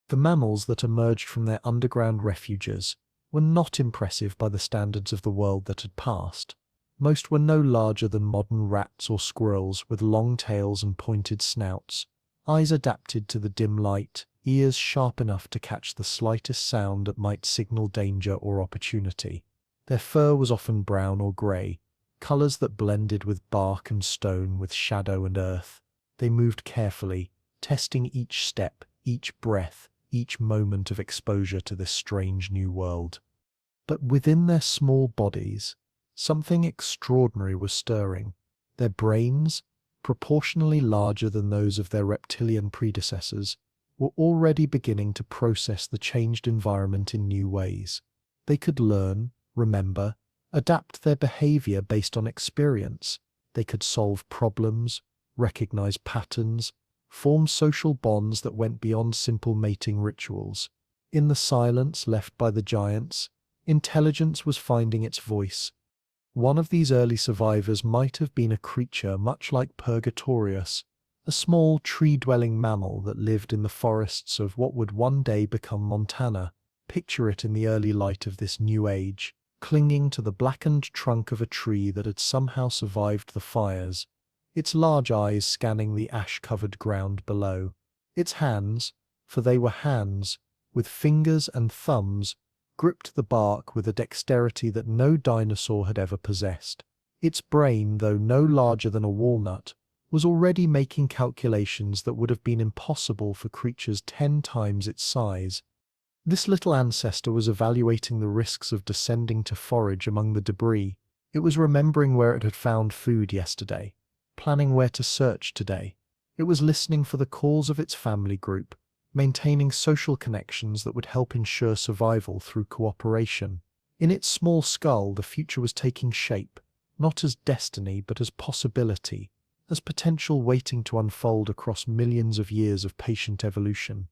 The mammals that emerged from their underground refuges were not impressive by the standards of the world that had passed. Most were no larger than modern rats or squirrels with long tails and pointed snouts, eyes adapted to the dim light, ears sharp enough to catch the slightest sound that might signal danger or opportunity. Their fur was often brown or grey, colours that blended with bark and stone, with shadow and earth. They moved carefully, testing each step, each breath, each moment of exposure to this strange new world. But within their small bodies, something extraordinary was stirring. Their brains, proportionally larger than those of their reptilian predecessors, were already beginning to process the changed environment in new ways. They could learn, remember, adapt their behavior based on experience. They could solve problems, recognize patterns, form social bonds that went beyond simple mating rituals. In the silence left by the giants, intelligence was finding its voice. One of these early survivors might have been a creature much like Purgatorius, a small tree-dwelling mammal that lived in the forests of what would one day become Montana. Picture it in the early light of this new age, clinging to the blackened trunk of a tree that had somehow survived the fires, its large eyes scanning the ash-covered ground below. Its hands, for they were hands, with fingers and thumbs, gripped the bark with a dexterity that no dinosaur had ever possessed. Its brain, though no larger than a walnut, was already making calculations that would have been impossible for creatures 10 times its size. This little ancestor was evaluating the risks of descending to forage among the debris. It was remembering where it had found food yesterday, planning where to search today. It was listening for the calls of its family group, maintaining social connections that would help ensure survival through cooperation. In its small skull, the future was taking shape, not as destiny but as possibility, as potential waiting to unfold across millions of years of patient evolution.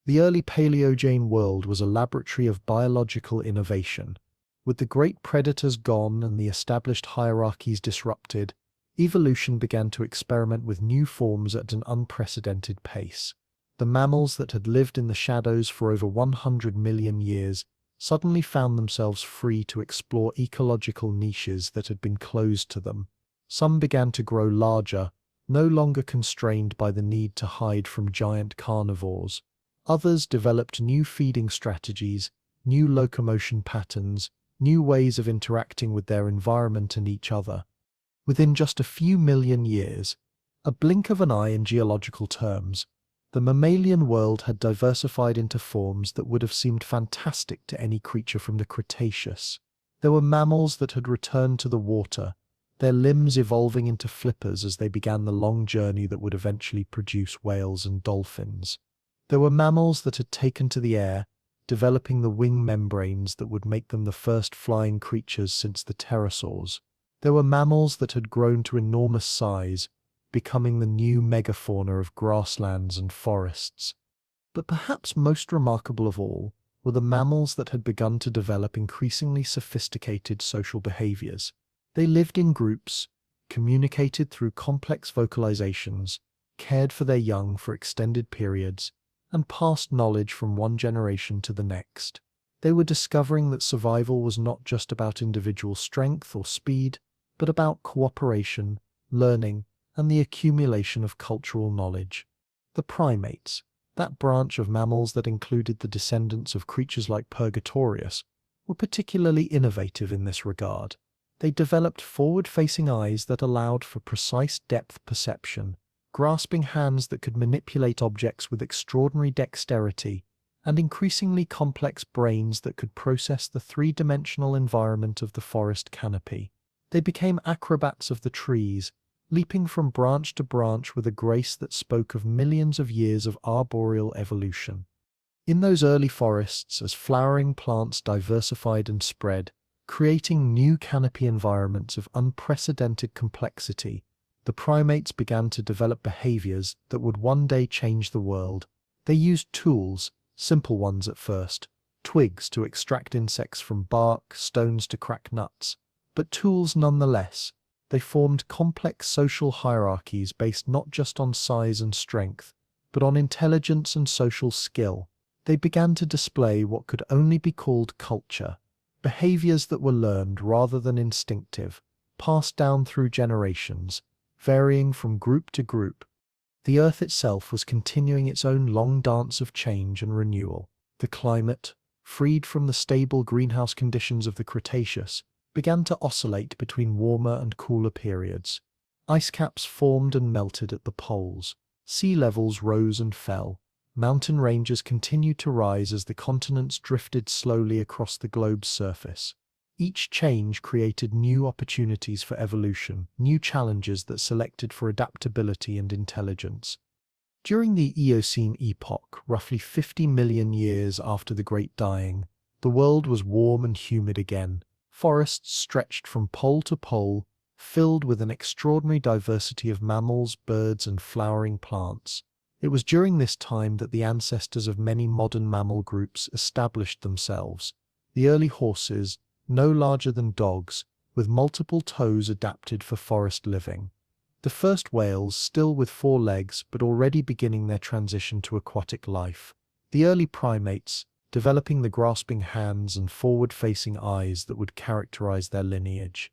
The early Paleogene world was a laboratory of biological innovation. With the great predators gone and the established hierarchies disrupted, evolution began to experiment with new forms at an unprecedented pace. The mammals that had lived in the shadows for over 100 million years suddenly found themselves free to explore ecological niches that had been closed to them. Some began to grow larger, no longer constrained by the need to hide from giant carnivores. Others developed new feeding strategies, new locomotion patterns, new ways of interacting with their environment and each other. Within just a few million years, a blink of an eye in geological terms, the mammalian world had diversified into forms that would have seemed fantastic to any creature from the Cretaceous. There were mammals that had returned to the water, their limbs evolving into flippers as they began the long journey that would eventually produce whales and dolphins. There were mammals that had taken to the air, developing the wing membranes that would make them the first flying creatures since the pterosaurs. There were mammals that had grown to enormous size, becoming the new megafauna of grasslands and forests. But perhaps most remarkable of all were the mammals that had begun to develop increasingly sophisticated social behaviors. They lived in groups, communicated through complex vocalizations, cared for their young for extended periods, and passed knowledge from one generation to the next. They were discovering that survival was not just about individual strength or speed, but about cooperation, learning, and the accumulation of cultural knowledge. The primates, that branch of mammals that included the descendants of creatures like Purgatorius, were particularly innovative in this regard. They developed forward-facing eyes that allowed for precise depth perception, grasping hands that could manipulate objects with extraordinary dexterity, and increasingly complex brains that could process the three-dimensional environment of the forest canopy. They became acrobats of the trees, leaping from branch to branch with a grace that spoke of millions of years of arboreal evolution. In those early forests, as flowering plants diversified and spread, creating new canopy environments of unprecedented complexity, the primates began to develop behaviors that would one day change the world. They used tools, simple ones at first, twigs to extract insects from bark, stones to crack nuts, but tools nonetheless. They formed complex social hierarchies based not just on size and strength, but on intelligence and social skill. They began to display what could only be called culture, behaviors that were learned rather than instinctive, passed down through generations, varying from group to group. The Earth itself was continuing its own long dance of change and renewal. The climate, freed from the stable greenhouse conditions of the Cretaceous, began to oscillate between warmer and cooler periods. Ice caps formed and melted at the poles. Sea levels rose and fell. Mountain ranges continued to rise as the continents drifted slowly across the globe's surface. Each change created new opportunities for evolution, new challenges that selected for adaptability and intelligence. During the Eocene epoch, roughly 50 million years after the Great Dying, the world was warm and humid again. Forests stretched from pole to pole, filled with an extraordinary diversity of mammals, birds, and flowering plants. It was during this time that the ancestors of many modern mammal groups established themselves. The early horses, no larger than dogs, with multiple toes adapted for forest living. The first whales, still with 4 legs but already beginning their transition to aquatic life. The early primates, developing the grasping hands and forward-facing eyes that would characterize their lineage.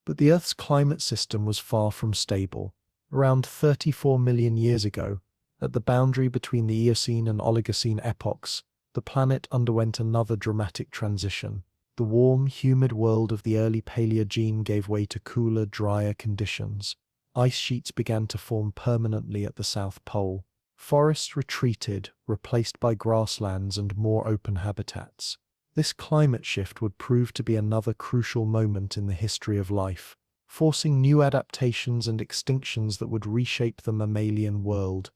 But the Earth's climate system was far from stable. Around 34 million years ago, at the boundary between the Eocene and Oligocene epochs, the planet underwent another dramatic transition. The warm, humid world of the early Paleogene gave way to cooler, drier conditions. Ice sheets began to form permanently at the South Pole. Forests retreated, replaced by grasslands and more open habitats. This climate shift would prove to be another crucial moment in the history of life, forcing new adaptations and extinctions that would reshape the mammalian world.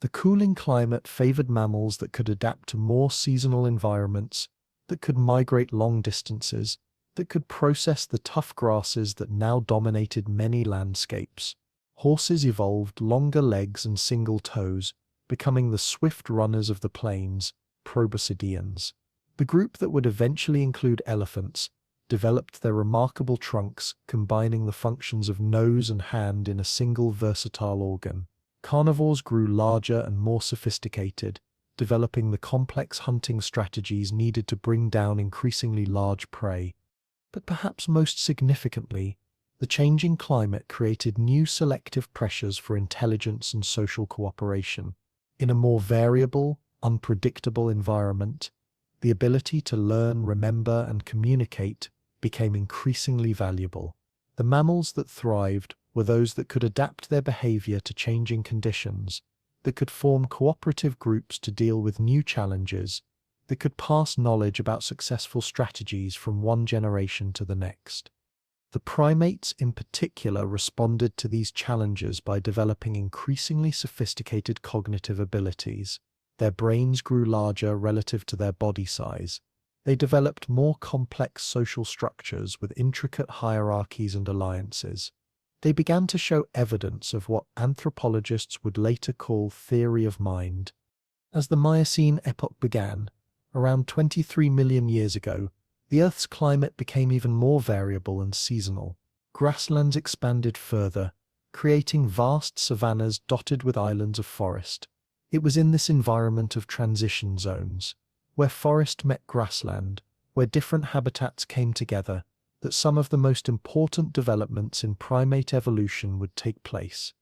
The cooling climate favored mammals that could adapt to more seasonal environments, that could migrate long distances, that could process the tough grasses that now dominated many landscapes. Horses evolved longer legs and single toes, becoming the swift runners of the plains, proboscideans. The group that would eventually include elephants developed their remarkable trunks, combining the functions of nose and hand in a single versatile organ. Carnivores grew larger and more sophisticated, developing the complex hunting strategies needed to bring down increasingly large prey. But perhaps most significantly, the changing climate created new selective pressures for intelligence and social cooperation. In a more variable, unpredictable environment, the ability to learn, remember, and communicate became increasingly valuable. The mammals that thrived were those that could adapt their behavior to changing conditions, that could form cooperative groups to deal with new challenges, that could pass knowledge about successful strategies from one generation to the next. The primates in particular responded to these challenges by developing increasingly sophisticated cognitive abilities. Their brains grew larger relative to their body size. They developed more complex social structures with intricate hierarchies and alliances. They began to show evidence of what anthropologists would later call theory of mind. As the Miocene epoch began, around 23 million years ago, the Earth's climate became even more variable and seasonal. Grasslands expanded further, creating vast savannas dotted with islands of forest. It was in this environment of transition zones, where forest met grassland, where different habitats came together, that some of the most important developments in primate evolution would take place.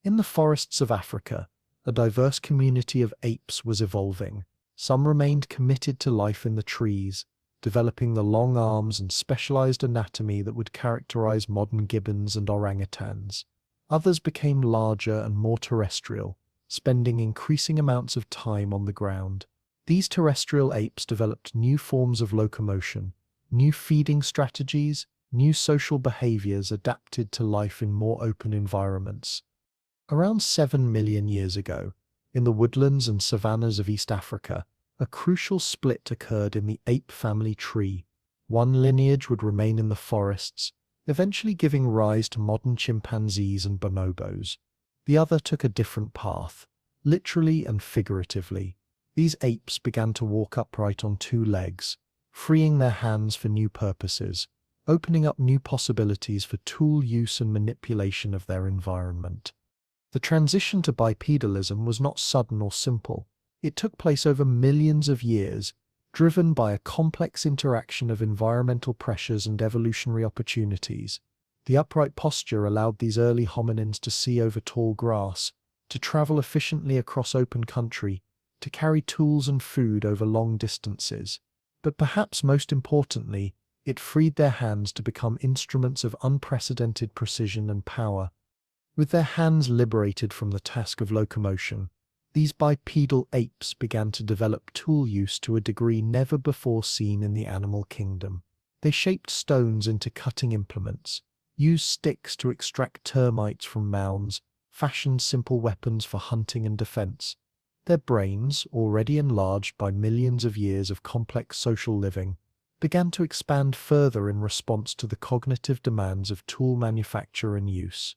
In the forests of Africa, a diverse community of apes was evolving. Some remained committed to life in the trees, developing the long arms and specialized anatomy that would characterize modern gibbons and orangutans. Others became larger and more terrestrial, spending increasing amounts of time on the ground. These terrestrial apes developed new forms of locomotion, new feeding strategies, new social behaviors adapted to life in more open environments. Around 7 million years ago, in the woodlands and savannas of East Africa, a crucial split occurred in the ape family tree. One lineage would remain in the forests, eventually giving rise to modern chimpanzees and bonobos. The other took a different path, literally and figuratively. These apes began to walk upright on two legs, freeing their hands for new purposes, opening up new possibilities for tool use and manipulation of their environment. The transition to bipedalism was not sudden or simple. It took place over millions of years, driven by a complex interaction of environmental pressures and evolutionary opportunities. The upright posture allowed these early hominins to see over tall grass, to travel efficiently across open country, to carry tools and food over long distances. But perhaps most importantly, it freed their hands to become instruments of unprecedented precision and power. With their hands liberated from the task of locomotion, these bipedal apes began to develop tool use to a degree never before seen in the animal kingdom. They shaped stones into cutting implements, used sticks to extract termites from mounds, fashioned simple weapons for hunting and defense. Their brains, already enlarged by millions of years of complex social living, began to expand further in response to the cognitive demands of tool manufacture and use.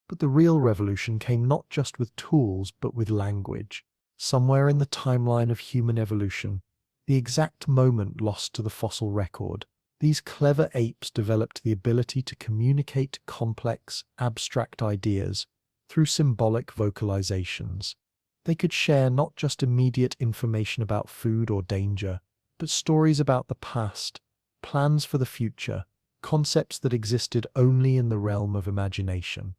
But the real revolution came not just with tools, but with language. Somewhere in the timeline of human evolution, the exact moment lost to the fossil record, these clever apes developed the ability to communicate complex, abstract ideas through symbolic vocalizations. They could share not just immediate information about food or danger, but stories about the past, plans for the future, concepts that existed only in the realm of imagination.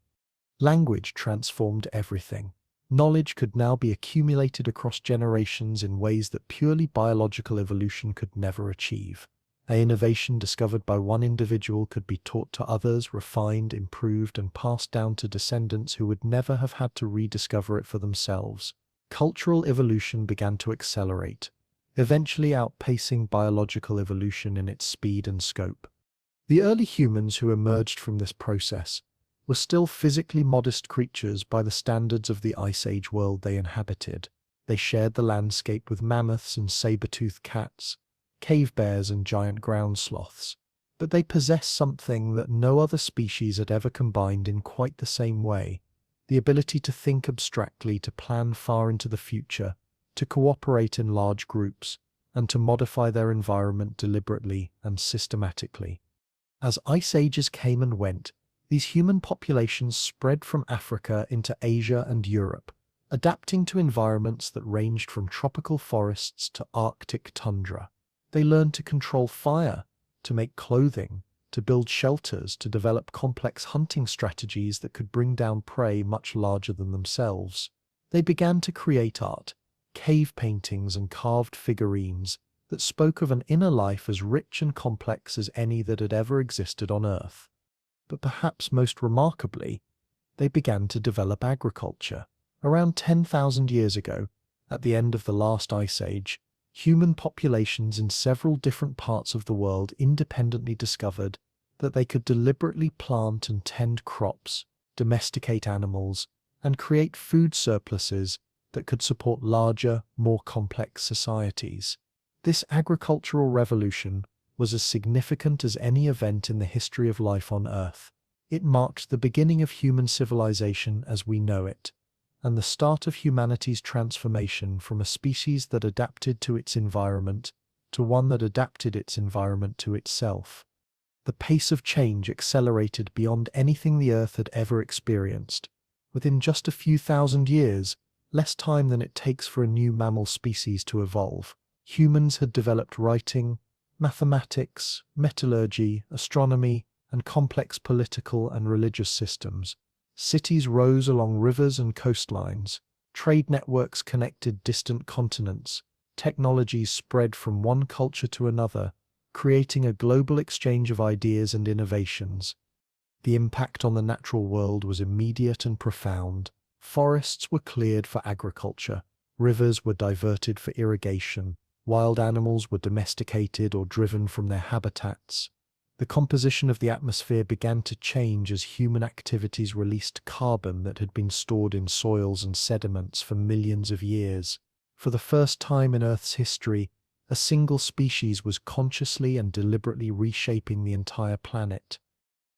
Language transformed everything. Knowledge could now be accumulated across generations in ways that purely biological evolution could never achieve. An innovation discovered by one individual could be taught to others, refined, improved, and passed down to descendants who would never have had to rediscover it for themselves. Cultural evolution began to accelerate, eventually outpacing biological evolution in its speed and scope. The early humans who emerged from this process were still physically modest creatures by the standards of the Ice Age world they inhabited. They shared the landscape with mammoths and saber-toothed cats, cave bears and giant ground sloths. But they possessed something that no other species had ever combined in quite the same way: the ability to think abstractly, to plan far into the future, to cooperate in large groups, and to modify their environment deliberately and systematically. As ice ages came and went, these human populations spread from Africa into Asia and Europe, adapting to environments that ranged from tropical forests to Arctic tundra. They learned to control fire, to make clothing, to build shelters, to develop complex hunting strategies that could bring down prey much larger than themselves. They began to create art, cave paintings and carved figurines that spoke of an inner life as rich and complex as any that had ever existed on Earth. But perhaps most remarkably, they began to develop agriculture. Around 10,000 years ago, at the end of the last ice age, human populations in several different parts of the world independently discovered that they could deliberately plant and tend crops, domesticate animals, and create food surpluses that could support larger, more complex societies. This agricultural revolution was as significant as any event in the history of life on Earth. It marked the beginning of human civilization as we know it, and the start of humanity's transformation from a species that adapted to its environment to one that adapted its environment to itself. The pace of change accelerated beyond anything the Earth had ever experienced. Within just a few thousand years, less time than it takes for a new mammal species to evolve, humans had developed writing, mathematics, metallurgy, astronomy, and complex political and religious systems. Cities rose along rivers and coastlines. Trade networks connected distant continents. Technologies spread from one culture to another, creating a global exchange of ideas and innovations. The impact on the natural world was immediate and profound. Forests were cleared for agriculture, rivers were diverted for irrigation, wild animals were domesticated or driven from their habitats. The composition of the atmosphere began to change as human activities released carbon that had been stored in soils and sediments for millions of years. For the first time in Earth's history, a single species was consciously and deliberately reshaping the entire planet.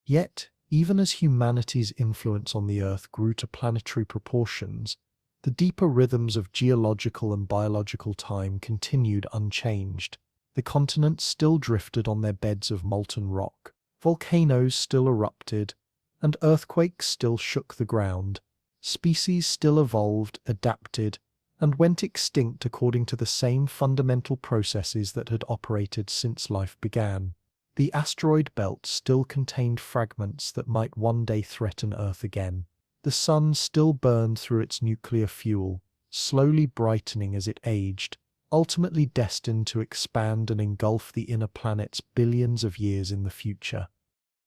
Yet, even as humanity's influence on the Earth grew to planetary proportions, the deeper rhythms of geological and biological time continued unchanged. The continents still drifted on their beds of molten rock, volcanoes still erupted, and earthquakes still shook the ground. Species still evolved, adapted, and went extinct according to the same fundamental processes that had operated since life began. The asteroid belt still contained fragments that might one day threaten Earth again. The sun still burned through its nuclear fuel, slowly brightening as it aged, ultimately destined to expand and engulf the inner planets billions of years in the future.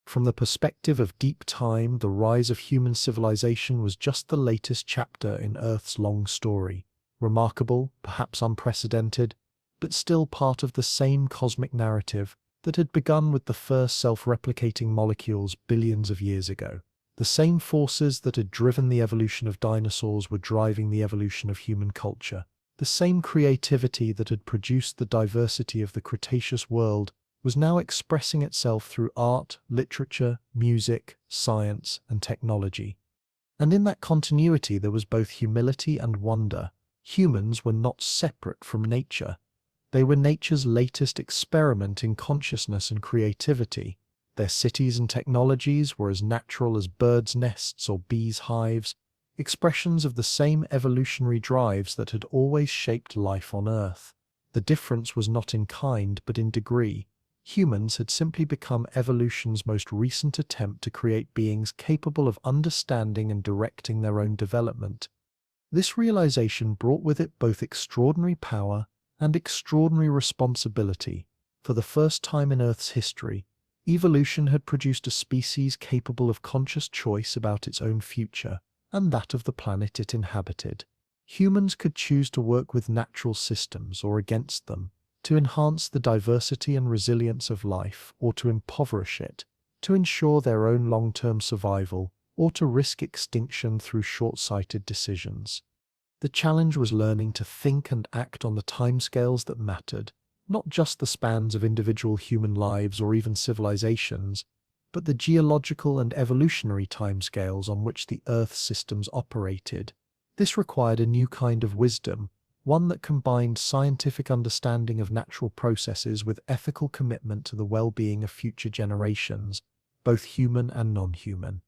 From the perspective of deep time, the rise of human civilization was just the latest chapter in Earth's long story. Remarkable, perhaps unprecedented, but still part of the same cosmic narrative that had begun with the first self-replicating molecules billions of years ago. The same forces that had driven the evolution of dinosaurs were driving the evolution of human culture. The same creativity that had produced the diversity of the Cretaceous world was now expressing itself through art, literature, music, science, and technology. And in that continuity there was both humility and wonder. Humans were not separate from nature. They were nature's latest experiment in consciousness and creativity. Their cities and technologies were as natural as birds' nests or bees' hives, expressions of the same evolutionary drives that had always shaped life on Earth. The difference was not in kind but in degree. Humans had simply become evolution's most recent attempt to create beings capable of understanding and directing their own development. This realization brought with it both extraordinary power and extraordinary responsibility. For the first time in Earth's history, evolution had produced a species capable of conscious choice about its own future and that of the planet it inhabited. Humans could choose to work with natural systems or against them, to enhance the diversity and resilience of life or to impoverish it, to ensure their own long-term survival or to risk extinction through short-sighted decisions. The challenge was learning to think and act on the timescales that mattered, not just the spans of individual human lives or even civilizations, but the geological and evolutionary timescales on which the Earth's systems operated. This required a new kind of wisdom, one that combined scientific understanding of natural processes with ethical commitment to the well-being of future generations, both human and non-human.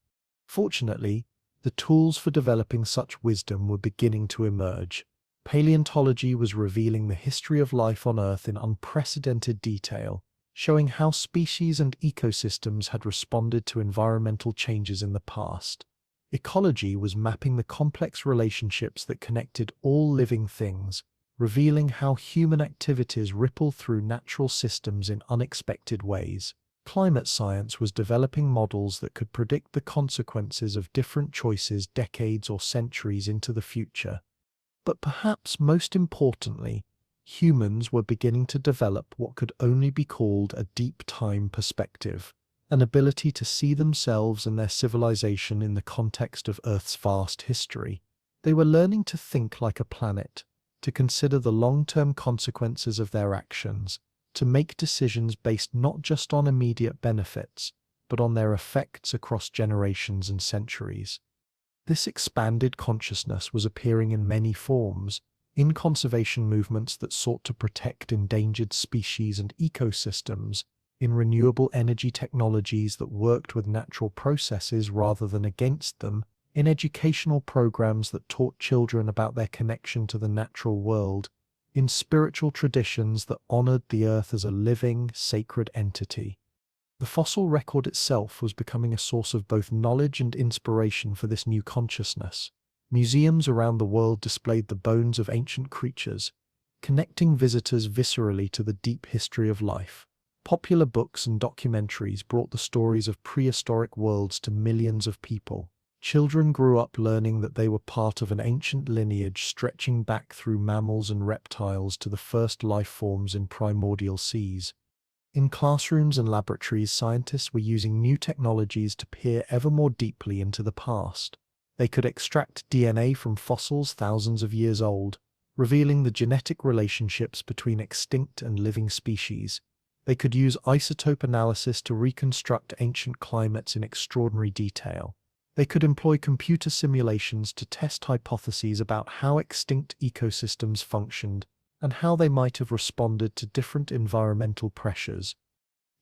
Fortunately, the tools for developing such wisdom were beginning to emerge. Paleontology was revealing the history of life on Earth in unprecedented detail, showing how species and ecosystems had responded to environmental changes in the past. Ecology was mapping the complex relationships that connected all living things, revealing how human activities ripple through natural systems in unexpected ways. Climate science was developing models that could predict the consequences of different choices decades or centuries into the future. But perhaps most importantly, humans were beginning to develop what could only be called a deep time perspective, an ability to see themselves and their civilization in the context of Earth's vast history. They were learning to think like a planet, to consider the long-term consequences of their actions, to make decisions based not just on immediate benefits, but on their effects across generations and centuries. This expanded consciousness was appearing in many forms, in conservation movements that sought to protect endangered species and ecosystems, in renewable energy technologies that worked with natural processes rather than against them, in educational programs that taught children about their connection to the natural world, in spiritual traditions that honored the Earth as a living, sacred entity. The fossil record itself was becoming a source of both knowledge and inspiration for this new consciousness. Museums around the world displayed the bones of ancient creatures, connecting visitors viscerally to the deep history of life. Popular books and documentaries brought the stories of prehistoric worlds to millions of people. Children grew up learning that they were part of an ancient lineage stretching back through mammals and reptiles to the first life forms in primordial seas. In classrooms and laboratories, scientists were using new technologies to peer ever more deeply into the past. They could extract DNA from fossils thousands of years old, revealing the genetic relationships between extinct and living species. They could use isotope analysis to reconstruct ancient climates in extraordinary detail. They could employ computer simulations to test hypotheses about how extinct ecosystems functioned and how they might have responded to different environmental pressures.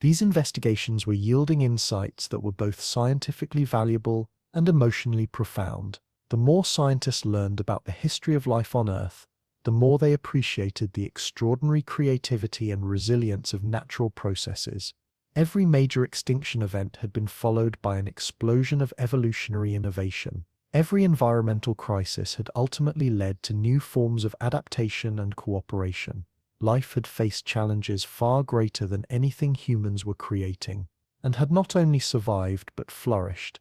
These investigations were yielding insights that were both scientifically valuable and emotionally profound. The more scientists learned about the history of life on Earth, the more they appreciated the extraordinary creativity and resilience of natural processes. Every major extinction event had been followed by an explosion of evolutionary innovation. Every environmental crisis had ultimately led to new forms of adaptation and cooperation. Life had faced challenges far greater than anything humans were creating, and had not only survived but flourished.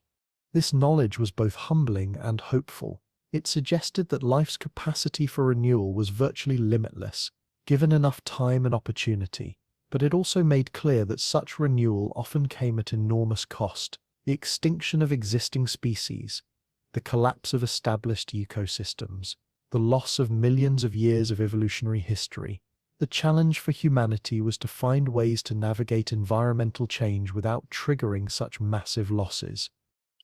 This knowledge was both humbling and hopeful. It suggested that life's capacity for renewal was virtually limitless, given enough time and opportunity. But it also made clear that such renewal often came at enormous cost: the extinction of existing species, the collapse of established ecosystems, the loss of millions of years of evolutionary history. The challenge for humanity was to find ways to navigate environmental change without triggering such massive losses.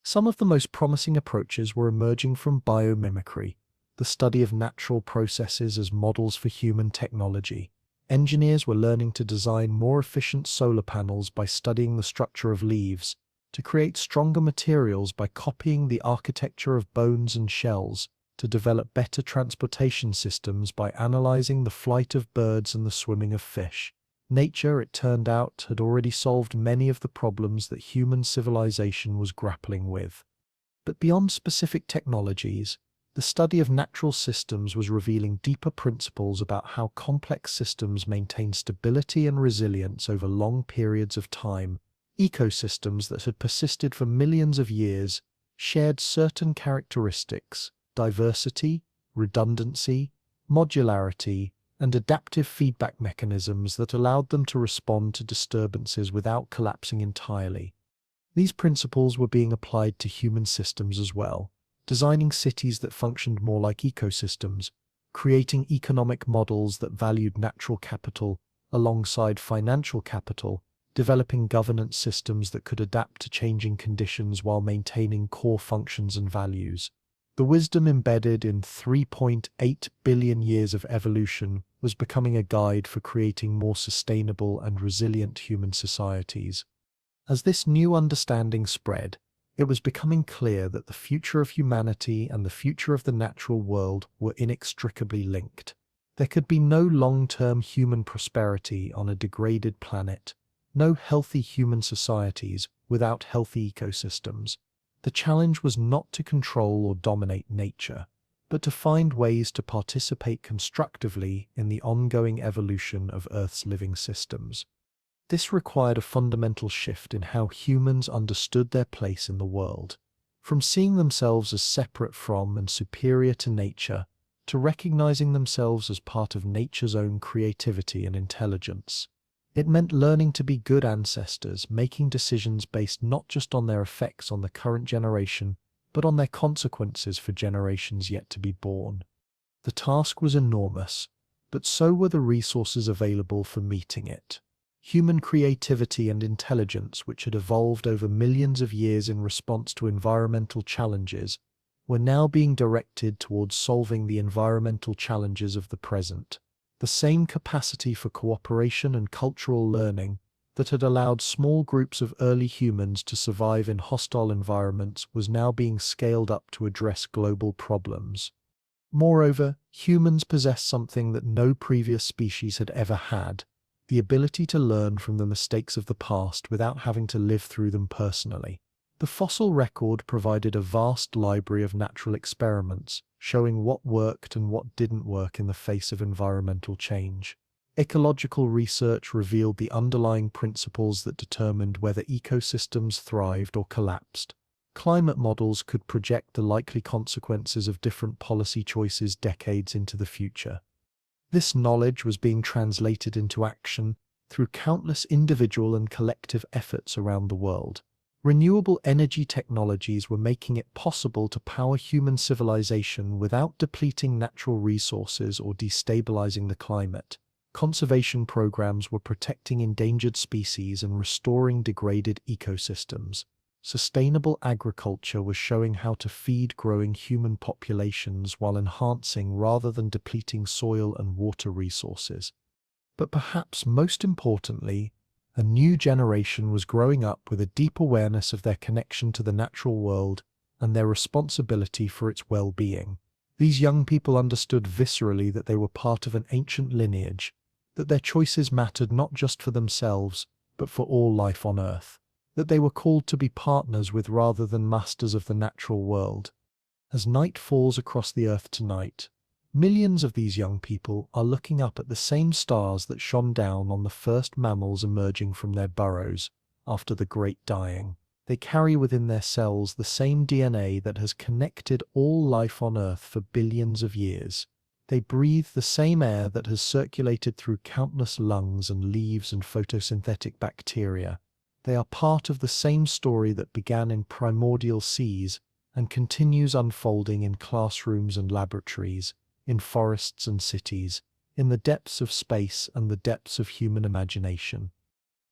Some of the most promising approaches were emerging from biomimicry, the study of natural processes as models for human technology. Engineers were learning to design more efficient solar panels by studying the structure of leaves, to create stronger materials by copying the architecture of bones and shells, to develop better transportation systems by analyzing the flight of birds and the swimming of fish. Nature, it turned out, had already solved many of the problems that human civilization was grappling with. But beyond specific technologies, the study of natural systems was revealing deeper principles about how complex systems maintain stability and resilience over long periods of time. Ecosystems that had persisted for millions of years shared certain characteristics: diversity, redundancy, modularity, and adaptive feedback mechanisms that allowed them to respond to disturbances without collapsing entirely. These principles were being applied to human systems as well, designing cities that functioned more like ecosystems, creating economic models that valued natural capital alongside financial capital, developing governance systems that could adapt to changing conditions while maintaining core functions and values. The wisdom embedded in 3.8 billion years of evolution was becoming a guide for creating more sustainable and resilient human societies. As this new understanding spread, it was becoming clear that the future of humanity and the future of the natural world were inextricably linked. There could be no long-term human prosperity on a degraded planet, no healthy human societies without healthy ecosystems. The challenge was not to control or dominate nature, but to find ways to participate constructively in the ongoing evolution of Earth's living systems. This required a fundamental shift in how humans understood their place in the world, from seeing themselves as separate from and superior to nature, to recognizing themselves as part of nature's own creativity and intelligence. It meant learning to be good ancestors, making decisions based not just on their effects on the current generation, but on their consequences for generations yet to be born. The task was enormous, but so were the resources available for meeting it. Human creativity and intelligence, which had evolved over millions of years in response to environmental challenges, were now being directed towards solving the environmental challenges of the present. The same capacity for cooperation and cultural learning that had allowed small groups of early humans to survive in hostile environments was now being scaled up to address global problems. Moreover, humans possessed something that no previous species had ever had: the ability to learn from the mistakes of the past without having to live through them personally. The fossil record provided a vast library of natural experiments, showing what worked and what didn't work in the face of environmental change. Ecological research revealed the underlying principles that determined whether ecosystems thrived or collapsed. Climate models could project the likely consequences of different policy choices decades into the future. This knowledge was being translated into action through countless individual and collective efforts around the world. Renewable energy technologies were making it possible to power human civilization without depleting natural resources or destabilizing the climate. Conservation programs were protecting endangered species and restoring degraded ecosystems. Sustainable agriculture was showing how to feed growing human populations while enhancing rather than depleting soil and water resources. But perhaps most importantly, a new generation was growing up with a deep awareness of their connection to the natural world and their responsibility for its well-being. These young people understood viscerally that they were part of an ancient lineage, that their choices mattered not just for themselves, but for all life on Earth, that they were called to be partners with rather than masters of the natural world. As night falls across the Earth tonight, millions of these young people are looking up at the same stars that shone down on the first mammals emerging from their burrows after the Great Dying. They carry within their cells the same DNA that has connected all life on Earth for billions of years. They breathe the same air that has circulated through countless lungs and leaves and photosynthetic bacteria. They are part of the same story that began in primordial seas and continues unfolding in classrooms and laboratories, in forests and cities, in the depths of space and the depths of human imagination.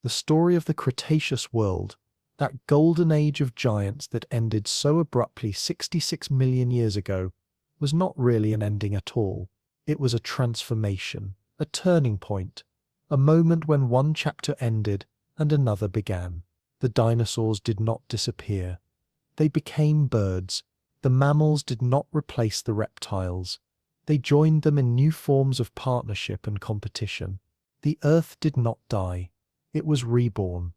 The story of the Cretaceous world, that golden age of giants that ended so abruptly 66 million years ago, was not really an ending at all. It was a transformation, a turning point, a moment when one chapter ended and another began. The dinosaurs did not disappear. They became birds. The mammals did not replace the reptiles. They joined them in new forms of partnership and competition. The Earth did not die. It was reborn.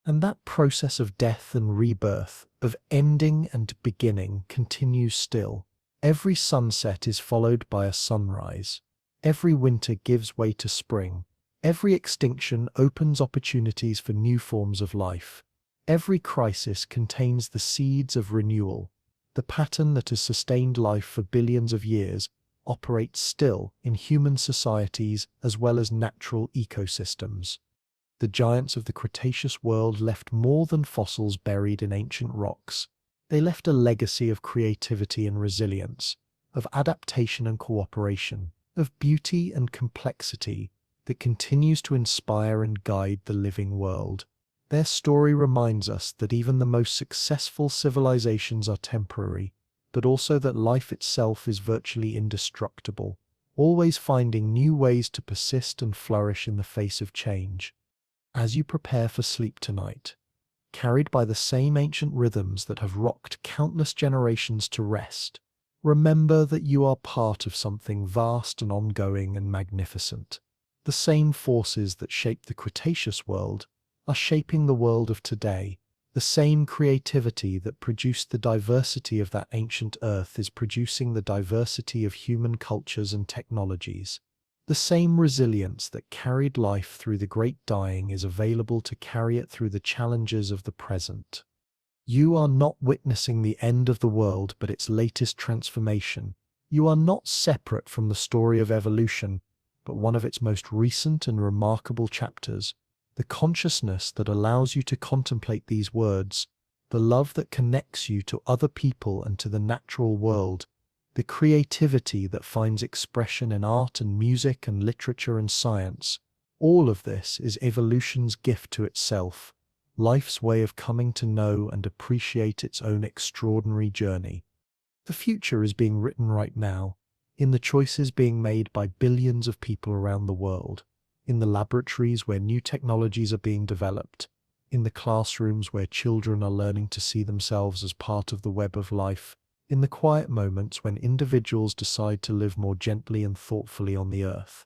And that process of death and rebirth, of ending and beginning, continues still. Every sunset is followed by a sunrise. Every winter gives way to spring. Every extinction opens opportunities for new forms of life. Every crisis contains the seeds of renewal. The pattern that has sustained life for billions of years operates still in human societies as well as natural ecosystems. The giants of the Cretaceous world left more than fossils buried in ancient rocks. They left a legacy of creativity and resilience, of adaptation and cooperation, of beauty and complexity that continues to inspire and guide the living world. Their story reminds us that even the most successful civilizations are temporary, but also that life itself is virtually indestructible, always finding new ways to persist and flourish in the face of change. As you prepare for sleep tonight, carried by the same ancient rhythms that have rocked countless generations to rest, remember that you are part of something vast and ongoing and magnificent. The same forces that shaped the Cretaceous world are shaping the world of today. The same creativity that produced the diversity of that ancient Earth is producing the diversity of human cultures and technologies. The same resilience that carried life through the Great Dying is available to carry it through the challenges of the present. You are not witnessing the end of the world, but its latest transformation. You are not separate from the story of evolution, but one of its most recent and remarkable chapters. The consciousness that allows you to contemplate these words, the love that connects you to other people and to the natural world, the creativity that finds expression in art and music and literature and science, all of this is evolution's gift to itself, life's way of coming to know and appreciate its own extraordinary journey. The future is being written right now, in the choices being made by billions of people around the world, in the laboratories where new technologies are being developed, in the classrooms where children are learning to see themselves as part of the web of life, in the quiet moments when individuals decide to live more gently and thoughtfully on the earth.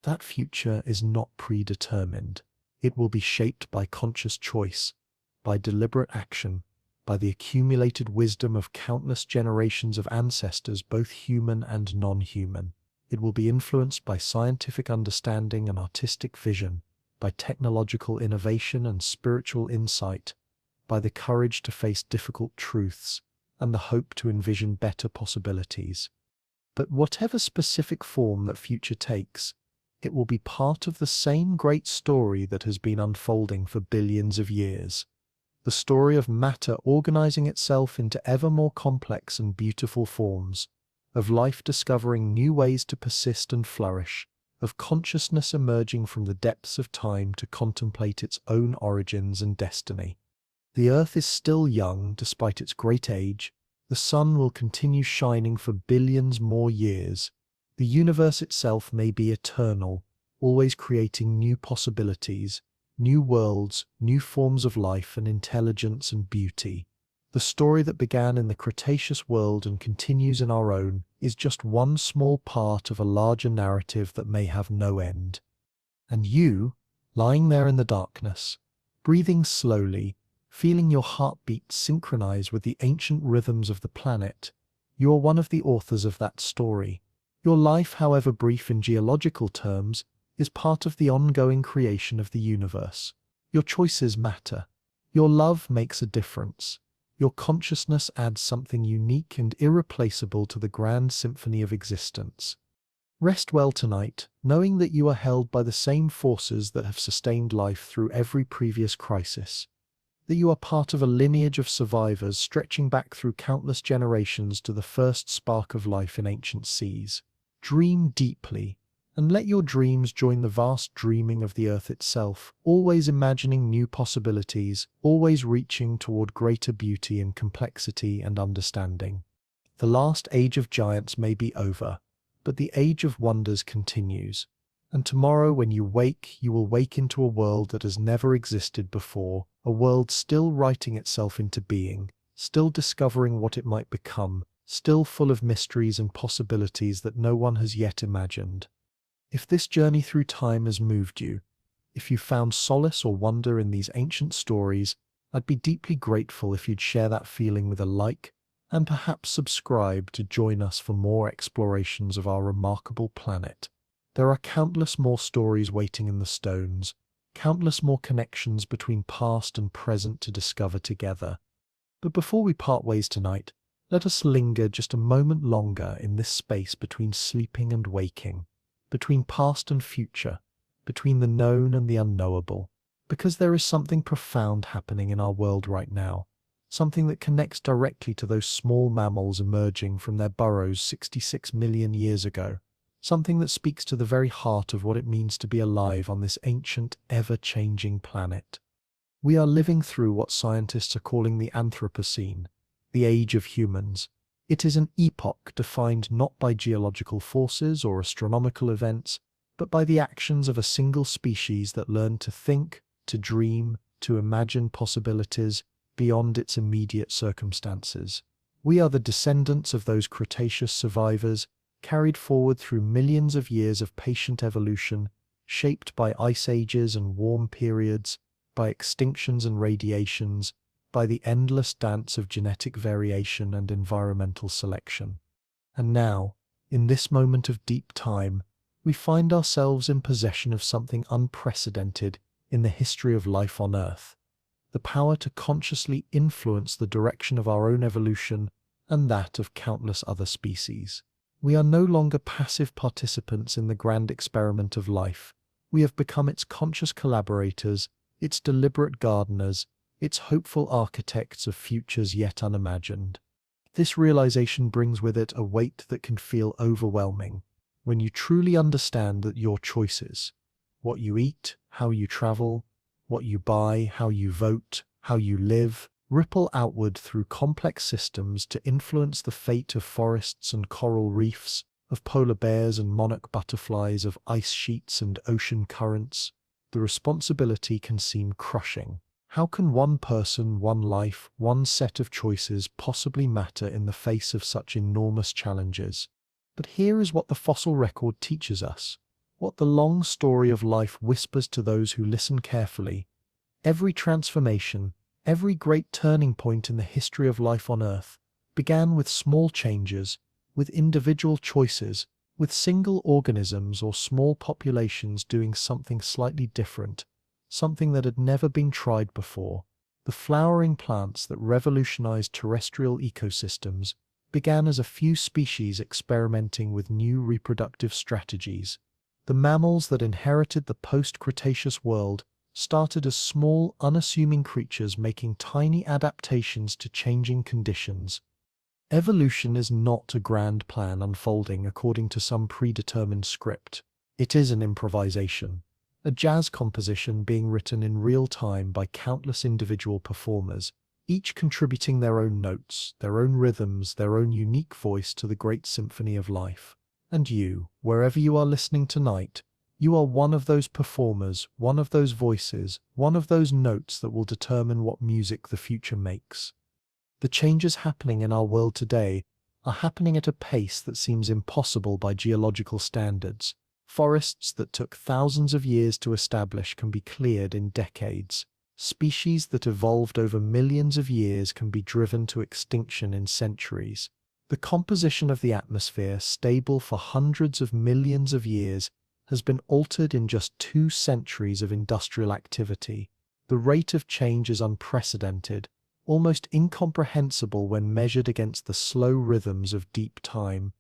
That future is not predetermined. It will be shaped by conscious choice, by deliberate action, by the accumulated wisdom of countless generations of ancestors, both human and non-human. It will be influenced by scientific understanding and artistic vision, by technological innovation and spiritual insight, by the courage to face difficult truths, and the hope to envision better possibilities. But whatever specific form that future takes, it will be part of the same great story that has been unfolding for billions of years. The story of matter organizing itself into ever more complex and beautiful forms, of life discovering new ways to persist and flourish, of consciousness emerging from the depths of time to contemplate its own origins and destiny. The Earth is still young despite its great age. The sun will continue shining for billions more years. The universe itself may be eternal, always creating new possibilities, new worlds, new forms of life and intelligence and beauty. The story that began in the Cretaceous world and continues in our own is just one small part of a larger narrative that may have no end. And you, lying there in the darkness, breathing slowly, feeling your heartbeat synchronize with the ancient rhythms of the planet, you are one of the authors of that story. Your life, however brief in geological terms, is part of the ongoing creation of the universe. Your choices matter. Your love makes a difference. Your consciousness adds something unique and irreplaceable to the grand symphony of existence. Rest well tonight, knowing that you are held by the same forces that have sustained life through every previous crisis, that you are part of a lineage of survivors stretching back through countless generations to the first spark of life in ancient seas. Dream deeply, and let your dreams join the vast dreaming of the Earth itself, always imagining new possibilities, always reaching toward greater beauty in complexity and understanding. The last age of giants may be over, but the age of wonders continues. And tomorrow when you wake, you will wake into a world that has never existed before, a world still writing itself into being, still discovering what it might become, still full of mysteries and possibilities that no one has yet imagined. If this journey through time has moved you, if you found solace or wonder in these ancient stories, I'd be deeply grateful if you'd share that feeling with a like, and perhaps subscribe to join us for more explorations of our remarkable planet. There are countless more stories waiting in the stones, countless more connections between past and present to discover together. But before we part ways tonight, let us linger just a moment longer in this space between sleeping and waking, between past and future, between the known and the unknowable, because there is something profound happening in our world right now, something that connects directly to those small mammals emerging from their burrows 66 million years ago, something that speaks to the very heart of what it means to be alive on this ancient, ever-changing planet. We are living through what scientists are calling the Anthropocene, the age of humans. It is an epoch defined not by geological forces or astronomical events, but by the actions of a single species that learned to think, to dream, to imagine possibilities beyond its immediate circumstances. We are the descendants of those Cretaceous survivors, carried forward through millions of years of patient evolution, shaped by ice ages and warm periods, by extinctions and radiations, by the endless dance of genetic variation and environmental selection. And now, in this moment of deep time, we find ourselves in possession of something unprecedented in the history of life on Earth, the power to consciously influence the direction of our own evolution and that of countless other species. We are no longer passive participants in the grand experiment of life. We have become its conscious collaborators, its deliberate gardeners, its hopeful architects of futures yet unimagined. This realization brings with it a weight that can feel overwhelming, when you truly understand that your choices, what you eat, how you travel, what you buy, how you vote, how you live, ripple outward through complex systems to influence the fate of forests and coral reefs, of polar bears and monarch butterflies, of ice sheets and ocean currents. The responsibility can seem crushing. How can one person, one life, one set of choices possibly matter in the face of such enormous challenges? But here is what the fossil record teaches us, what the long story of life whispers to those who listen carefully. Every transformation, every great turning point in the history of life on Earth began with small changes, with individual choices, with single organisms or small populations doing something slightly different, something that had never been tried before. The flowering plants that revolutionized terrestrial ecosystems began as a few species experimenting with new reproductive strategies. The mammals that inherited the post-Cretaceous world started as small, unassuming creatures making tiny adaptations to changing conditions. Evolution is not a grand plan unfolding according to some predetermined script. It is an improvisation, a jazz composition being written in real time by countless individual performers, each contributing their own notes, their own rhythms, their own unique voice to the great symphony of life. And you, wherever you are listening tonight, you are one of those performers, one of those voices, one of those notes that will determine what music the future makes. The changes happening in our world today are happening at a pace that seems impossible by geological standards. Forests that took thousands of years to establish can be cleared in decades. Species that evolved over millions of years can be driven to extinction in centuries. The composition of the atmosphere, stable for hundreds of millions of years, has been altered in just 2 centuries of industrial activity. The rate of change is unprecedented, almost incomprehensible when measured against the slow rhythms of deep time.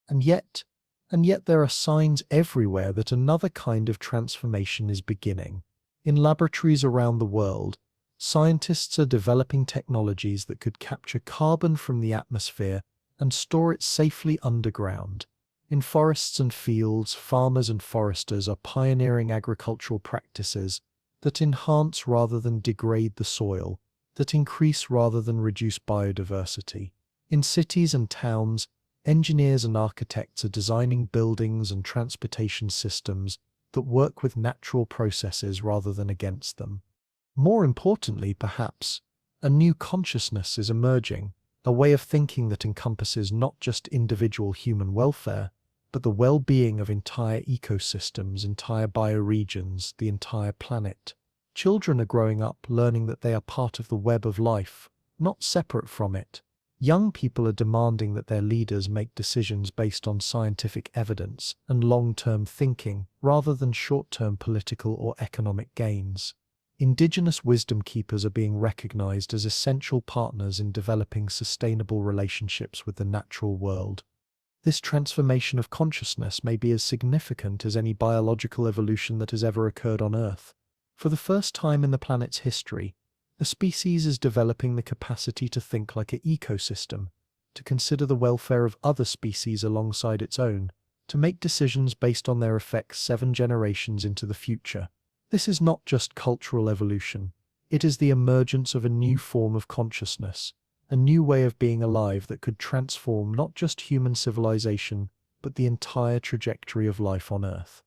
And yet there are signs everywhere that another kind of transformation is beginning. In laboratories around the world, scientists are developing technologies that could capture carbon from the atmosphere and store it safely underground. In forests and fields, farmers and foresters are pioneering agricultural practices that enhance rather than degrade the soil, that increase rather than reduce biodiversity. In cities and towns, engineers and architects are designing buildings and transportation systems that work with natural processes rather than against them. More importantly, perhaps, a new consciousness is emerging, a way of thinking that encompasses not just individual human welfare, but the well-being of entire ecosystems, entire bioregions, the entire planet. Children are growing up learning that they are part of the web of life, not separate from it. Young people are demanding that their leaders make decisions based on scientific evidence and long-term thinking rather than short-term political or economic gains. Indigenous wisdom keepers are being recognized as essential partners in developing sustainable relationships with the natural world. This transformation of consciousness may be as significant as any biological evolution that has ever occurred on Earth. For the first time in the planet's history, a species is developing the capacity to think like an ecosystem, to consider the welfare of other species alongside its own, to make decisions based on their effects 7 generations into the future. This is not just cultural evolution. It is the emergence of a new form of consciousness, a new way of being alive that could transform not just human civilization, but the entire trajectory of life on Earth.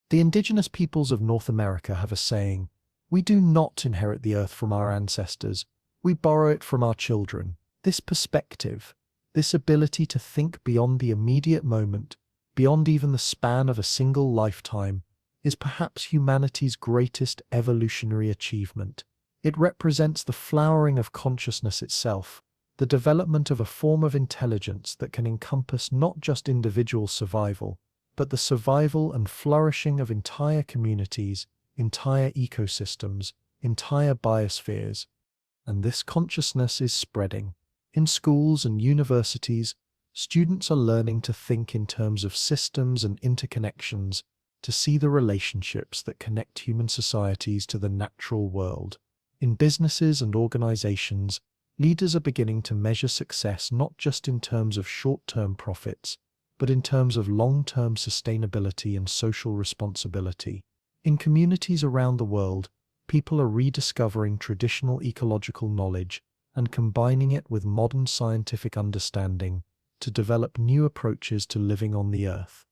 The indigenous peoples of North America have a saying: "We do not inherit the Earth from our ancestors, we borrow it from our children." This perspective, this ability to think beyond the immediate moment, beyond even the span of a single lifetime, is perhaps humanity's greatest evolutionary achievement. It represents the flowering of consciousness itself, the development of a form of intelligence that can encompass not just individual survival, but the survival and flourishing of entire communities, entire ecosystems, entire biospheres. And this consciousness is spreading. In schools and universities, students are learning to think in terms of systems and interconnections, to see the relationships that connect human societies to the natural world. In businesses and organizations, leaders are beginning to measure success not just in terms of short-term profits, but in terms of long-term sustainability and social responsibility. In communities around the world, people are rediscovering traditional ecological knowledge and combining it with modern scientific understanding to develop new approaches to living on the Earth.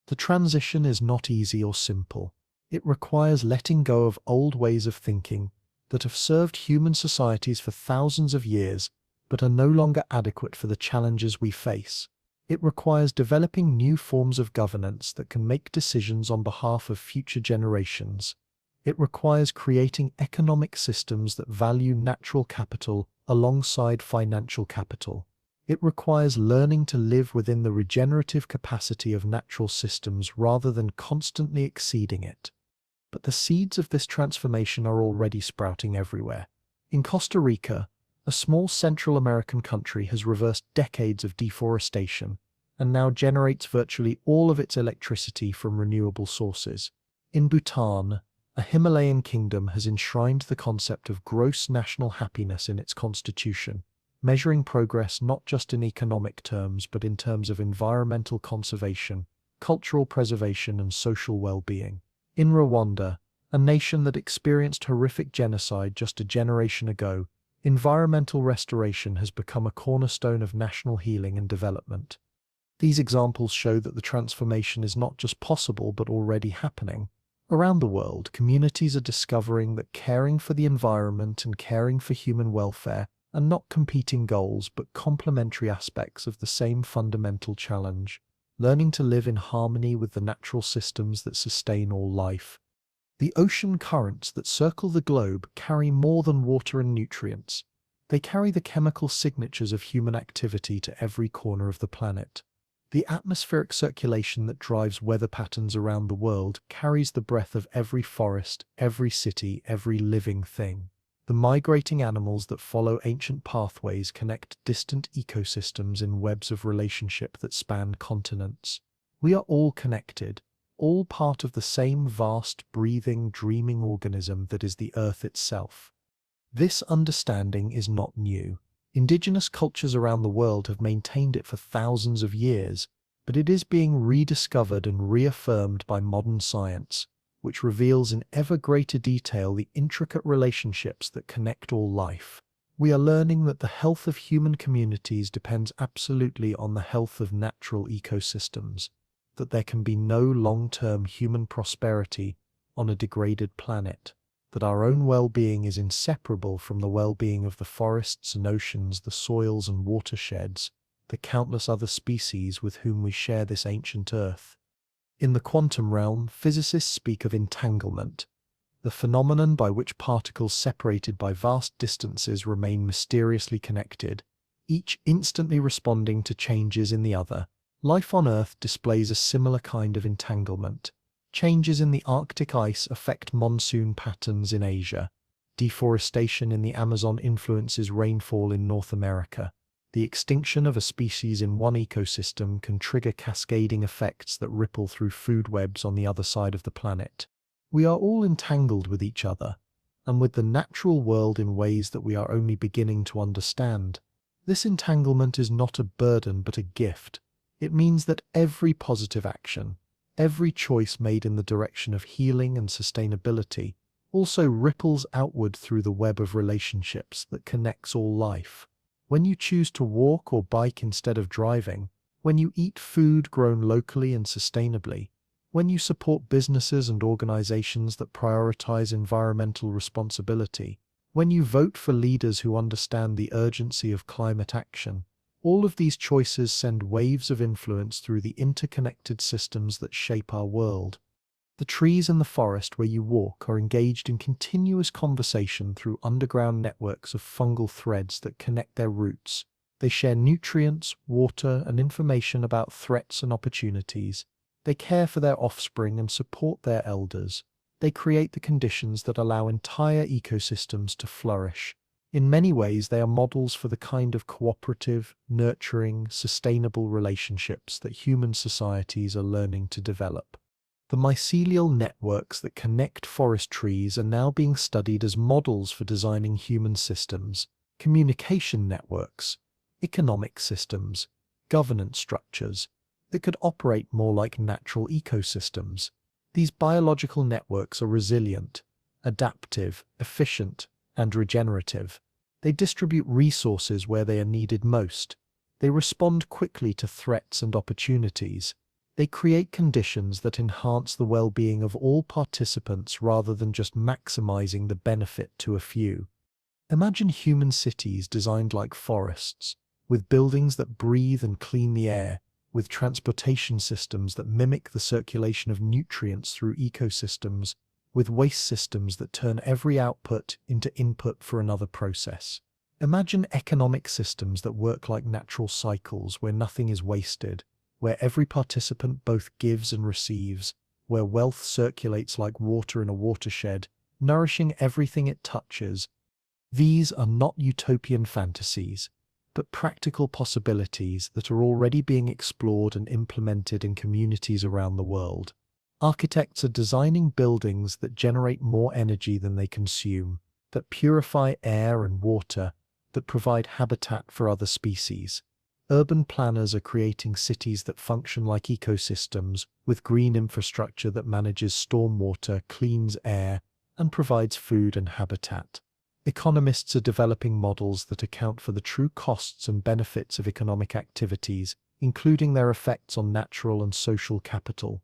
The transition is not easy or simple. It requires letting go of old ways of thinking that have served human societies for thousands of years, but are no longer adequate for the challenges we face. It requires developing new forms of governance that can make decisions on behalf of future generations. It requires creating economic systems that value natural capital alongside financial capital. It requires learning to live within the regenerative capacity of natural systems rather than constantly exceeding it. But the seeds of this transformation are already sprouting everywhere. In Costa Rica, a small Central American country has reversed decades of deforestation and now generates virtually all of its electricity from renewable sources. In Bhutan, a Himalayan kingdom has enshrined the concept of gross national happiness in its constitution, measuring progress not just in economic terms but in terms of environmental conservation, cultural preservation, and social well-being. In Rwanda, a nation that experienced horrific genocide just a generation ago, environmental restoration has become a cornerstone of national healing and development. These examples show that the transformation is not just possible but already happening. Around the world, communities are discovering that caring for the environment and caring for human welfare are not competing goals but complementary aspects of the same fundamental challenge: learning to live in harmony with the natural systems that sustain all life. The ocean currents that circle the globe carry more than water and nutrients. They carry the chemical signatures of human activity to every corner of the planet. The atmospheric circulation that drives weather patterns around the world carries the breath of every forest, every city, every living thing. The migrating animals that follow ancient pathways connect distant ecosystems in webs of relationship that span continents. We are all connected, all part of the same vast, breathing, dreaming organism that is the Earth itself. This understanding is not new. Indigenous cultures around the world have maintained it for thousands of years, but it is being rediscovered and reaffirmed by modern science, which reveals in ever greater detail the intricate relationships that connect all life. We are learning that the health of human communities depends absolutely on the health of natural ecosystems, that there can be no long-term human prosperity on a degraded planet, that our own well-being is inseparable from the well-being of the forests and oceans, the soils and watersheds, the countless other species with whom we share this ancient Earth. In the quantum realm, physicists speak of entanglement, the phenomenon by which particles separated by vast distances remain mysteriously connected, each instantly responding to changes in the other. Life on Earth displays a similar kind of entanglement. Changes in the Arctic ice affect monsoon patterns in Asia. Deforestation in the Amazon influences rainfall in North America. The extinction of a species in one ecosystem can trigger cascading effects that ripple through food webs on the other side of the planet. We are all entangled with each other, and with the natural world in ways that we are only beginning to understand. This entanglement is not a burden but a gift. It means that every positive action, every choice made in the direction of healing and sustainability, also ripples outward through the web of relationships that connects all life. When you choose to walk or bike instead of driving, when you eat food grown locally and sustainably, when you support businesses and organizations that prioritize environmental responsibility, when you vote for leaders who understand the urgency of climate action, all of these choices send waves of influence through the interconnected systems that shape our world. The trees in the forest where you walk are engaged in continuous conversation through underground networks of fungal threads that connect their roots. They share nutrients, water, and information about threats and opportunities. They care for their offspring and support their elders. They create the conditions that allow entire ecosystems to flourish. In many ways, they are models for the kind of cooperative, nurturing, sustainable relationships that human societies are learning to develop. The mycelial networks that connect forest trees are now being studied as models for designing human systems, communication networks, economic systems, governance structures that could operate more like natural ecosystems. These biological networks are resilient, adaptive, efficient, and regenerative. They distribute resources where they are needed most. They respond quickly to threats and opportunities. They create conditions that enhance the well-being of all participants rather than just maximizing the benefit to a few. Imagine human cities designed like forests, with buildings that breathe and clean the air, with transportation systems that mimic the circulation of nutrients through ecosystems, with waste systems that turn every output into input for another process. Imagine economic systems that work like natural cycles where nothing is wasted, where every participant both gives and receives, where wealth circulates like water in a watershed, nourishing everything it touches. These are not utopian fantasies, but practical possibilities that are already being explored and implemented in communities around the world. Architects are designing buildings that generate more energy than they consume, that purify air and water, that provide habitat for other species. Urban planners are creating cities that function like ecosystems, with green infrastructure that manages stormwater, cleans air, and provides food and habitat. Economists are developing models that account for the true costs and benefits of economic activities, including their effects on natural and social capital.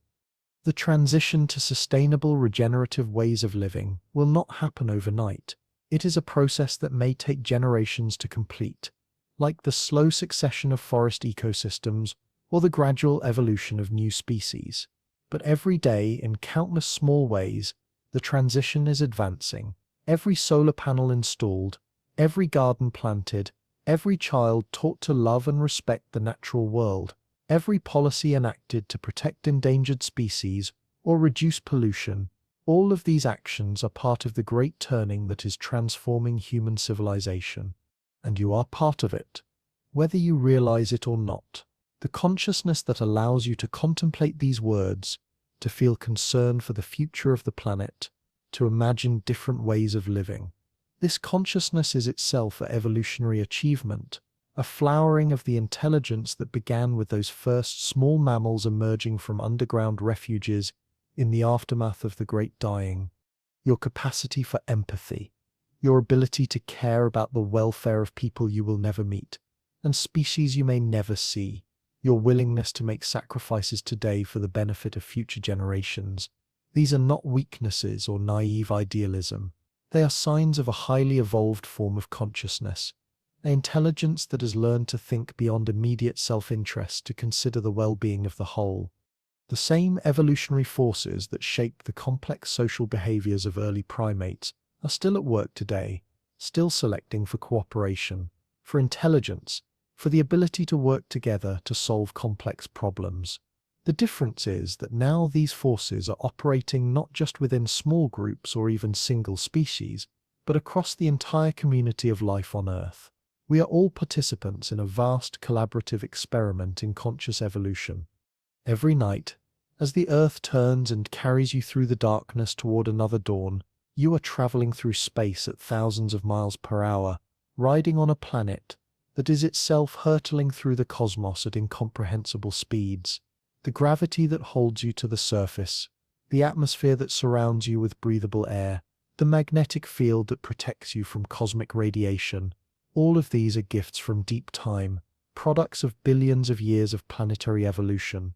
The transition to sustainable, regenerative ways of living will not happen overnight. It is a process that may take generations to complete, like the slow succession of forest ecosystems or the gradual evolution of new species. But every day, in countless small ways, the transition is advancing. Every solar panel installed, every garden planted, every child taught to love and respect the natural world, every policy enacted to protect endangered species or reduce pollution, all of these actions are part of the great turning that is transforming human civilization. And you are part of it, whether you realize it or not. The consciousness that allows you to contemplate these words, to feel concern for the future of the planet, to imagine different ways of living. This consciousness is itself an evolutionary achievement, a flowering of the intelligence that began with those first small mammals emerging from underground refuges in the aftermath of the Great Dying. Your capacity for empathy, your ability to care about the welfare of people you will never meet, and species you may never see, your willingness to make sacrifices today for the benefit of future generations. These are not weaknesses or naive idealism. They are signs of a highly evolved form of consciousness, an intelligence that has learned to think beyond immediate self-interest to consider the well-being of the whole. The same evolutionary forces that shaped the complex social behaviors of early primates are still at work today, still selecting for cooperation, for intelligence, for the ability to work together to solve complex problems. The difference is that now these forces are operating not just within small groups or even single species, but across the entire community of life on Earth. We are all participants in a vast collaborative experiment in conscious evolution. Every night, as the Earth turns and carries you through the darkness toward another dawn, you are traveling through space at thousands of miles per hour, riding on a planet that is itself hurtling through the cosmos at incomprehensible speeds. The gravity that holds you to the surface, the atmosphere that surrounds you with breathable air, the magnetic field that protects you from cosmic radiation, all of these are gifts from deep time, products of billions of years of planetary evolution.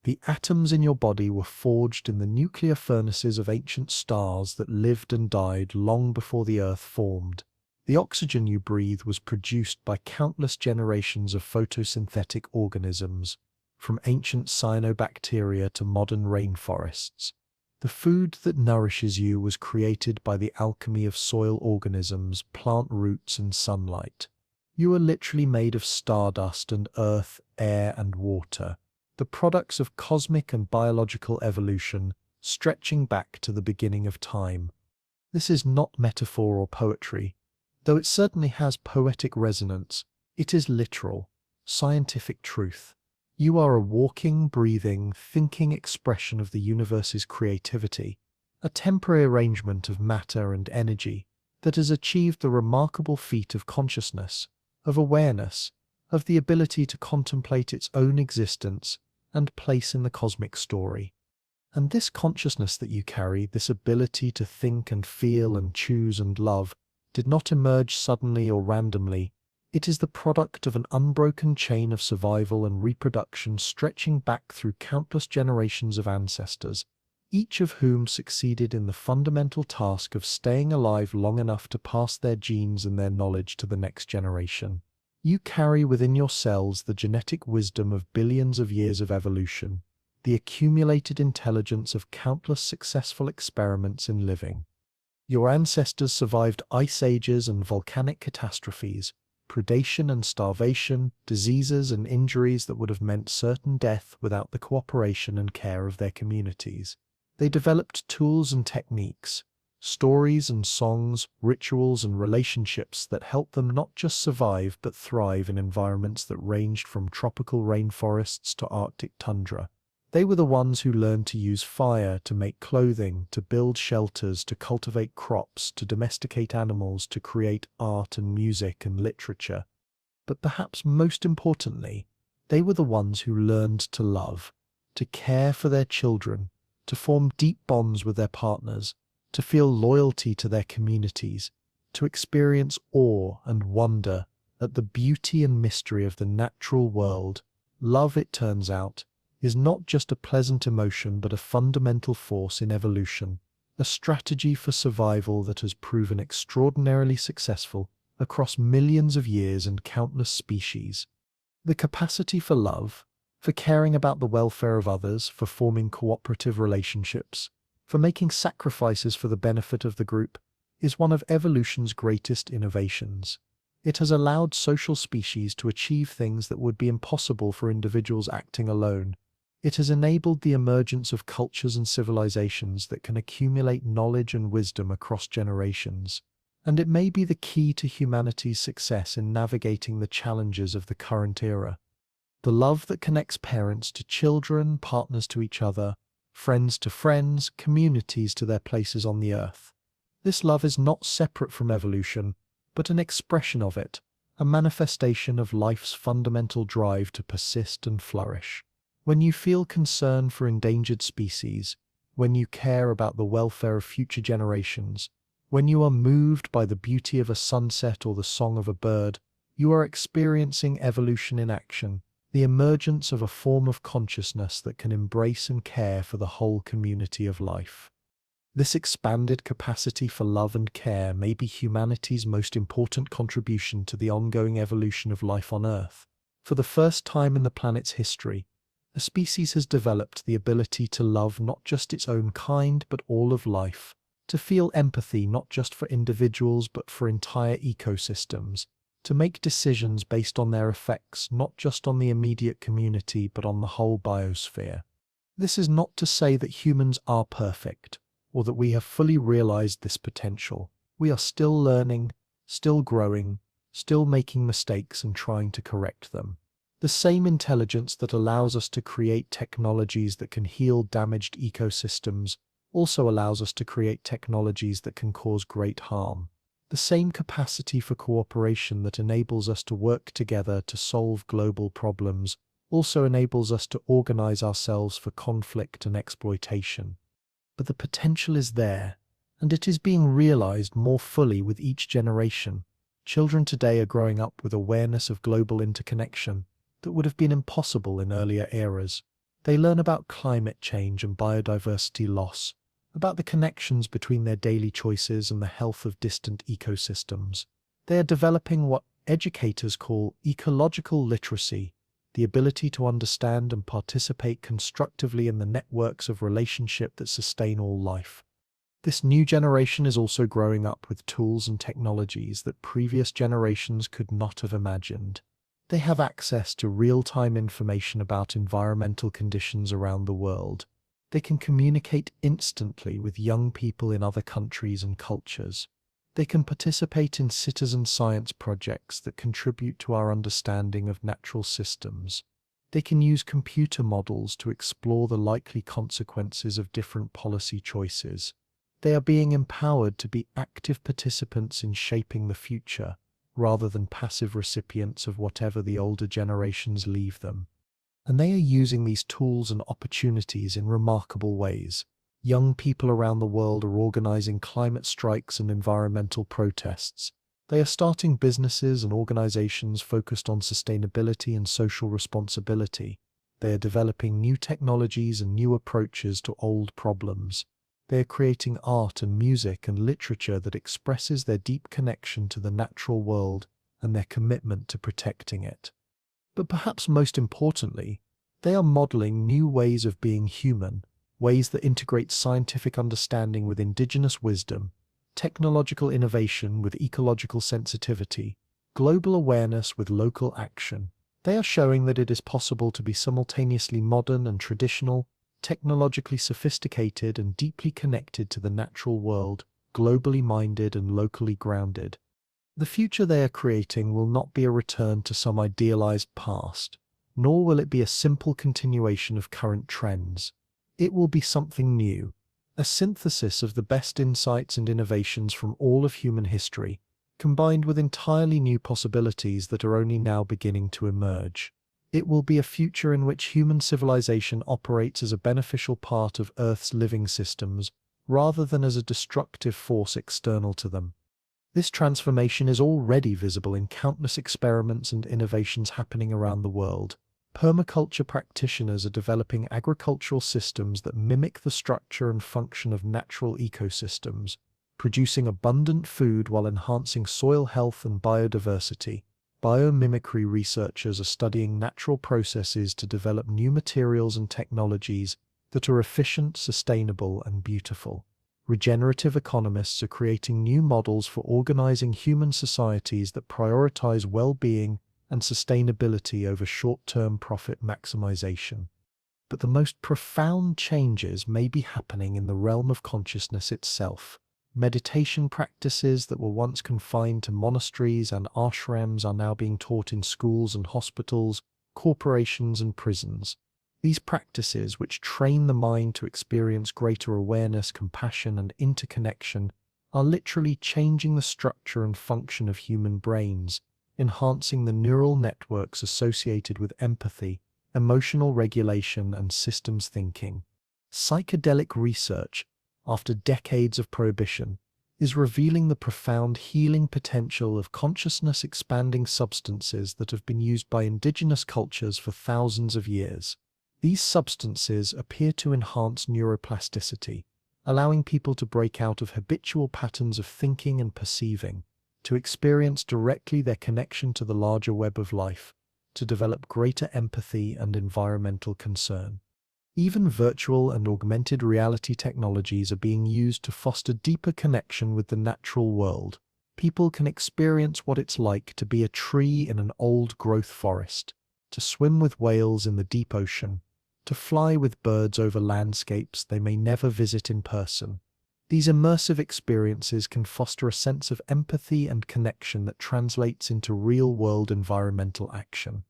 The atoms in your body were forged in the nuclear furnaces of ancient stars that lived and died long before the Earth formed. The oxygen you breathe was produced by countless generations of photosynthetic organisms, from ancient cyanobacteria to modern rainforests. The food that nourishes you was created by the alchemy of soil organisms, plant roots, and sunlight. You are literally made of stardust and earth, air, and water, the products of cosmic and biological evolution stretching back to the beginning of time. This is not metaphor or poetry, though it certainly has poetic resonance. It is literal, scientific truth. You are a walking, breathing, thinking expression of the universe's creativity, a temporary arrangement of matter and energy that has achieved the remarkable feat of consciousness, of awareness, of the ability to contemplate its own existence and place in the cosmic story. And this consciousness that you carry, this ability to think and feel and choose and love, did not emerge suddenly or randomly. It is the product of an unbroken chain of survival and reproduction stretching back through countless generations of ancestors, each of whom succeeded in the fundamental task of staying alive long enough to pass their genes and their knowledge to the next generation. You carry within your cells the genetic wisdom of billions of years of evolution, the accumulated intelligence of countless successful experiments in living. Your ancestors survived ice ages and volcanic catastrophes, predation and starvation, diseases and injuries that would have meant certain death without the cooperation and care of their communities. They developed tools and techniques, stories and songs, rituals and relationships that helped them not just survive but thrive in environments that ranged from tropical rainforests to Arctic tundra. They were the ones who learned to use fire to make clothing, to build shelters, to cultivate crops, to domesticate animals, to create art and music and literature. But perhaps most importantly, they were the ones who learned to love, to care for their children, to form deep bonds with their partners, to feel loyalty to their communities, to experience awe and wonder at the beauty and mystery of the natural world. Love, it turns out, is not just a pleasant emotion but a fundamental force in evolution, a strategy for survival that has proven extraordinarily successful across millions of years and countless species. The capacity for love, for caring about the welfare of others, for forming cooperative relationships, for making sacrifices for the benefit of the group, is one of evolution's greatest innovations. It has allowed social species to achieve things that would be impossible for individuals acting alone. It has enabled the emergence of cultures and civilizations that can accumulate knowledge and wisdom across generations. And it may be the key to humanity's success in navigating the challenges of the current era. The love that connects parents to children, partners to each other, friends to friends, communities to their places on the earth. This love is not separate from evolution, but an expression of it, a manifestation of life's fundamental drive to persist and flourish. When you feel concern for endangered species, when you care about the welfare of future generations, when you are moved by the beauty of a sunset or the song of a bird, you are experiencing evolution in action, the emergence of a form of consciousness that can embrace and care for the whole community of life. This expanded capacity for love and care may be humanity's most important contribution to the ongoing evolution of life on Earth. For the first time in the planet's history, a species has developed the ability to love not just its own kind but all of life, to feel empathy not just for individuals but for entire ecosystems, to make decisions based on their effects not just on the immediate community but on the whole biosphere. This is not to say that humans are perfect, or that we have fully realized this potential. We are still learning, still growing, still making mistakes and trying to correct them. The same intelligence that allows us to create technologies that can heal damaged ecosystems also allows us to create technologies that can cause great harm. The same capacity for cooperation that enables us to work together to solve global problems also enables us to organize ourselves for conflict and exploitation. But the potential is there, and it is being realized more fully with each generation. Children today are growing up with awareness of global interconnection that would have been impossible in earlier eras. They learn about climate change and biodiversity loss, about the connections between their daily choices and the health of distant ecosystems. They are developing what educators call ecological literacy, the ability to understand and participate constructively in the networks of relationship that sustain all life. This new generation is also growing up with tools and technologies that previous generations could not have imagined. They have access to real-time information about environmental conditions around the world. They can communicate instantly with young people in other countries and cultures. They can participate in citizen science projects that contribute to our understanding of natural systems. They can use computer models to explore the likely consequences of different policy choices. They are being empowered to be active participants in shaping the future, rather than passive recipients of whatever the older generations leave them. And they are using these tools and opportunities in remarkable ways. Young people around the world are organizing climate strikes and environmental protests. They are starting businesses and organizations focused on sustainability and social responsibility. They are developing new technologies and new approaches to old problems. They are creating art and music and literature that expresses their deep connection to the natural world and their commitment to protecting it. But perhaps most importantly, they are modeling new ways of being human, ways that integrate scientific understanding with indigenous wisdom, technological innovation with ecological sensitivity, global awareness with local action. They are showing that it is possible to be simultaneously modern and traditional, technologically sophisticated and deeply connected to the natural world, globally minded and locally grounded. The future they are creating will not be a return to some idealized past, nor will it be a simple continuation of current trends. It will be something new, a synthesis of the best insights and innovations from all of human history, combined with entirely new possibilities that are only now beginning to emerge. It will be a future in which human civilization operates as a beneficial part of Earth's living systems, rather than as a destructive force external to them. This transformation is already visible in countless experiments and innovations happening around the world. Permaculture practitioners are developing agricultural systems that mimic the structure and function of natural ecosystems, producing abundant food while enhancing soil health and biodiversity. Biomimicry researchers are studying natural processes to develop new materials and technologies that are efficient, sustainable, and beautiful. Regenerative economists are creating new models for organizing human societies that prioritize well-being and sustainability over short-term profit maximization. But the most profound changes may be happening in the realm of consciousness itself. Meditation practices that were once confined to monasteries and ashrams are now being taught in schools and hospitals, corporations and prisons. These practices, which train the mind to experience greater awareness, compassion, and interconnection, are literally changing the structure and function of human brains, enhancing the neural networks associated with empathy, emotional regulation, and systems thinking. Psychedelic research, after decades of prohibition, is revealing the profound healing potential of consciousness-expanding substances that have been used by indigenous cultures for thousands of years. These substances appear to enhance neuroplasticity, allowing people to break out of habitual patterns of thinking and perceiving, to experience directly their connection to the larger web of life, to develop greater empathy and environmental concern. Even virtual and augmented reality technologies are being used to foster deeper connection with the natural world. People can experience what it's like to be a tree in an old-growth forest, to swim with whales in the deep ocean, to fly with birds over landscapes they may never visit in person. These immersive experiences can foster a sense of empathy and connection that translates into real-world environmental action.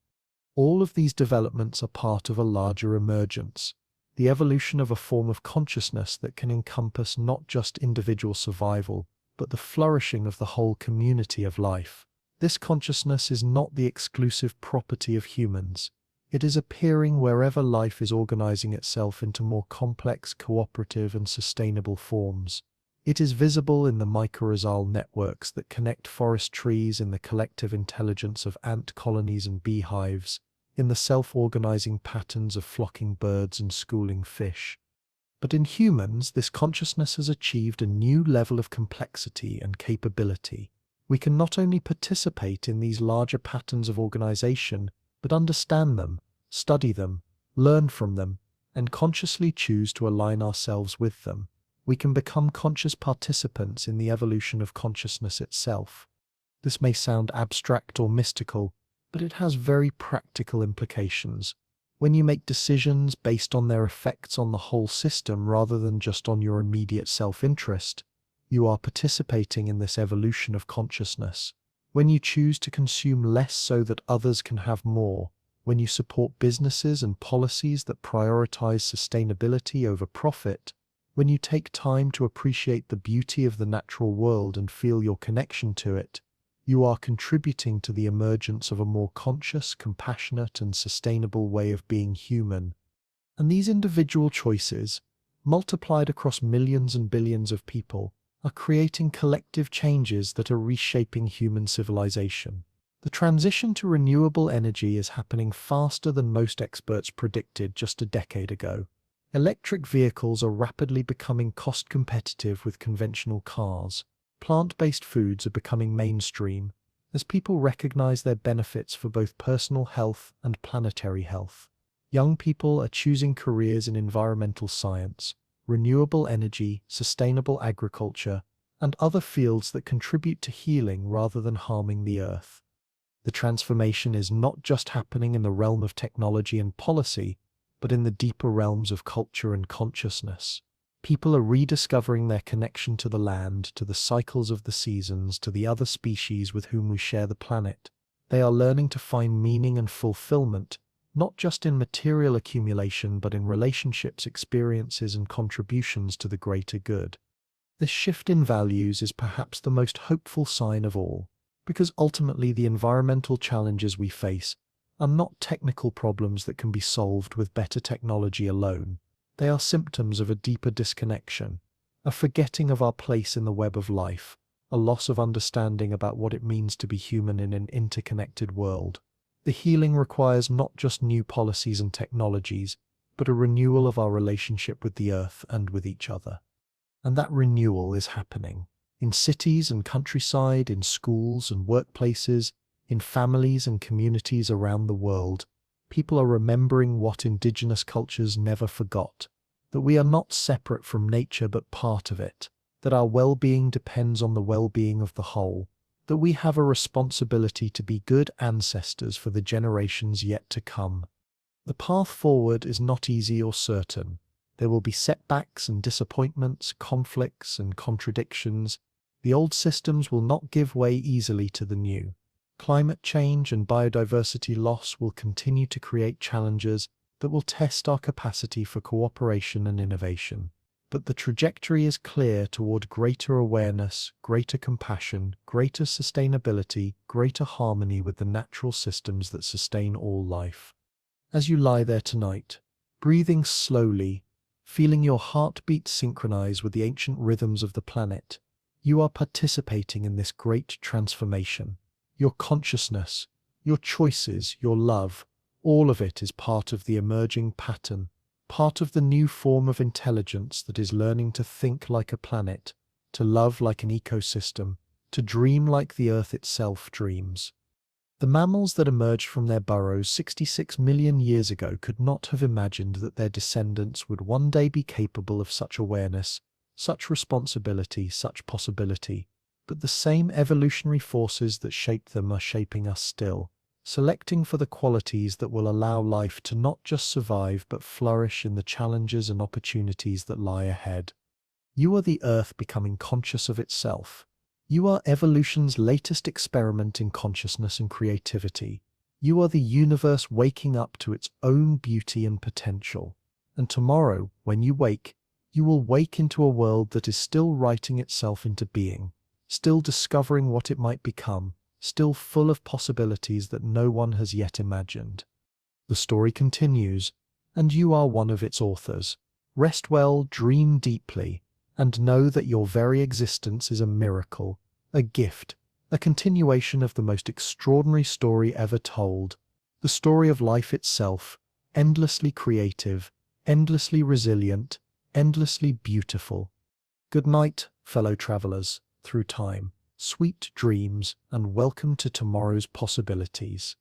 All of these developments are part of a larger emergence, the evolution of a form of consciousness that can encompass not just individual survival, but the flourishing of the whole community of life. This consciousness is not the exclusive property of humans. It is appearing wherever life is organizing itself into more complex, cooperative, and sustainable forms. It is visible in the mycorrhizal networks that connect forest trees, in the collective intelligence of ant colonies and beehives, in the self-organizing patterns of flocking birds and schooling fish. But in humans, this consciousness has achieved a new level of complexity and capability. We can not only participate in these larger patterns of organization, but understand them, study them, learn from them, and consciously choose to align ourselves with them. We can become conscious participants in the evolution of consciousness itself. This may sound abstract or mystical, but it has very practical implications. When you make decisions based on their effects on the whole system rather than just on your immediate self-interest, you are participating in this evolution of consciousness. When you choose to consume less so that others can have more, when you support businesses and policies that prioritize sustainability over profit, when you take time to appreciate the beauty of the natural world and feel your connection to it, you are contributing to the emergence of a more conscious, compassionate, and sustainable way of being human. And these individual choices, multiplied across millions and billions of people, are creating collective changes that are reshaping human civilization. The transition to renewable energy is happening faster than most experts predicted just a decade ago. Electric vehicles are rapidly becoming cost competitive with conventional cars. Plant-based foods are becoming mainstream as people recognize their benefits for both personal health and planetary health. Young people are choosing careers in environmental science, renewable energy, sustainable agriculture, and other fields that contribute to healing rather than harming the Earth. The transformation is not just happening in the realm of technology and policy, but in the deeper realms of culture and consciousness. People are rediscovering their connection to the land, to the cycles of the seasons, to the other species with whom we share the planet. They are learning to find meaning and fulfillment, not just in material accumulation, but in relationships, experiences, and contributions to the greater good. This shift in values is perhaps the most hopeful sign of all, because ultimately the environmental challenges we face are not technical problems that can be solved with better technology alone. They are symptoms of a deeper disconnection, a forgetting of our place in the web of life, a loss of understanding about what it means to be human in an interconnected world. The healing requires not just new policies and technologies, but a renewal of our relationship with the Earth and with each other. And that renewal is happening in cities and countryside, in schools and workplaces, in families and communities around the world. People are remembering what indigenous cultures never forgot, that we are not separate from nature but part of it, that our well-being depends on the well-being of the whole, that we have a responsibility to be good ancestors for the generations yet to come. The path forward is not easy or certain. There will be setbacks and disappointments, conflicts and contradictions. The old systems will not give way easily to the new. Climate change and biodiversity loss will continue to create challenges that will test our capacity for cooperation and innovation. But the trajectory is clear toward greater awareness, greater compassion, greater sustainability, greater harmony with the natural systems that sustain all life. As you lie there tonight, breathing slowly, feeling your heartbeat synchronize with the ancient rhythms of the planet, you are participating in this great transformation. Your consciousness, your choices, your love, all of it is part of the emerging pattern, part of the new form of intelligence that is learning to think like a planet, to love like an ecosystem, to dream like the Earth itself dreams. The mammals that emerged from their burrows 66 million years ago could not have imagined that their descendants would one day be capable of such awareness, such responsibility, such possibility. But the same evolutionary forces that shaped them are shaping us still, selecting for the qualities that will allow life to not just survive but flourish in the challenges and opportunities that lie ahead. You are the Earth becoming conscious of itself. You are evolution's latest experiment in consciousness and creativity. You are the universe waking up to its own beauty and potential. And tomorrow, when you wake, you will wake into a world that is still writing itself into being, still discovering what it might become, still full of possibilities that no one has yet imagined. The story continues, and you are one of its authors. Rest well, dream deeply, and know that your very existence is a miracle, a gift, a continuation of the most extraordinary story ever told, the story of life itself, endlessly creative, endlessly resilient, endlessly beautiful. Good night, fellow travelers, through time, sweet dreams, and welcome to tomorrow's possibilities.